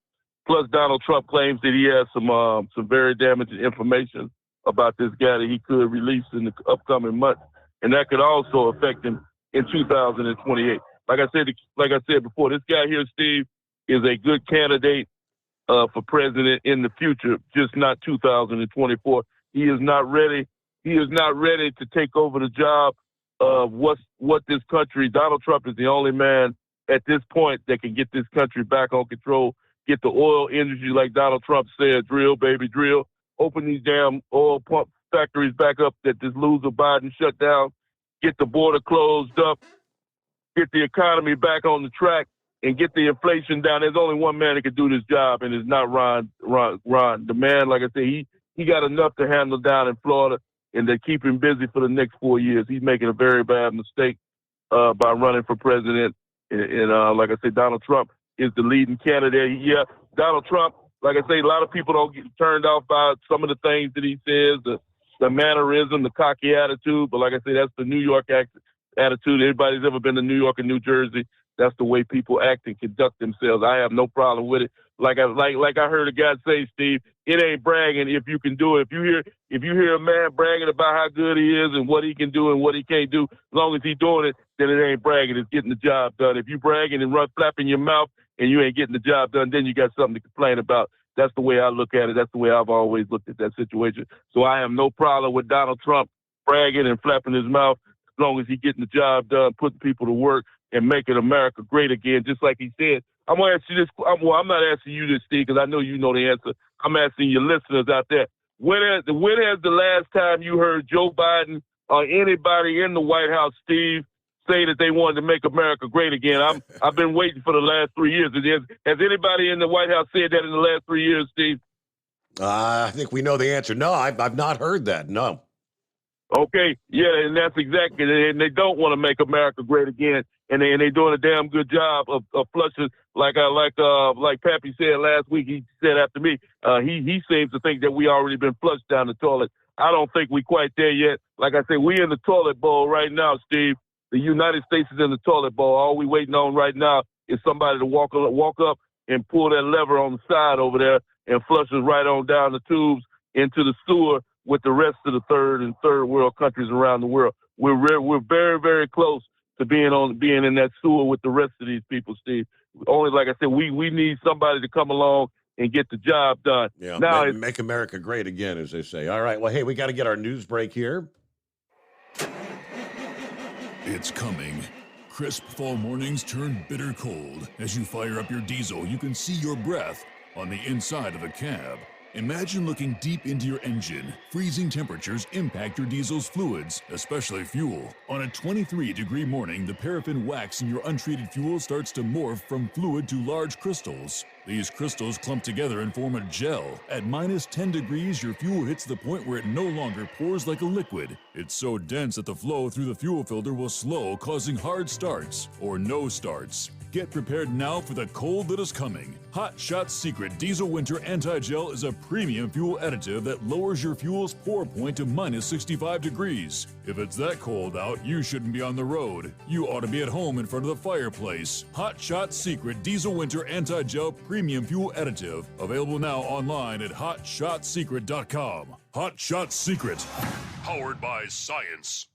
Plus, Donald Trump claims that he has some very damaging information about this guy that he could release in the upcoming months, and that could also affect him in 2028. Like I said before, this guy here, Steve, is a good candidate for president in the future, just not 2024. He is not ready. He is not ready to take over the job of what this country. Donald Trump is the only man at this point that can get this country back on control, get the oil industry, like Donald Trump said, drill, baby, drill, open these damn oil pump factories back up that this loser Biden shut down, get the border closed up, get the economy back on the track, and get the inflation down. There's only one man that can do this job, and it's not Ron. The man, like I said, he got enough to handle down in Florida, and they keep him busy for the next 4 years. He's making a very bad mistake by running for president. And like I said, Donald Trump is the leading candidate. Yeah, Donald Trump, like I say, a lot of people don't get turned off by some of the things that he says, the mannerism, the cocky attitude. But like I say, that's the New York attitude. Everybody's ever been to New York and New Jersey, that's the way people act and conduct themselves. I have no problem with it. Like I heard a guy say, Steve, it ain't bragging if you can do it. If you hear a man bragging about how good he is and what he can do and what he can't do, as long as he's doing it, then it ain't bragging. It's getting the job done. If you bragging and flapping your mouth and you ain't getting the job done, then you got something to complain about. That's the way I look at it. That's the way I've always looked at that situation. So I have no problem with Donald Trump bragging and flapping his mouth as long as he's getting the job done, putting people to work, and making America great again, just like he said. I'm going to ask you this. I'm not asking you this, Steve, because I know you know the answer. I'm asking your listeners out there. When has the last time you heard Joe Biden or anybody in the White House, Steve, say that they wanted to make America great again? I've been waiting for the last 3 years. Has anybody in the White House said that in the last 3 years, Steve? I think we know the answer. No, I've not heard that. No. Okay, yeah, and that's exactly, and they don't want to make America great again, and they doing a damn good job of flushing, like Pappy said last week. He said after me, he seems to think that we already been flushed down the toilet. I don't think we quite there yet. Like I said, we in the toilet bowl right now, Steve. The United States is in the toilet bowl. All we waiting on right now is somebody to walk up and pull that lever on the side over there and flush us right on down the tubes into the sewer with the rest of the third world countries around the world. We're very, very close to being in that sewer with the rest of these people, Steve. Only, like I said, we need somebody to come along and get the job done. Yeah, now make America great again, as they say. All right, well, hey, we got to get our news break here. It's coming. Crisp fall mornings turn bitter cold. As you fire up your diesel, you can see your breath on the inside of the cab. Imagine looking deep into your engine. Freezing temperatures impact your diesel's fluids, especially fuel. On a 23-degree morning, the paraffin wax in your untreated fuel starts to morph from fluid to large crystals. These crystals clump together and form a gel. At minus 10 degrees, your fuel hits the point where it no longer pours like a liquid. It's so dense that the flow through the fuel filter will slow, causing hard starts or no starts. Get prepared now for the cold that is coming. Hot Shot Secret Diesel Winter Anti-Gel is a premium fuel additive that lowers your fuel's pour point to minus 65 degrees. If it's that cold out, you shouldn't be on the road. You ought to be at home in front of the fireplace. Hot Shot Secret Diesel Winter Anti-Gel Premium Fuel Additive. Available now online at hotshotsecret.com. Hot Shot Secret. Powered by science.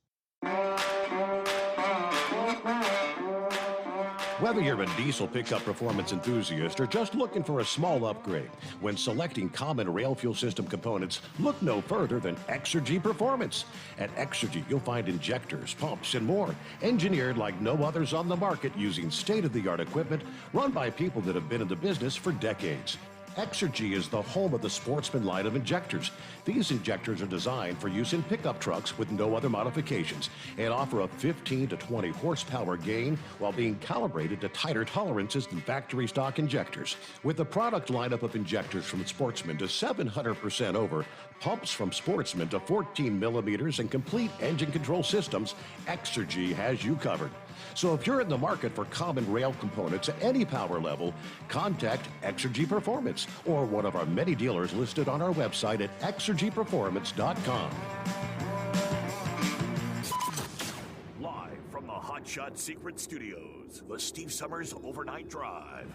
Whether you're a diesel pickup performance enthusiast or just looking for a small upgrade, when selecting common rail fuel system components, look no further than Exergy Performance. At Exergy, you'll find injectors, pumps, and more, engineered like no others on the market using state-of-the-art equipment run by people that have been in the business for decades. Exergy is the home of the Sportsman line of injectors. These injectors are designed for use in pickup trucks with no other modifications and offer a 15 to 20 horsepower gain while being calibrated to tighter tolerances than factory stock injectors. With a product lineup of injectors from Sportsman to 700% over, pumps from Sportsman to 14 millimeters, and complete engine control systems, Exergy has you covered. So if you're in the market for common rail components at any power level, contact Exergy Performance or one of our many dealers listed on our website at exergyperformance.com. Live from the Hot Shot Secret Studios. Secret Studios, the Steve Summers Overnight Drive.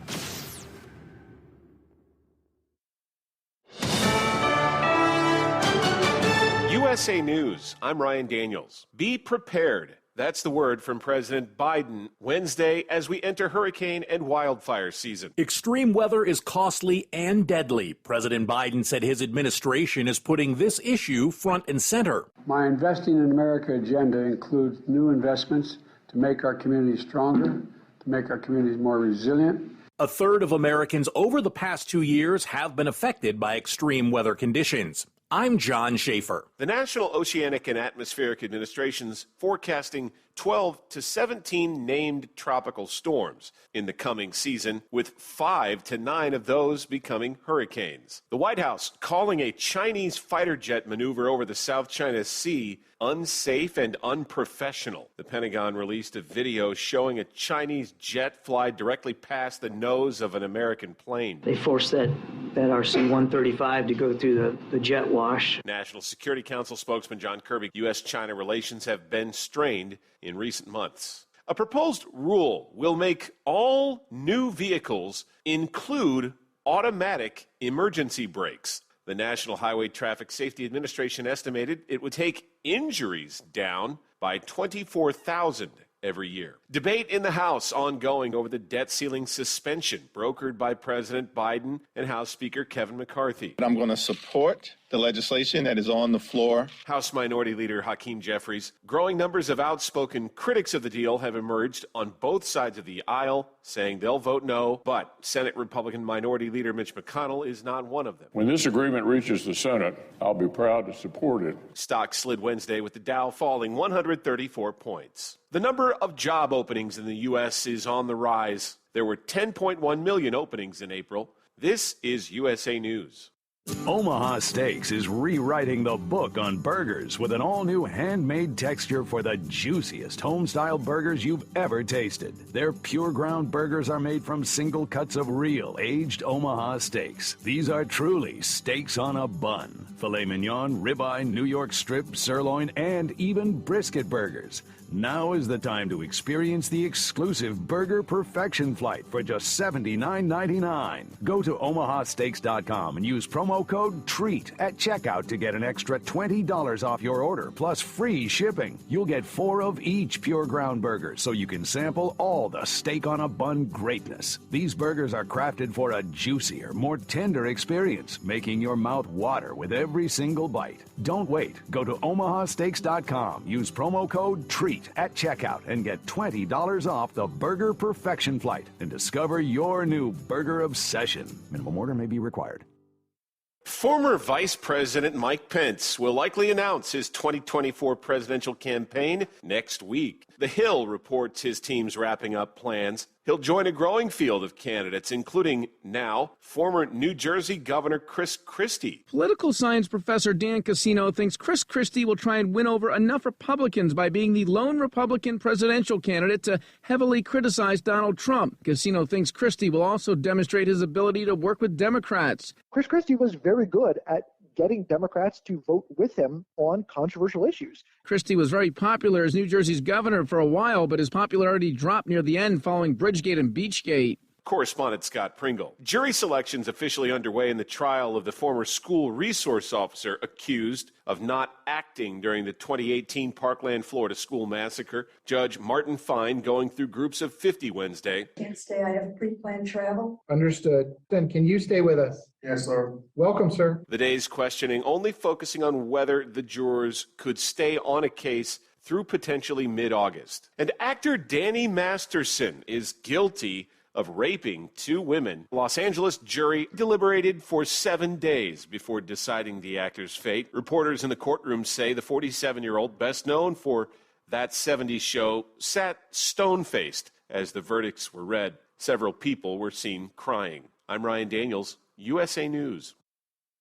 USA News, I'm Ryan Daniels. Be prepared. That's the word from President Biden Wednesday as we enter hurricane and wildfire season. Extreme weather is costly and deadly. President Biden said his administration is putting this issue front and center. My Investing in America agenda includes new investments to make our communities stronger, to make our communities more resilient. A third of Americans over the past 2 years have been affected by extreme weather conditions. I'm John Schaefer. The National Oceanic and Atmospheric Administration's forecasting 12 to 17 named tropical storms in the coming season, with 5 to 9 of those becoming hurricanes. The White House calling a Chinese fighter jet maneuver over the South China Sea unsafe and unprofessional. The Pentagon released a video showing a Chinese jet fly directly past the nose of an American plane. They forced that RC-135 to go through the jet wash. National Security Council spokesman John Kirby, U.S.-China relations have been strained in recent months. A proposed rule will make all new vehicles include automatic emergency brakes. The National Highway Traffic Safety Administration estimated it would take injuries down by 24,000 every year. Debate in the House ongoing over the debt ceiling suspension brokered by President Biden and House Speaker Kevin McCarthy. I'm going to support the legislation that is on the floor. House Minority Leader Hakeem Jeffries. Growing numbers of outspoken critics of the deal have emerged on both sides of the aisle, saying they'll vote no, but Senate Republican Minority Leader Mitch McConnell is not one of them. When this agreement reaches the Senate, I'll be proud to support it. Stocks slid Wednesday with the Dow falling 134 points. The number of job openings in the U.S. is on the rise. There were 10.1 million openings in April. This is USA News. Omaha Steaks is rewriting the book on burgers with an all-new handmade texture for the juiciest home-style burgers you've ever tasted. Their pure ground burgers are made from single cuts of real aged Omaha steaks. These are truly steaks on a bun. Filet mignon, ribeye, New York strip, sirloin, and even brisket burgers. Now is the time to experience the exclusive Burger Perfection Flight for just $79.99. Go to omahasteaks.com and use promo code TREAT at checkout to get an extra $20 off your order, plus free shipping. You'll get 4 of each pure ground burger, so you can sample all the steak on a bun greatness. These burgers are crafted for a juicier, more tender experience, making your mouth water with every single bite. Don't wait. Go to omahasteaks.com. Use promo code TREAT at checkout and get $20 off the Burger Perfection Flight and discover your new burger obsession. Minimum order may be required. Former Vice President Mike Pence will likely announce his 2024 presidential campaign next week. The Hill reports his team's wrapping up plans. He'll join a growing field of candidates, including now former New Jersey Governor Chris Christie. Political science professor Dan Cassino thinks Chris Christie will try and win over enough Republicans by being the lone Republican presidential candidate to heavily criticize Donald Trump. Cassino thinks Christie will also demonstrate his ability to work with Democrats. Chris Christie was very good at getting Democrats to vote with him on controversial issues. Christie was very popular as New Jersey's governor for a while, but his popularity dropped near the end following Bridgegate and Beachgate. Correspondent Scott Pringle. Jury selections officially underway in the trial of the former school resource officer accused of not acting during the 2018 Parkland, Florida school massacre. Judge Martin Fine going through groups of 50 Wednesday. Can't stay. I have pre-planned travel. Understood. Then can you stay with us? Yes, sir. Welcome, sir. The day's questioning only focusing on whether the jurors could stay on a case through potentially mid-August. And actor Danny Masterson is guilty of raping 2 women. Los Angeles jury deliberated for 7 days before deciding the actor's fate. Reporters in the courtroom say the 47-year-old, best known for That 70s Show, sat stone-faced as the verdicts were read. Several people were seen crying. I'm Ryan Daniels, USA News.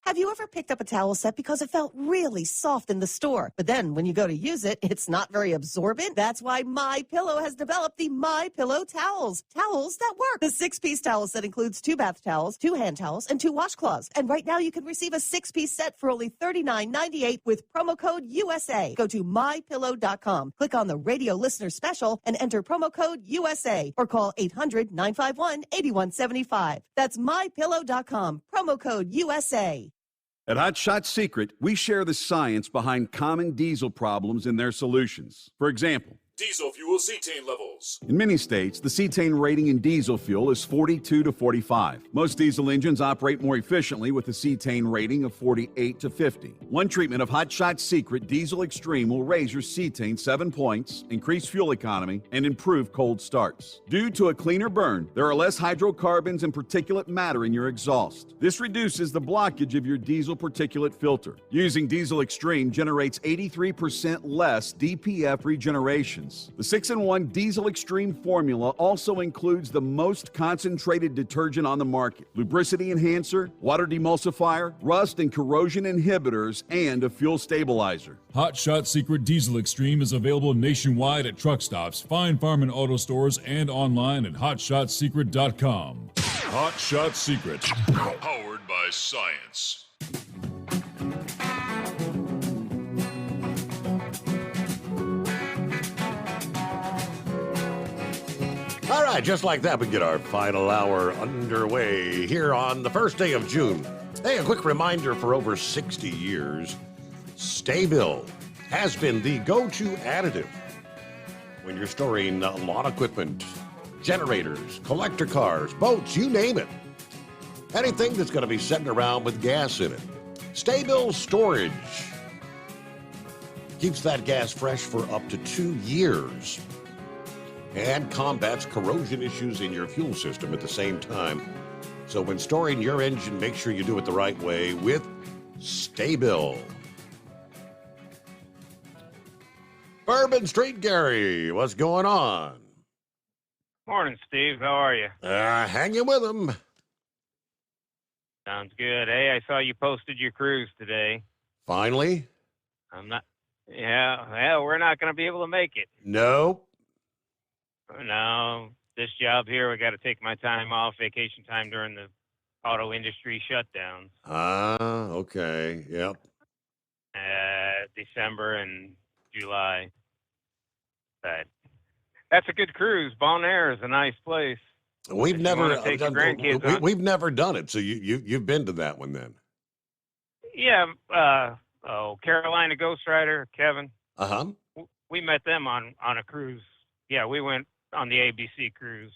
Have you ever picked up a towel set because it felt really soft in the store, but then when you go to use it, it's not very absorbent? That's why MyPillow has developed the MyPillow towels. Towels that work. The 6-piece towel set includes 2 bath towels, 2 hand towels, and 2 washcloths. And right now you can receive a 6-piece set for only $39.98 with promo code USA. Go to MyPillow.com, click on the radio listener special, and enter promo code USA, or call 800-951-8175. That's MyPillow.com, promo code USA. At Hot Shot Secret, we share the science behind common diesel problems and their solutions. For example, Diesel fuel cetane levels. in many states, the cetane rating in diesel fuel is 42 to 45. Most diesel engines operate more efficiently with a cetane rating of 48 to 50. One treatment of Hot Shot Secret Diesel Extreme will raise your cetane 7 points, increase fuel economy, and improve cold starts. Due to a cleaner burn, there are less hydrocarbons and particulate matter in your exhaust. This reduces the blockage of your diesel particulate filter. Using Diesel Extreme generates 83% less DPF regeneration. The 6-in-1 Diesel Extreme formula also includes the most concentrated detergent on the market, lubricity enhancer, water demulsifier, rust and corrosion inhibitors, and a fuel stabilizer. Hot Shot Secret Diesel Extreme is available nationwide at truck stops, Fine Farm and Auto Stores, and online at hotshotsecret.com. Hot Shot Secret, powered by science. All right, just like that, we get our final hour underway here on the first day of June. Hey, a quick reminder, for over 60 years, Sta-Bil has been the go-to additive when you're storing lawn equipment, generators, collector cars, boats, you name it. Anything that's going to be sitting around with gas in it. Sta-Bil Storage keeps that gas fresh for up to 2 years and combats corrosion issues in your fuel system at the same time. So when storing your engine, make sure you do it the right way with Sta-Bil. Bourbon Street Gary, what's going on? Morning, Steve. How are you? Hanging with them. Sounds good. Hey, I saw you posted your cruise today. Finally? Yeah, we're not going to be able to make it. Nope. No, this job here, we got to take my time off, vacation time during the auto industry shutdowns. Okay. Yep. December and July. But that's a good cruise. Bonaire is a nice place. We've never take your grandkids on. we've never done it, so you've been to that one then. Yeah. Carolina Ghost Rider, Kevin. We met them on a cruise. Yeah, we went on the ABC cruise.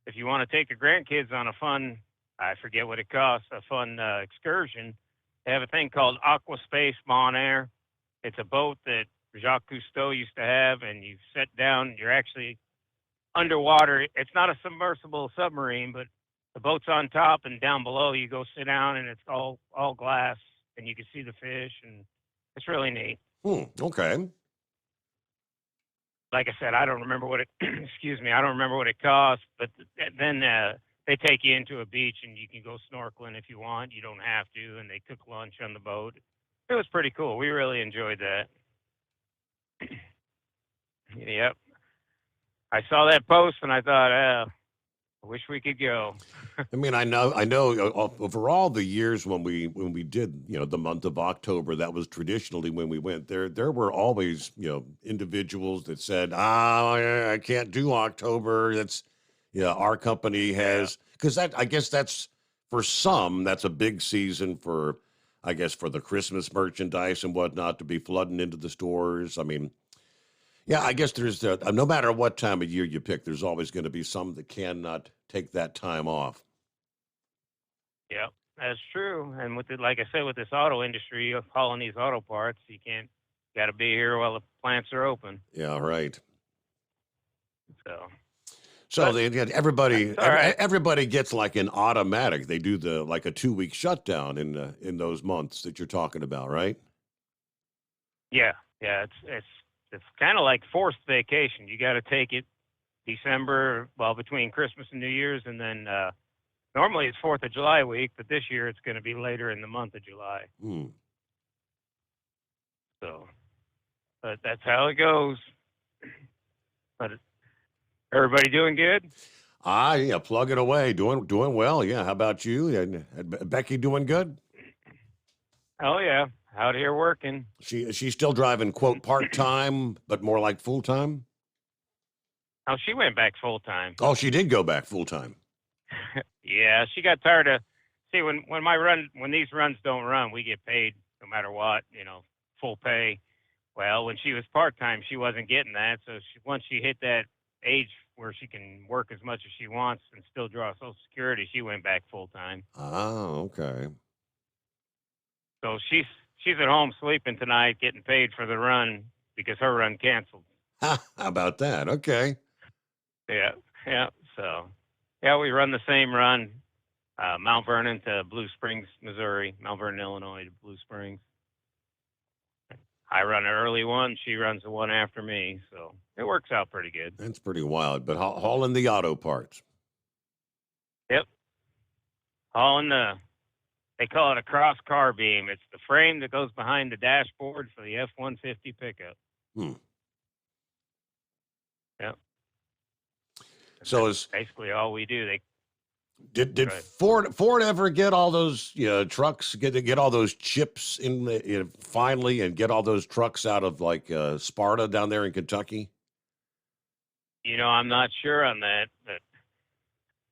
If you want to take your grandkids on a fun, I forget what it costs, a fun excursion, they have a thing called Aquaspace Bonaire. It's a boat that Jacques Cousteau used to have, and you sit down, you're actually underwater. It's not a submersible submarine, but the boat's on top, and down below you go sit down, and it's all glass, and you can see the fish, and it's really neat. Okay. Like I said, I don't remember what it, I don't remember what it costs, but then they take you into a beach and you can go snorkeling if you want. You don't have to, and they cook lunch on the boat. It was pretty cool. We really enjoyed that. Yep. I saw that post and I thought, I wish we could go. I mean, I know over all the years when we did, the month of October, that was traditionally when we went there. There were always, individuals that said, I can't do October. That's, our company has, because I guess that's, for some, that's a big season for, I guess, for the Christmas merchandise and whatnot to be flooding into the stores. I mean, yeah, I guess there's no matter what time of year you pick, there's always going to be some that cannot take that time off. Yeah, that's true. And like I said, with this auto industry, hauling these auto parts, you got to be here while the plants are open. Yeah, right. So everybody gets like an automatic. They do like a 2-week shutdown in those months that you're talking about, right? Yeah. It's kind of like forced vacation. You got to take it December, between Christmas and New Year's, and then normally it's 4th of July week, but this year it's going to be later in the month of July. So, but that's how it goes. But everybody doing good? Yeah, plugging away, doing well. Yeah, how about you? And Becky doing good? Oh yeah. Out here working. She's still driving, quote, part-time, but more like full-time? Oh, she went back full-time. Oh, she did go back full-time. Yeah, she got tired of See, when these runs don't run, we get paid no matter what, full pay. Well, when she was part-time, she wasn't getting that. So once she hit that age where she can work as much as she wants and still draw Social Security, she went back full-time. Oh, okay. So she's at home sleeping tonight, getting paid for the run because her run canceled. How about that? Okay. Yeah. So, we run the same run, Mount Vernon to Blue Springs, Missouri, Mount Vernon, Illinois to Blue Springs. I run an early one. She runs the one after me. So it works out pretty good. That's pretty wild. But hauling the auto parts. Yep. Hauling they call it a cross car beam. It's the frame that goes behind the dashboard for the F-150 pickup. Yep. So that's basically all we do. Did Ford ever get all those trucks, get all those chips in finally, and get all those trucks out of like Sparta down there in Kentucky? I'm not sure on that, but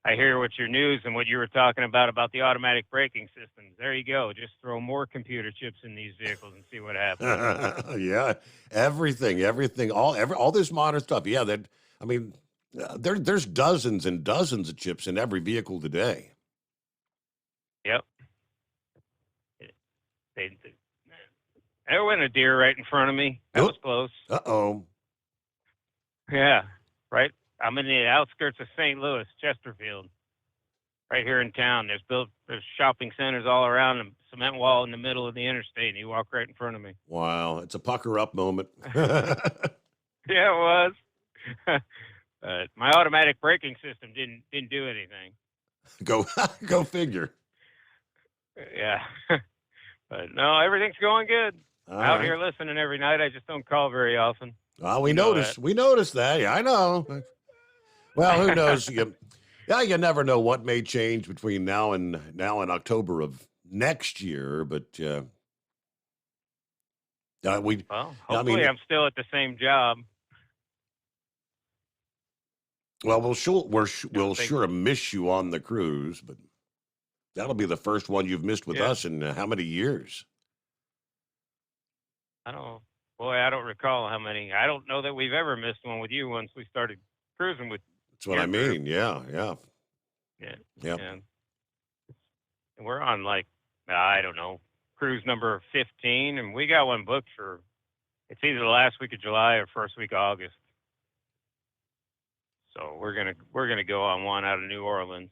I hear what your news and what you were talking about the automatic braking systems. There you go. Just throw more computer chips in these vehicles and see what happens. Yeah, everything, all this modern stuff. Yeah, there's dozens and dozens of chips in every vehicle today. Yep. There went a deer right in front of me. That was close. Uh-oh. Yeah, right. I'm in the outskirts of St. Louis, Chesterfield, right here in town. There's shopping centers all around, and cement wall in the middle of the interstate, and he walked right in front of me. Wow, it's a pucker up moment. Yeah, it was. My automatic braking system didn't do anything. Go figure. Yeah, but no, everything's going good. All Out right. here listening every night. I just don't call very often. We noticed that. Yeah, I know. Well, who knows? You never know what may change between now and October of next year. But hopefully I'm still at the same job. Well, we'll sure miss you on the cruise, but that'll be the first one you've missed with us in how many years? I don't recall how many. I don't know that we've ever missed one with you once we started cruising with. That's what I mean. Yeah. Yep. And we're on I don't know, cruise number 15, and we got one booked for. It's either the last week of July or first week of August. So we're gonna go on one out of New Orleans.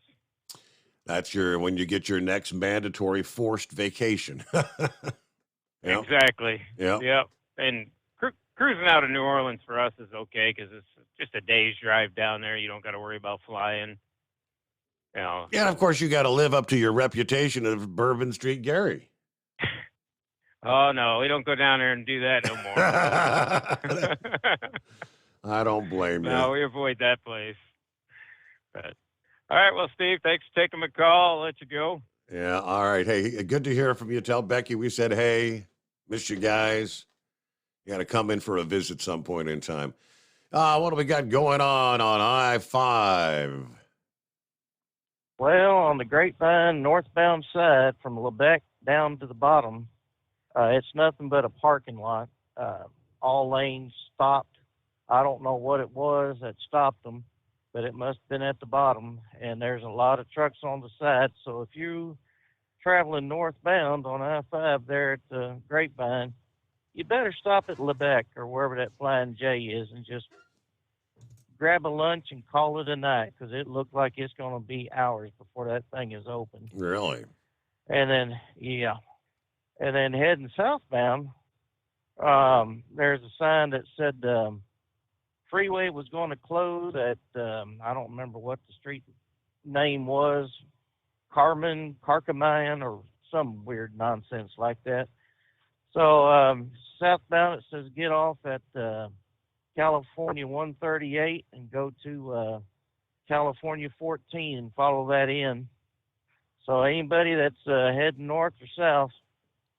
That's when you get your next mandatory forced vacation. Yep. Exactly. Yep. And cruising out of New Orleans for us is okay because it's just a day's drive down there. You don't got to worry about flying. Yeah, and of course you got to live up to your reputation of Bourbon Street Gary. Oh no, we don't go down there and do that no more. I don't blame you. No, we avoid that place. But all right, well, Steve, thanks for taking my call. I'll let you go. Yeah, all right. Hey, good to hear from you. Tell Becky we said hey. Miss you guys. You got to come in for a visit some point in time. What do we got going on I-5? Well, on the Grapevine northbound side from Lebec down to the bottom, it's nothing but a parking lot. All lanes stopped. I don't know what it was that stopped them, but it must have been at the bottom. And there's a lot of trucks on the side. So if you traveling northbound on I-5 there at the Grapevine, you better stop at Lebec or wherever that Flying J is and just grab a lunch and call it a night because it looked like it's going to be hours before that thing is open. Really? And then, and then heading southbound, there's a sign that said freeway was going to close at, I don't remember what the street name was, Carcamayan or some weird nonsense like that. So southbound, it says get off at California 138 and go to California 14 and follow that in. So anybody that's heading north or south,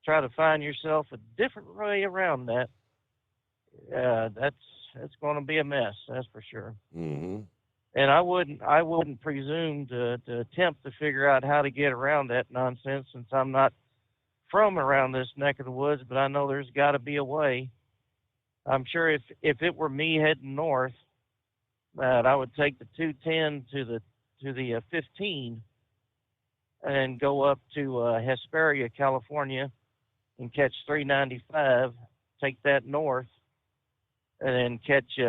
try to find yourself a different way around that. That's going to be a mess, that's for sure. Mm-hmm. And I wouldn't presume to attempt to figure out how to get around that nonsense, since I'm not from around this neck of the woods, but I know there's got to be a way. I'm sure if it were me heading north, that I would take the 210 to the 15 and go up to Hesperia, California, and catch 395, take that north, and then catch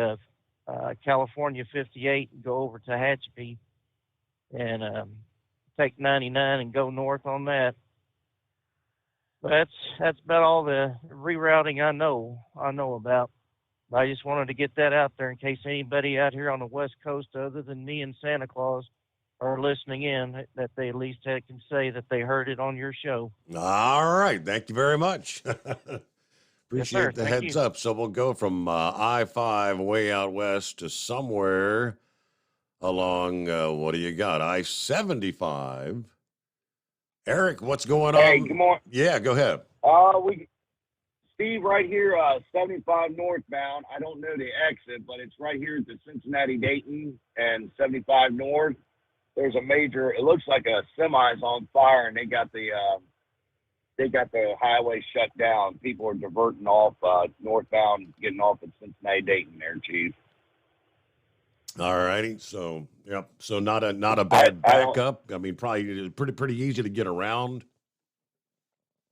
California 58 and go over to Tehachapi and take 99 and go north on that. But that's about all the rerouting I know about. I just wanted to get that out there in case anybody out here on the West Coast other than me and Santa Claus are listening in, that they at least can say that they heard it on your show. All right. Thank you very much. Appreciate Yes, the thank heads you. up. So we'll go from I-5 way out west to somewhere along, what do you got? I-75. Eric, what's going on? Hey, good morning. Yeah, go ahead. Steve, right here, 75 northbound. I don't know the exit, but it's right here at the Cincinnati-Dayton and 75 north. There's a major, it looks like a semi's on fire, and they got the highway shut down. People are diverting off northbound, getting off at Cincinnati-Dayton there, Chief. All righty. So, yep. So not a bad backup. I mean, probably pretty easy to get around.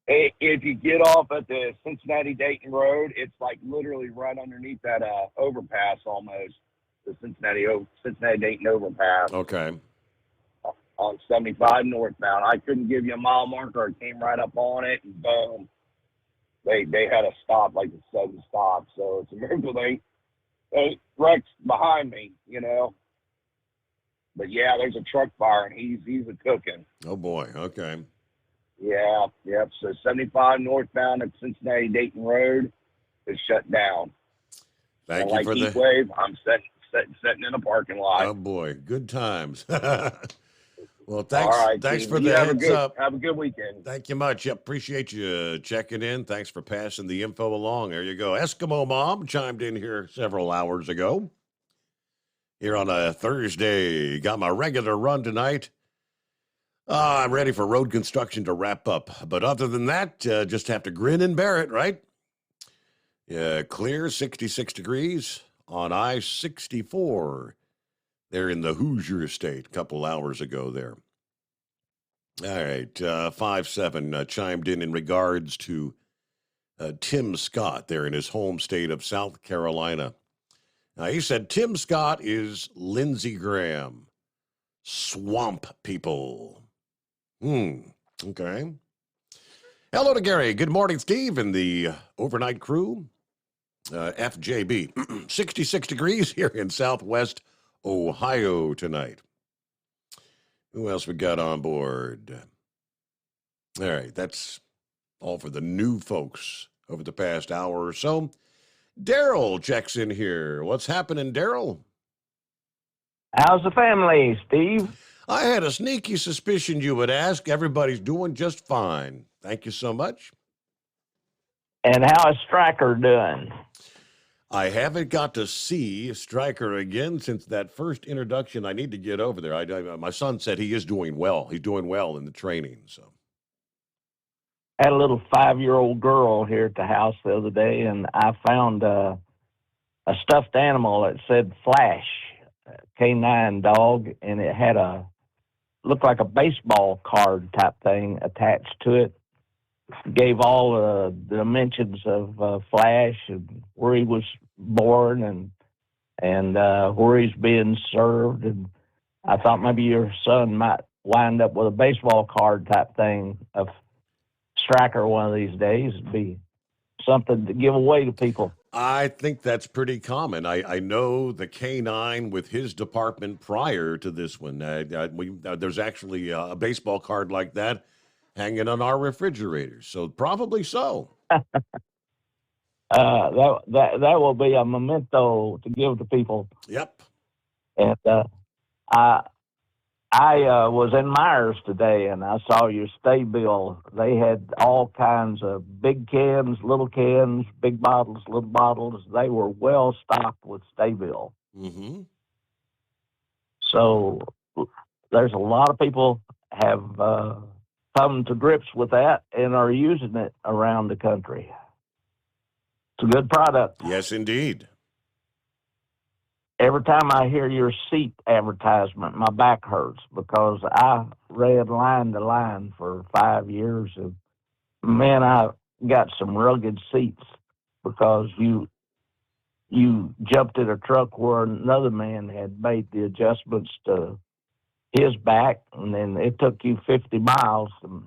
If you get off at the Cincinnati-Dayton road, it's like literally right underneath that overpass almost, the Cincinnati-Dayton overpass. Okay. On 75 northbound. I couldn't give you a mile marker. I came right up on it, and boom. They had a stop, like a sudden stop. So it's a miracle they wrecked behind me, you know. But yeah, there's a truck fire, and he's a cooking. Oh boy. Okay. Yeah, yep. So 75 northbound at Cincinnati-Dayton Road is shut down. Thank you like for heat the wave. I'm sitting in a parking lot. Oh boy, good times. Well, thanks. All right, thanks Steve. for You the have heads up. Have a good weekend. Thank you much. Yep, appreciate you checking in. Thanks for passing the info along. There you go. Eskimo Mom chimed in here several hours ago. Here on a Thursday. Got my regular run tonight. I'm ready for road construction to wrap up. But other than that, just have to grin and bear it, right? Yeah, clear, 66 degrees on I-64. There in the Hoosier Estate a couple hours ago there. All right, 5-7 chimed in regards to Tim Scott there in his home state of South Carolina. He said Tim Scott is Lindsey Graham. Swamp people. Okay. Hello to Gary. Good morning, Steve, and the overnight crew. FJB. 66 degrees here in Southwest Ohio tonight. Who else we got on board? All right, that's all for the new folks over the past hour or so. Daryl checks in here. What's happening, Daryl? How's the family, Steve? I had a sneaky suspicion you would ask. Everybody's doing just fine. Thank you so much. And how is Stryker doing? I haven't got to see Stryker again since that first introduction. I need to get over there. My son said he is doing well. He's doing well in the training. So, I had a little 5-year-old girl here at the house the other day, and I found a stuffed animal that said Flash, a canine dog, and it had looked like a baseball card type thing attached to it. Gave all the dimensions of Flash and where he was born and where he's being served. And I thought maybe your son might wind up with a baseball card type thing of Stryker one of these days. It'd be something to give away to people. I think that's pretty common. I know the K9 with his department prior to this one. There's actually a baseball card like that hanging on our refrigerator, so probably so. That will be a memento to give to people. Yep. And I was in Myers today, and I saw your stay bill. They had all kinds of big cans, little cans, big bottles, little bottles. They were well stocked with stay bill. Mm-hmm. So there's a lot of people have come to grips with that and are using it around the country. It's a good product. Yes, indeed. Every time I hear your seat advertisement, my back hurts because I read line to line for 5 years. And man, I got some rugged seats because you jumped in a truck where another man had made the adjustments to his back, and then it took you 50 miles to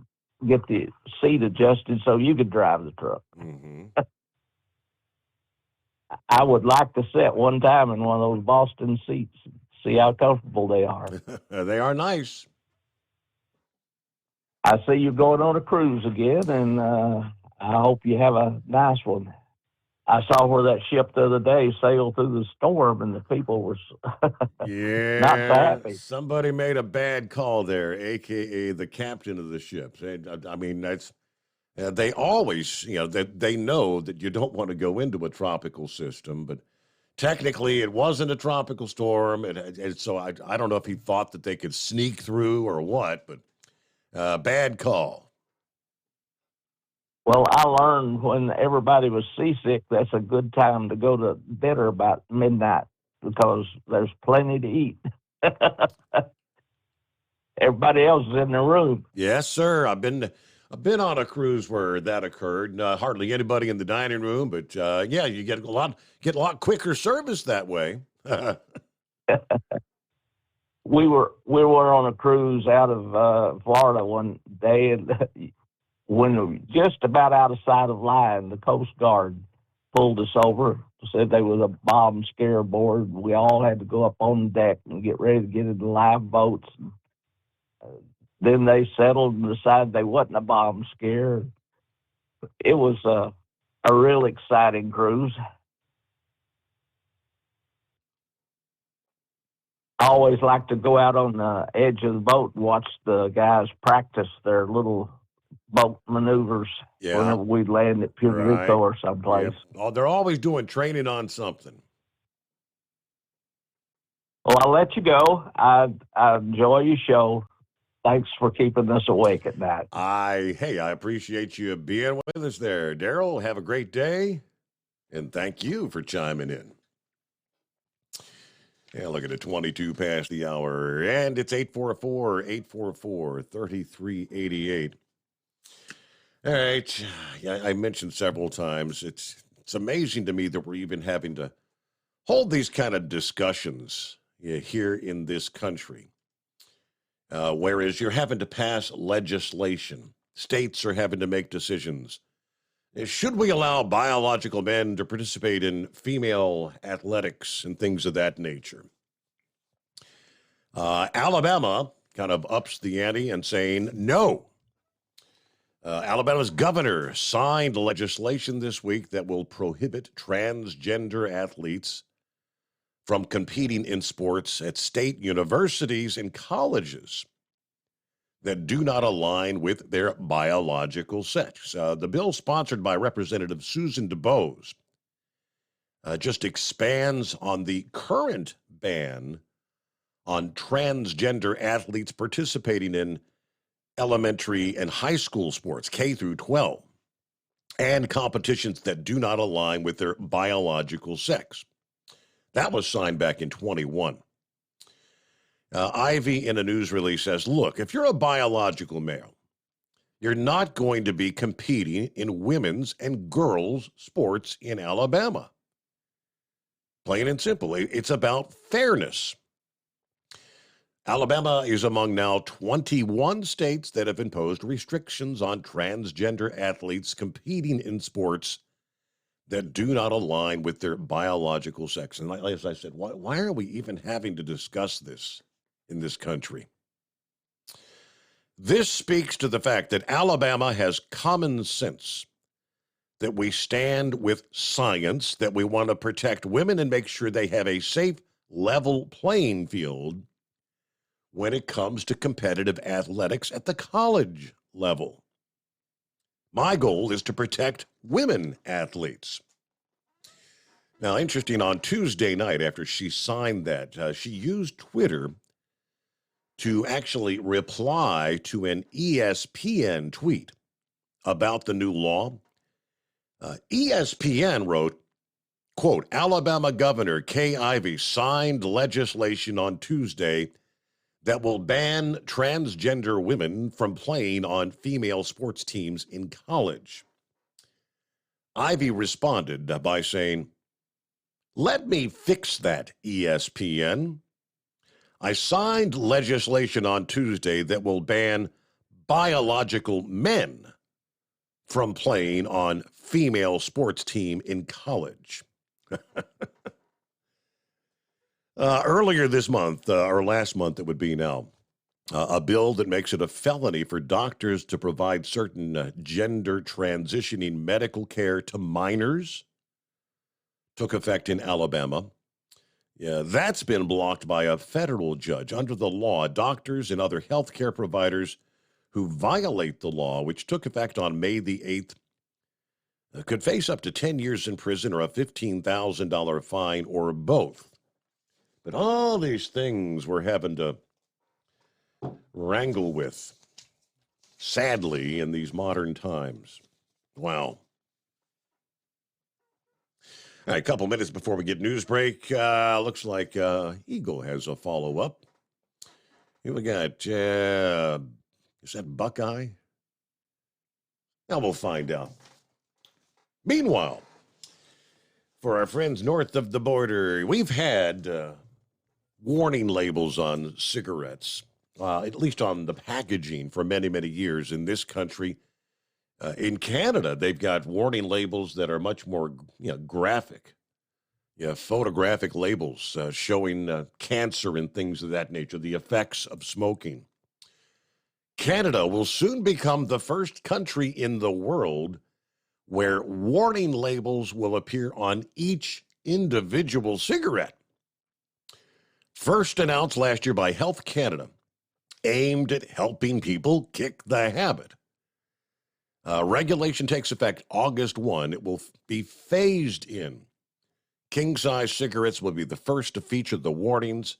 get the seat adjusted so you could drive the truck. Mm-hmm. I would like to sit one time in one of those Boston seats, see how comfortable they are. They are nice. I see you're going on a cruise again, and I hope you have a nice one. I saw where that ship the other day sailed through the storm, and the people were Yeah, not so happy. somebody made a bad call there, a.k.a. the captain of the ship. I mean, that's they always, they know that you don't want to go into a tropical system, but technically it wasn't a tropical storm, and so I don't know if he thought that they could sneak through or what, but bad call. Well, I learned when everybody was seasick, that's a good time to go to dinner about midnight because there's plenty to eat. Everybody else is in their room. Yes, sir. I've been on a cruise where that occurred. Hardly anybody in the dining room, but yeah, you get a lot quicker service that way. We were on a cruise out of Florida one day, and when we were just about out of sight of line, the Coast Guard pulled us over, said there was a bomb scare aboard. We all had to go up on the deck and get ready to get into live boats. Then they settled and decided they wasn't a bomb scare. It was a real exciting cruise. I always like to go out on the edge of the boat and watch the guys practice their little boat maneuvers whenever we land at Puerto Rico or someplace. Yep. Oh, they're always doing training on something. Well, I'll let you go. I enjoy your show. Thanks for keeping us awake at night. I appreciate you being with us there, Daryl. Have a great day, and thank you for chiming in. Yeah, look at it, 22 past the hour, and it's 844-3388. All right. Yeah, I mentioned several times, it's amazing to me that we're even having to hold these kind of discussions here in this country. Whereas you're having to pass legislation. States are having to make decisions. Should we allow biological men to participate in female athletics and things of that nature? Alabama kind of ups the ante and saying no. Alabama's governor signed legislation this week that will prohibit transgender athletes from competing in sports at state universities and colleges that do not align with their biological sex. The bill, sponsored by Representative Susan DuBose, just expands on the current ban on transgender athletes participating in elementary and high school sports, K through 12, and competitions that do not align with their biological sex. That was signed back in 21. Ivy, in a news release, says, look, if you're a biological male, you're not going to be competing in women's and girls' sports in Alabama. Plain and simple. It's about fairness. Alabama is among now 21 states that have imposed restrictions on transgender athletes competing in sports that do not align with their biological sex. And as I said, why are we even having to discuss this in this country? This speaks to the fact that Alabama has common sense, that we stand with science, that we want to protect women and make sure they have a safe, level playing field when it comes to competitive athletics at the college level. My goal is to protect women athletes. Now, interesting, on Tuesday night after she signed that, she used Twitter to actually reply to an ESPN tweet about the new law. ESPN wrote, quote, Alabama Governor Kay Ivey signed legislation on Tuesday that will ban transgender women from playing on female sports teams in college. Ivey responded by saying, let me fix that, ESPN. I signed legislation on Tuesday that will ban biological men from playing on female sports team in college. Earlier this month, or last month it would be now, a bill that makes it a felony for doctors to provide certain gender transitioning medical care to minors took effect in Alabama. Yeah, that's been blocked by a federal judge. Under the law, doctors and other health care providers who violate the law, which took effect on May the 8th, could face up to 10 years in prison or a $15,000 fine or both. But all these things we're having to wrangle with, sadly, in these modern times. Wow. All right, a couple minutes before we get news break. Looks like Eagle has a follow-up. Here we got, is that Buckeye? Now we'll find out. Meanwhile, for our friends north of the border, we've had warning labels on cigarettes, at least on the packaging, for many, many years in this country. In Canada, they've got warning labels that are much more graphic, photographic labels showing cancer and things of that nature, the effects of smoking. Canada will soon become the first country in the world where warning labels will appear on each individual cigarette. First announced last year by Health Canada, aimed at helping people kick the habit. Regulation takes effect August 1. It will be phased in. King-size cigarettes will be the first to feature the warnings,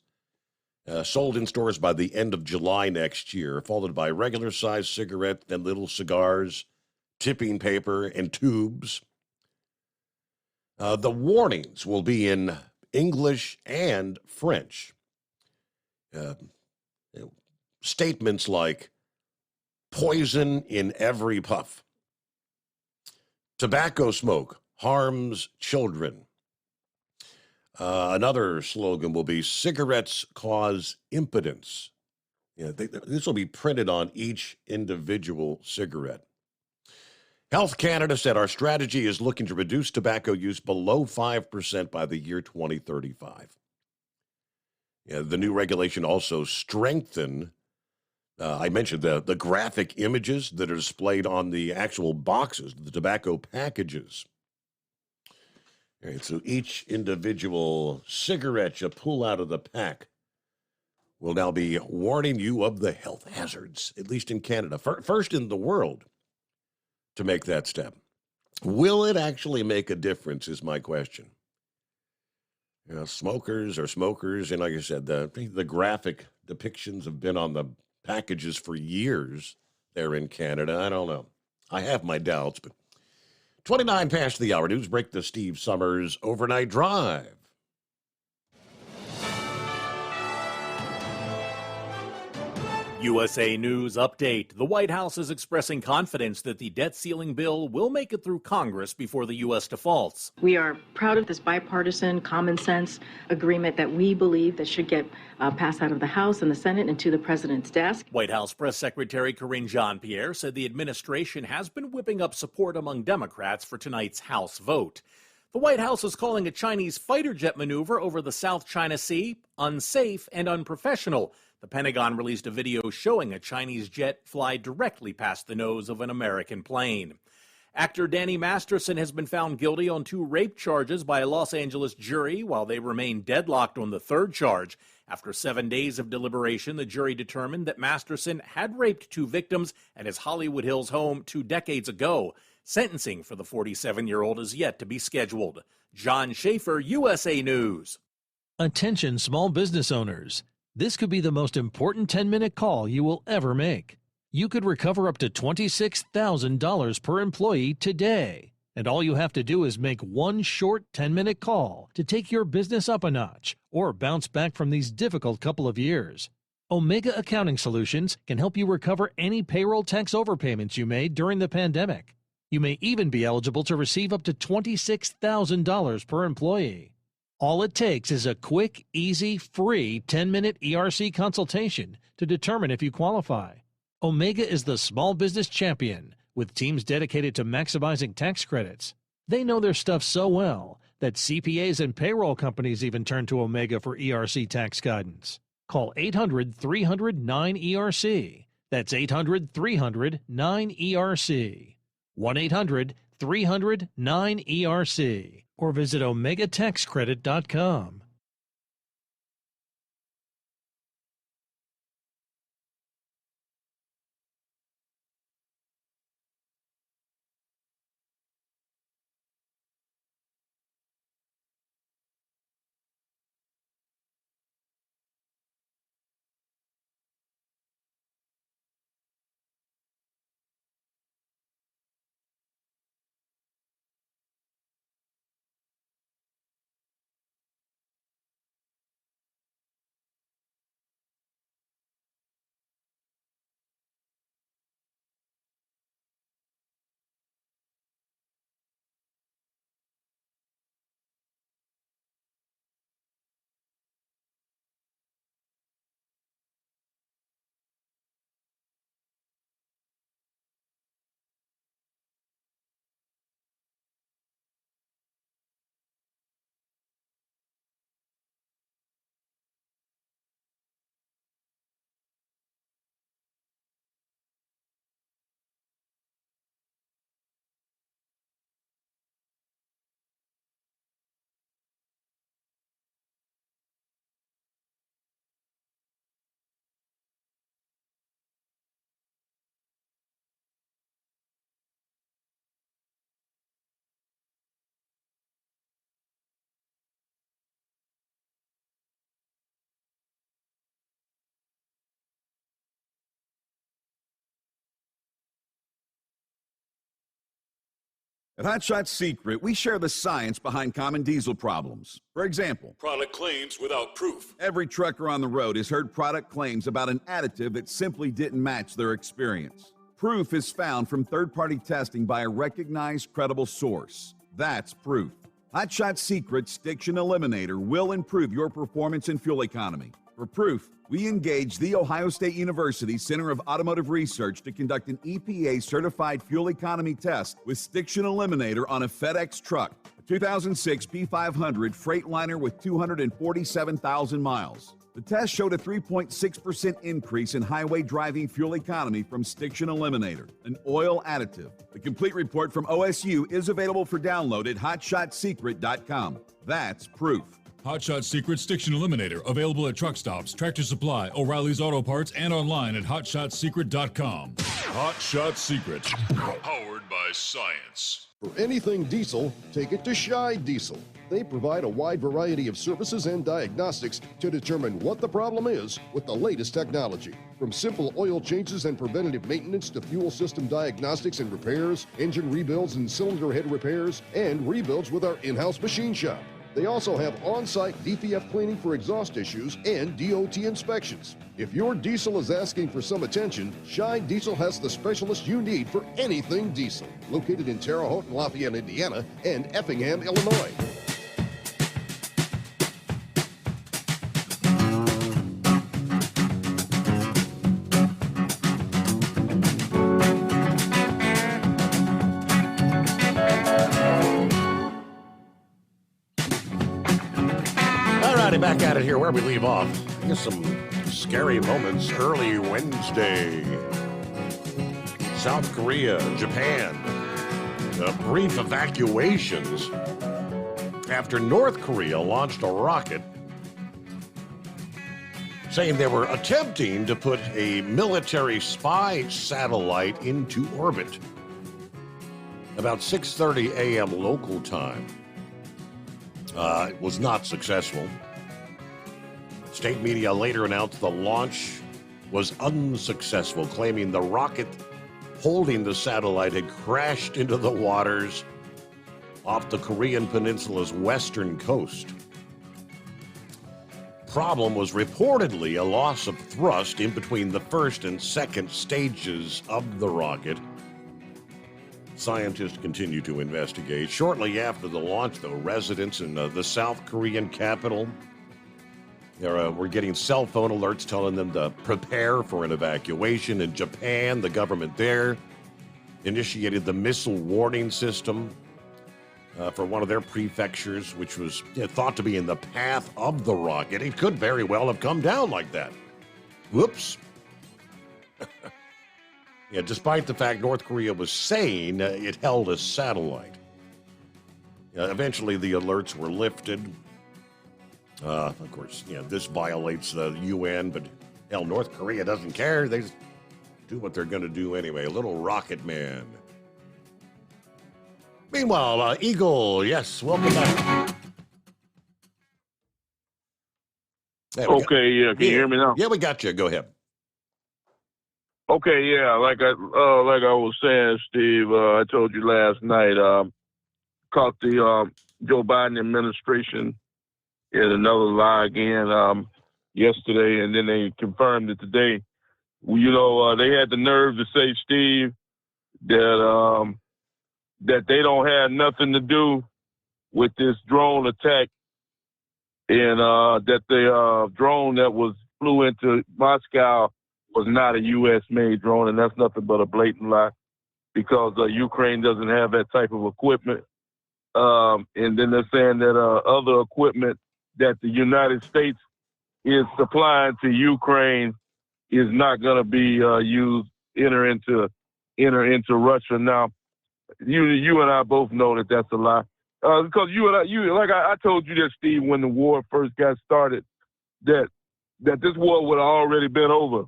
sold in stores by the end of July next year, followed by regular-size cigarette, then little cigars, tipping paper, and tubes. The warnings will be in English and French. Statements like, poison in every puff. Tobacco smoke harms children. Another slogan will be, cigarettes cause impotence. This will be printed on each individual cigarette. Health Canada said our strategy is looking to reduce tobacco use below 5% by the year 2035. The new regulation also strengthened I mentioned the graphic images that are displayed on the actual boxes, the tobacco packages. All right, so each individual cigarette you pull out of the pack will now be warning you of the health hazards, at least in Canada. First in the world to make that step. Will it actually make a difference is my question. Smokers are smokers, and like I said, the graphic depictions have been on the packages for years there in Canada. I don't know. I have my doubts, but 29 past the hour. News break, the Steve Summers Overnight Drive. USA News Update. The White House is expressing confidence that the debt ceiling bill will make it through Congress before the U.S. defaults. We are proud of this bipartisan, common sense agreement that we believe that should get passed out of the House and the Senate and to the president's desk. White House Press Secretary Karine Jean-Pierre said the administration has been whipping up support among Democrats for tonight's House vote. The White House is calling a Chinese fighter jet maneuver over the South China Sea unsafe and unprofessional. The Pentagon released a video showing a Chinese jet fly directly past the nose of an American plane. Actor Danny Masterson has been found guilty on 2 rape charges by a Los Angeles jury, while they remain deadlocked on the 3rd charge. After 7 days of deliberation, the jury determined that Masterson had raped 2 victims at his Hollywood Hills home 2 decades ago. Sentencing for the 47-year-old is yet to be scheduled. John Schaefer, USA News. Attention small business owners. This could be the most important 10-minute call you will ever make. You could recover up to $26,000 per employee today. And all you have to do is make one short 10-minute call to take your business up a notch or bounce back from these difficult couple of years. Omega Accounting Solutions can help you recover any payroll tax overpayments you made during the pandemic. You may even be eligible to receive up to $26,000 per employee. All it takes is a quick, easy, free 10-minute ERC consultation to determine if you qualify. Omega is the small business champion with teams dedicated to maximizing tax credits. They know their stuff so well that CPAs and payroll companies even turn to Omega for ERC tax guidance. Call 800-300-9ERC. That's 800-300-9ERC. 1-800-300-9ERC. Or visit OmegaTaxCredit.com. At Hot Shot Secret, we share the science behind common diesel problems. For example, product claims without proof. Every trucker on the road has heard product claims about an additive that simply didn't match their experience. Proof is found from third-party testing by a recognized, credible source. That's proof. Hot Shot Secret's Stiction Eliminator will improve your performance and fuel economy. For proof, we engaged the Ohio State University Center of Automotive Research to conduct an EPA-certified fuel economy test with Stiction Eliminator on a FedEx truck, a 2006 P500 Freightliner with 247,000 miles. The test showed a 3.6% increase in highway driving fuel economy from Stiction Eliminator, an oil additive. The complete report from OSU is available for download at hotshotsecret.com. That's proof. Hot Shot Secret Stiction Eliminator, available at truck stops, Tractor Supply, O'Reilly's Auto Parts, and online at hotshotsecret.com. Hot Shot Secret, powered by science. For anything diesel, take it to Shy Diesel. They provide a wide variety of services and diagnostics to determine what the problem is with the latest technology. From simple oil changes and preventative maintenance to fuel system diagnostics and repairs, engine rebuilds and cylinder head repairs, and rebuilds with our in-house machine shop. They also have on-site DPF cleaning for exhaust issues and DOT inspections. If your diesel is asking for some attention, Shy Diesel has the specialist you need for anything diesel. Located in Terre Haute and Lafayette, Indiana, and Effingham, Illinois. Back at it here where we leave off. Here's some scary moments early Wednesday. South Korea, Japan, brief evacuations after North Korea launched a rocket saying they were attempting to put a military spy satellite into orbit. About 6:30 a.m. local time. It was not successful. State media later announced the launch was unsuccessful, claiming the rocket holding the satellite had crashed into the waters off the Korean Peninsula's western coast. Problem was reportedly a loss of thrust in between the first and second stages of the rocket. Scientists continue to investigate. Shortly after the launch, though, residents in the South Korean capital were getting cell phone alerts telling them to prepare for an evacuation. In Japan, the government there initiated the missile warning system for one of their prefectures, which was thought to be in the path of the rocket. It could very well have come down like that. Whoops. Yeah, despite the fact North Korea was saying it held a satellite. Eventually, the alerts were lifted. Of course, this violates the UN, but hell, North Korea doesn't care. They just do what they're going to do anyway. A little rocket man. Meanwhile, Eagle, yes, welcome back. Okay, yeah, can you hear me now? Yeah, we got you. Go ahead. Okay, yeah, like I was saying, Steve, I told you last night, caught the Joe Biden administration in another lie again yesterday, and then they confirmed it today. They had the nerve to say, Steve, that they don't have nothing to do with this drone attack, and that the drone that flew into Moscow was not a U.S.-made drone, and that's nothing but a blatant lie, because Ukraine doesn't have that type of equipment. And then they're saying that other equipment that the United States is supplying to Ukraine is not going to be enter into Russia. Now, you and I both know that that's a lie, because I told you that, Steve, when the war first got started, that this war would have already been over.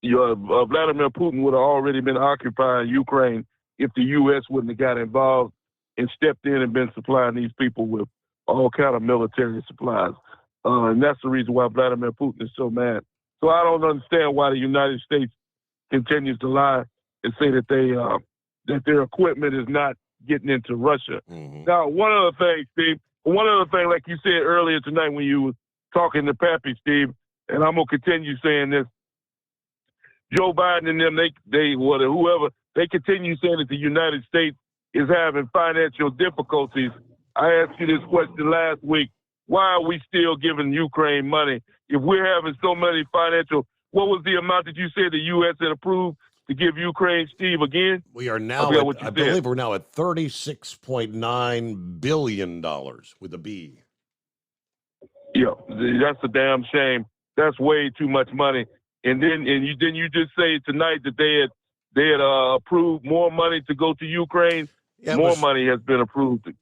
Vladimir Putin would have already been occupying Ukraine if the U.S. wouldn't have got involved and stepped in and been supplying these people with all kind of military supplies. And that's the reason why Vladimir Putin is so mad. So I don't understand why the United States continues to lie and say that that their equipment is not getting into Russia. Mm-hmm. Now, one other thing, Steve, like you said earlier tonight when you were talking to Pappy, Steve, and I'm going to continue saying this, Joe Biden and them, they continue saying that the United States is having financial difficulties. I asked you this question last week. Why are we still giving Ukraine money? If we're having so many what was the amount that you said the U.S. had approved to give Ukraine, Steve, again? We are now, I believe we're now at $36.9 billion with a B. Yeah, that's a damn shame. That's way too much money. And then you just say tonight that they had approved more money to go to Ukraine. Yeah, money has been approved to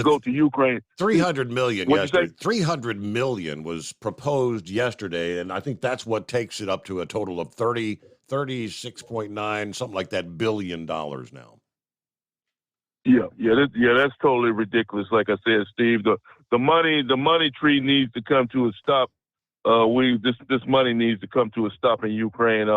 go to Ukraine. $300 million yesterday. $300 million was proposed yesterday, and I think that's what takes it up to a total of 36.9, something like that, billion dollars now. Yeah, that's totally ridiculous. Like I said, Steve, the money tree needs to come to a stop. This money needs to come to a stop in Ukraine,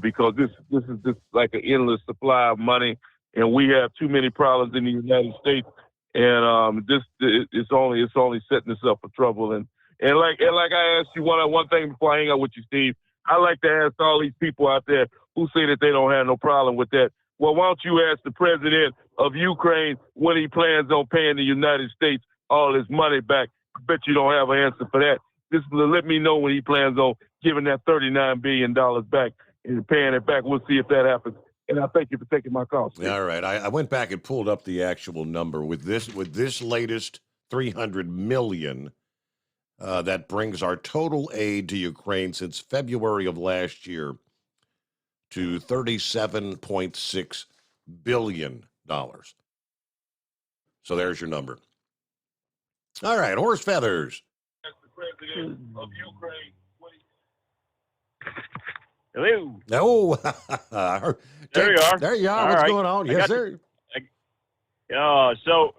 because this is just like an endless supply of money, and we have too many problems in the United States, and it's only setting us up for trouble. And like I asked you one thing before I hang out with you, Steve, I like to ask all these people out there who say that they don't have no problem with that. Well, why don't you ask the president of Ukraine when he plans on paying the United States all his money back? I bet you don't have an answer for that. Just let me know when he plans on giving that $39 billion back and paying it back. We'll see if that happens. And I thank you for taking my call, Steve. All right. I went back and pulled up the actual number. With this latest $300 million, that brings our total aid to Ukraine since February of last year to $37.6 billion. So there's your number. All right, horse feathers. President of Ukraine. Hello. No. There you are. There you are. All What's right. going on? Yes, sir. So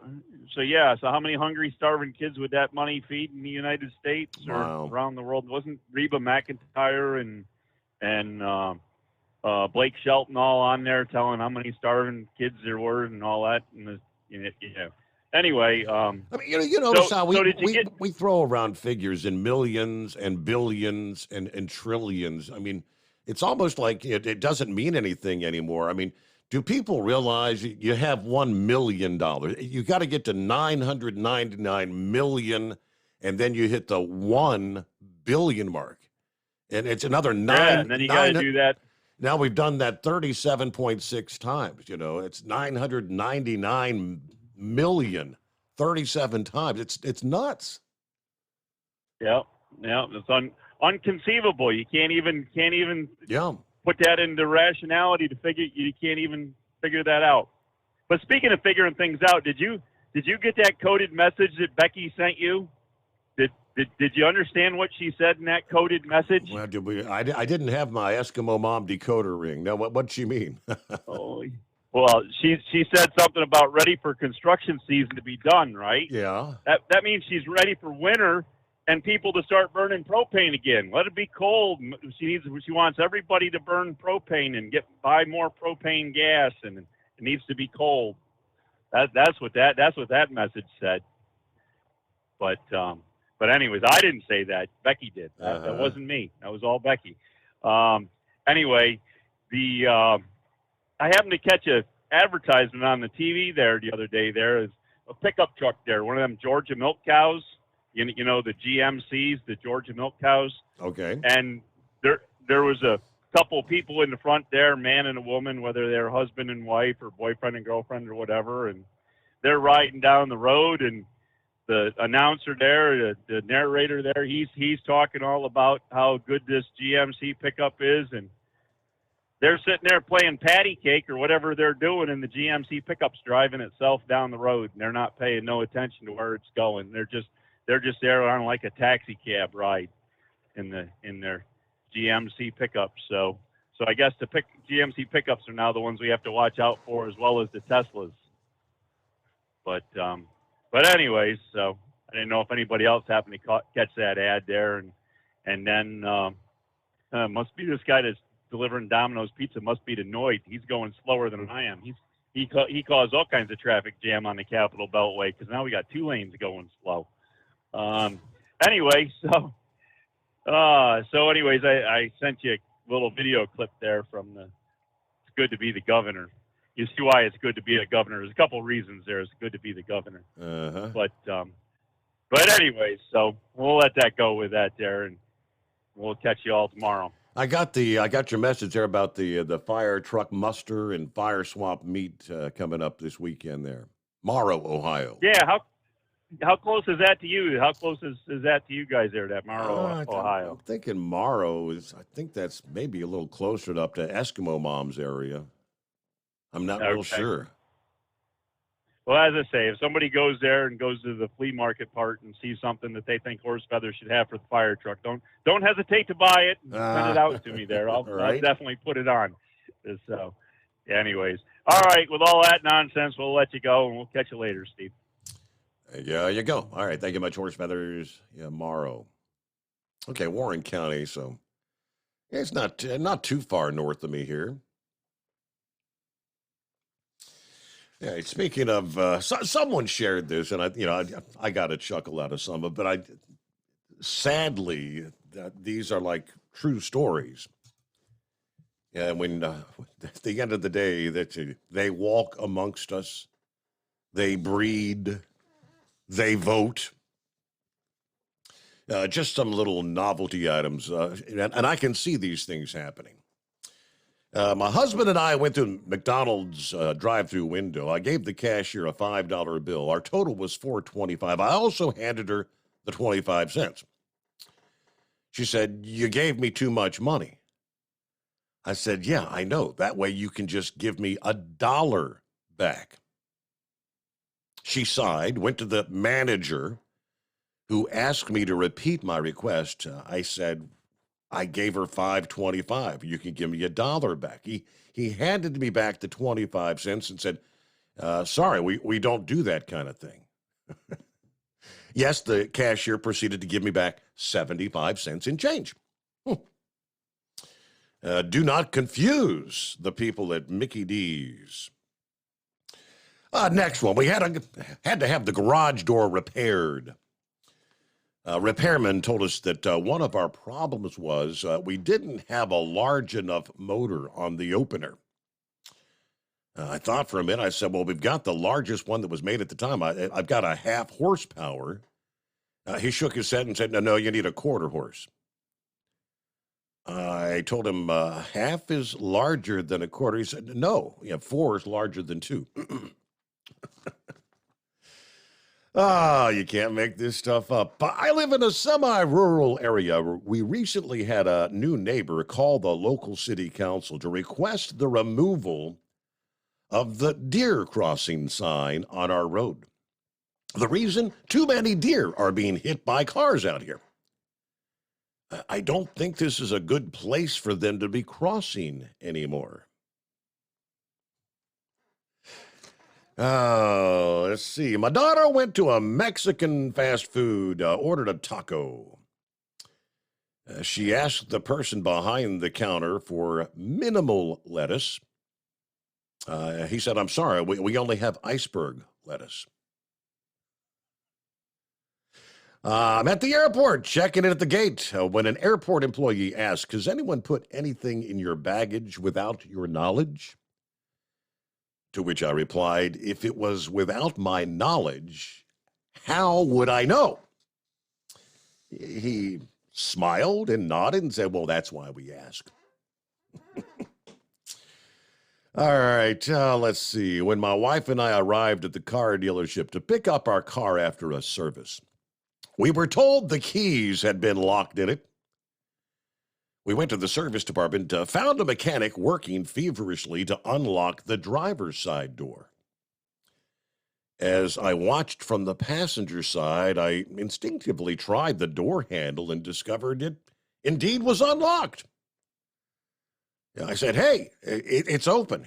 So how many hungry, starving kids would that money feed in the United States or around the world? Wasn't Reba McEntire and Blake Shelton all on there telling how many starving kids there were and all that? Anyway, I mean, you notice how we throw around figures in millions and billions and trillions. I mean, it's almost like it doesn't mean anything anymore. I mean, do people realize you have $1 million? You got to get to 999 million, and then you hit the 1 billion mark, and it's another nine. Yeah, and then you got to do that. Now we've done that 37.6 times. It's 999 million, 37 times. It's nuts. Yeah, it's unconceivable. You can't even put that into rationality to figure. You can't even figure that out. But speaking of figuring things out, did you get that coded message that Becky sent you? Did you understand what she said in that coded message? Well, I didn't have my Eskimo mom decoder ring. Now, what'd she mean? Well, she said something about ready for construction season to be done, right? Yeah. That means she's ready for winter and people to start burning propane again. Let it be cold. She wants everybody to burn propane and buy more propane gas, and it needs to be cold. That's what that message said. But anyways, I didn't say that. Becky did. That wasn't me. That was all Becky. Anyway, I happened to catch a advertisement on the TV there the other day. There is a pickup truck there, one of them Georgia milk cows. You know the GMCs, the Georgia milk cows. Okay. And there was a couple people in the front there, man and a woman, whether they're husband and wife or boyfriend and girlfriend or whatever, and they're riding down the road, and the announcer there, the narrator there, he's talking all about how good this GMC pickup is, and they're sitting there playing patty cake or whatever they're doing, and the GMC pickup's driving itself down the road, and they're not paying no attention to where it's going. They're just there on like a taxi cab ride in their GMC pickups. So I guess the GMC pickups are now the ones we have to watch out for, as well as the Teslas. But anyways, so I didn't know if anybody else happened to catch that ad there, and then must be this guy that's delivering Domino's pizza must be annoyed. He's going slower than I am. He caused all kinds of traffic jam on the Capitol Beltway because now we got 2 lanes going slow. Anyway, anyways, I sent you a little video clip there from It's Good to Be the Governor. You see why it's good to be a governor. There's a couple reasons there. It's good to be the governor. Uh-huh. But anyways, so we'll let that go with that there, and we'll catch you all tomorrow. I got your message there about the fire truck muster and fire swap meet coming up this weekend there, Morrow, Ohio. Yeah, how close is that to you? How close is that to you guys there, that Morrow, Ohio? I'm thinking Morrow I think that's maybe a little closer up to Eskimo Mom's area. I'm not real sure. Well, as I say, if somebody goes there and goes to the flea market part and sees something that they think horse feathers should have for the fire truck, don't hesitate to buy it and send it out to me there. I'll definitely put it on. So, anyways. All right, with all that nonsense, we'll let you go, and we'll catch you later, Steve. Yeah, you go. All right, thank you much, horse feathers. Yeah, Morrow. Okay, Warren County, so it's not too far north of me here. Yeah, speaking of, someone shared this, and I got a chuckle out of some of it, but sadly, these are like true stories. Yeah, when at the end of the day, they walk amongst us, they breed, they vote. Just some little novelty items, and I can see these things happening. My husband and I went to McDonald's drive-through window. I gave the cashier a $5 bill. Our total was $4.25. I also handed her the 25 cents. She said, "You gave me too much money." I said, "Yeah, I know. That way you can just give me $1 back." She sighed, went to the manager, who asked me to repeat my request. I said, I gave her $5.25. You can give me $1 back. He handed me back the 25 cents and said, sorry, we don't do that kind of thing. Yes, the cashier proceeded to give me back 75 cents in change. Do not confuse the people at Mickey D's. Next one, we had to have the garage door repaired. Repairman told us that one of our problems was we didn't have a large enough motor on the opener. I thought for a minute. I said, well, we've got the largest one that was made at the time. I've got a 1/2 horsepower. He shook his head and said, no, you need a 1/4 horse. I told him 1/2 is larger than a 1/4. He said, no, 4 is larger than 2. You can't make this stuff up. I live in a semi-rural area. We recently had a new neighbor call the local city council to request the removal of the deer crossing sign on our road. The reason? Too many deer are being hit by cars out here. I don't think this is a good place for them to be crossing anymore. Let's see. My daughter went to a Mexican fast food, ordered a taco. She asked the person behind the counter for minimal lettuce. He said, I'm sorry, we only have iceberg lettuce. I'm at the airport, checking in at the gate, when an airport employee asked, has anyone put anything in your baggage without your knowledge? To which I replied, if it was without my knowledge, how would I know? He smiled and nodded and said, well, that's why we ask. All right, let's see. When my wife and I arrived at the car dealership to pick up our car after a service, we were told the keys had been locked in it. We went to the service department, found a mechanic working feverishly to unlock the driver's side door. As I watched from the passenger side, I instinctively tried the door handle and discovered it indeed was unlocked. I said, hey, it's open.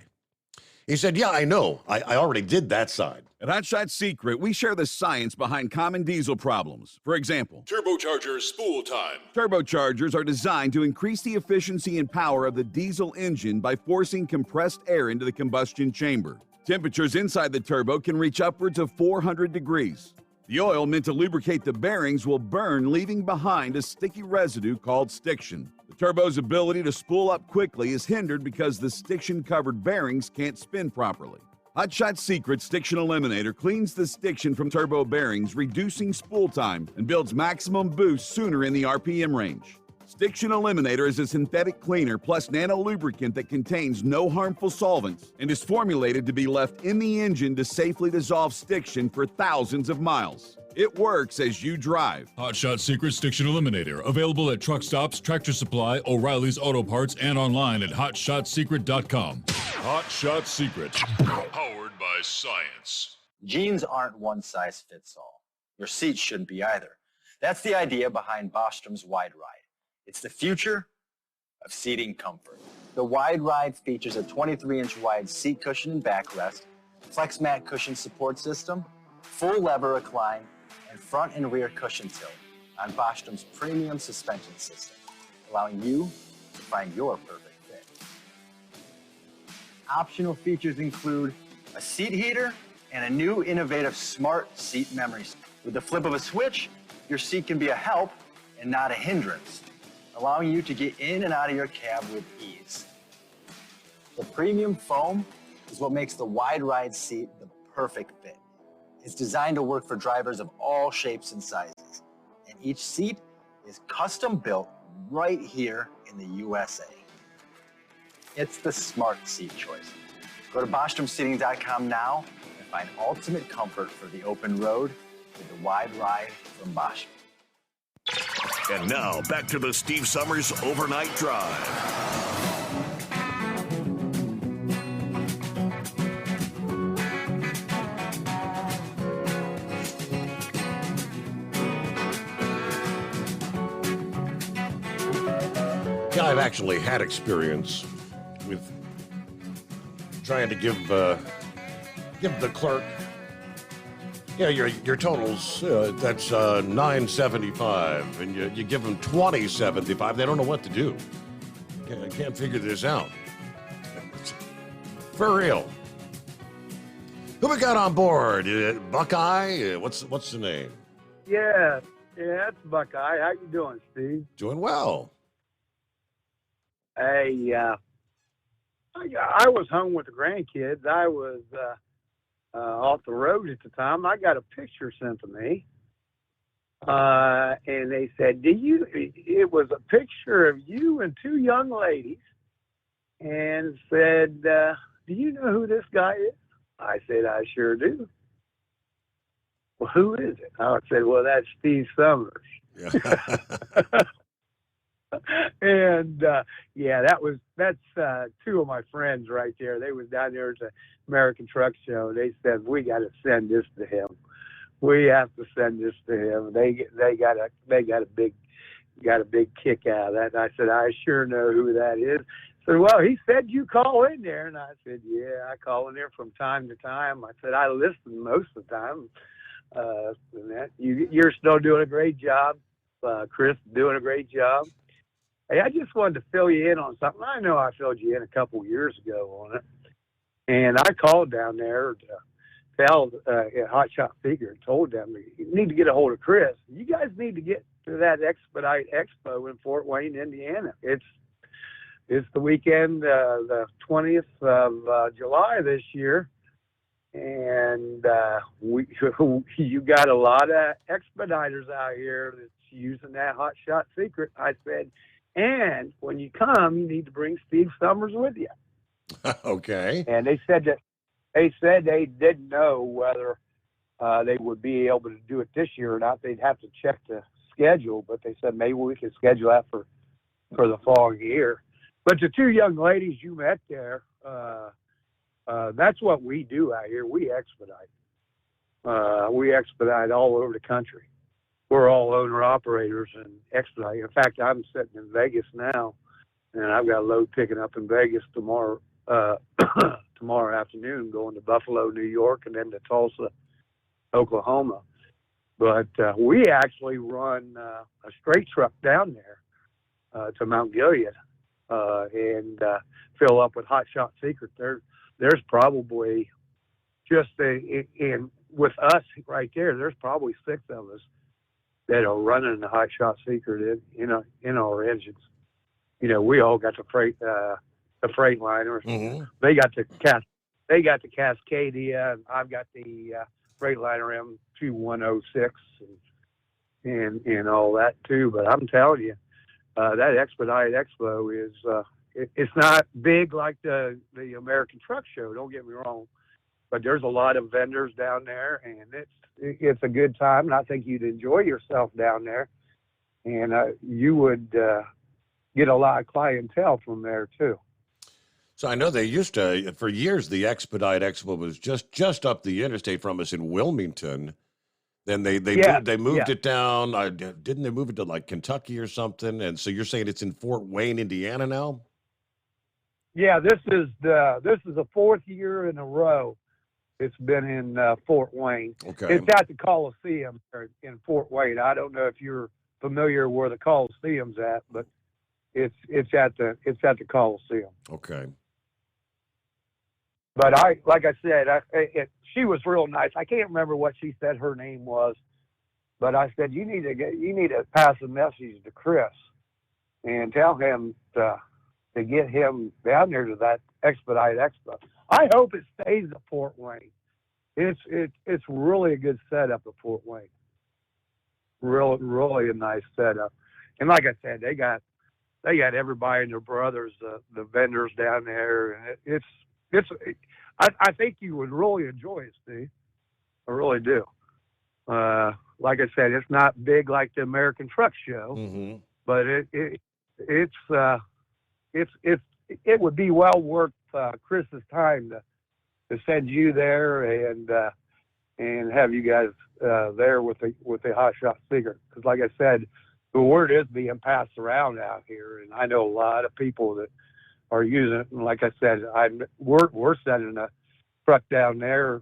He said, yeah, I know. I already did that side. At Hot Shot Secret, we share the science behind common diesel problems. For example, turbocharger spool time. Turbochargers are designed to increase the efficiency and power of the diesel engine by forcing compressed air into the combustion chamber. Temperatures inside the turbo can reach upwards of 400 degrees. The oil meant to lubricate the bearings will burn, leaving behind a sticky residue called stiction. The turbo's ability to spool up quickly is hindered because the stiction-covered bearings can't spin properly. Hot Shot Secret Stiction Eliminator cleans the stiction from turbo bearings, reducing spool time, and builds maximum boost sooner in the RPM range. Stiction Eliminator is a synthetic cleaner plus nano-lubricant that contains no harmful solvents and is formulated to be left in the engine to safely dissolve stiction for thousands of miles. It works as you drive. Hot Shot Secret Stiction Eliminator. Available at truck stops, Tractor Supply, O'Reilly's Auto Parts, and online at hotshotsecret.com. Hot Shot Secret. Powered by science. Jeans aren't one size fits all. Your seats shouldn't be either. That's the idea behind Bostrom's Wide Ride. It's the future of seating comfort. The Wide Ride features a 23-inch wide seat cushion and backrest, flex mat cushion support system, full lever recline, and front and rear cushion tilt on Bostrom's premium suspension system, allowing you to find your perfect fit. Optional features include a seat heater and a new innovative smart seat memory. With the flip of a switch, your seat can be a help and not a hindrance, allowing you to get in and out of your cab with ease. The premium foam is what makes the Wide Ride seat the perfect fit. It's designed to work for drivers of all shapes and sizes, and each seat is custom built right here in the USA. It's the smart seat choice. Go to BostromSeating.com now and find ultimate comfort for the open road with the Wide Ride from Bostrom. And now, back to the Steve Summers Overnight Drive. Yeah, I've actually had experience with trying to give the clerk Yeah, your totals, that's $975, and you give them $20.75. They don't know what to do. Can't figure this out. For real. Who we got on board? Buckeye? What's the name? Yeah, it's Buckeye. How you doing, Steve? Doing well. Hey, I was home with the grandkids. I was off the road at the time. I got a picture sent to me, and they said, it was a picture of you and two young ladies, and said, do you know who this guy is? I said, I sure do. Well, who is it? I said, well, that's Steve Summers. Yeah. And that's two of my friends right there. They was down there at the American Truck Show. They said, we got to send this to him. We have to send this to him. They got a big kick out of that. And I said, I sure know who that is. So, well, he said you call in there, and I said, yeah, I call in there from time to time. I said I listen most of the time. And that you're still doing a great job. Chris doing a great job. Hey, I just wanted to fill you in on something. I know I filled you in a couple years ago on it. And I called down there to tell Hot Shot Figure and told them, you need to get a hold of Chris. You guys need to get to that Expedite Expo in Fort Wayne, Indiana. It's the weekend, the 20th of July this year. And you got a lot of expediters out here that's using that Hot Shot Secret. I said, and when you come, you need to bring Steve Summers with you. Okay. And they said they didn't know whether they would be able to do it this year or not. They'd have to check the schedule, but they said maybe we could schedule that for the following year. But the two young ladies you met there, that's what we do out here. We expedite. We expedite all over the country. We're all owner-operators and expedite. In fact, I'm sitting in Vegas now, and I've got a load picking up in Vegas tomorrow afternoon, going to Buffalo, New York, and then to Tulsa, Oklahoma. But we actually run a straight truck down there to Mount Gilead and fill up with Hot Shot Secret. There's probably with us right there, there's probably 6 of us that are running the Hot Shot Secret in our engines. You know, we all got the Freightliners. Mm-hmm. They got the Cascadia, and I've got the Freightliner M2106 and all that too. But I'm telling you, that Expedite Expo is it's not big like the American Truck Show. Don't get me wrong, but there's a lot of vendors down there, and it's a good time. And I think you'd enjoy yourself down there, and you would get a lot of clientele from there too. So I know they used to, for years, the Expedite Expo was just up the interstate from us in Wilmington. Then they moved it down. Didn't they move it to like Kentucky or something? And so you're saying it's in Fort Wayne, Indiana now? Yeah, this is the 4th year in a row it's been in Fort Wayne. Okay. It's at the Coliseum in Fort Wayne. I don't know if you're familiar where the Coliseum's at, but it's at the Coliseum. Okay. But like I said, she was real nice. I can't remember what she said her name was, but I said you need to pass a message to Chris and tell him to get him down there to that Expedite Expo. I hope it stays at Fort Wayne. It's really a good setup at Fort Wayne. Really a nice setup. And like I said, they got everybody and their brothers, the vendors down there, and I think you would really enjoy it, Steve. I really do. Like I said, it's not big like the American Truck Show, mm-hmm. but it would be well worth Chris's time to send you there and have you guys there with the Hot Shot Secret. Because like I said, the word is being passed around out here, and I know a lot of people that are using it. And like I said, we're sending a truck down there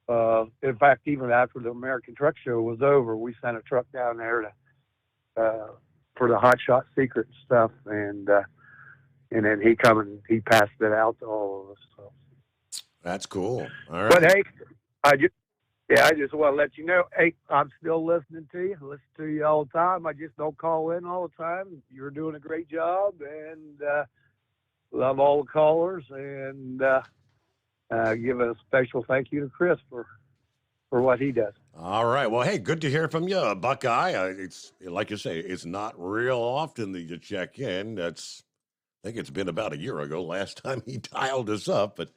In fact, even after the American Truck Show was over, we sent a truck down there for the Hot Shot Secret stuff, and then he passed it out to all of us. So. That's cool. All right. But hey, I just want to let you know, hey, I'm still listening to you. I listen to you all the time. I just don't call in all the time. You're doing a great job, and love all the callers, and give a special thank you to Chris for what he does. All right. Well, hey, good to hear from you, Buckeye. It's like you say, it's not real often that you check in. I think it's been about a year ago last time he dialed us up, but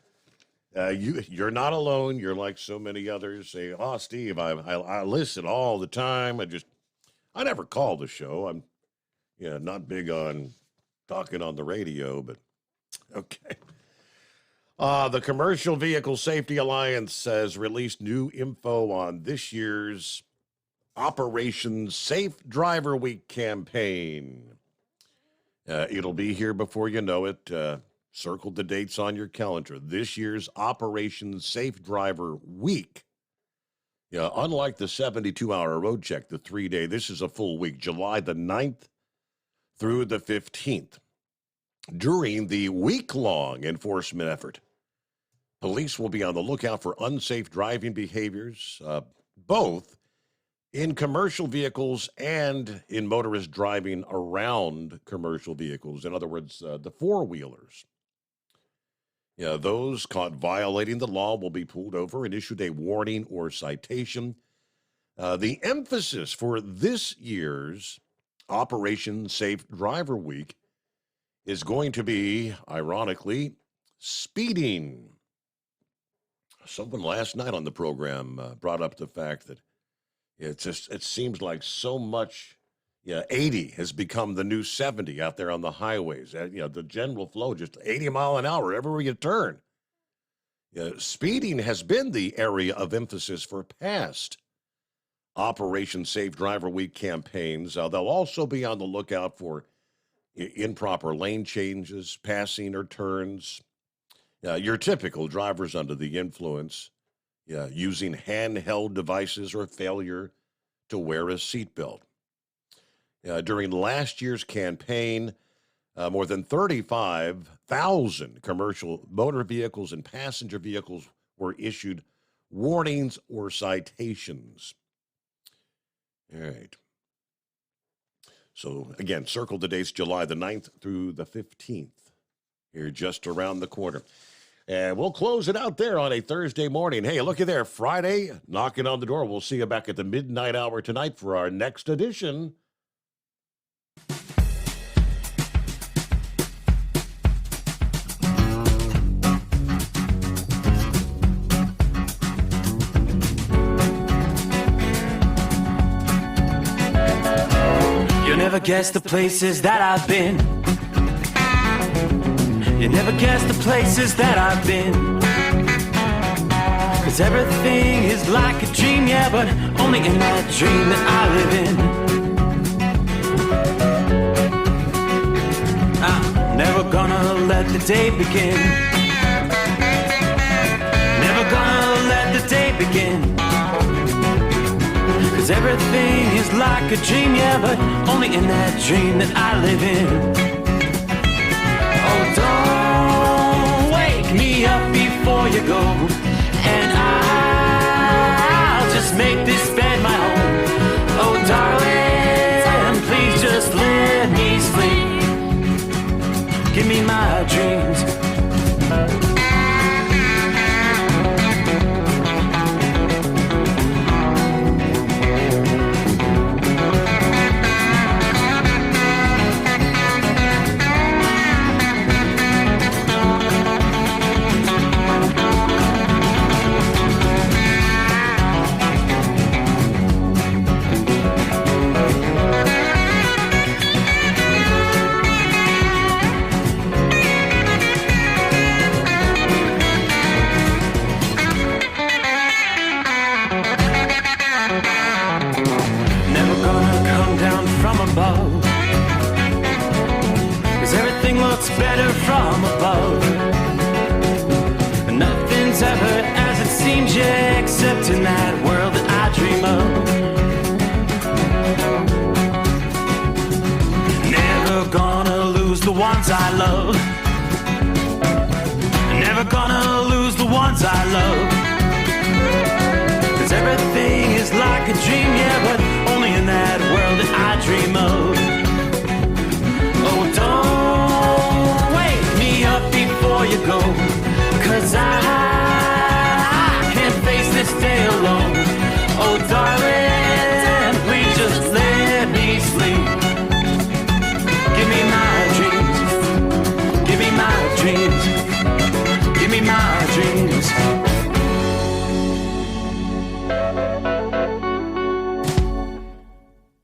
you're not alone. You're like so many others. Say, "Oh, Steve, I listen all the time. I never call the show. I'm not big on talking on the radio, but okay." The Commercial Vehicle Safety Alliance has released new info on this year's Operation Safe Driver Week campaign. It'll be here before you know it. Circle the dates on your calendar. This year's Operation Safe Driver Week. Unlike the 72-hour road check, the 3-day, this is a full week, July the 9th through the 15th. During the week-long enforcement effort, police will be on the lookout for unsafe driving behaviors, both in commercial vehicles and in motorists driving around commercial vehicles. In other words, the four-wheelers. Those caught violating the law will be pulled over and issued a warning or citation. The emphasis for this year's Operation Safe Driver Week is going to be, ironically, speeding. Someone last night on the program brought up the fact that it seems like so much, 80 has become the new 70 out there on the highways. The general flow, just 80 mile an hour everywhere you turn. Speeding has been the area of emphasis for past Operation Safe Driver Week campaigns. They'll also be on the lookout for improper lane changes, passing or turns. Your typical drivers under the influence, using handheld devices or failure to wear a seatbelt. During last year's campaign, more than 35,000 commercial motor vehicles and passenger vehicles were issued warnings or citations. All right. So, again, circle the dates, July the 9th through the 15th. Here just around the corner. And we'll close it out there on a Thursday morning. Hey, looky there, Friday, knocking on the door. We'll see you back at the midnight hour tonight for our next edition. You never guess the places that I've been. You never guess the places that I've been. 'Cause everything is like a dream, yeah, but only in that dream that I live in. I'm never gonna let the day begin. Never gonna let the day begin. 'Cause everything is like a dream, yeah, but only in that dream that I live in. Oh, don't wake me up before you go, and I'll just make this bed my home. Oh, darling, please just let me sleep. Give me my dreams. ones I love. Never gonna lose the ones I love. 'Cause everything is like a dream,